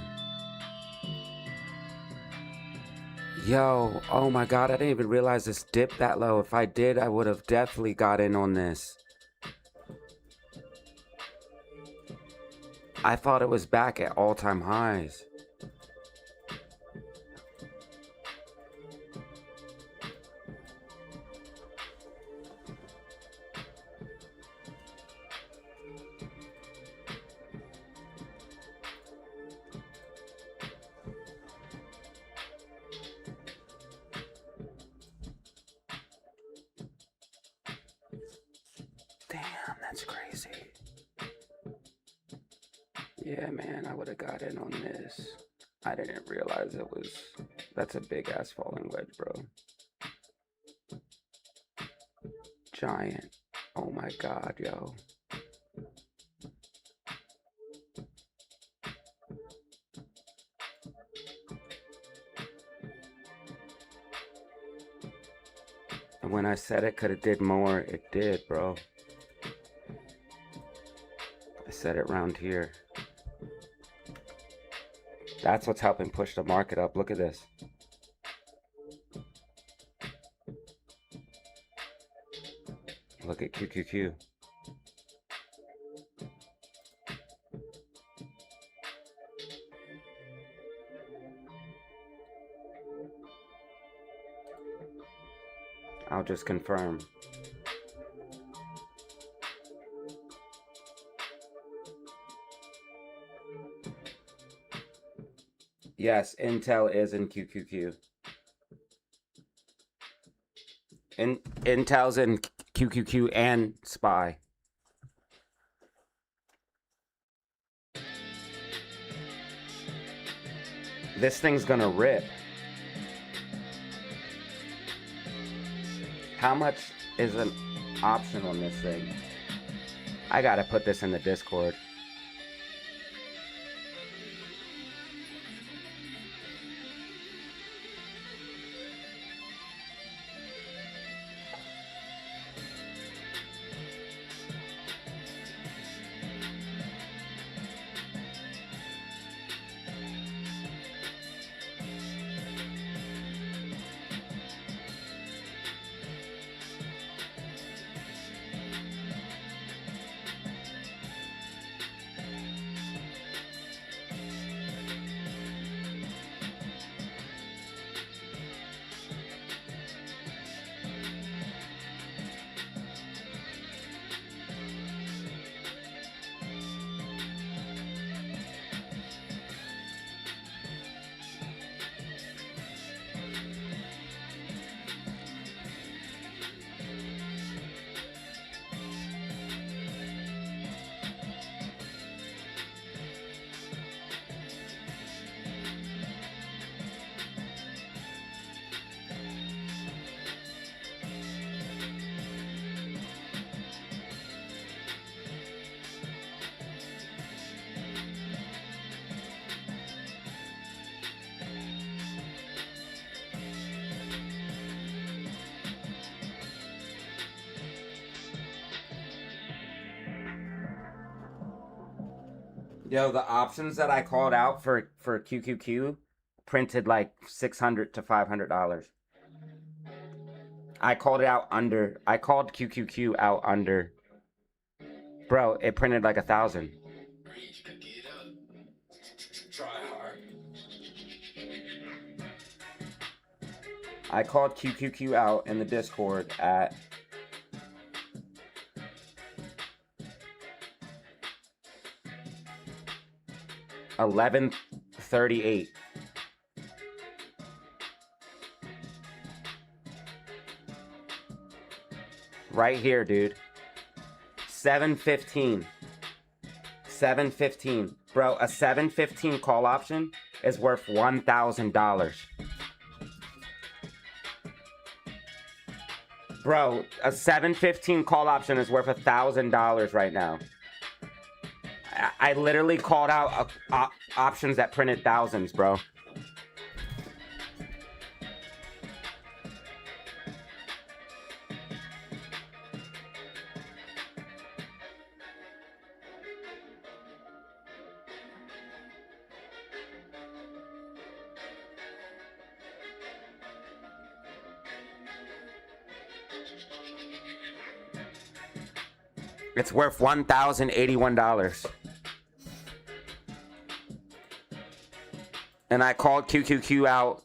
Yo, oh my God, I didn't even realize this dipped that low. If I did, I would have definitely got in on this. I thought it was back at all-time highs. Damn, that's crazy. Yeah, man, I would have got in on this. I didn't realize it was... That's a big ass falling wedge, bro. Giant. Oh my God, yo. And when I said it could have did more, it did, bro. I said it round here. That's what's helping push the market up. Look at this. Look at QQQ. I'll just confirm. Yes, Intel is in QQQ. Intel's in QQQ and SPY. This thing's gonna rip. How much is an option on this thing? I gotta put this in the Discord. Yo, the options that I called out for QQQ printed like $600 to $500. I called it out under. I called QQQ out under. Bro, it printed like 1,000.
Try hard.
I called QQQ out in the Discord at 11:38. Right here, dude. 7:15. 7:15. Bro, a 7:15 call option is worth $1,000. Bro, a 7:15 call option is worth $1,000 right now. I literally called out options that printed thousands, bro. It's worth $1,081. And I called QQQ out.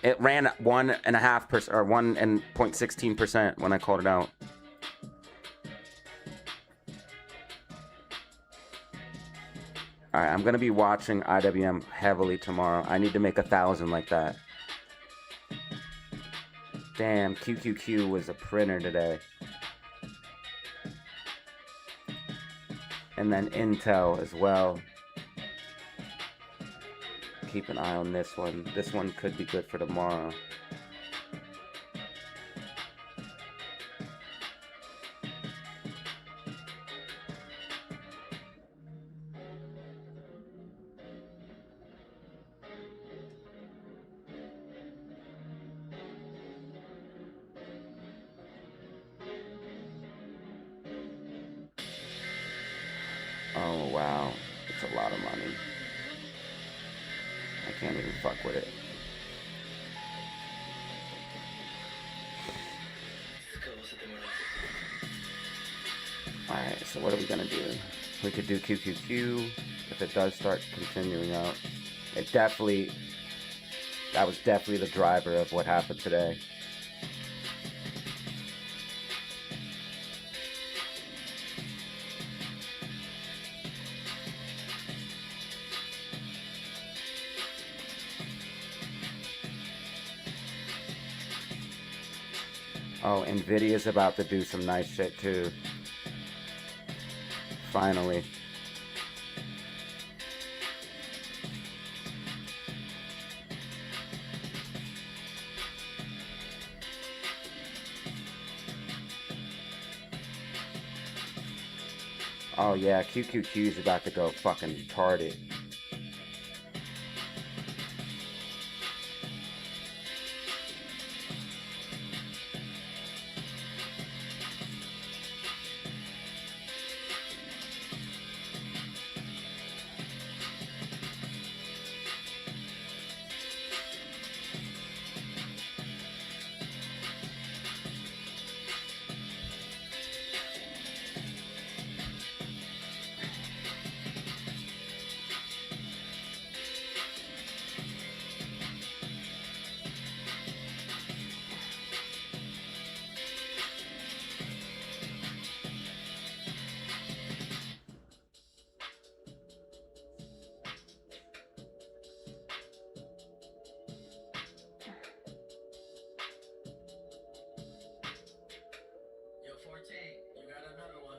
It ran 1.5% or 1.16% when I called it out. All right, I'm gonna be watching IWM heavily tomorrow. I need to make 1,000 like that. Damn, QQQ was a printer today. And then Intel as well. Keep an eye on this one. This one could be good for tomorrow. Oh wow, it's a lot of money. I can't even fuck with it. Alright, so what are we gonna do? We could do QQQ if it does start continuing out. That was definitely the driver of what happened today. Oh, Nvidia's about to do some nice shit too. Finally. Oh yeah, QQQ is about to go fucking retarded.
Yo, 14, you got another one.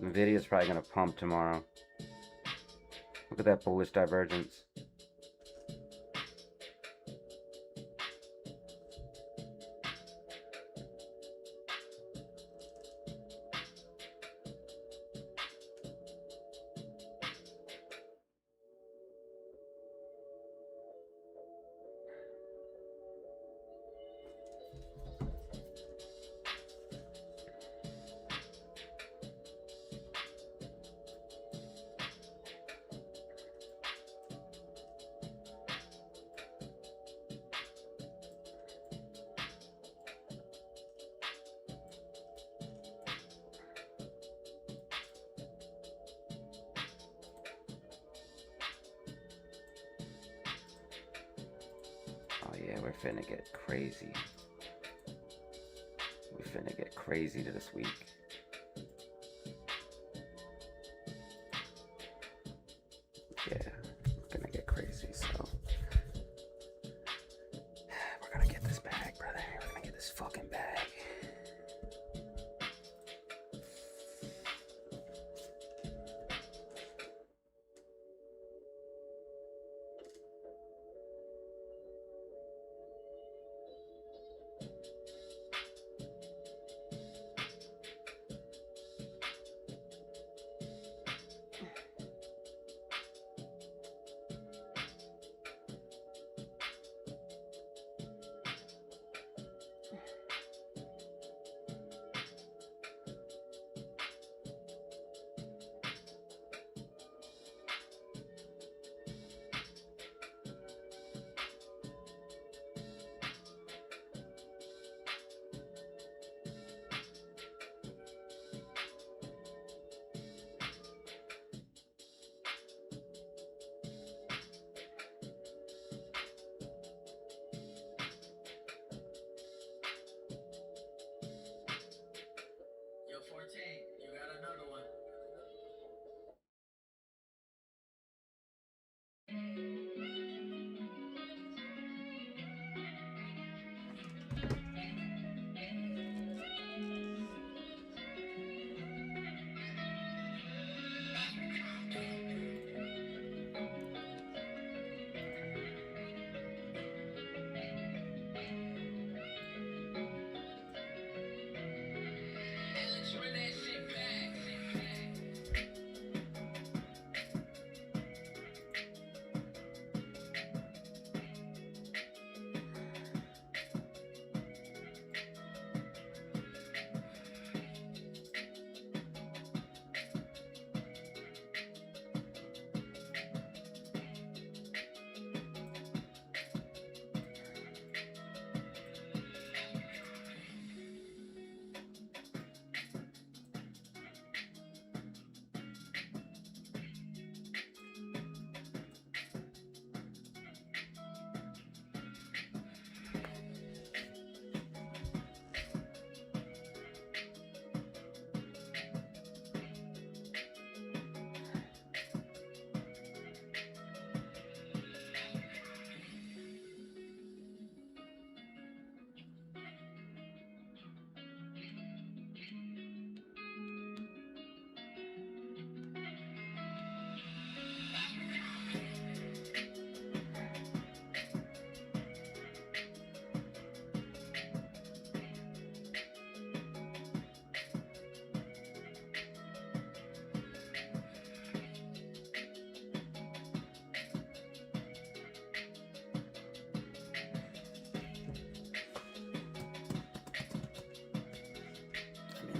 Nvidia's probably gonna pump tomorrow. Look at that bullish divergence. Oh yeah, we're finna get crazy. We're finna get crazy to this week. Yeah, we're gonna get crazy, so we're gonna get this bag, brother. We're gonna get this fucking bag.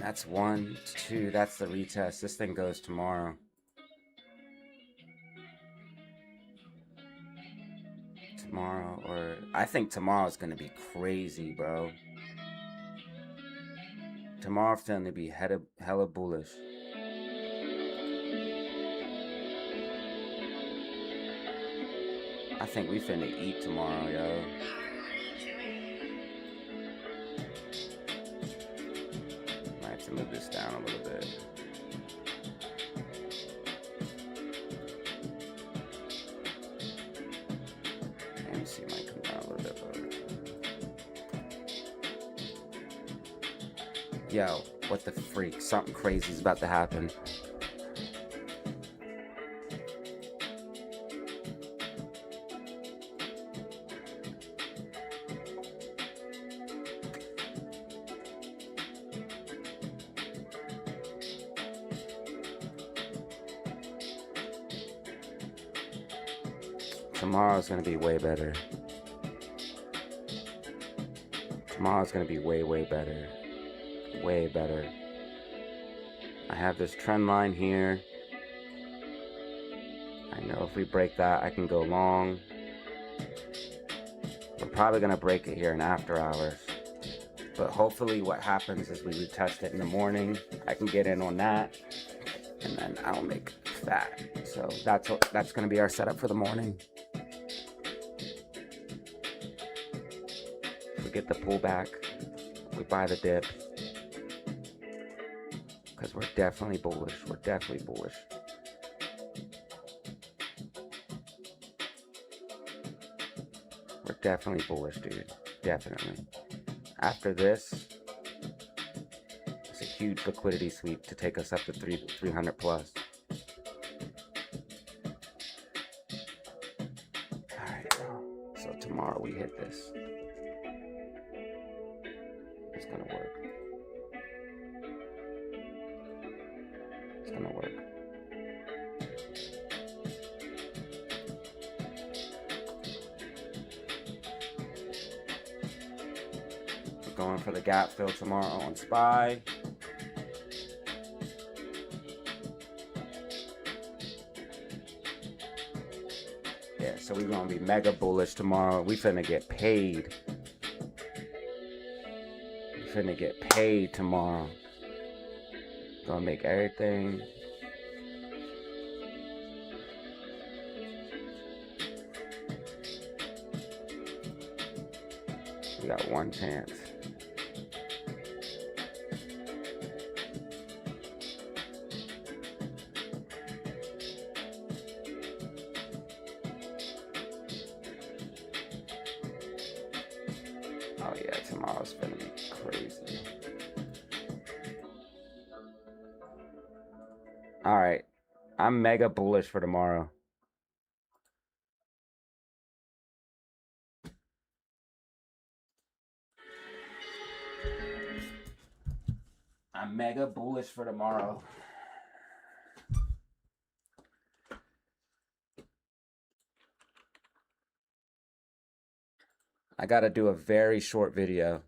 That's 1, 2. That's the retest. This thing goes tomorrow. Tomorrow, or I think tomorrow's gonna be crazy, bro. Tomorrow's gonna be hella bullish. I think we finna eat tomorrow, yo. Might have to move this down a little bit. AMC might come down a little bit lower. Yo, what the freak? Something crazy is about to happen. Tomorrow's gonna be way better. Tomorrow's gonna be way, way better. Way better. I have this trend line here. I know if we break that, I can go long. We're probably gonna break it here in after hours. But hopefully what happens is we retest it in the morning. I can get in on that, and then I'll make that. So that's gonna be our setup for the morning. We get the pullback, we buy the dip, because we're definitely bullish. We're definitely bullish. We're definitely bullish, dude. Definitely. After this, it's a huge liquidity sweep to take us up to 300 plus. All right, bro. So tomorrow we hit this. It's gonna work. It's gonna work. We're going for the gap fill tomorrow on SPY. Yeah, so we're gonna be mega bullish tomorrow. We finna get paid. Finna get paid tomorrow. Gonna make everything. We got one chance. Oh yeah, tomorrow's gonna be crazy. All right, I'm mega bullish for tomorrow. I'm mega bullish for tomorrow. I gotta do a very short video.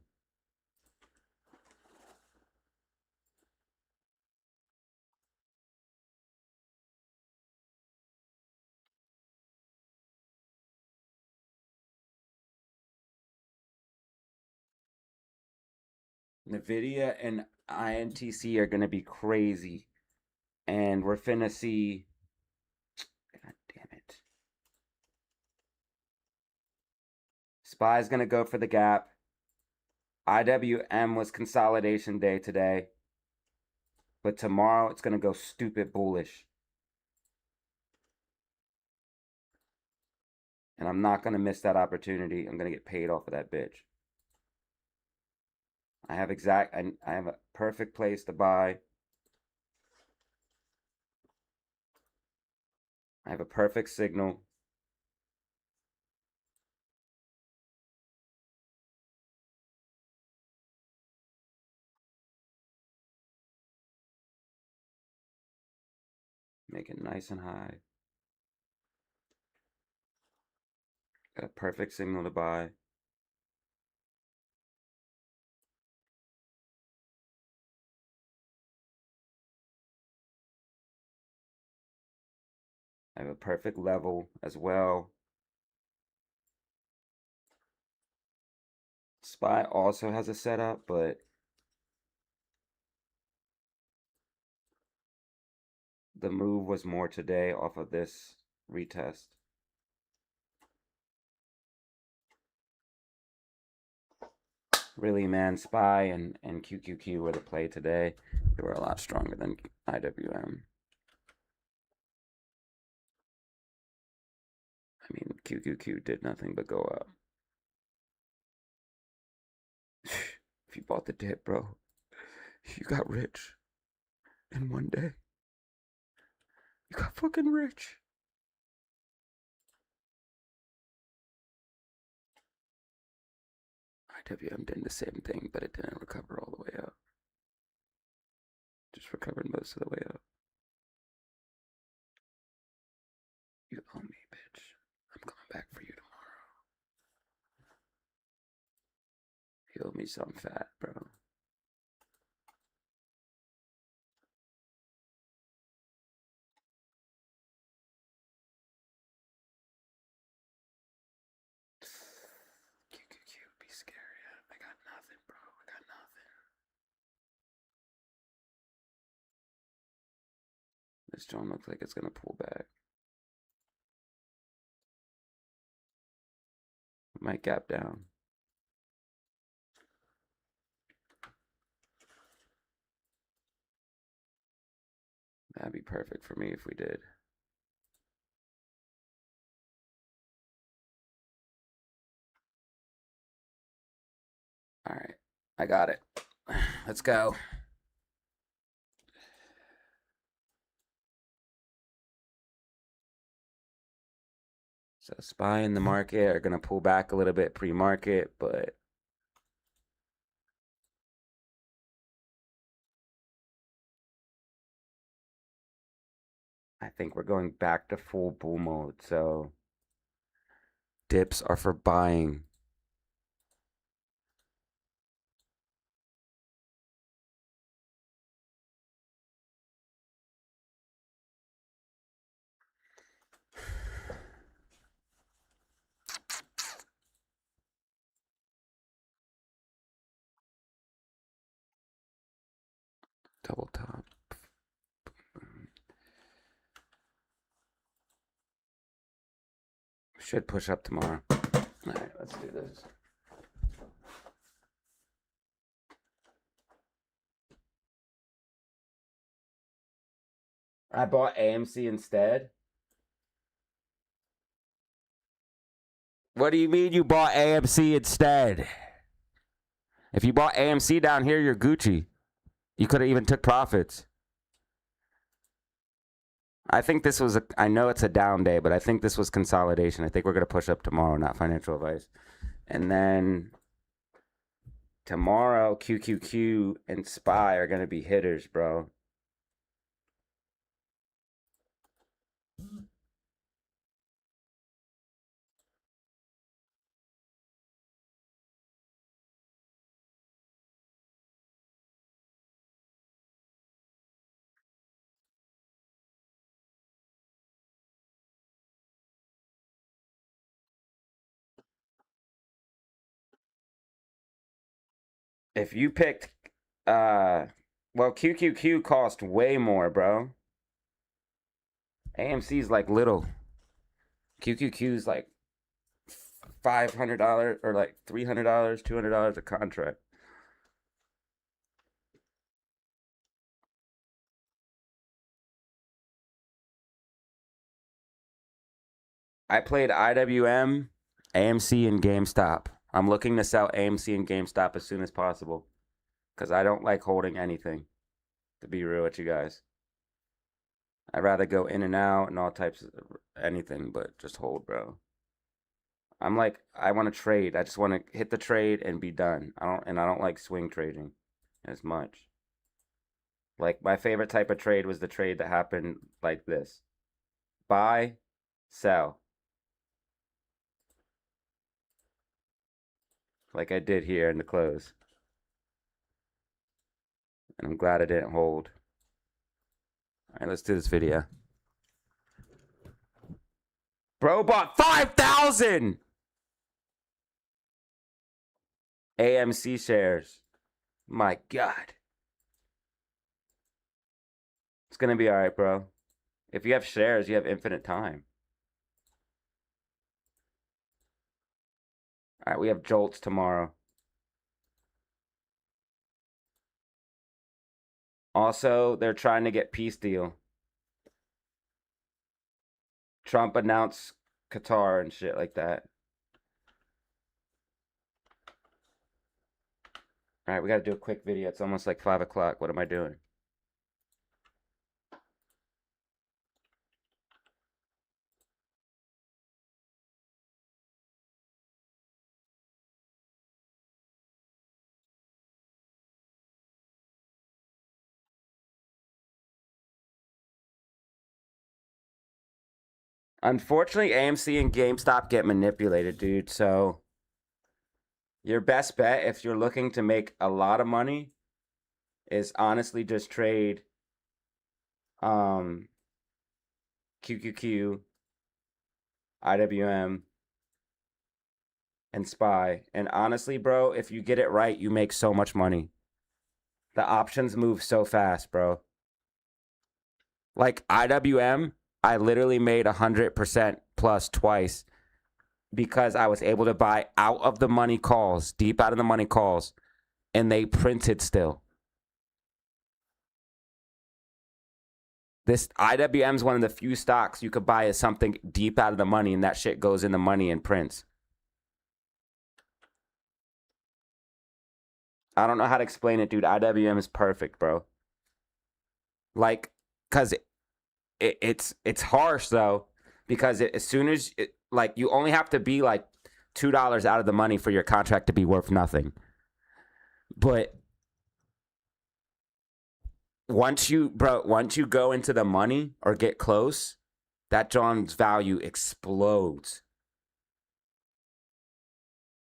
NVIDIA and INTC are gonna be crazy. And we're finna see, god damn it. SPY's gonna go for the gap. IWM was consolidation day today. But tomorrow it's gonna go stupid bullish. And I'm not gonna miss that opportunity. I'm gonna get paid off of that bitch. I have a perfect place to buy. I have a perfect signal. Make it nice and high. Got a perfect signal to buy. I have a perfect level as well. SPY also has a setup, but the move was more today off of this retest. Really, man, SPY and QQQ were the play today. They were a lot stronger than IWM. I mean, QQQ did nothing but go up. If you bought the dip, bro, you got rich in one day. You got fucking rich. IWM did the same thing, but it didn't recover all the way up. Just recovered most of the way up. You owe me, bitch. I'm coming back for you tomorrow. You owe me some fat, bro. QQQ be scary. I got nothing, bro. I got nothing. This joint looks like it's gonna pull back. Might gap down. That'd be perfect for me if we did. All right, I got it. Let's go. So SPY in the market are gonna pull back a little bit pre-market, but I think we're going back to full bull mode. So dips are for buying. Double top. Should push up tomorrow. All right, let's do this. I bought AMC instead. What do you mean you bought AMC instead? If you bought AMC down here, you're Gucci. You could have even took profits. I think this was I know it's a down day, but I think this was consolidation. I think we're going to push up tomorrow, not financial advice. And then tomorrow, QQQ and SPY are going to be hitters, bro. If you picked, well, QQQ cost way more, bro. AMC's like little. QQQ's like $500 or like $300, $200 a contract. I played IWM, AMC, and GameStop. I'm looking to sell AMC and GameStop as soon as possible because I don't like holding anything, to be real with you guys. I'd rather go in and out and all types of anything, but just hold, bro. I'm like, I want to trade. I just want to hit the trade and be done. I don't like swing trading as much. Like my favorite type of trade was the trade that happened like this. Buy, sell. Like I did here in the close. And I'm glad I didn't hold. All right, let's do this video. Bro bought 5,000 AMC shares. My God. It's going to be all right, bro. If you have shares, you have infinite time. All right, we have jolts tomorrow. Also, they're trying to get peace deal. Trump announced Qatar and shit like that. All right, we got to do a quick video. It's almost like 5 o'clock. What am I doing? Unfortunately, AMC and GameStop get manipulated, dude. So your best bet if you're looking to make a lot of money is honestly just trade QQQ, IWM, and SPY. And honestly, bro, if you get it right, you make so much money. The options move so fast, bro. Like IWM, I literally made 100% plus twice because I was able to buy out of the money calls, deep out of the money calls, and they printed still. This IWM is one of the few stocks you could buy as something deep out of the money, and that shit goes in the money and prints. I don't know how to explain it, dude. IWM is perfect, bro. Like, because it's harsh, though, because as soon as, like, you only have to be, like, $2 out of the money for your contract to be worth nothing. But once you go into the money or get close, that John's value explodes.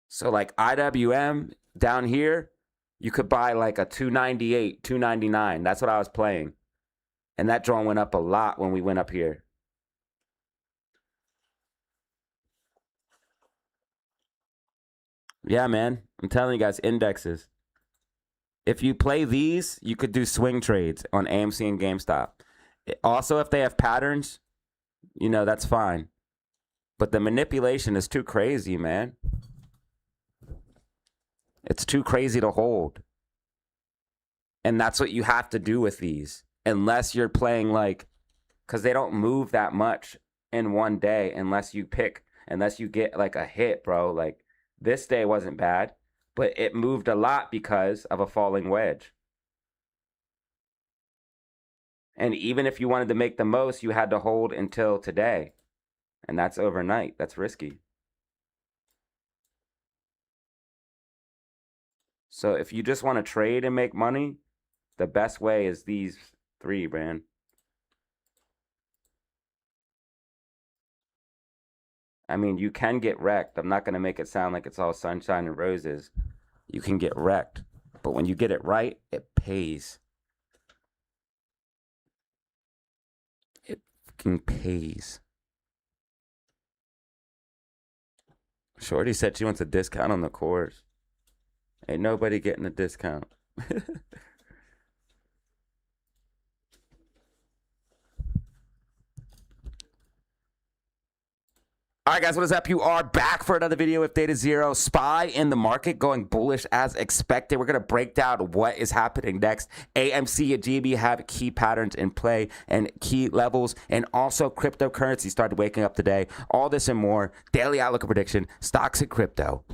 So, like, IWM down here, you could buy, like, a 298, 299. That's what I was playing. And that drawn went up a lot when we went up here. Yeah, man. I'm telling you guys, indexes. If you play these, you could do swing trades on AMC and GameStop. Also, if they have patterns, you know, that's fine. But the manipulation is too crazy, man. It's too crazy to hold. And that's what you have to do with these. Unless you're playing like, because they don't move that much in one day unless you get like a hit, bro. Like this day wasn't bad, but it moved a lot because of a falling wedge. And even if you wanted to make the most, you had to hold until today. And that's overnight. That's risky. So if you just want to trade and make money, the best way is these three, man. I mean, you can get wrecked. I'm not going to make it sound like it's all sunshine and roses. You can get wrecked. But when you get it right, it pays. It fucking pays. Shorty said she wants a discount on the course. Ain't nobody getting a discount. All right, guys, what is up? You are back for another video with Data Zero. SPY in the market going bullish as expected. We're going to break down what is happening next. AMC and GME have key patterns in play and key levels, and also cryptocurrency started waking up today. All this and more. Daily outlook and prediction. Stocks and crypto.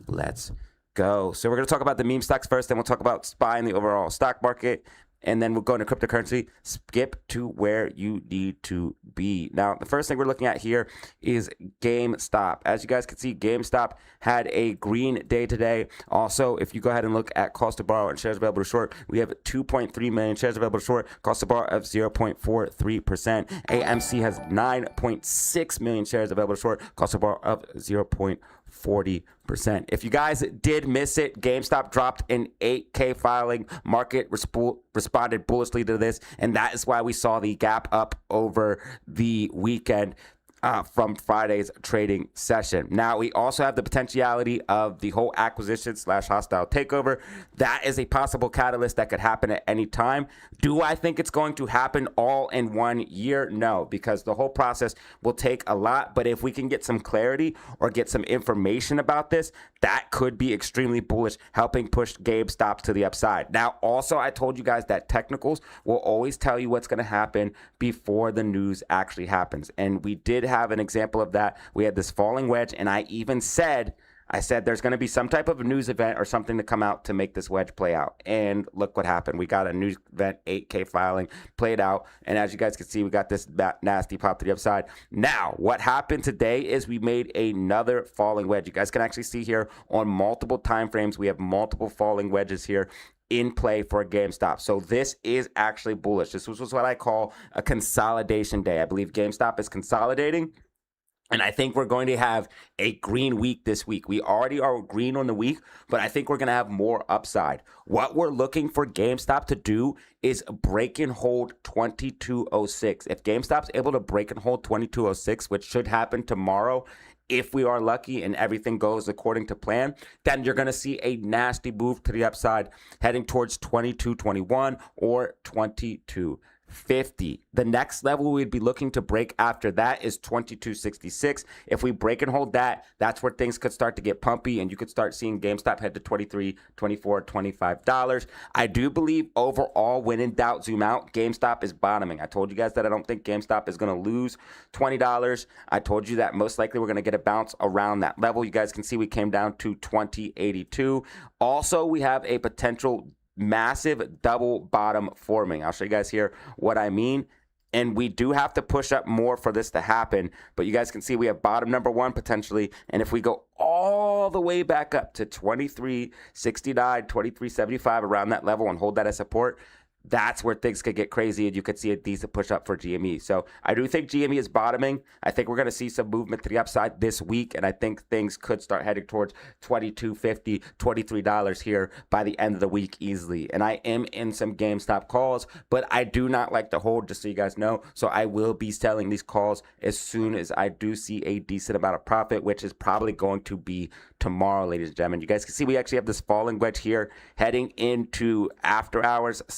Let's go. So we're going to talk about the meme stocks first, then we'll talk about SPY in the overall stock market. And then we'll go into cryptocurrency. Skip to where you need to be. Now, the first thing we're looking at here is GameStop. As you guys can see, GameStop had a green day today. Also, if you go ahead and look at cost to borrow and shares available to short, we have 2.3 million shares available to short. Cost to borrow of 0.43%. AMC has 9.6 million shares available to short. Cost to borrow of 0.40%. If you guys did miss it, GameStop dropped an 8K filing. Market responded bullishly to this, and that is why we saw the gap up over the weekend. from Friday's trading session. Now, we also have the potentiality of the whole acquisition / hostile takeover. That is a possible catalyst that could happen at any time. Do I think it's going to happen all in 1 year? No, because the whole process will take a lot. But if we can get some clarity or get some information about this, that could be extremely bullish, helping push GameStop to the upside. Now, also, I told you guys that technicals will always tell you what's going to happen before the news actually happens. And we did have an example of that. We had this falling wedge, and I even said there's going to be some type of a news event or something to come out to make this wedge play out. And look what happened. We got a news event, 8K filing, played out. And as you guys can see, we got this nasty pop to the upside. Now, what happened today is we made another falling wedge. You guys can actually see here on multiple time frames, we have multiple falling wedges here in play for GameStop. So this is actually bullish. This was what I call a consolidation day. I believe GameStop is consolidating. And I think we're going to have a green week this week. We already are green on the week, but I think we're going to have more upside. What we're looking for GameStop to do is break and hold 2206. If GameStop's able to break and hold 2206, which should happen tomorrow, if we are lucky and everything goes according to plan, then you're going to see a nasty move to the upside heading towards 2221 or 2250. The next level we'd be looking to break after that is 2266. If we break and hold that, that's where things could start to get pumpy and you could start seeing GameStop head to $23, $24, $25. I do believe overall, when in doubt, zoom out, GameStop is bottoming. I told you guys that I don't think GameStop is going to lose $20. I told you that most likely we're going to get a bounce around that level. You guys can see we came down to 2082. Also, we have a potential massive double bottom forming. I'll show you guys here what I mean. And we do have to push up more for this to happen. But you guys can see we have bottom number one potentially. And if we go all the way back up to 2369, 2375 around that level and hold that as support, that's where things could get crazy and you could see a decent push up for GME. So I do think GME is bottoming. I think we're going to see some movement to the upside this week, and I think things could start heading towards $22.50, $23 here by the end of the week easily. And I am in some GameStop calls, but I do not like to hold, just so you guys know. So I will be selling these calls as soon as I do see a decent amount of profit, which is probably going to be tomorrow, ladies and gentlemen. You guys can see we actually have this falling wedge here heading into after hours /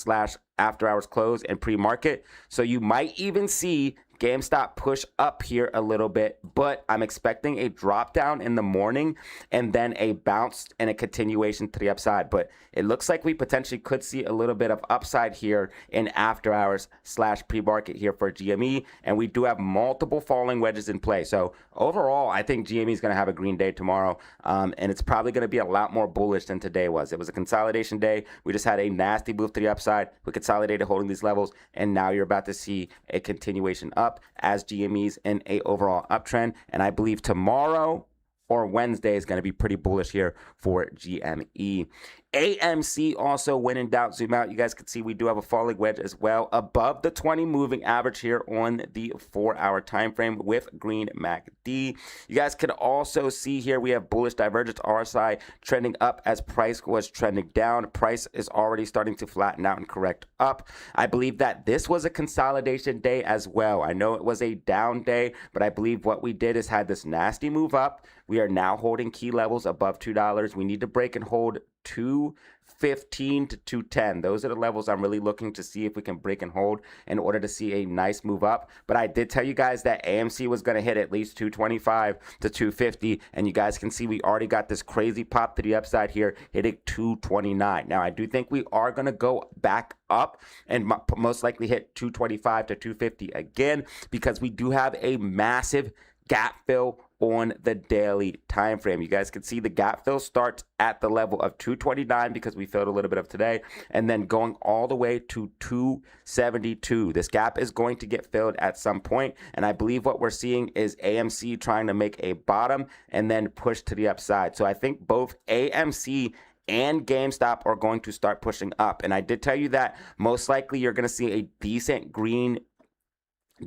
after hours close and pre-market. So you might even see GameStop push up here a little bit, but I'm expecting a drop down in the morning and then a bounce and a continuation to the upside. But it looks like we potentially could see a little bit of upside here in after hours / pre-market here for GME. And we do have multiple falling wedges in play. So overall, I think GME is going to have a green day tomorrow. And it's probably going to be a lot more bullish than today was. It was a consolidation day. We just had a nasty move to the upside. We consolidated holding these levels. And now you're about to see a continuation up as GME's in a overall uptrend. And I believe tomorrow or Wednesday is going to be pretty bullish here for GME. AMC also, when in doubt, zoom out. You guys can see we do have a falling wedge as well above the 20 moving average here on the 4-hour time frame with green MACD. You guys can also see here we have bullish divergence, RSI trending up as price was trending down. Price is already starting to flatten out and correct up. I believe that this was a consolidation day as well. I know it was a down day, but I believe what we did is had this nasty move up. We are now holding key levels above $2. We need to break and hold 215 to 210. Those are the levels I'm really looking to see if we can break and hold in order to see a nice move up. But I did tell you guys that AMC was going to hit at least 225 to 250, and you guys can see we already got this crazy pop to the upside here hitting 229. Now I do think we are going to go back up and most likely hit 225 to 250 again, because we do have a massive gap fill on the daily time frame. You guys can see the gap fill starts at the level of 229 because we filled a little bit of today, and then going all the way to 272. This gap is going to get filled at some point, and I believe what we're seeing is AMC trying to make a bottom and then push to the upside. So I think both AMC and GameStop are going to start pushing up. And I did tell you that most likely you're going to see a decent green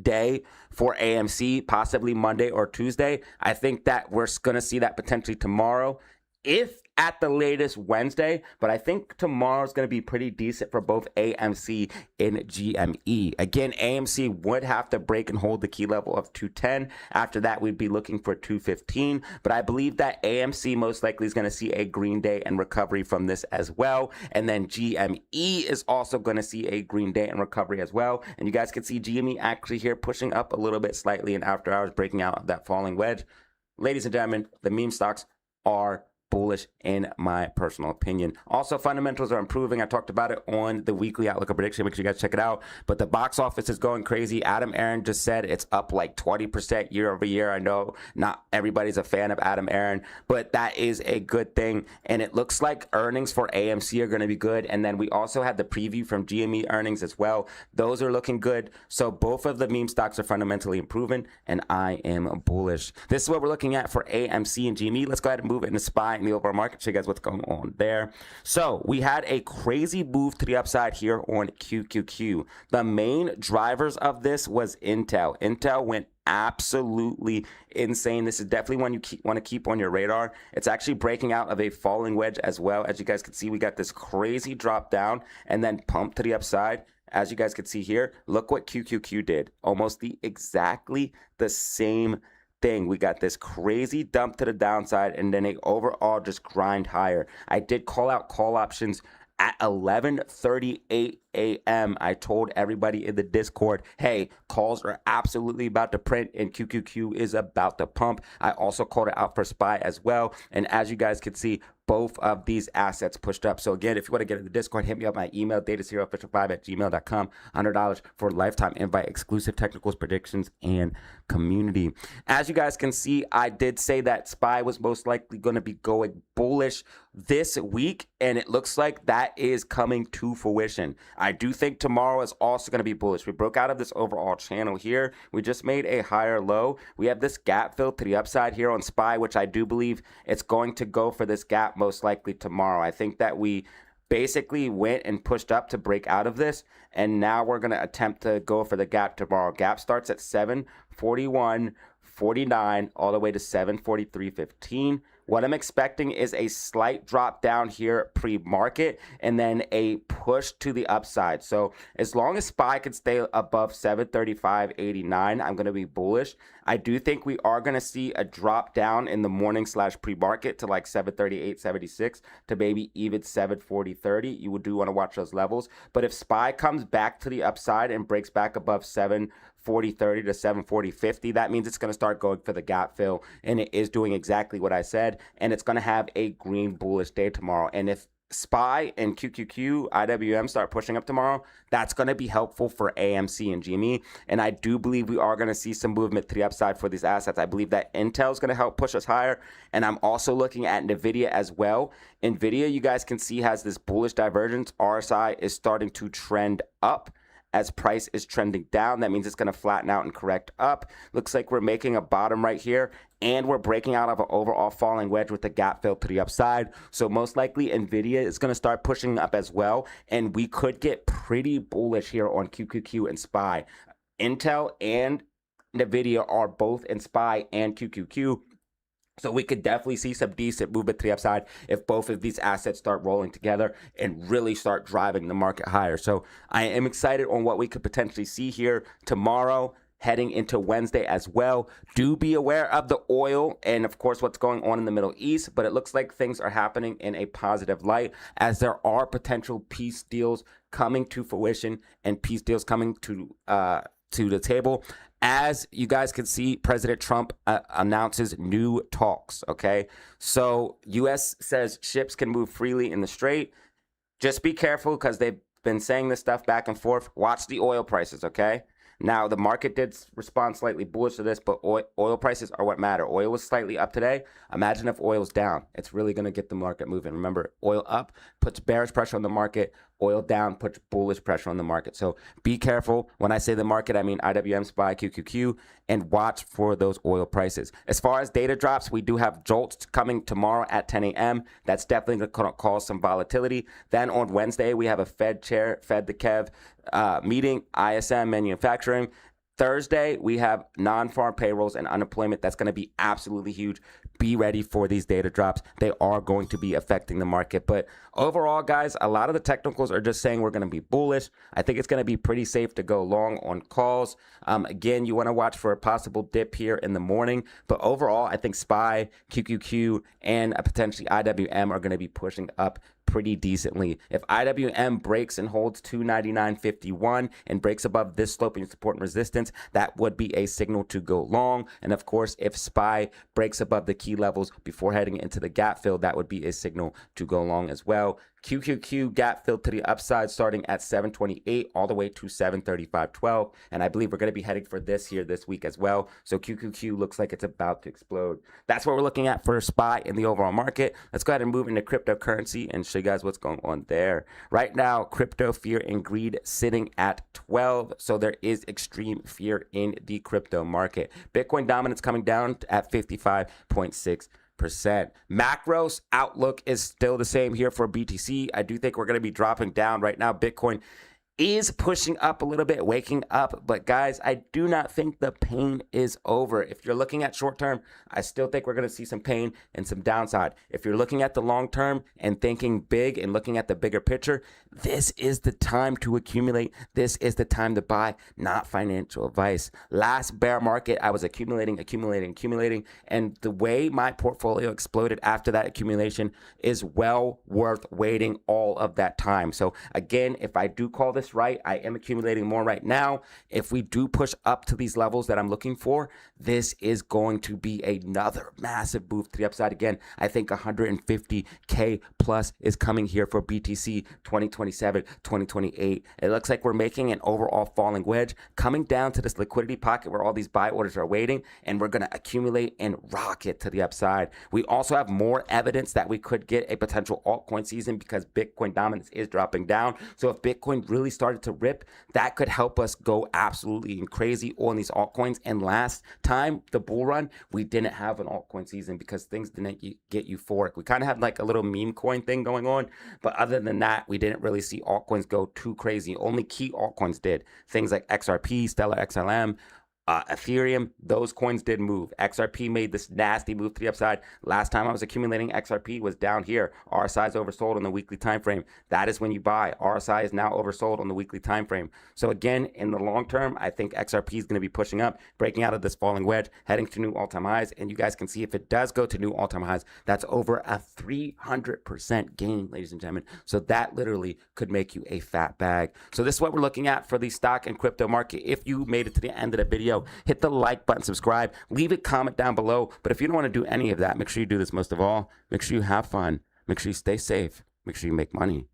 day for AMC, possibly Monday or Tuesday. I think that we're going to see that potentially tomorrow. If at the latest Wednesday, but I think tomorrow's going to be pretty decent for both AMC and GME. Again, AMC would have to break and hold the key level of 210. After that, we'd be looking for 215, but I believe that AMC most likely is going to see a green day and recovery from this as well, and then GME is also going to see a green day and recovery as well, and you guys can see GME actually here pushing up a little bit slightly, and after hours breaking out of that falling wedge. Ladies and gentlemen, the meme stocks are bullish in my personal opinion. Also, fundamentals are improving. I talked about it on the weekly outlook of prediction. Make sure you guys check it out. But the box office is going crazy. Adam Aaron just said it's up like 20% year over year. I know not everybody's a fan of Adam Aaron, but that is a good thing. And it looks like earnings for AMC are going to be good. And then we also had the preview from GME earnings as well. Those are looking good. So both of the meme stocks are fundamentally improving, and I am bullish. This is what we're looking at for AMC and GME. Let's go ahead and move into SPY in the overall market, show you guys what's going on there. So we had a crazy move to the upside here on QQQ. The main drivers of this was Intel. Intel went absolutely insane. This is definitely one you want to keep on your radar. It's actually breaking out of a falling wedge as well. As you guys can see, we got this crazy drop down and then pump to the upside. As you guys can see here, look what QQQ did. Almost exactly the same thing. We got this crazy dump to the downside and then a overall just grind higher. I did call out call options at 11:38 a.m. I told everybody in the Discord, hey, calls are absolutely about to print and QQQ is about to pump. I also called it out for SPY as well. And as you guys can see, both of these assets pushed up. So again, if you want to get in the Discord, hit me up. My email, datazeroofficial5@gmail.com. $100 for lifetime invite, exclusive technicals, predictions, and community. As you guys can see, I did say that SPY was most likely going to be going bullish this week, and it looks like that is coming to fruition. I do think tomorrow is also going to be bullish. We broke out of this overall channel here. We just made a higher low. We have this gap fill to the upside here on SPY, which I do believe it's going to go for this gap most likely tomorrow. I think that we basically went and pushed up to break out of this, and now we're going to attempt to go for the gap tomorrow. Gap starts at 741.49 all the way to 743.15. What I'm expecting is a slight drop down here pre-market and then a push to the upside. So as long as SPY can stay above 735.89, I'm going to be bullish. I do think we are going to see a drop down in the morning / pre-market to like 738.76 to maybe even 740.30. You do want to watch those levels. But if SPY comes back to the upside and breaks back above 740.30 to 740.50, that means it's going to start going for the gap fill, and it is doing exactly what I said, and it's going to have a green bullish day tomorrow. And if SPY and QQQ, IWM start pushing up tomorrow, that's going to be helpful for AMC and GME, and I do believe we are going to see some movement to the upside for these assets. I believe that Intel is going to help push us higher, and I'm also looking at NVIDIA as well. NVIDIA, you guys can see, has this bullish divergence. RSI is starting to trend up as price is trending down. That means it's going to flatten out and correct up. Looks like we're making a bottom right here, and we're breaking out of an overall falling wedge with the gap fill to the upside. So most likely NVIDIA is going to start pushing up as well, and we could get pretty bullish here on QQQ and SPY. Intel and NVIDIA are both in SPY and QQQ. So we could definitely see some decent movement to the upside if both of these assets start rolling together and really start driving the market higher. So I am excited on what we could potentially see here tomorrow, heading into Wednesday as well. Do be aware of the oil and, of course, what's going on in the Middle East, but it looks like things are happening in a positive light as there are potential peace deals coming to fruition and peace deals coming to the table. As you guys can see, President Trump announces new talks, okay? So U.S. says ships can move freely in the Strait. Just be careful because they've been saying this stuff back and forth. Watch the oil prices, okay? Now, the market did respond slightly bullish to this, but oil prices are what matter. Oil was slightly up today. Imagine if oil's down. It's really going to get the market moving. Remember, oil up puts bearish pressure on the market. Oil down puts bullish pressure on the market. So be careful. When I say the market, I mean IWM, SPY, QQQ, and watch for those oil prices. As far as data drops, we do have JOLTS coming tomorrow at 10 a.m. That's definitely going to cause some volatility. Then on Wednesday, we have a Fed chair, Fed the Kev meeting, ISM manufacturing. Thursday, we have non-farm payrolls and unemployment. That's going to be absolutely huge. be ready for these data drops. They are going to be affecting the market. But overall, guys, a lot of the technicals are just saying we're going to be bullish. I think it's going to be pretty safe to go long on calls. Again, you want to watch for a possible dip here in the morning. But overall, I think SPY, QQQ, and potentially IWM are going to be pushing up pretty decently. If IWM breaks and holds 299.51 and breaks above this sloping support and resistance, that would be a signal to go long. And of course, if SPY breaks above the key levels before heading into the gap fill, that would be a signal to go long as well. QQQ gap filled to the upside starting at 728 all the way to 735.12, and I believe we're going to be heading for this here this week as well. So QQQ looks like it's about to explode. That's what we're looking at for SPY in the overall market. Let's go ahead and move into cryptocurrency and show you guys what's going on there. Right now, crypto fear and greed sitting at 12, so there is extreme fear in the crypto market. Bitcoin dominance coming down at 55.6%. Macros outlook is still the same here for BTC. I do think we're going to be dropping down right now. Bitcoin is pushing up a little bit, waking up. But guys, I do not think the pain is over. If you're looking at short term, I still think we're going to see some pain and some downside. If you're looking at the long term and thinking big and looking at the bigger picture, this is the time to accumulate. This is the time to buy, not financial advice. Last bear market, I was accumulating. And the way my portfolio exploded after that accumulation is well worth waiting all of that time. So again, if I do call this right, I am accumulating more right now. If we do push up to these levels that I'm looking for, this is going to be another massive move to the upside. Again, I think 150K plus is coming here for BTC 2027, 2028. It looks like we're making an overall falling wedge coming down to this liquidity pocket where all these buy orders are waiting, and we're going to accumulate and rocket to the upside. We also have more evidence that we could get a potential altcoin season because Bitcoin dominance is dropping down. So if Bitcoin really started to rip, that could help us go absolutely crazy on these altcoins. And last time, the bull run, we didn't have an altcoin season because things didn't get euphoric. We kind of had like a little meme coin thing going on, but other than that, we didn't really see altcoins go too crazy. Only key altcoins did. Things like XRP, Stellar XLM, Ethereum, those coins did move. XRP made this nasty move to the upside. Last time I was accumulating, XRP was down here. RSI is oversold on the weekly time frame. That is when you buy. RSI is now oversold on the weekly time frame. So again, in the long term, I think XRP is going to be pushing up, breaking out of this falling wedge, heading to new all-time highs. And you guys can see if it does go to new all-time highs, that's over a 300% gain, ladies and gentlemen. So that literally could make you a fat bag. So this is what we're looking at for the stock and crypto market. If you made it to the end of the video, hit the like button, subscribe, leave a comment down below. But if you don't want to do any of that, make sure you do this most of all. Make sure you have fun. Make sure you stay safe. Make sure you make money.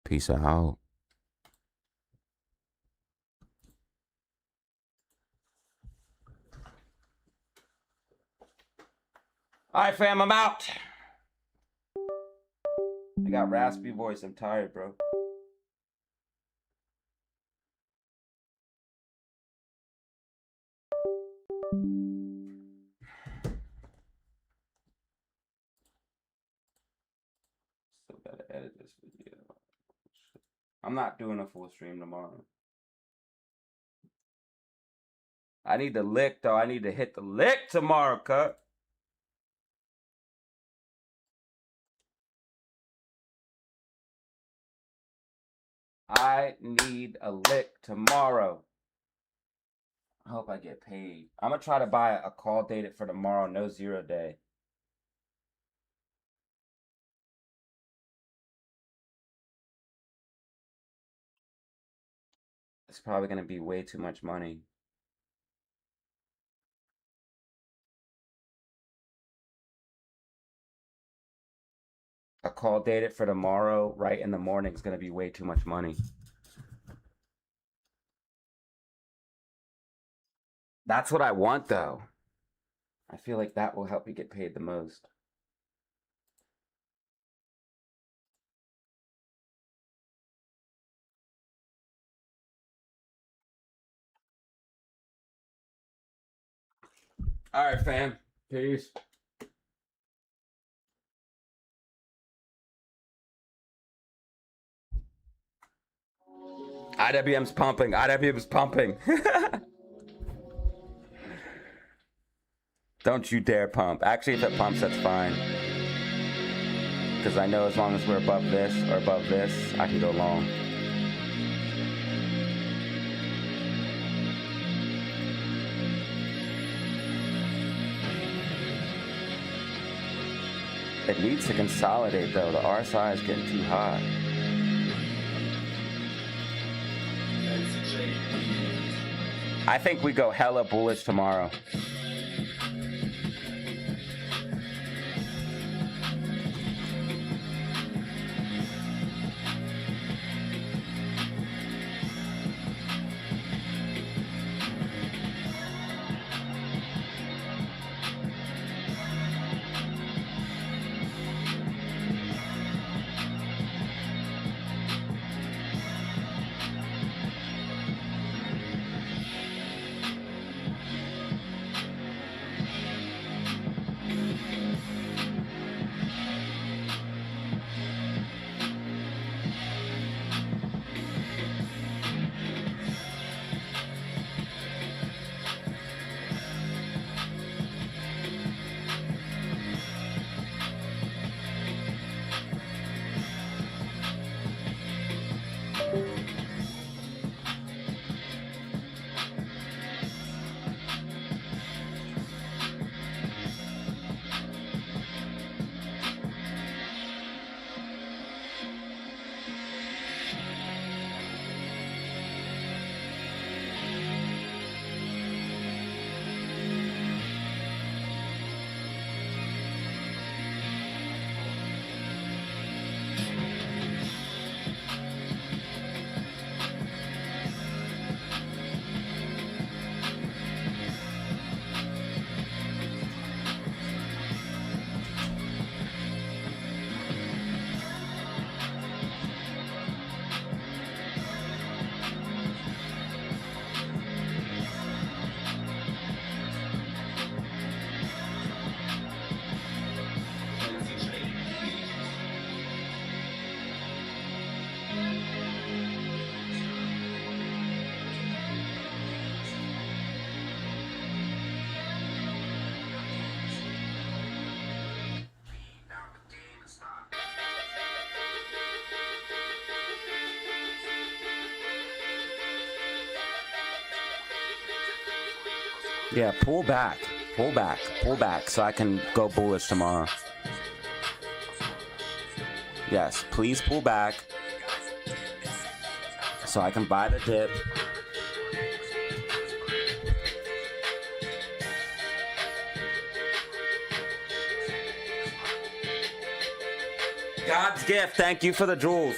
Peace out. All right, fam, I'm out. I got raspy voice. I'm tired, bro. Still gotta edit this video. I'm not doing a full stream tomorrow. I need to lick, though. I need to hit the lick tomorrow, cut. I need a lick tomorrow. I hope I get paid. I'm going to try to buy a call dated for tomorrow, no 0 day. It's probably going to be way too much money. A call dated for tomorrow, right in the morning, is going to be way too much money. That's what I want, though. I feel like that will help me get paid the most. All right, fam. Peace. IWM's pumping. IWM's pumping. Don't you dare pump. Actually, if it pumps, that's fine. Because I know as long as we're above this or above this, I can go long. It needs to consolidate though. The RSI is getting too hot. I think we go hella bullish tomorrow. Yeah, pull back, so I can go bullish tomorrow. Yes, please pull back so I can buy the dip. God's gift, thank you for the jewels.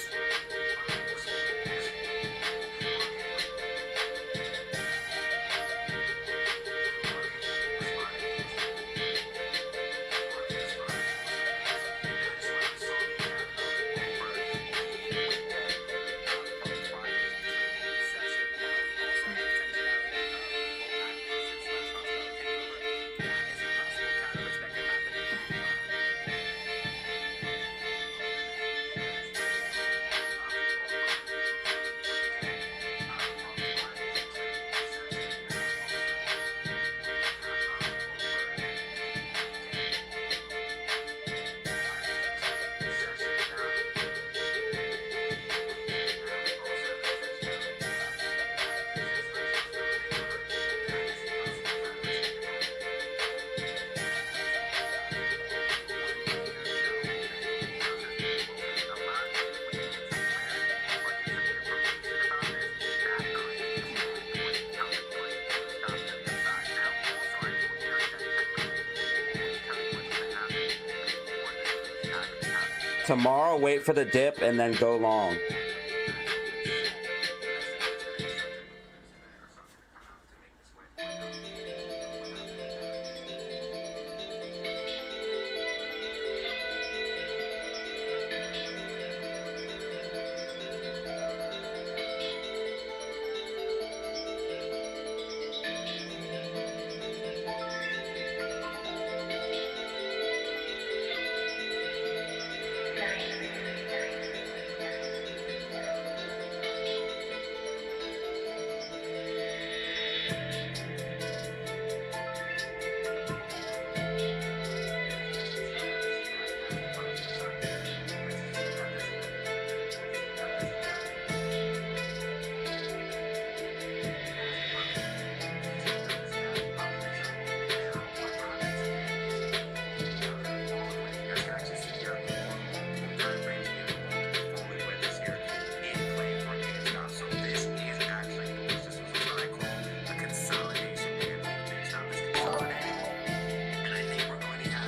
Tomorrow, wait for the dip and then go long.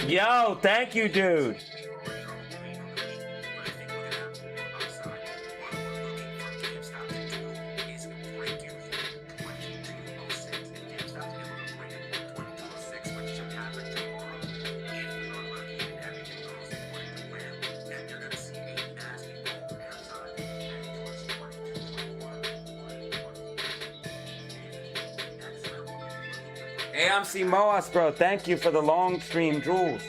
Yo, thank you, dude. AMC Moas, bro, thank you for the long stream jewels.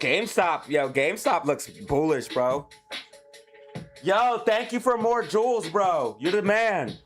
GameStop, yo, GameStop looks bullish, bro. Yo, thank you for more jewels, bro. You're the man.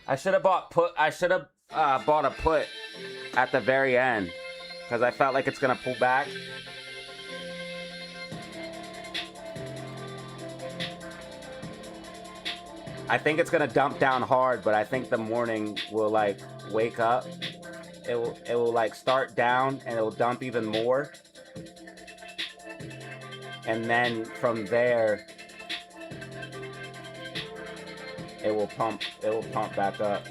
I should have bought bought a put at the very end because I felt like it's gonna pull back. I think it's gonna dump down hard, but I think the morning will like wake up. It will like start down and it will dump even more. And then from there it will pump back up.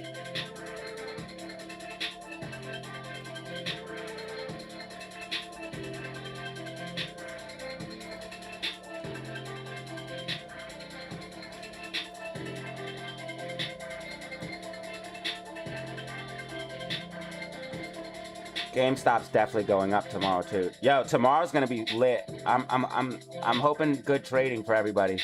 GameStop's definitely going up tomorrow too. Yo, tomorrow's gonna be lit. I'm hoping good trading for everybody.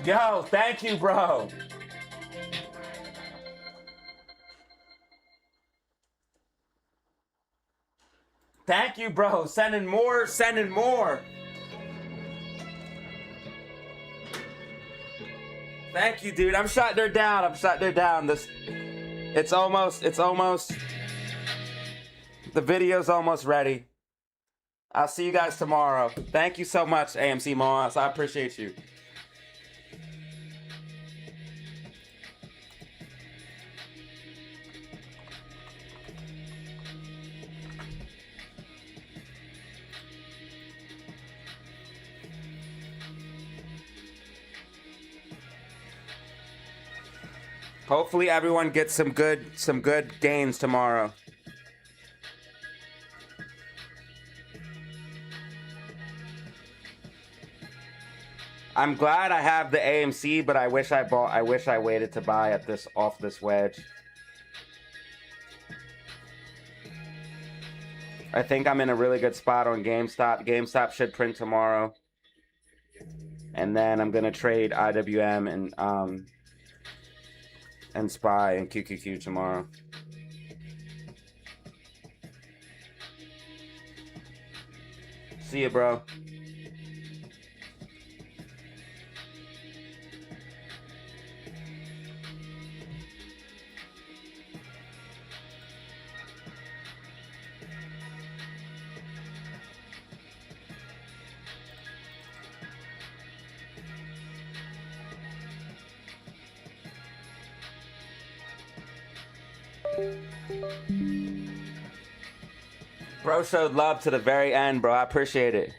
Yo, thank you, bro. Thank you, bro. Sending more, sending more. Thank you, dude. I'm shutting her down. I'm shutting her down. It's almost, the video's almost ready. I'll see you guys tomorrow. Thank you so much, AMC Moss. I appreciate you. Hopefully everyone gets some good gains tomorrow. I'm glad I have the AMC, but I wish I waited to buy at off this wedge. I think I'm in a really good spot on GameStop. GameStop should print tomorrow. And then I'm gonna trade IWM and SPY and QQQ tomorrow. See ya, bro. Bro showed love to the very end, bro. I appreciate it.